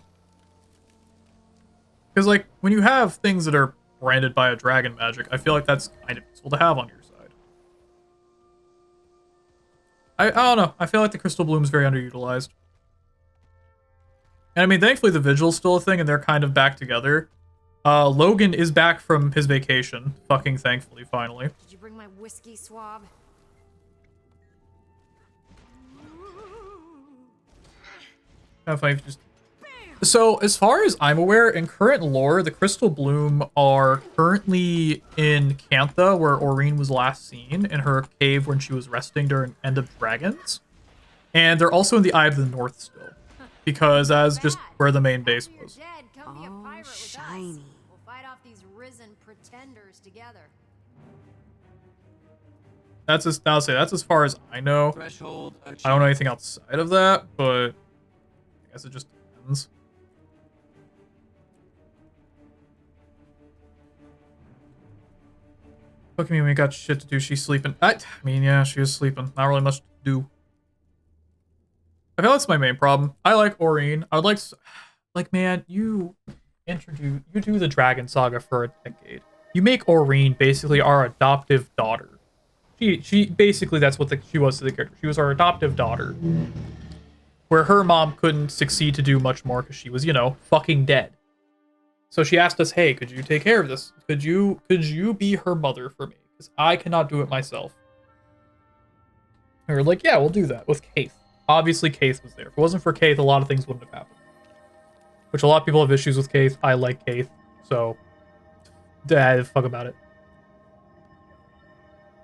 Because like when you have things that are branded by a dragon magic, I feel like that's kind of useful to have on your side. I don't know. I feel like the Crystal Bloom's very underutilized. And I mean, thankfully the Vigil's still a thing and they're kind of back together. Logan is back from his vacation. Fucking thankfully, finally. Did you bring my whiskey swab? If I just... So, as far as I'm aware, in current lore, the Crystal Bloom are currently in Cantha, where Aurene was last seen, in her cave when she was resting during End of Dragons. And they're also in the Eye of the North still, because that's just where the main base was. Oh, shiny. We'll fight off these risen pretenders together. That's as far as I know. Threshold I don't know anything outside of that, but I guess it just depends. Look at me, we got shit to do. She's sleeping. I mean, yeah, she is sleeping. Not really much to do. I feel that's my main problem. I like Aurene. I would like, man, you do the Dragon Saga for a decade. You make Aurene basically our adoptive daughter. She basically, that's what she was to the character. She was our adoptive daughter. Where her mom couldn't succeed to do much more because she was, you know, fucking dead. So she asked us, hey, could you take care of this? Could you be her mother for me? Because I cannot do it myself. We were like, yeah, we'll do that with Kaith. Obviously, Kaith was there. If it wasn't for Kaith, a lot of things wouldn't have happened. Which a lot of people have issues with Kaith. I like Kaith, so fuck about it.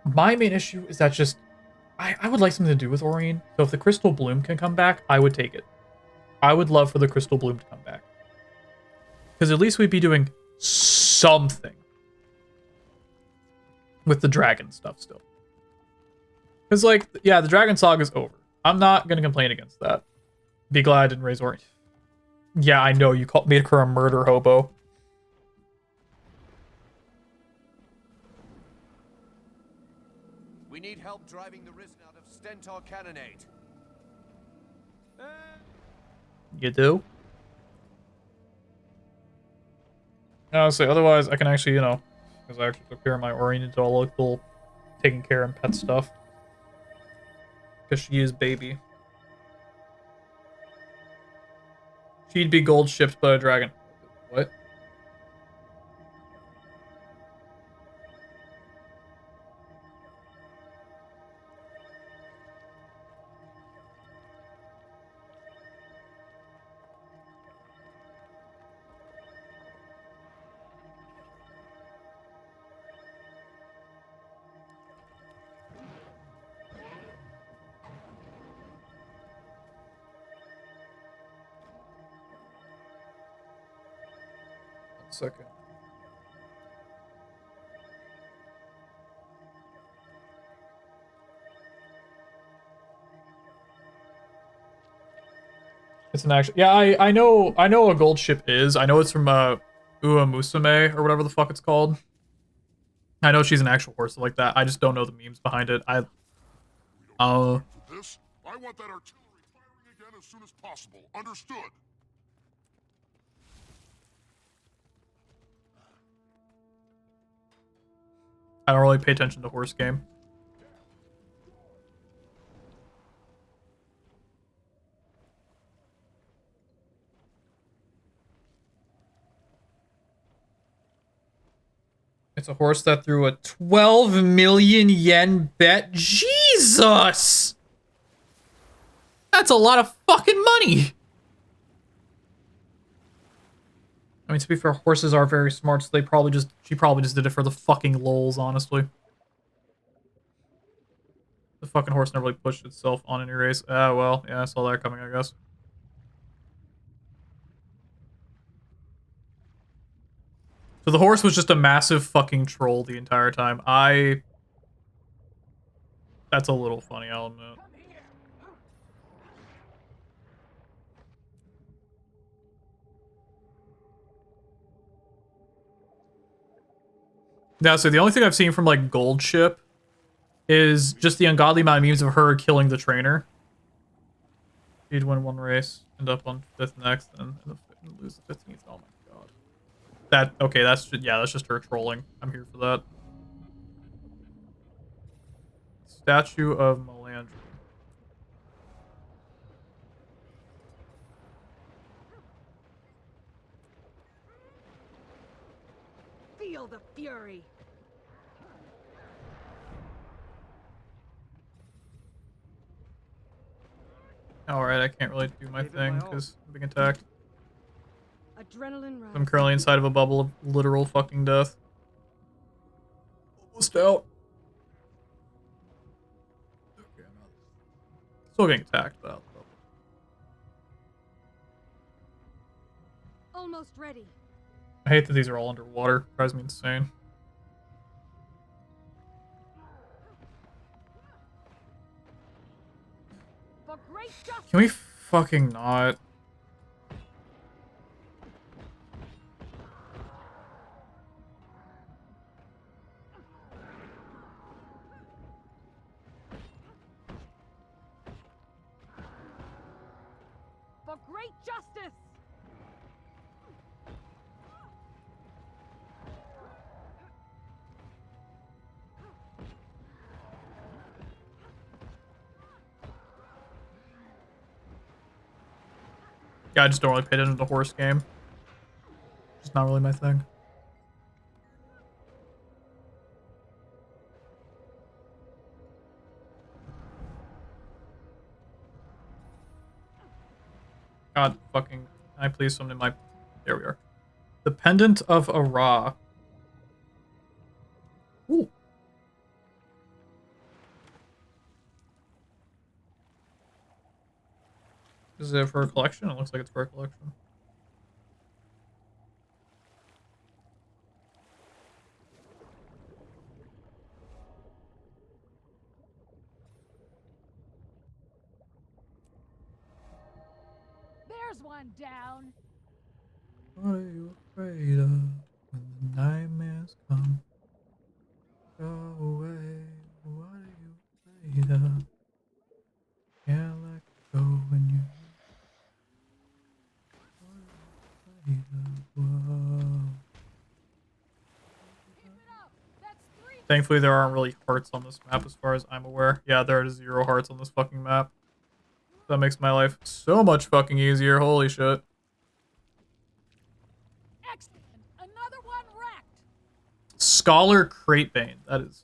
My main issue is that just I would like something to do with Aurene. So if the Crystal Bloom can come back, I would take it. I would love for the Crystal Bloom to come back. Because at least we'd be doing something with the dragon stuff still. Because, like, yeah, the Dragon Saga is over. I'm not going to complain against that. Be glad I didn't raise Aurene. Yeah, I know, you made her a murder hobo. We need help driving the Risen out of Stentor Cannonade. You do? Honestly, otherwise I can actually, you know, because I actually took care of my Aurene into all local taking care and pet stuff. Because she is baby. She'd be gold shipped by a dragon. What? Second. It's an actual. Yeah, I know a gold ship is. I know it's from Ua Musume or whatever the fuck it's called. I know she's an actual horse like that. I just don't know the memes behind it. This? I want that artillery firing again as soon as possible. Understood. I don't really pay attention to horse game. It's a horse that threw a 12 million yen bet. Jesus! That's a lot of fucking money! I mean, to be fair, horses are very smart, so she probably just did it for the fucking lols, honestly. The fucking horse never really pushed itself on any race. Ah, well, yeah, I saw that coming, I guess. So the horse was just a massive fucking troll the entire time. That's a little funny, I'll admit. Yeah, so the only thing I've seen from, like, Gold Ship is just the ungodly amount of memes of her killing the trainer. She'd win one race, end up on 5th next, and lose the 15th. Oh my god. Okay, that's just her trolling. I'm here for that. Statue of Melandri. Feel the fury. Alright, I can't really do my thing because I'm being attacked. Adrenaline rush. I'm currently inside of a bubble of literal fucking death. Almost out. Okay, I'm out. Still getting attacked, but out the bubble. Almost ready. I hate that these are all underwater. It drives me insane. For great justice. Can we fucking not? For great justice. Yeah, I just don't really pay attention to the horse game. It's not really my thing. God fucking... Can I please summon my... There we are. The Pendant of Ara. Ooh. Is it for a collection? It looks like it's for a collection. There's one down. What are you afraid of when the nightmares come? Go away. What are you afraid of? Can't let go when you... What are you afraid of? Whoa. Thankfully, there aren't really hearts on this map as far as I'm aware. Yeah, there are 0 hearts on this fucking map. That makes my life so much fucking easier. Holy shit. Excellent. Another one wrecked. Scholar Cratebane. That is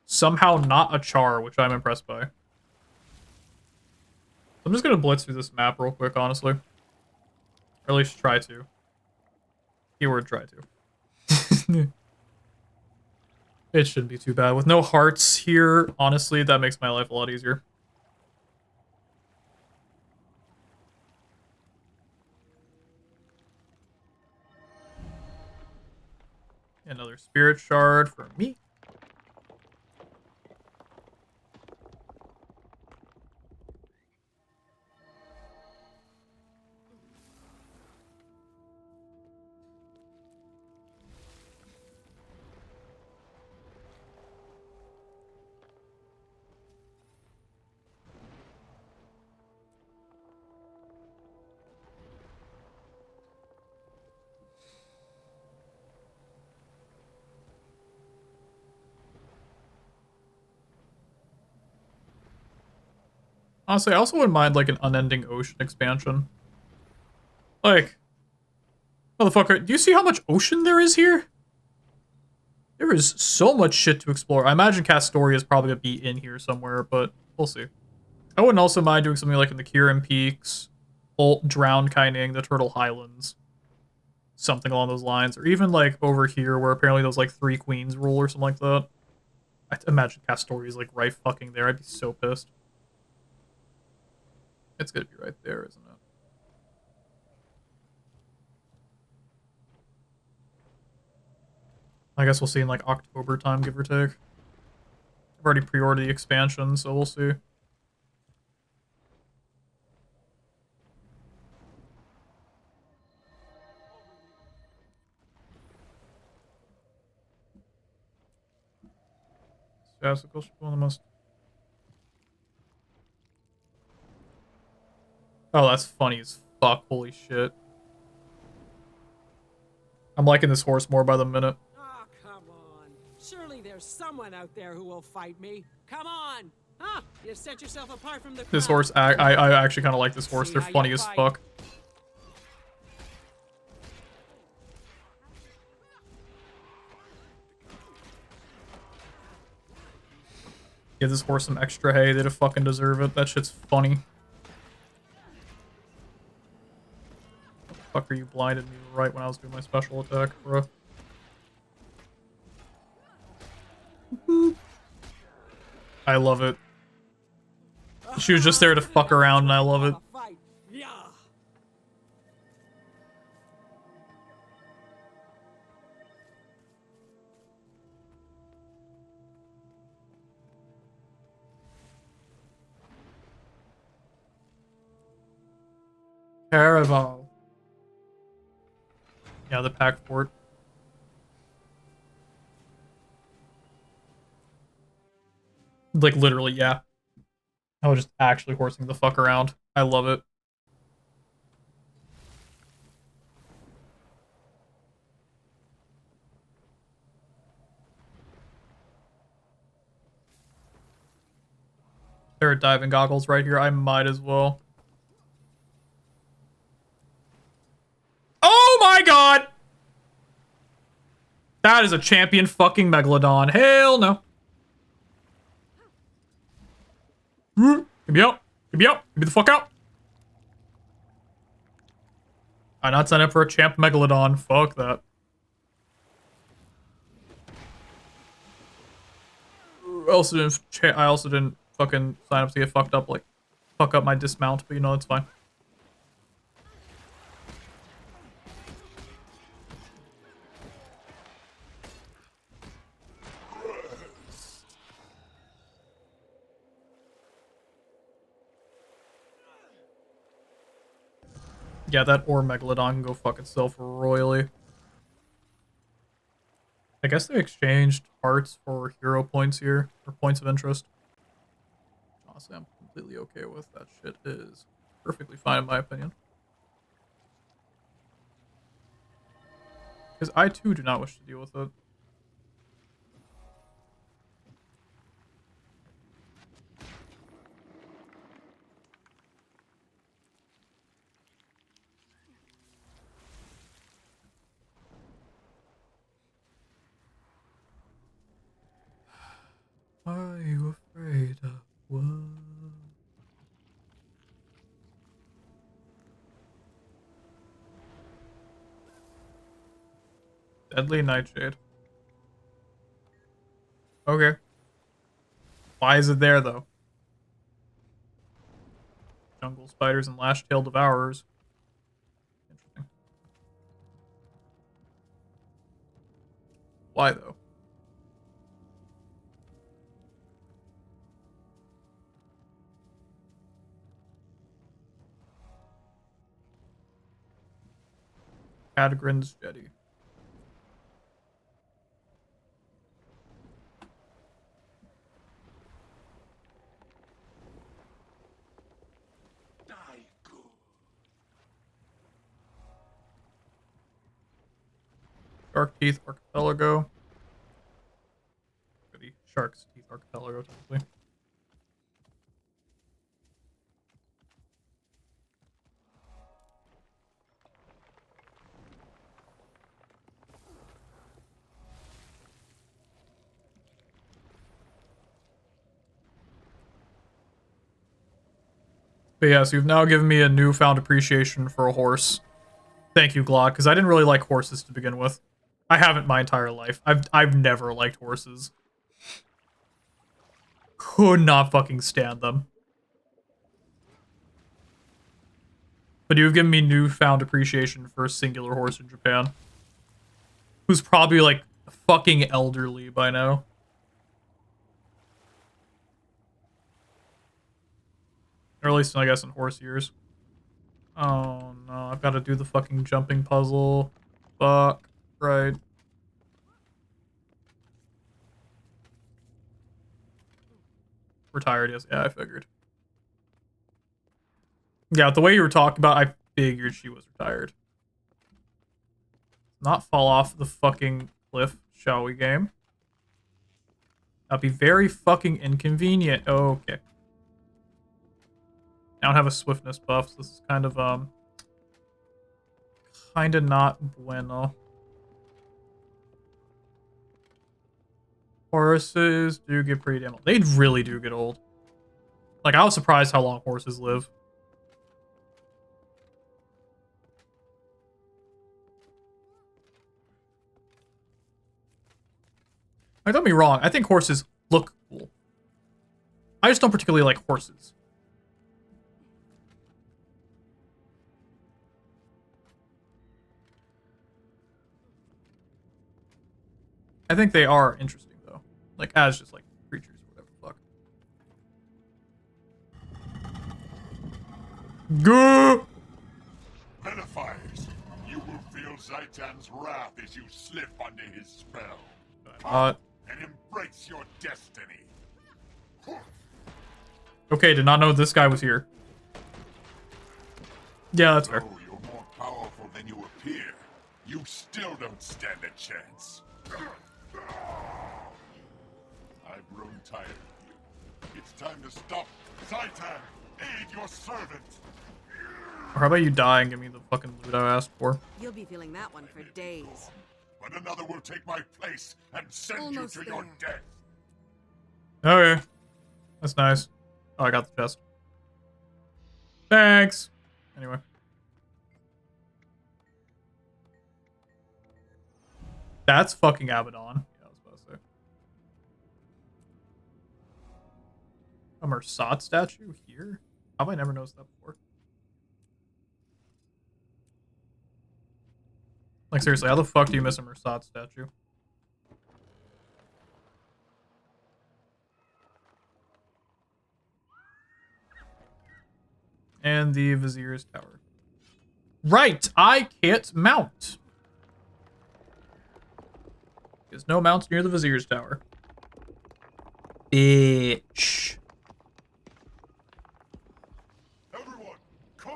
somehow not a char, which I'm impressed by. I'm just gonna blitz through this map real quick, honestly. Or at least try to. Keyword try to. It shouldn't be too bad. With no hearts here, honestly, that makes my life a lot easier. Another spirit shard for me. Honestly, I also wouldn't mind, like, an unending ocean expansion. Like, motherfucker, do you see how much ocean there is here? There is so much shit to explore. I imagine Castoria is probably gonna be in here somewhere, but we'll see. I wouldn't also mind doing something like in the Kirin Peaks, Drowned Kaining, the Turtle Highlands. Something along those lines. Or even, like, over here, where apparently those, like, 3 queens rule or something like that. I imagine Castoria is, like, right fucking there. I'd be so pissed. It's gonna be right there, isn't it? I guess we'll see in like October time, give or take. I've already pre-ordered the expansion, so we'll see. One of the most... Oh, that's funny as fuck. Holy shit. I'm liking this horse more by the minute. Oh, come on. Surely there's someone out there who will fight me. Come on. Huh? You set yourself apart from the crowd. This horse, I actually kind of like this horse. They're funny as fuck. Give this horse some extra hay. They'd fucking deserve it. That shit's funny. Fucker, you blinded me right when I was doing my special attack, bro. I love it. She was just there to fuck around, and I love it. Caraval. Yeah, the pack fort. Like, literally, yeah. I was just actually horsing the fuck around. I love it. There are diving goggles right here. I might as well. Oh my god! That is a champion fucking Megalodon. Hell no. Get me out. Get me out. Get me the fuck out. I not sign up for a champ megalodon. Fuck that. I also didn't fucking sign up to get fucked up, like fuck up my dismount, but you know, it's fine. Yeah, that ore megalodon can go fuck itself royally. I guess they exchanged hearts for hero points here, or points of interest. Honestly, I'm completely okay with that. Shit is perfectly fine in my opinion. Because I too do not wish to deal with it. Are you afraid of what? Deadly Nightshade. Okay. Why is it there, though? Jungle spiders and lash-tailed devourers. Interesting. Why, though? Cadgrin's jetty. Shark Teeth Archipelago. The Shark's Teeth Archipelago, technically. But yeah, so you've now given me a newfound appreciation for a horse. Thank you, Glock, because I didn't really like horses to begin with. I haven't my entire life. I've never liked horses. Could not fucking stand them. But you've given me newfound appreciation for a singular horse in Japan. Who's probably like fucking elderly by now. Or at least, I guess, in horse years. Oh no, I've got to do the fucking jumping puzzle. Fuck. Right. Retired, yes. Yeah, I figured. Yeah, the way you were talking about, I figured she was retired. Not fall off the fucking cliff, shall we, game? That'd be very fucking inconvenient. Okay. I don't have a swiftness buff, so this is kind of not bueno. Horses do get pretty damn old. They really do get old. Like, I was surprised how long horses live. Like, don't be wrong, I think horses look cool. I just don't particularly like horses. I think they are interesting, though. Like, as just, like, creatures or whatever the fuck. Go! Vilifiers, you will feel Zaitan's wrath as you slip under his spell. And embrace your destiny. Okay, did not know this guy was here. Yeah, that's fair. Though you're more powerful than you appear, you still don't stand a chance. I've grown tired of you. It's time to stop. Zaitan, aid your servant. Or how about you die and give me the fucking loot I asked for? You'll be feeling that one for days. But another will take my place and send you to your death. Okay. That's nice. Oh, I got the chest. Thanks. Anyway. That's fucking Abaddon. Yeah, I was about to say. A Mersat statue here? How have I never noticed that before? Like, seriously, how the fuck do you miss a Mersat statue? And the Vizier's Tower. Right! I can't mount! There's no mounts near the Vizier's Tower. Bitch. Everyone, come!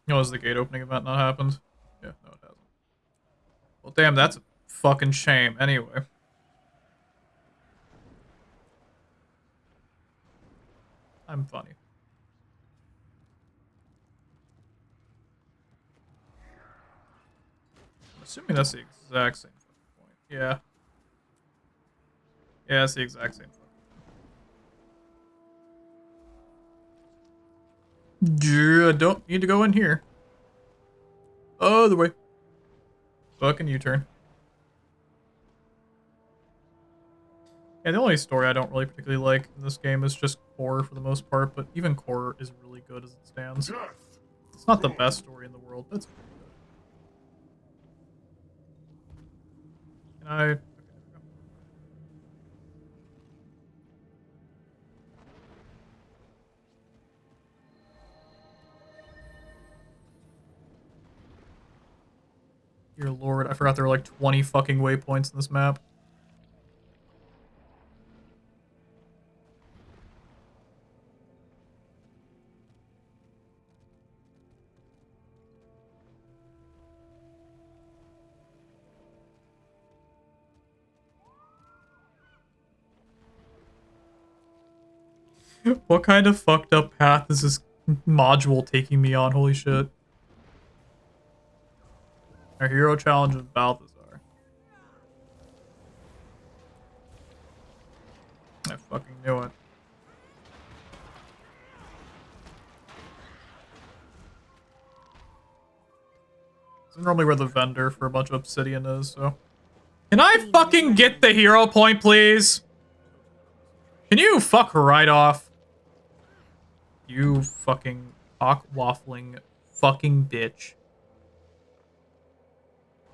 Oh, has the gate opening event not happened? Yeah, no, it hasn't. Well, damn, that's a fucking shame. Anyway. I'm funny. I'm assuming that's the exact same fucking point. Yeah. Yeah, it's the exact same fucking point. Yeah, I don't need to go in here. Other way. Fucking U-turn. Yeah, the only story I don't really particularly like in this game is just Core for the most part, but even Core is really good as it stands. It's not the best story in the world, but it's pretty good. Can I... Okay, there we go. Dear lord, I forgot there were like 20 fucking waypoints in this map. What kind of fucked up path is this module taking me on? Holy shit. Our hero challenge of Balthazar. I fucking knew it. This is normally where the vendor for a bunch of obsidian is, so. Can I fucking get the hero point, please? Can you fuck right off? You fucking cock waffling fucking bitch.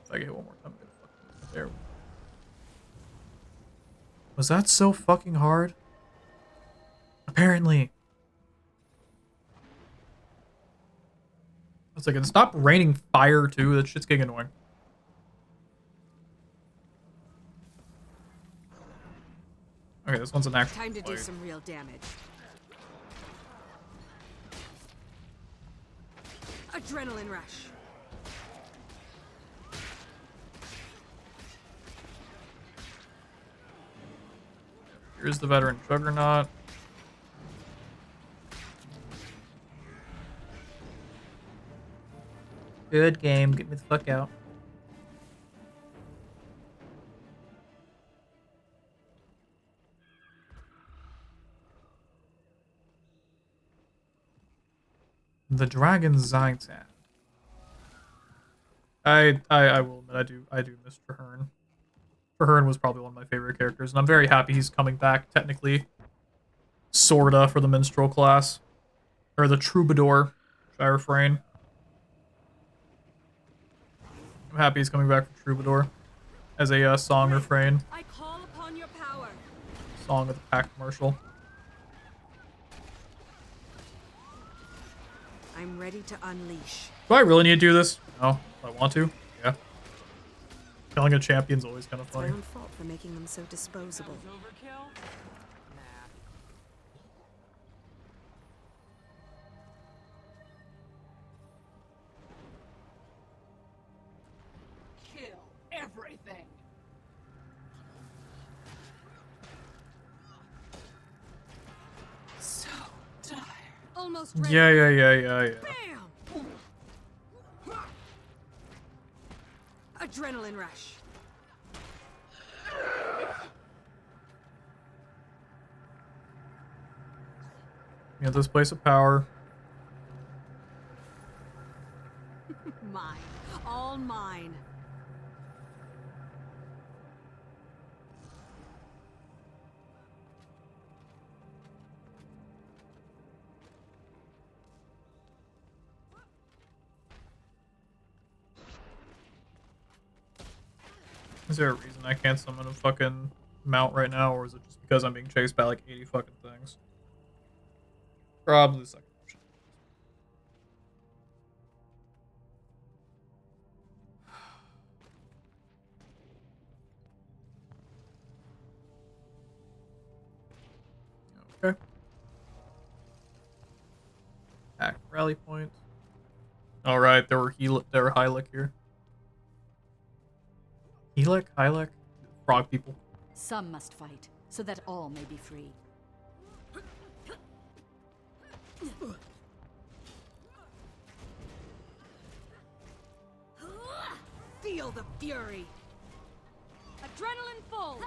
If I get hit one more time, I'm gonna fucking there. Was that so fucking hard? Apparently. It's like, stop raining fire too. That shit's getting annoying. Okay, this one's an actual Time to do fight. some real damage. Adrenaline rush. Here's the veteran juggernaut. Good game. Get me the fuck out. The Dragon Zaitan. I will admit I do miss Traherne. Traherne was probably one of my favorite characters, and I'm very happy he's coming back, technically. Sorta, for the minstrel class. Or the troubadour, should I refrain? I'm happy he's coming back for troubadour. As a song refrain. I call upon your power. Song of the pack commercial. I'm ready to unleash. Do I really need to do this? No. Do I want to? Yeah. Killing a champion's always kind of It's my funny. own fault for making them so disposable. Overkill? Kill everything. So tired. Almost ready. Yeah. Bam! Adrenaline rush. Get this place of power. Mine. All mine. Is there a reason I can't summon a fucking mount right now, or is it just because I'm being chased by like 80 fucking things? Probably the second option. Okay. Act rally point. All right, there were Hylek here. Hylek, frog people. Some must fight, so that all may be free. Feel the fury. Adrenaline full.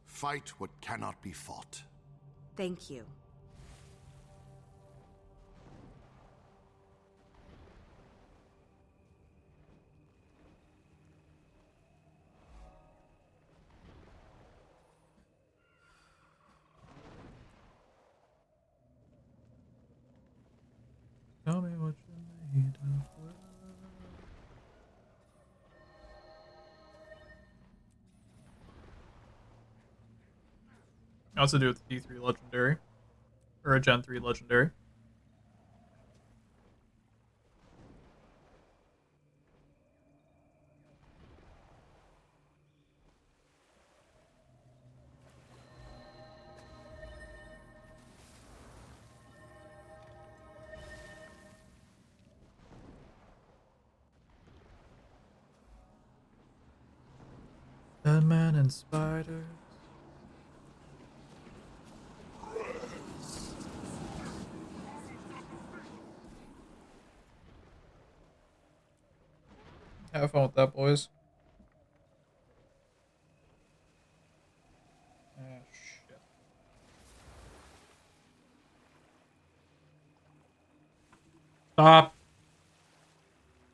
Fight what cannot be fought. Thank you. Tell me what you made of. Also do with the D3 legendary. Or a Gen 3 legendary. Deadman and spiders. Have fun with that, boys. Ah, shit. Stop.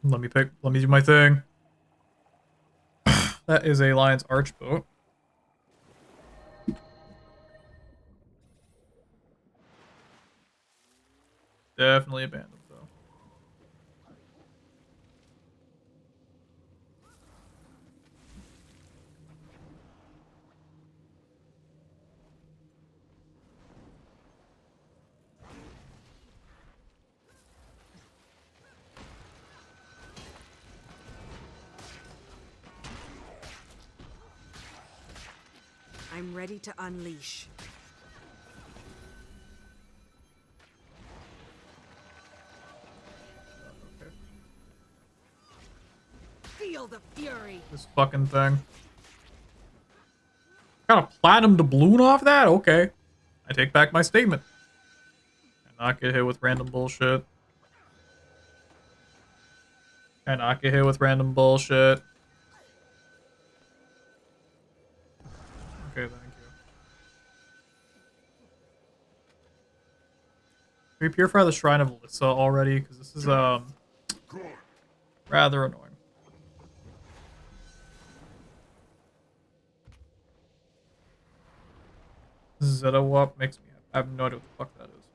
Let me do my thing. That is a Lion's Archboat. Definitely abandoned, though. I'm ready to unleash. Feel the fury. This fucking thing. Got a platinum doubloon off that? Okay. I take back my statement. Cannot get hit with random bullshit. Cannot get hit with random bullshit. Okay, thank you. Can we purify the Shrine of Alyssa already? Because this is rather annoying. Zeta Wap makes me I have no idea what the fuck that is.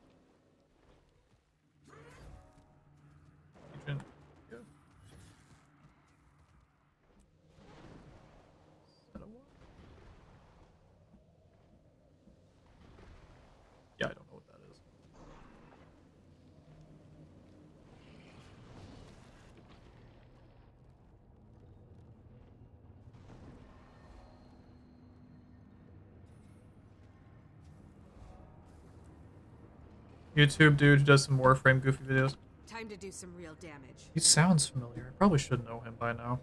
Agent. Yeah. Zeta Wap? Yeah, I don't know what that is. YouTube dude who does some Warframe goofy videos. Time to do some real damage. He sounds familiar. I probably should know him by now.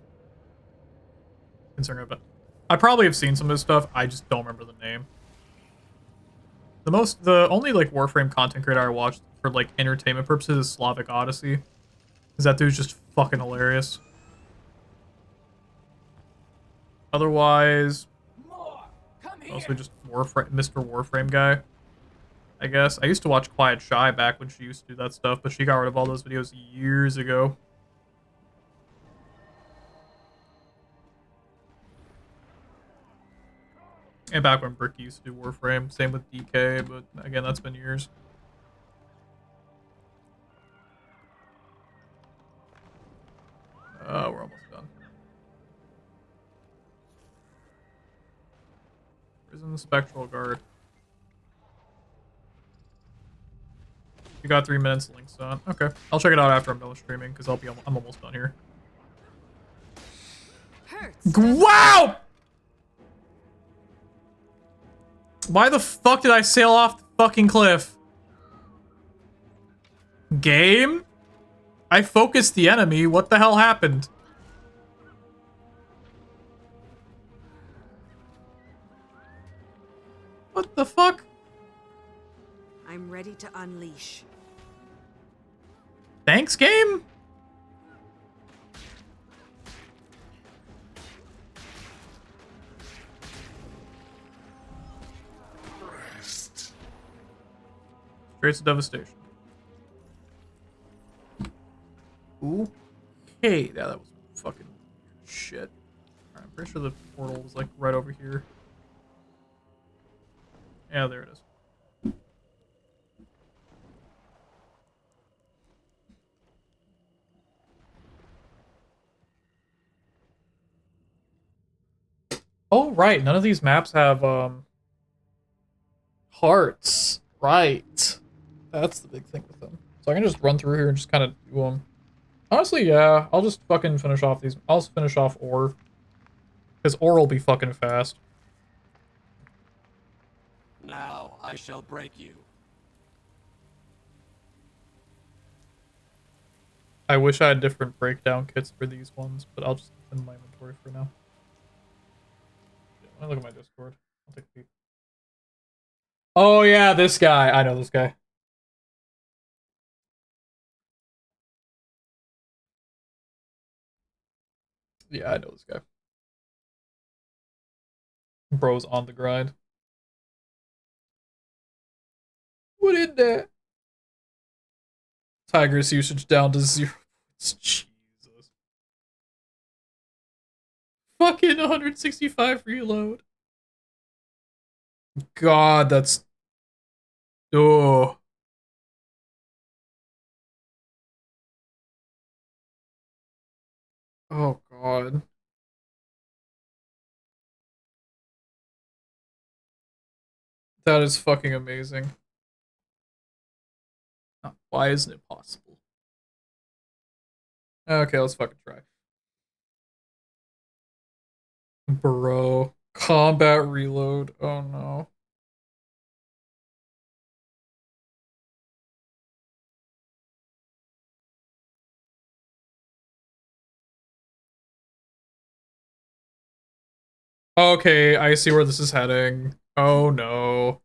Considering I probably have seen some of his stuff. I just don't remember the name. The only like Warframe content creator I watched for like entertainment purposes is Slavic Odyssey. Cause that dude's just fucking hilarious. Otherwise, mostly just Mr. Warframe guy. I guess. I used to watch Quiet Shy back when she used to do that stuff, but she got rid of all those videos years ago. And back when Bricky used to do Warframe. Same with DK, but again, that's been years. We're almost done. Prison Spectral Guard. You got 3 minutes, links on. Okay, I'll check it out after I'm done with streaming because I'm almost done here. Wow! Why the fuck did I sail off the fucking cliff? Game? I focused the enemy. What the hell happened? What the fuck? I'm ready to unleash. Thanks, game? Traits of devastation. Okay, yeah, that was fucking shit. Alright, I'm pretty sure the portal was like right over here. Yeah, there it is. Oh, right. None of these maps have, hearts. Right. That's the big thing with them. So I can just run through here and just kind of do them. Honestly, yeah. I'll just fucking finish off these. I'll finish off ore. Because ore will be fucking fast. Now I shall break you. I wish I had different breakdown kits for these ones, but I'll just keep them in my inventory for now. Let me look at my Discord. I'll take a peek. Oh yeah, this guy. I know this guy. Yeah, I know this guy. Bro's on the grind. What is that? Tiger's usage down to 0. Jesus. Fucking 165 reload. God, that's... Oh. Oh, God. That is fucking amazing. Why isn't it possible? Okay, let's fucking try. Bro. Combat reload. Oh, no. Okay, I see where this is heading. Oh, no.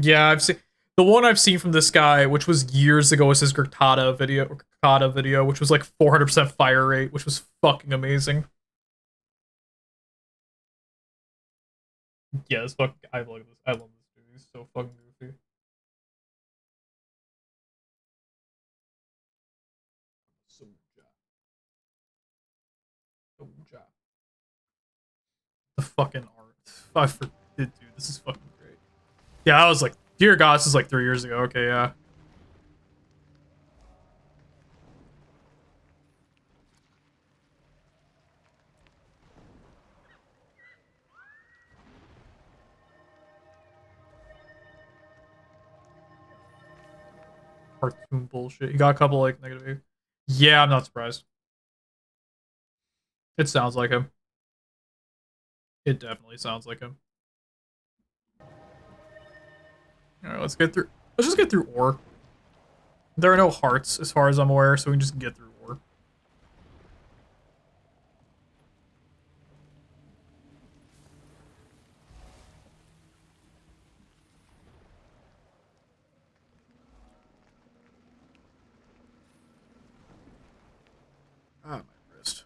Yeah, I've seen the one I've seen from this guy, which was years ago, was his Gurtada video, which was like 400% fire rate, which was fucking amazing. Yeah, this fucking I love this. I love this dude. He's so fucking goofy. The fucking art. I forget, dude. This is fucking great. Yeah, I was like, dear God, this is like 3 years ago. Okay, yeah. cartoon bullshit. He got a couple like negative. Yeah, I'm not surprised. It sounds like him. It definitely sounds like him. Alright, let's get through. Let's just get through ore. There are no hearts as far as I'm aware, so we can just get through ore. Ah, my wrist.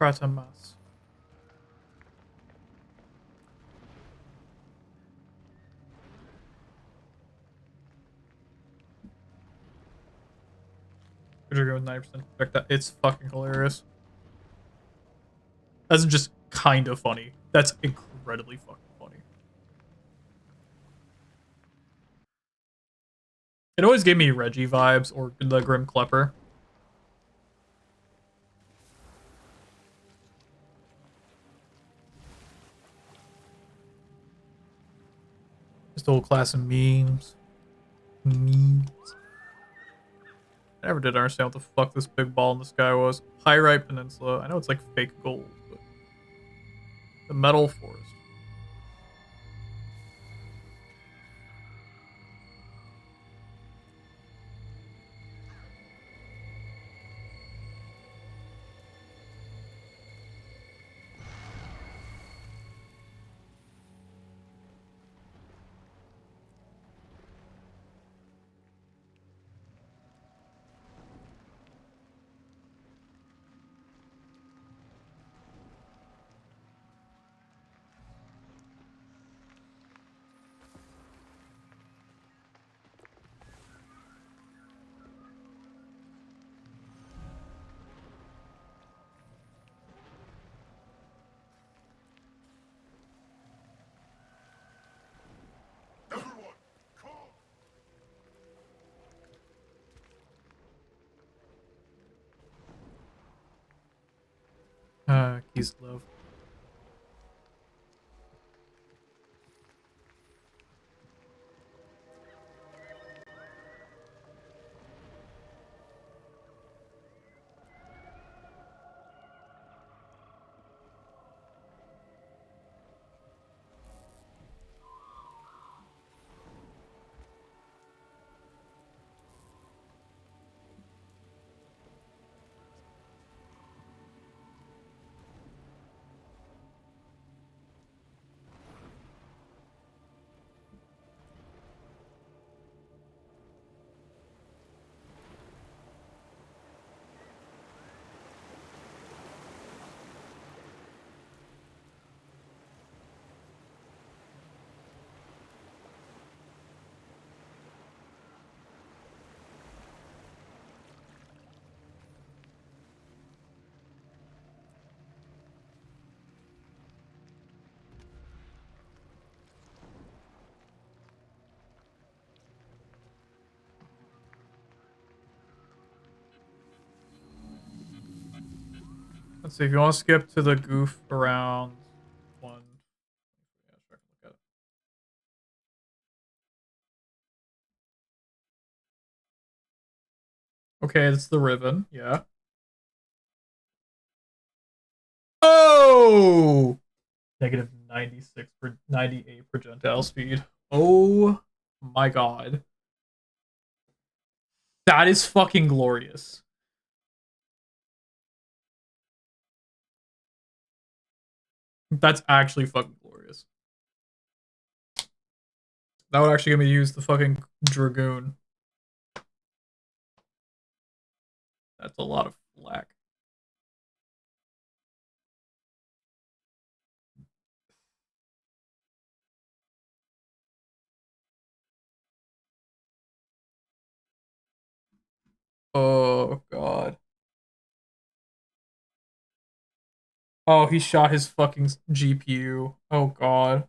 Pratamas. Could go with 90% expect that. It's fucking hilarious. That's just kind of funny. That's incredibly fucking funny. It always gave me Reggie vibes or the Grim Klepper. Just the whole class of memes. Memes. I never did understand what the fuck this big ball in the sky was. Pyrite Peninsula. I know it's like fake gold, but the metal forest. Kislev. Let's see, if you want to skip to the goof around one. Yeah, sure, I can look at it. Okay, it's the ribbon, yeah. Oh! Negative 96 per 98 projectile speed. Oh my god. That is fucking glorious. That's actually fucking glorious. That would actually get me to use the fucking Dragoon. That's a lot of flak. Oh god. Oh, he shot his fucking GPU. Oh god.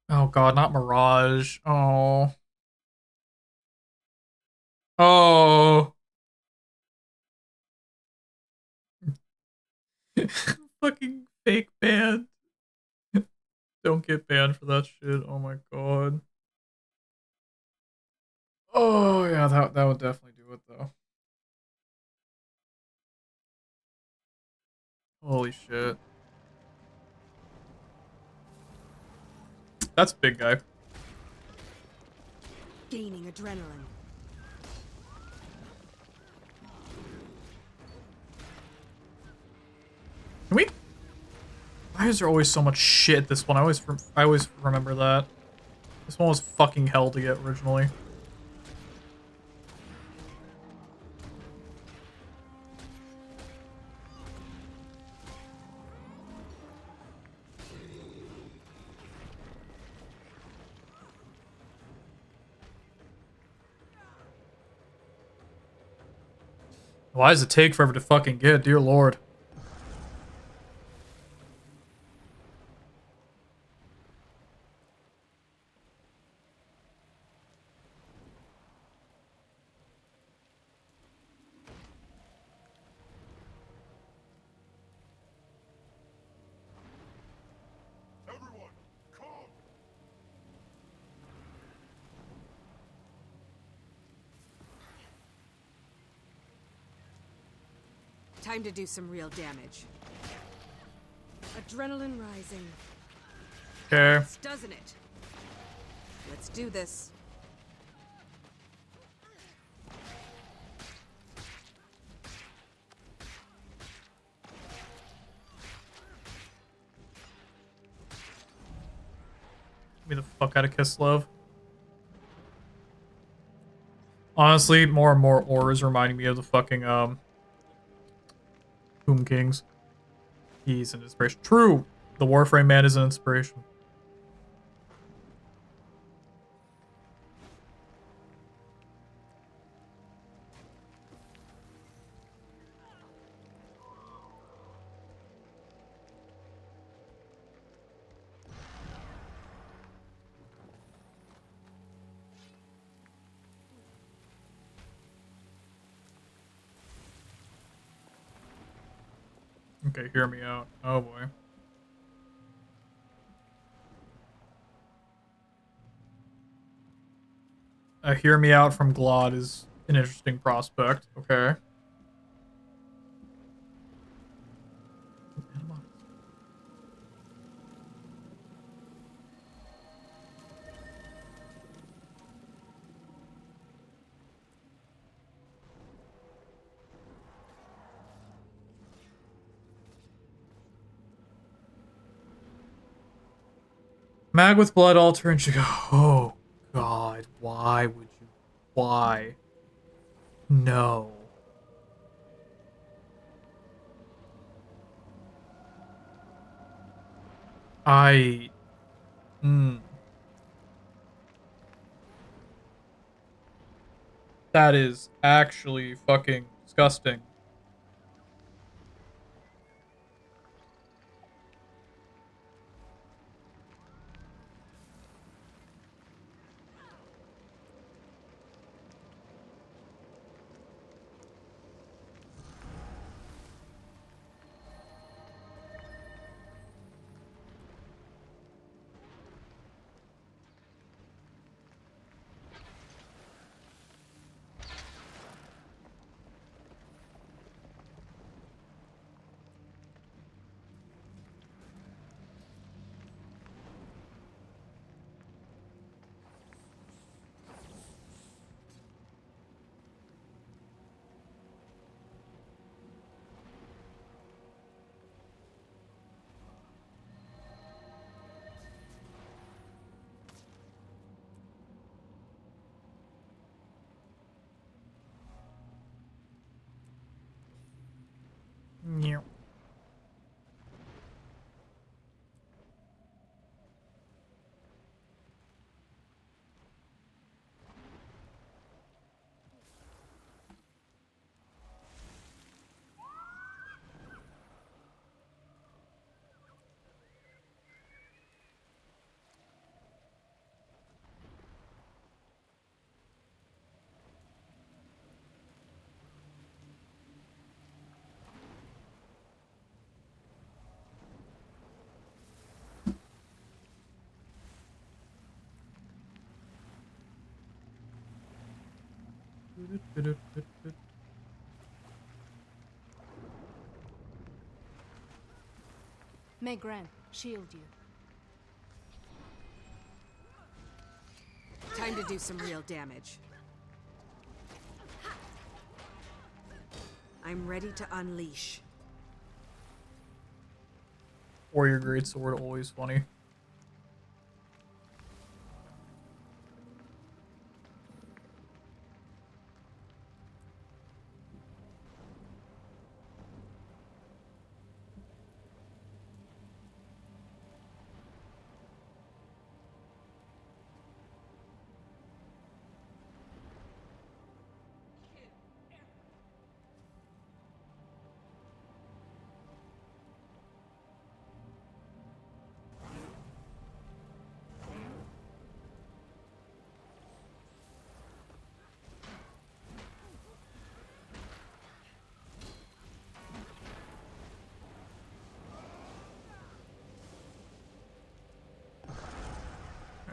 Oh god, not Mirage. Oh. Oh. Fucking fake banned. Don't get banned for that shit. Oh my god. Oh yeah, that would definitely do it though. Holy shit. That's a big guy. Gaining adrenaline. Can we? Why is there always so much shit this one? I always remember that. This one was fucking hell to get originally. Why does it take forever to fucking get? Dear Lord. Time to do some real damage. Adrenaline rising. Okay. Doesn't it? Let's do this. Get me the fuck out of Kislev. Honestly, more and more auras reminding me of the fucking Tomb Kings. He's an inspiration. True! The Warframe man is an inspiration. Okay, hear me out. Oh boy. Hear me out from Glod is an interesting prospect. Okay. Mag with blood altar and she go, oh god, why would you? Why? No. I... That is actually fucking disgusting. Yeah. May Gran shield you. Time to do some real damage. I'm ready to unleash. Warrior Greatsword, always funny.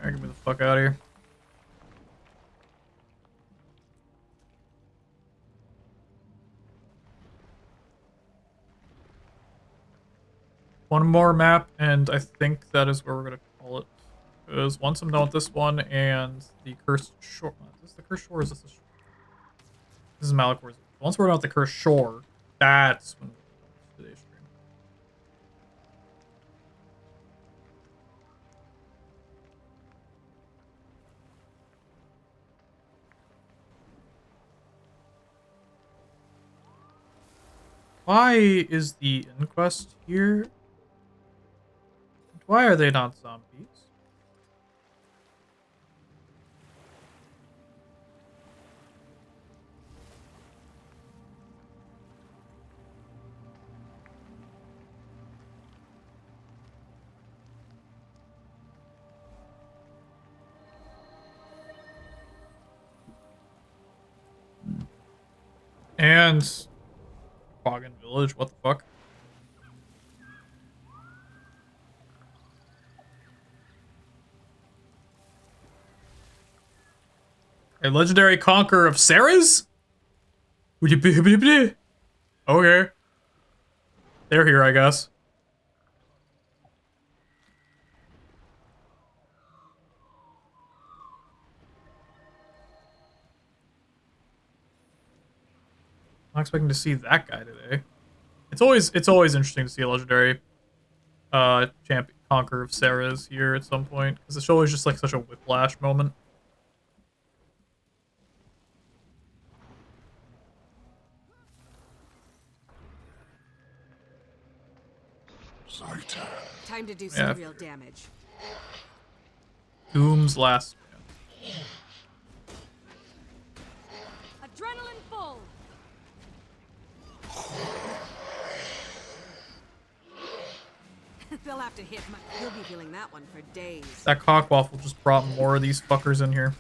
Alright, get me the fuck out of here. One more map, and I think that is where we're gonna call it. Because once I'm done with this one and the Cursed Shore. Is this the Cursed Shore or is this the shore? This is Malicor's. Once we're done with the Cursed Shore, that's when we'll do today's stream. Why is the inquest here? Why are they not zombies? And Boggin Village, what the fuck? A legendary conqueror of Sarah's? Okay. They're here, I guess. I'm not expecting to see that guy today. It's always interesting to see a legendary champion conqueror of Sarah's here at some point, because the show is just like such a whiplash moment. Time to do some real damage. Doom's last man. Adrenaline full. They'll have to hit my. He'll be feeling that one for days. That cockwaffle just brought more of these fuckers in here.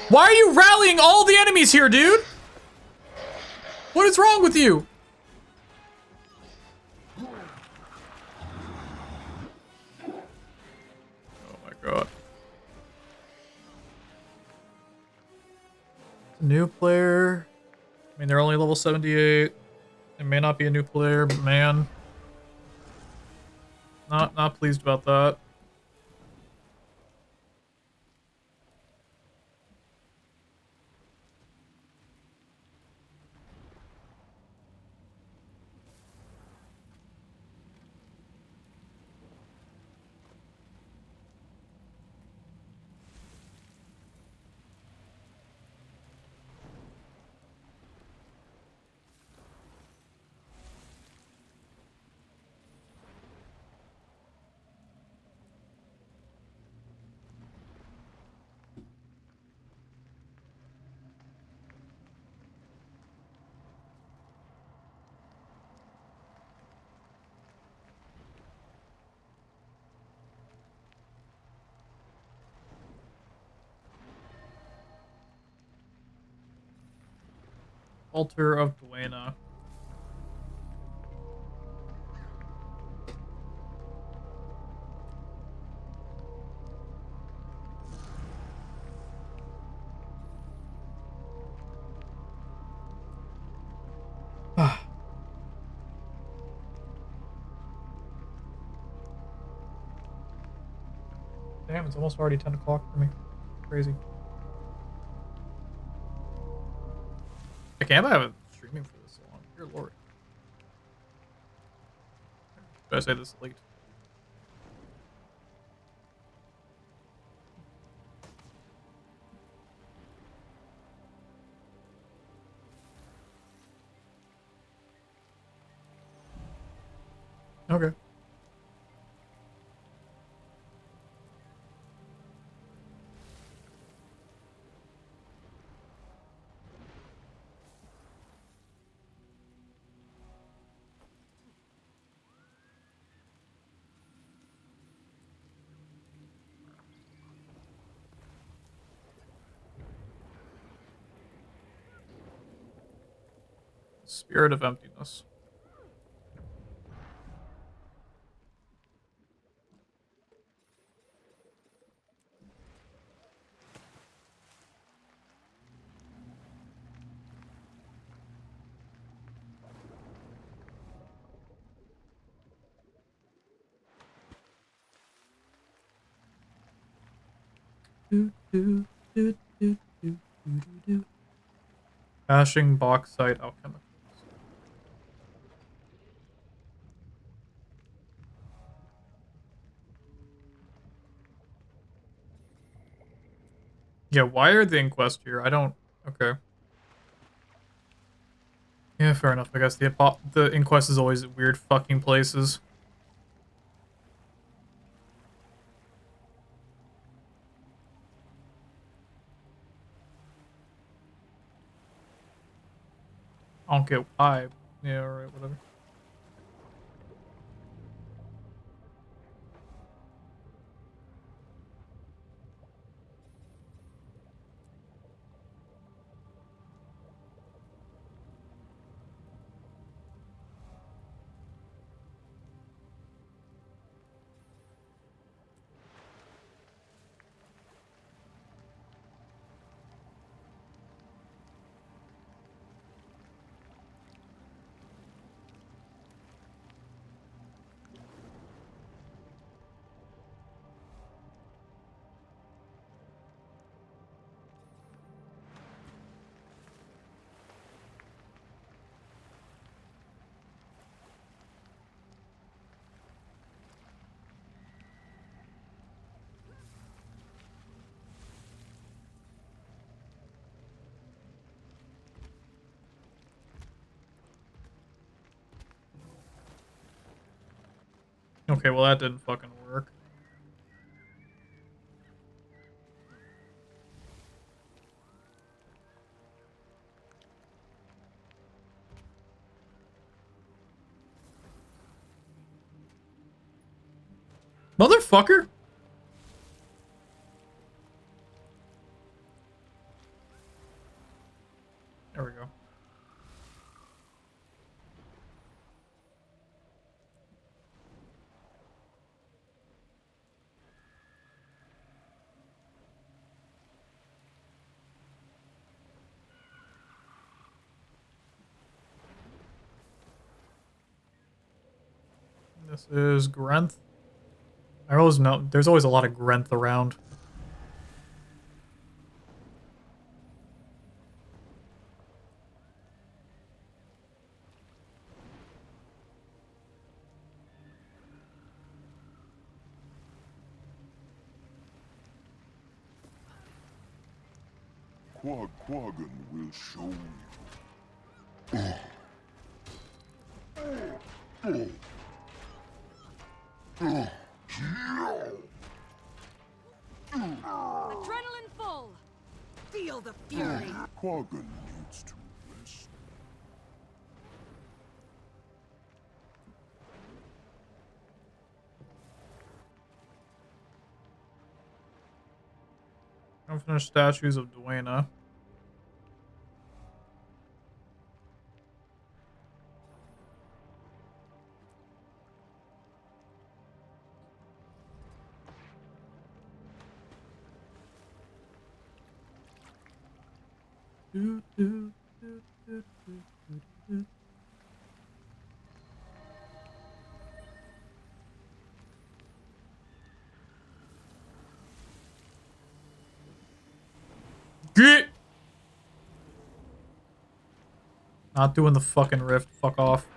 Why are you rallying all the enemies here, dude? What is wrong with you? Oh my god. New player. I mean, they're only level 78. It may not be a new player, but man. Not pleased about that. Altar of Duena. Damn, it's almost already 10 o'clock for me. Crazy. I can't believe I've been streaming for this long. Dear lord. Should I say this late? Okay. Spirit of emptiness. Bashing bauxite alchemicals. Yeah, why are the inquest here? I don't... Okay. Yeah, fair enough. I guess the inquest is always at weird fucking places. I don't get why. Yeah, alright, whatever. Okay, well that didn't fucking work. Motherfucker! There we go. This is Grenth. I always know there's always a lot of Grenth around. Quagan will show Adrenaline full. Feel the fury. Quagan needs to rest. Unfinished statues of Duena. Get! Not doing the fucking rift. Fuck off.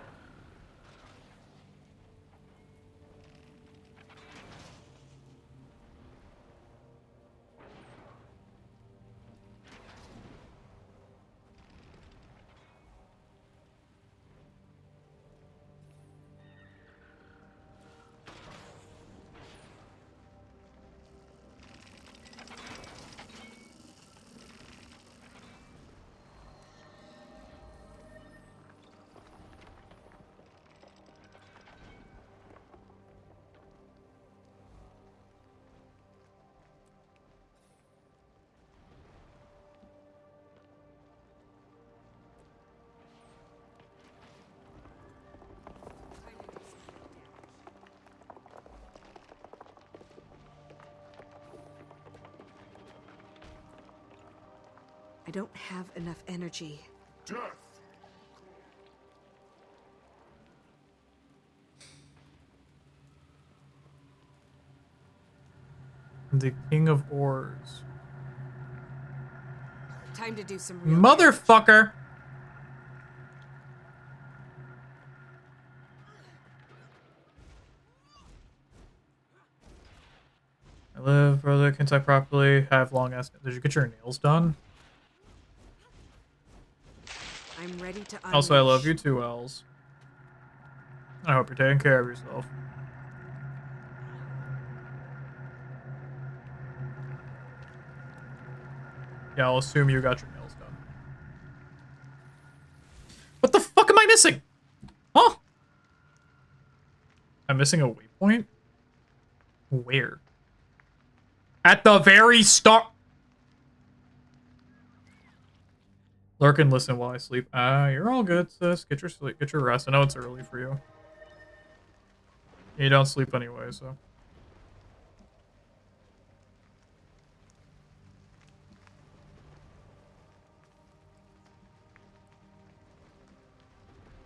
I don't have enough energy. Death! The King of Ores. Time to do some real Motherfucker! I live, brother. Can type properly. Have long ass. Did you get your nails done? I'm ready to Also, I love you too, Els. I hope you're taking care of yourself. Yeah, I'll assume you got your nails done. What the fuck am I missing? Huh? I'm missing a waypoint? Where? At the very start. Lurk and listen while I sleep. You're all good, sis. Get your sleep. Get your rest. I know it's early for you. You don't sleep anyway, so.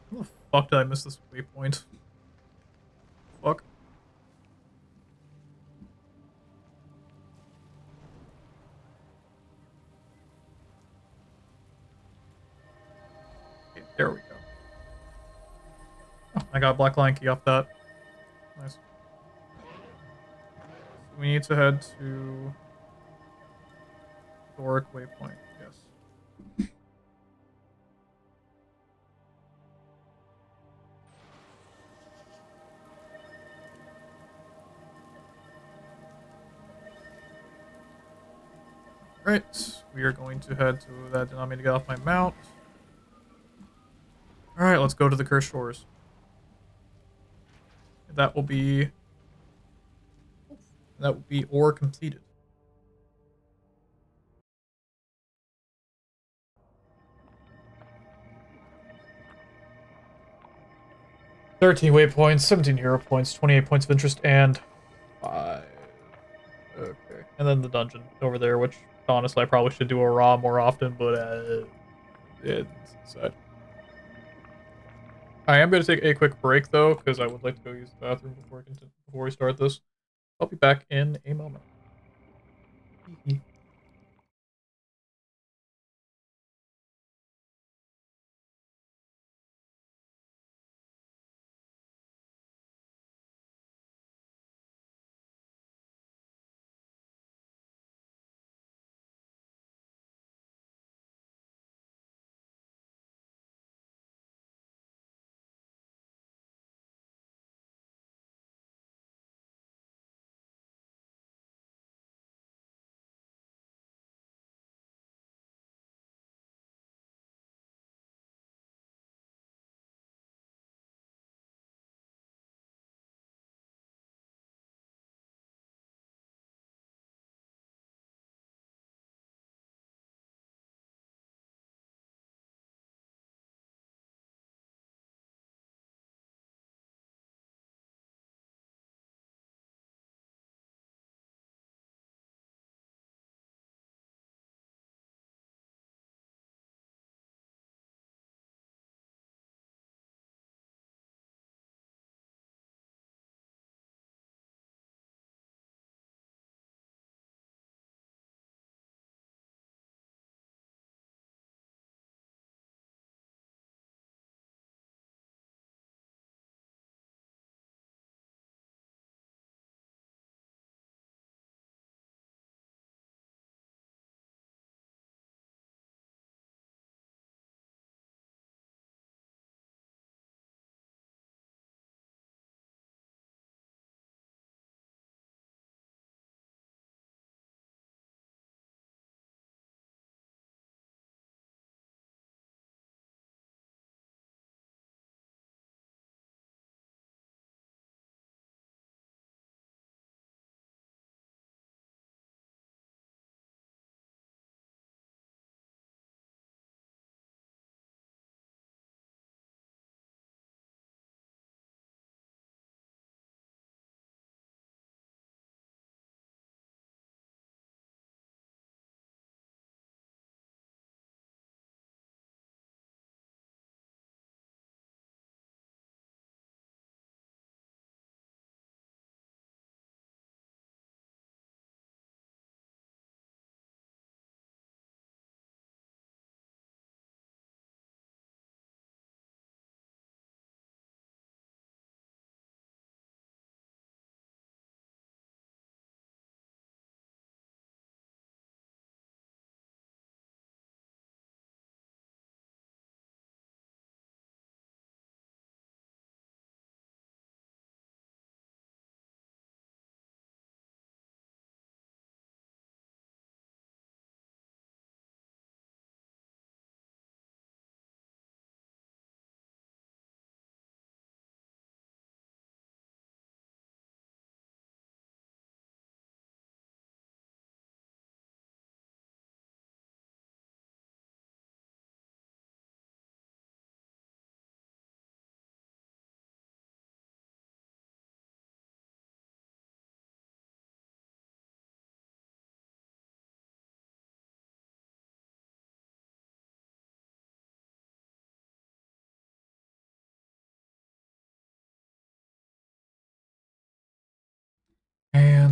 How the fuck did I miss this waypoint? Fuck. Okay, there we go. Oh, I got a black line key off that. Nice. We need to head to Doric waypoint. Yes. Right, we are going to head to that. Did not mean to get off my mount. Alright, let's go to the Cursed Shores. That will be ore completed. $13 waypoints, 17 hero points, 28 points of interest, and 5. Okay. And then the dungeon over there, which honestly I probably should do a raw more often, but it's sad. I am going to take a quick break though, because I would like to go use the bathroom before we start this. I'll be back in a moment.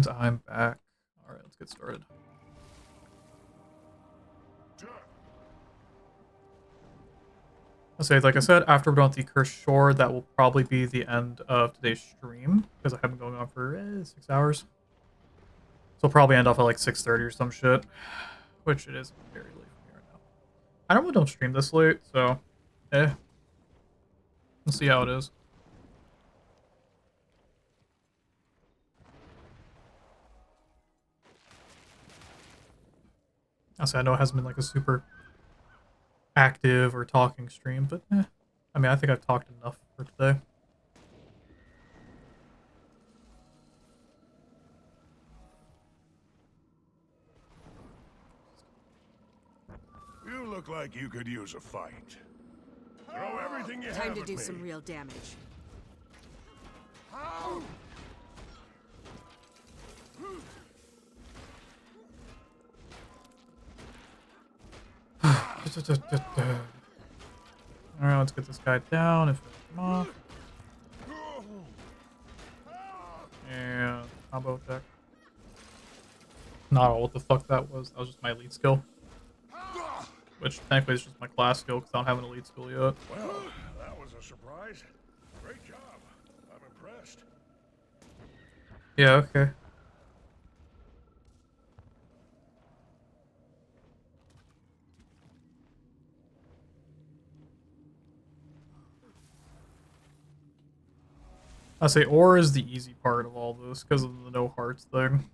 And I'm back. Alright, let's get started. I'll say, like I said, after we're done with the Cursed Shore, that will probably be the end of today's stream, because I have been going on for 6 hours. So we'll probably end off at like 6:30 or some shit, which it is very late for me right now. I normally don't stream this late, so we'll see how it is. I'll say, I know it hasn't been like a super active or talking stream, but I mean, I think I've talked enough for today. You look like you could use a fight. Throw everything you have Time to at do me. some real damage. Alright, let's get this guy down and finish him off. And combo attack. Not all what the fuck that was. That was just my elite skill. Which technically is just my class skill because I don't have an elite skill yet. Well, that was a surprise. Great job. I'm impressed. Yeah, okay. I say ore is the easy part of all this because of the no hearts thing.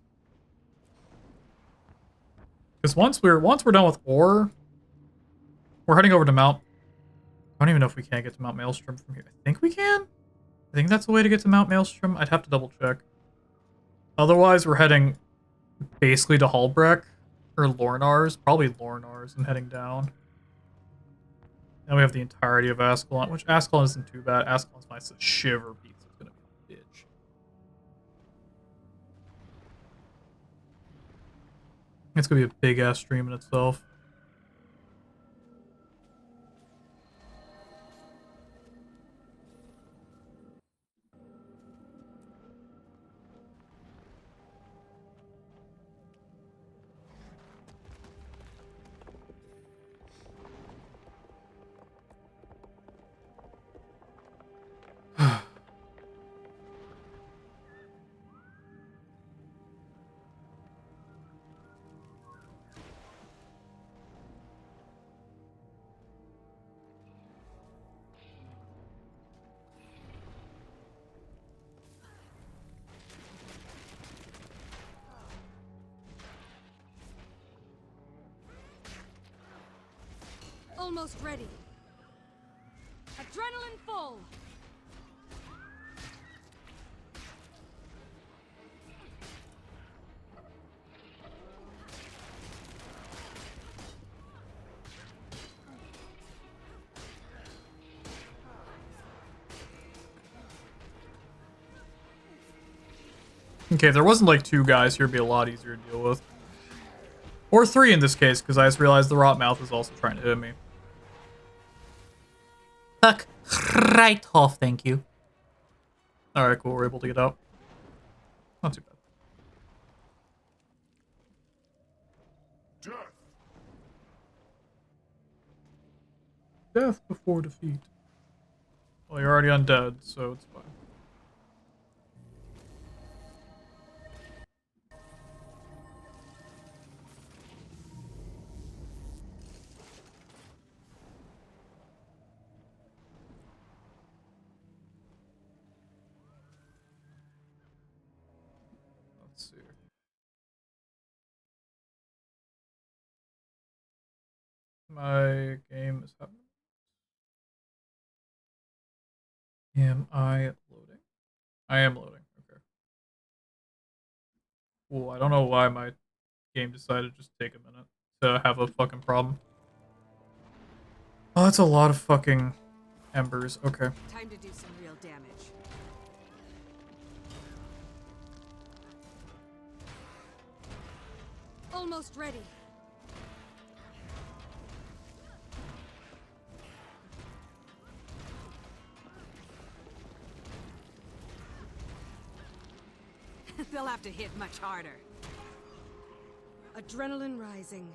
Because once we're done with ore, we're heading over to Mount. I don't even know if we can get to Mount Maelstrom from here. I think we can. I think that's the way to get to Mount Maelstrom. I'd have to double check. Otherwise, we're heading basically to Hulbreck or Lornar's, probably Lornar's, and heading down. And we have the entirety of Ascalon, which Ascalon isn't too bad. Ascalon's my shiver pizza. It's gonna be a bitch. It's gonna be a big ass stream in itself. Almost ready. Adrenaline full. Okay, if there wasn't like 2 guys here, it'd be a lot easier to deal with. Or 3 in this case, because I just realized the Rotmouth is also trying to hit me. Fuck right off, thank you. Alright, cool, we're able to get out. Not too bad. Death before defeat. Well, you're already undead, so it's fine. Let's see. My game is happening. Am I loading? I am loading. Okay. Cool. I don't know why my game decided to just take a minute to have a fucking problem. Oh, that's a lot of fucking embers. Okay. Time to do some real damage. Almost ready. They'll have to hit much harder. Adrenaline rising.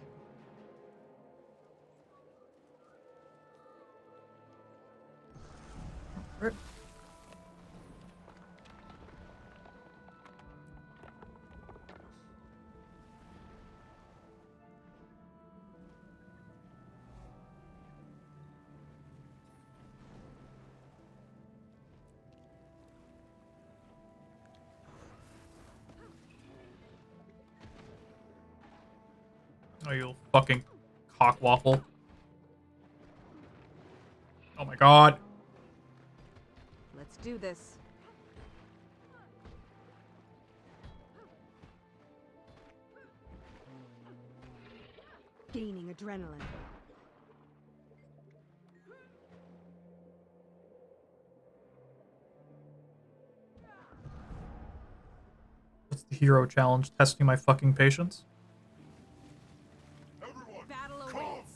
Right. Oh, you fucking cockwaffle. Oh my god. Let's do this. Gaining adrenaline. What's the hero challenge? Testing my fucking patience? Battle awaits.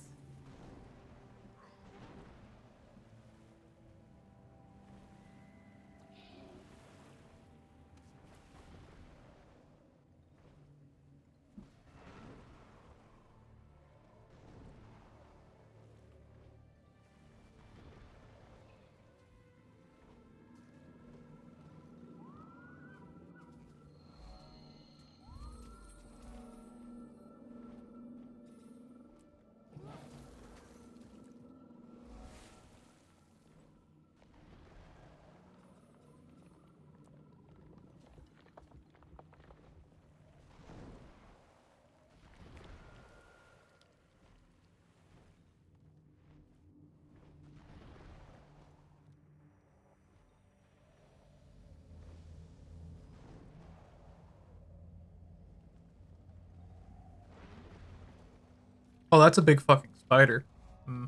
Oh, that's a big fucking spider. Hmm.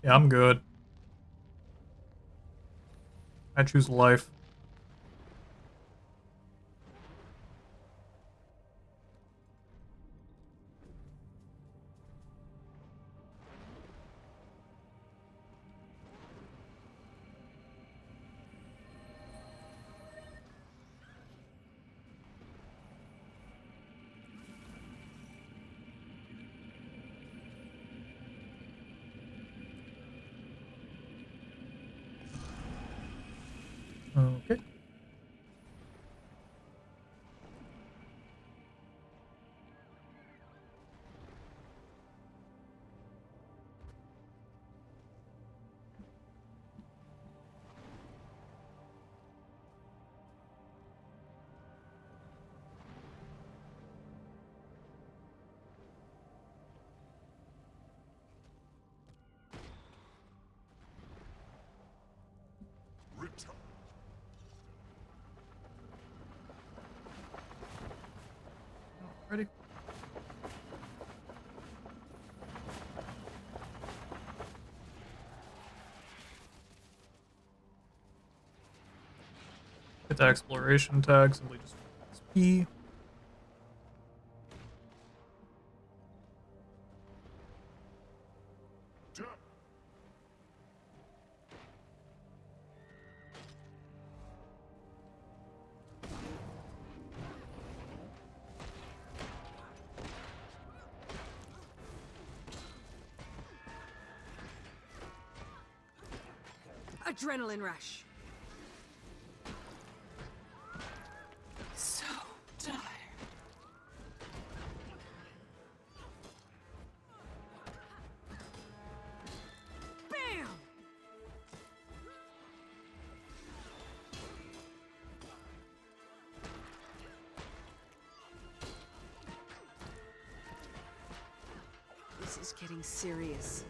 Yeah, I'm good. I choose life. Okay. Return. Ready? Hit that exploration tag, simply just XP. Adrenaline rush. So tired. Bam! This is getting serious.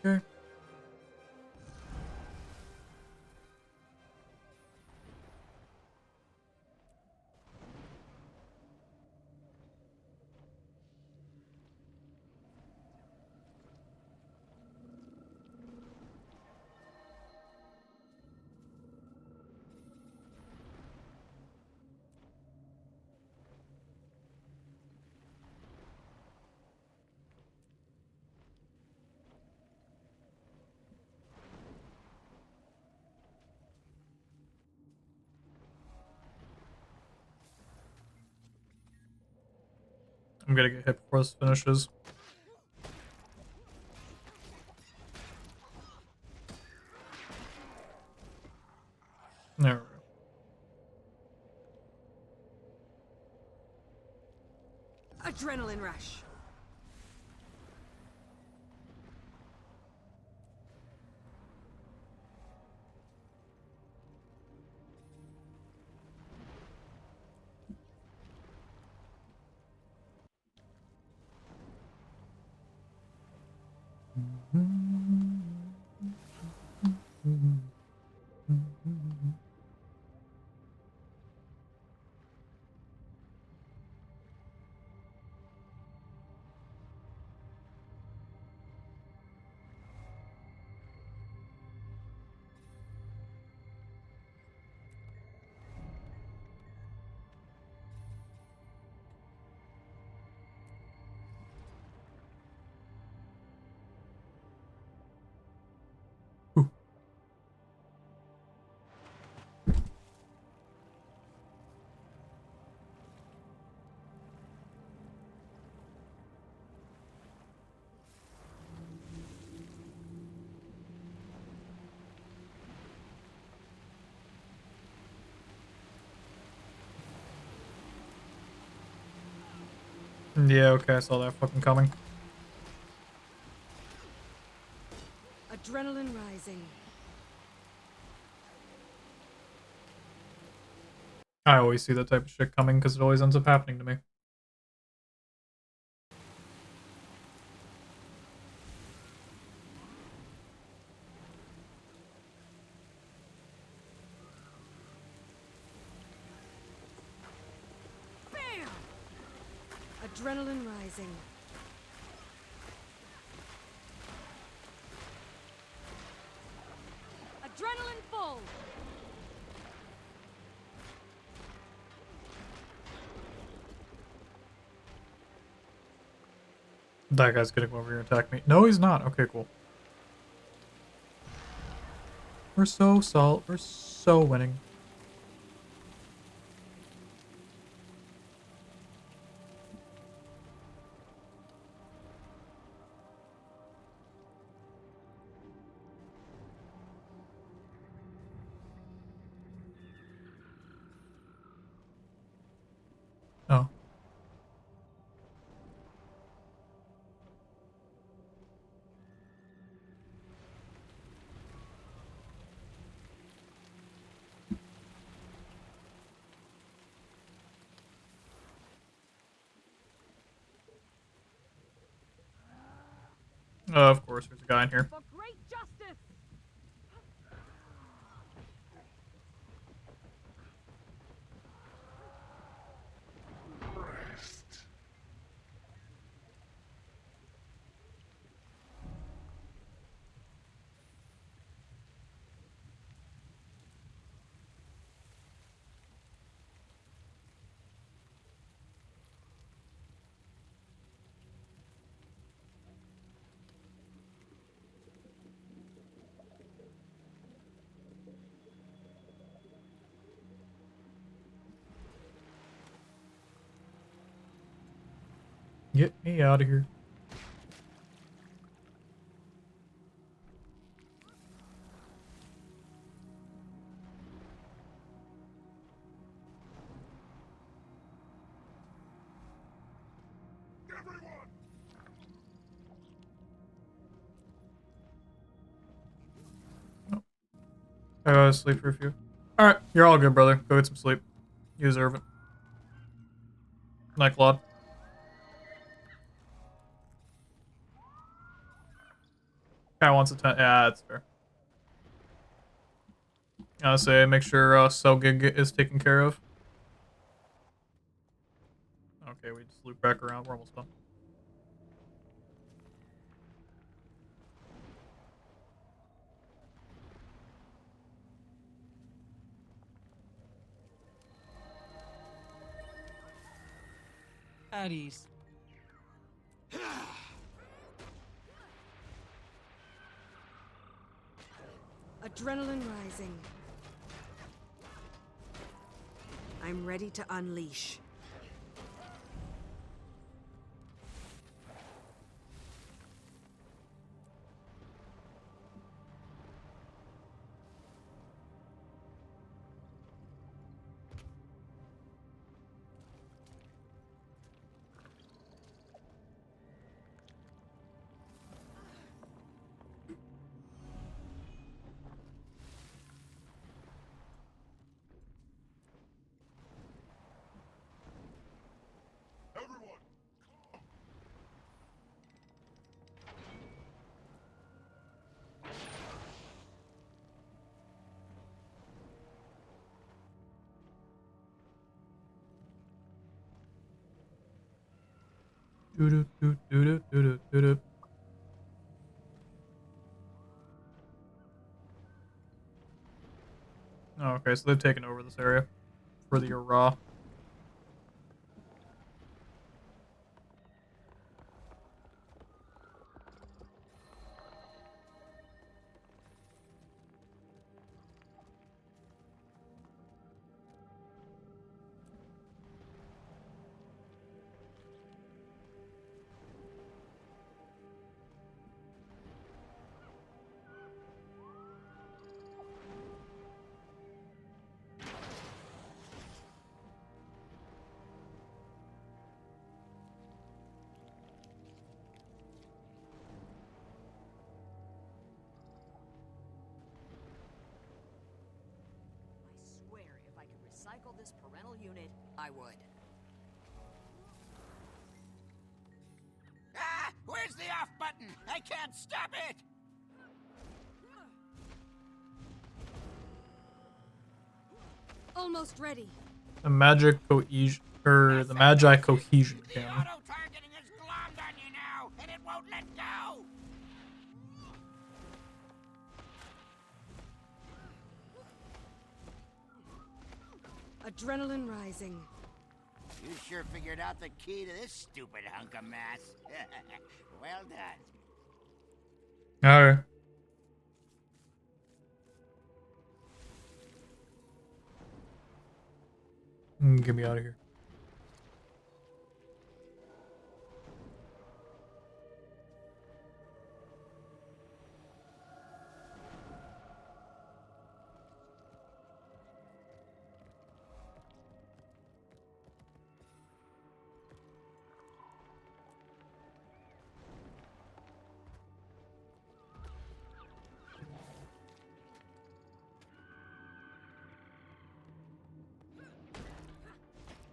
Okay. I'm gonna get hit before this finishes. There we go. Adrenaline rush. Yeah, okay, I saw that fucking coming. Adrenaline rising. I always see that type of shit coming because it always ends up happening to me. Bam! Adrenaline rising. Adrenaline full. That guy's gonna come over here and attack me. No, he's not. Okay, cool. We're so winning. Oh. Of course, there's a guy in here. For great justice. Get me out of here. I gotta sleep for a few. Alright, you're all good, brother. Go get some sleep. You deserve it. Night, Claude. Guy wants a 10. Yeah, that's fair. Gotta say, make sure Selgig is taken care of. Okay, we just loop back around. We're almost done. At ease. Adrenaline rising. I'm ready to unleash. Doo-doo-doo-doo-doo-doo-doo-doo. Oh, okay, so they've taken over this area for the raw. I swear, if I could recycle this parental unit, I would. Ah! Where's the off button? I can't stop it! Almost ready. The magic cohesion, or the magi cohesion cannon. Auto-targeting is glommed on you now, and it won't let go! Adrenaline rising. You sure figured out the key to this stupid hunk of mass. Well done. Alright. Get me out of here.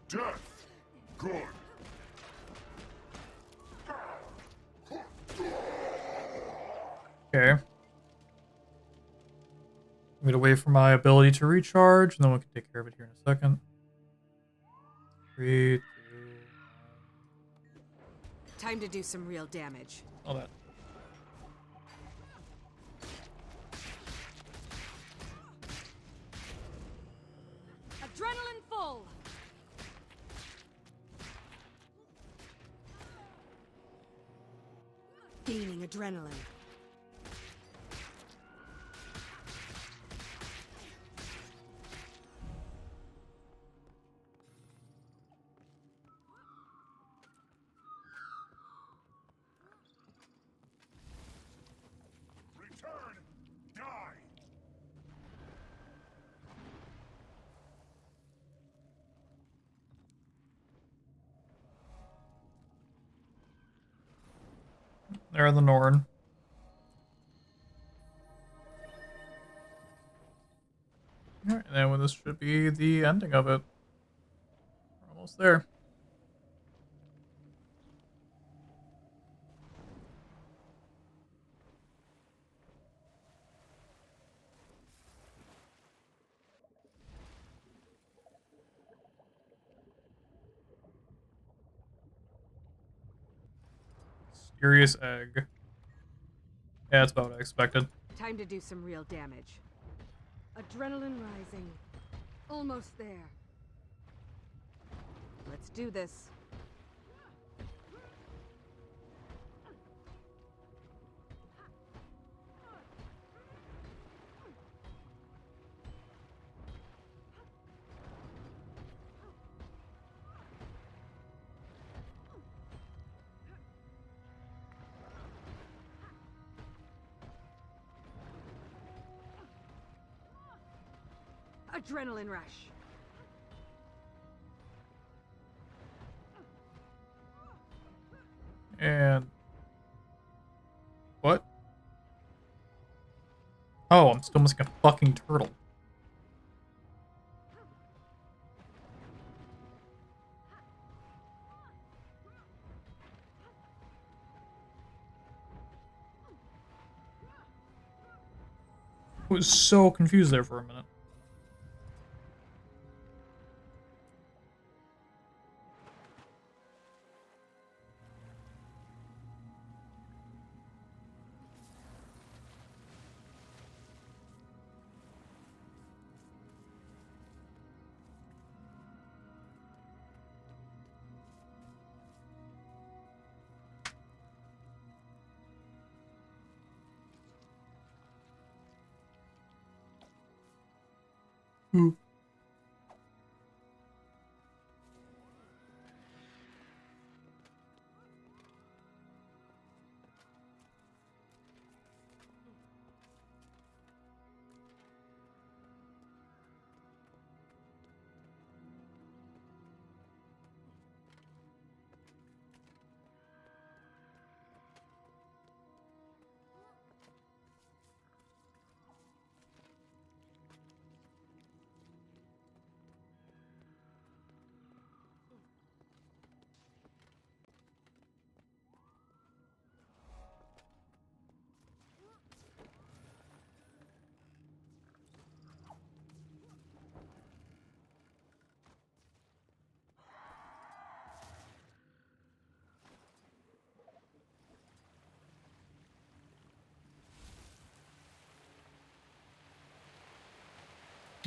Death. Good. Okay. I'm gonna wait for my ability to recharge, and then we can take care of it here in a second. 3, 2, Time to do some real damage. all that. Adrenaline full. Gaining adrenaline. Return. Die. There are the Norn. Alright, and then this should be the ending of it. We're almost there. Mysterious egg. Yeah, that's about what I expected. Time to do some real damage. Adrenaline rising. Almost there. Let's do this. Adrenaline rush. And what? Oh, I'm still missing a fucking turtle. I was so confused there for a minute.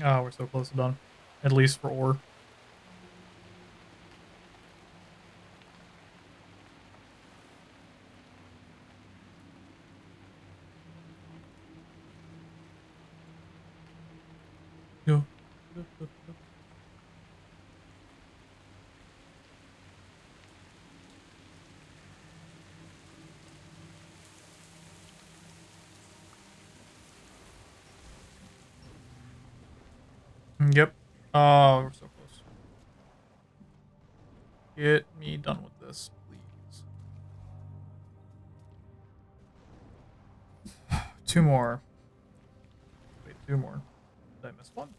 Oh, we're so close to done. At least for ore. Yo. Yep. Oh, we're so close. Get me done with this, please. 2 more. Wait, 2 more. Did I miss one?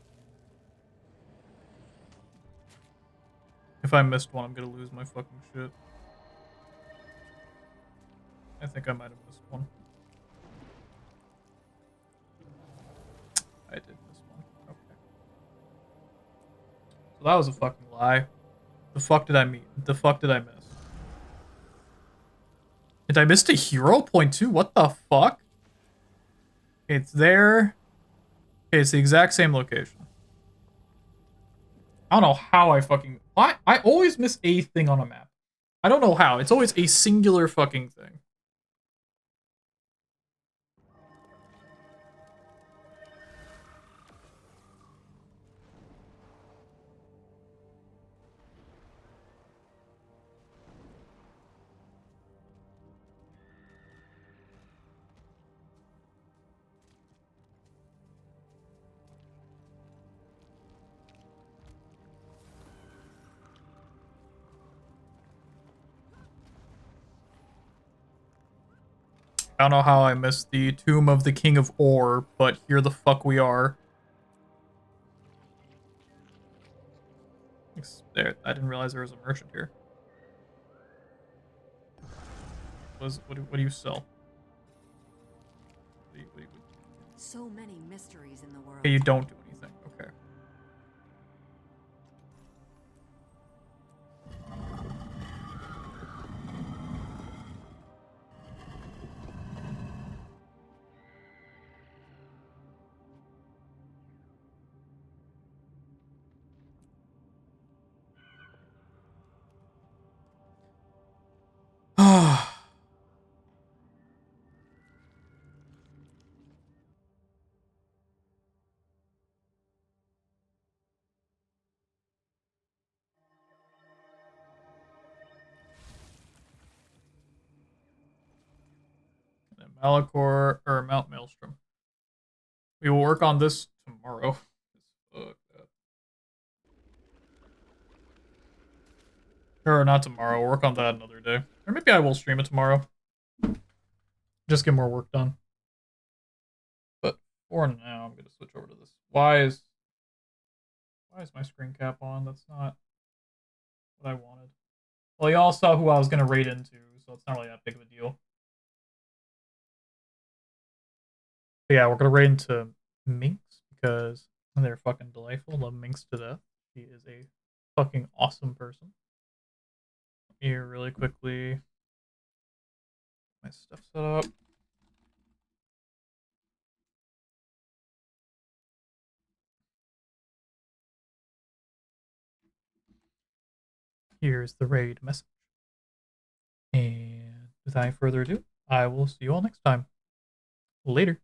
If I missed one, I'm gonna lose my fucking shit. I think I might have missed one. I did miss one. Okay. So that was a fucking lie. The fuck did I mean? The fuck did I miss? Did I miss a hero? Point 2? What the fuck? It's there. Okay, it's the exact same location. I don't know how I fucking... I always miss a thing on a map. I don't know how. It's always a singular fucking thing. I don't know how I missed the Tomb of the King of Ore, but here the fuck we are. There, I didn't realize there was a merchant here. What do you sell? So many mysteries in the world. Okay, you don't do anything. Okay. Malachor or Mount Maelstrom. We will work on this tomorrow. Or not tomorrow. We'll work on that another day. Or maybe I will stream it tomorrow. Just get more work done. But for now, I'm gonna switch over to this. Why is my screen cap on? That's not what I wanted. Well, y'all saw who I was gonna raid into, so it's not really that big of a deal. But yeah, we're gonna raid into Minx because they're fucking delightful. Love Minx to death. She is a fucking awesome person. Here, really quickly. My stuff set up. Here's the raid message. And without further ado, I will see you all next time. Later.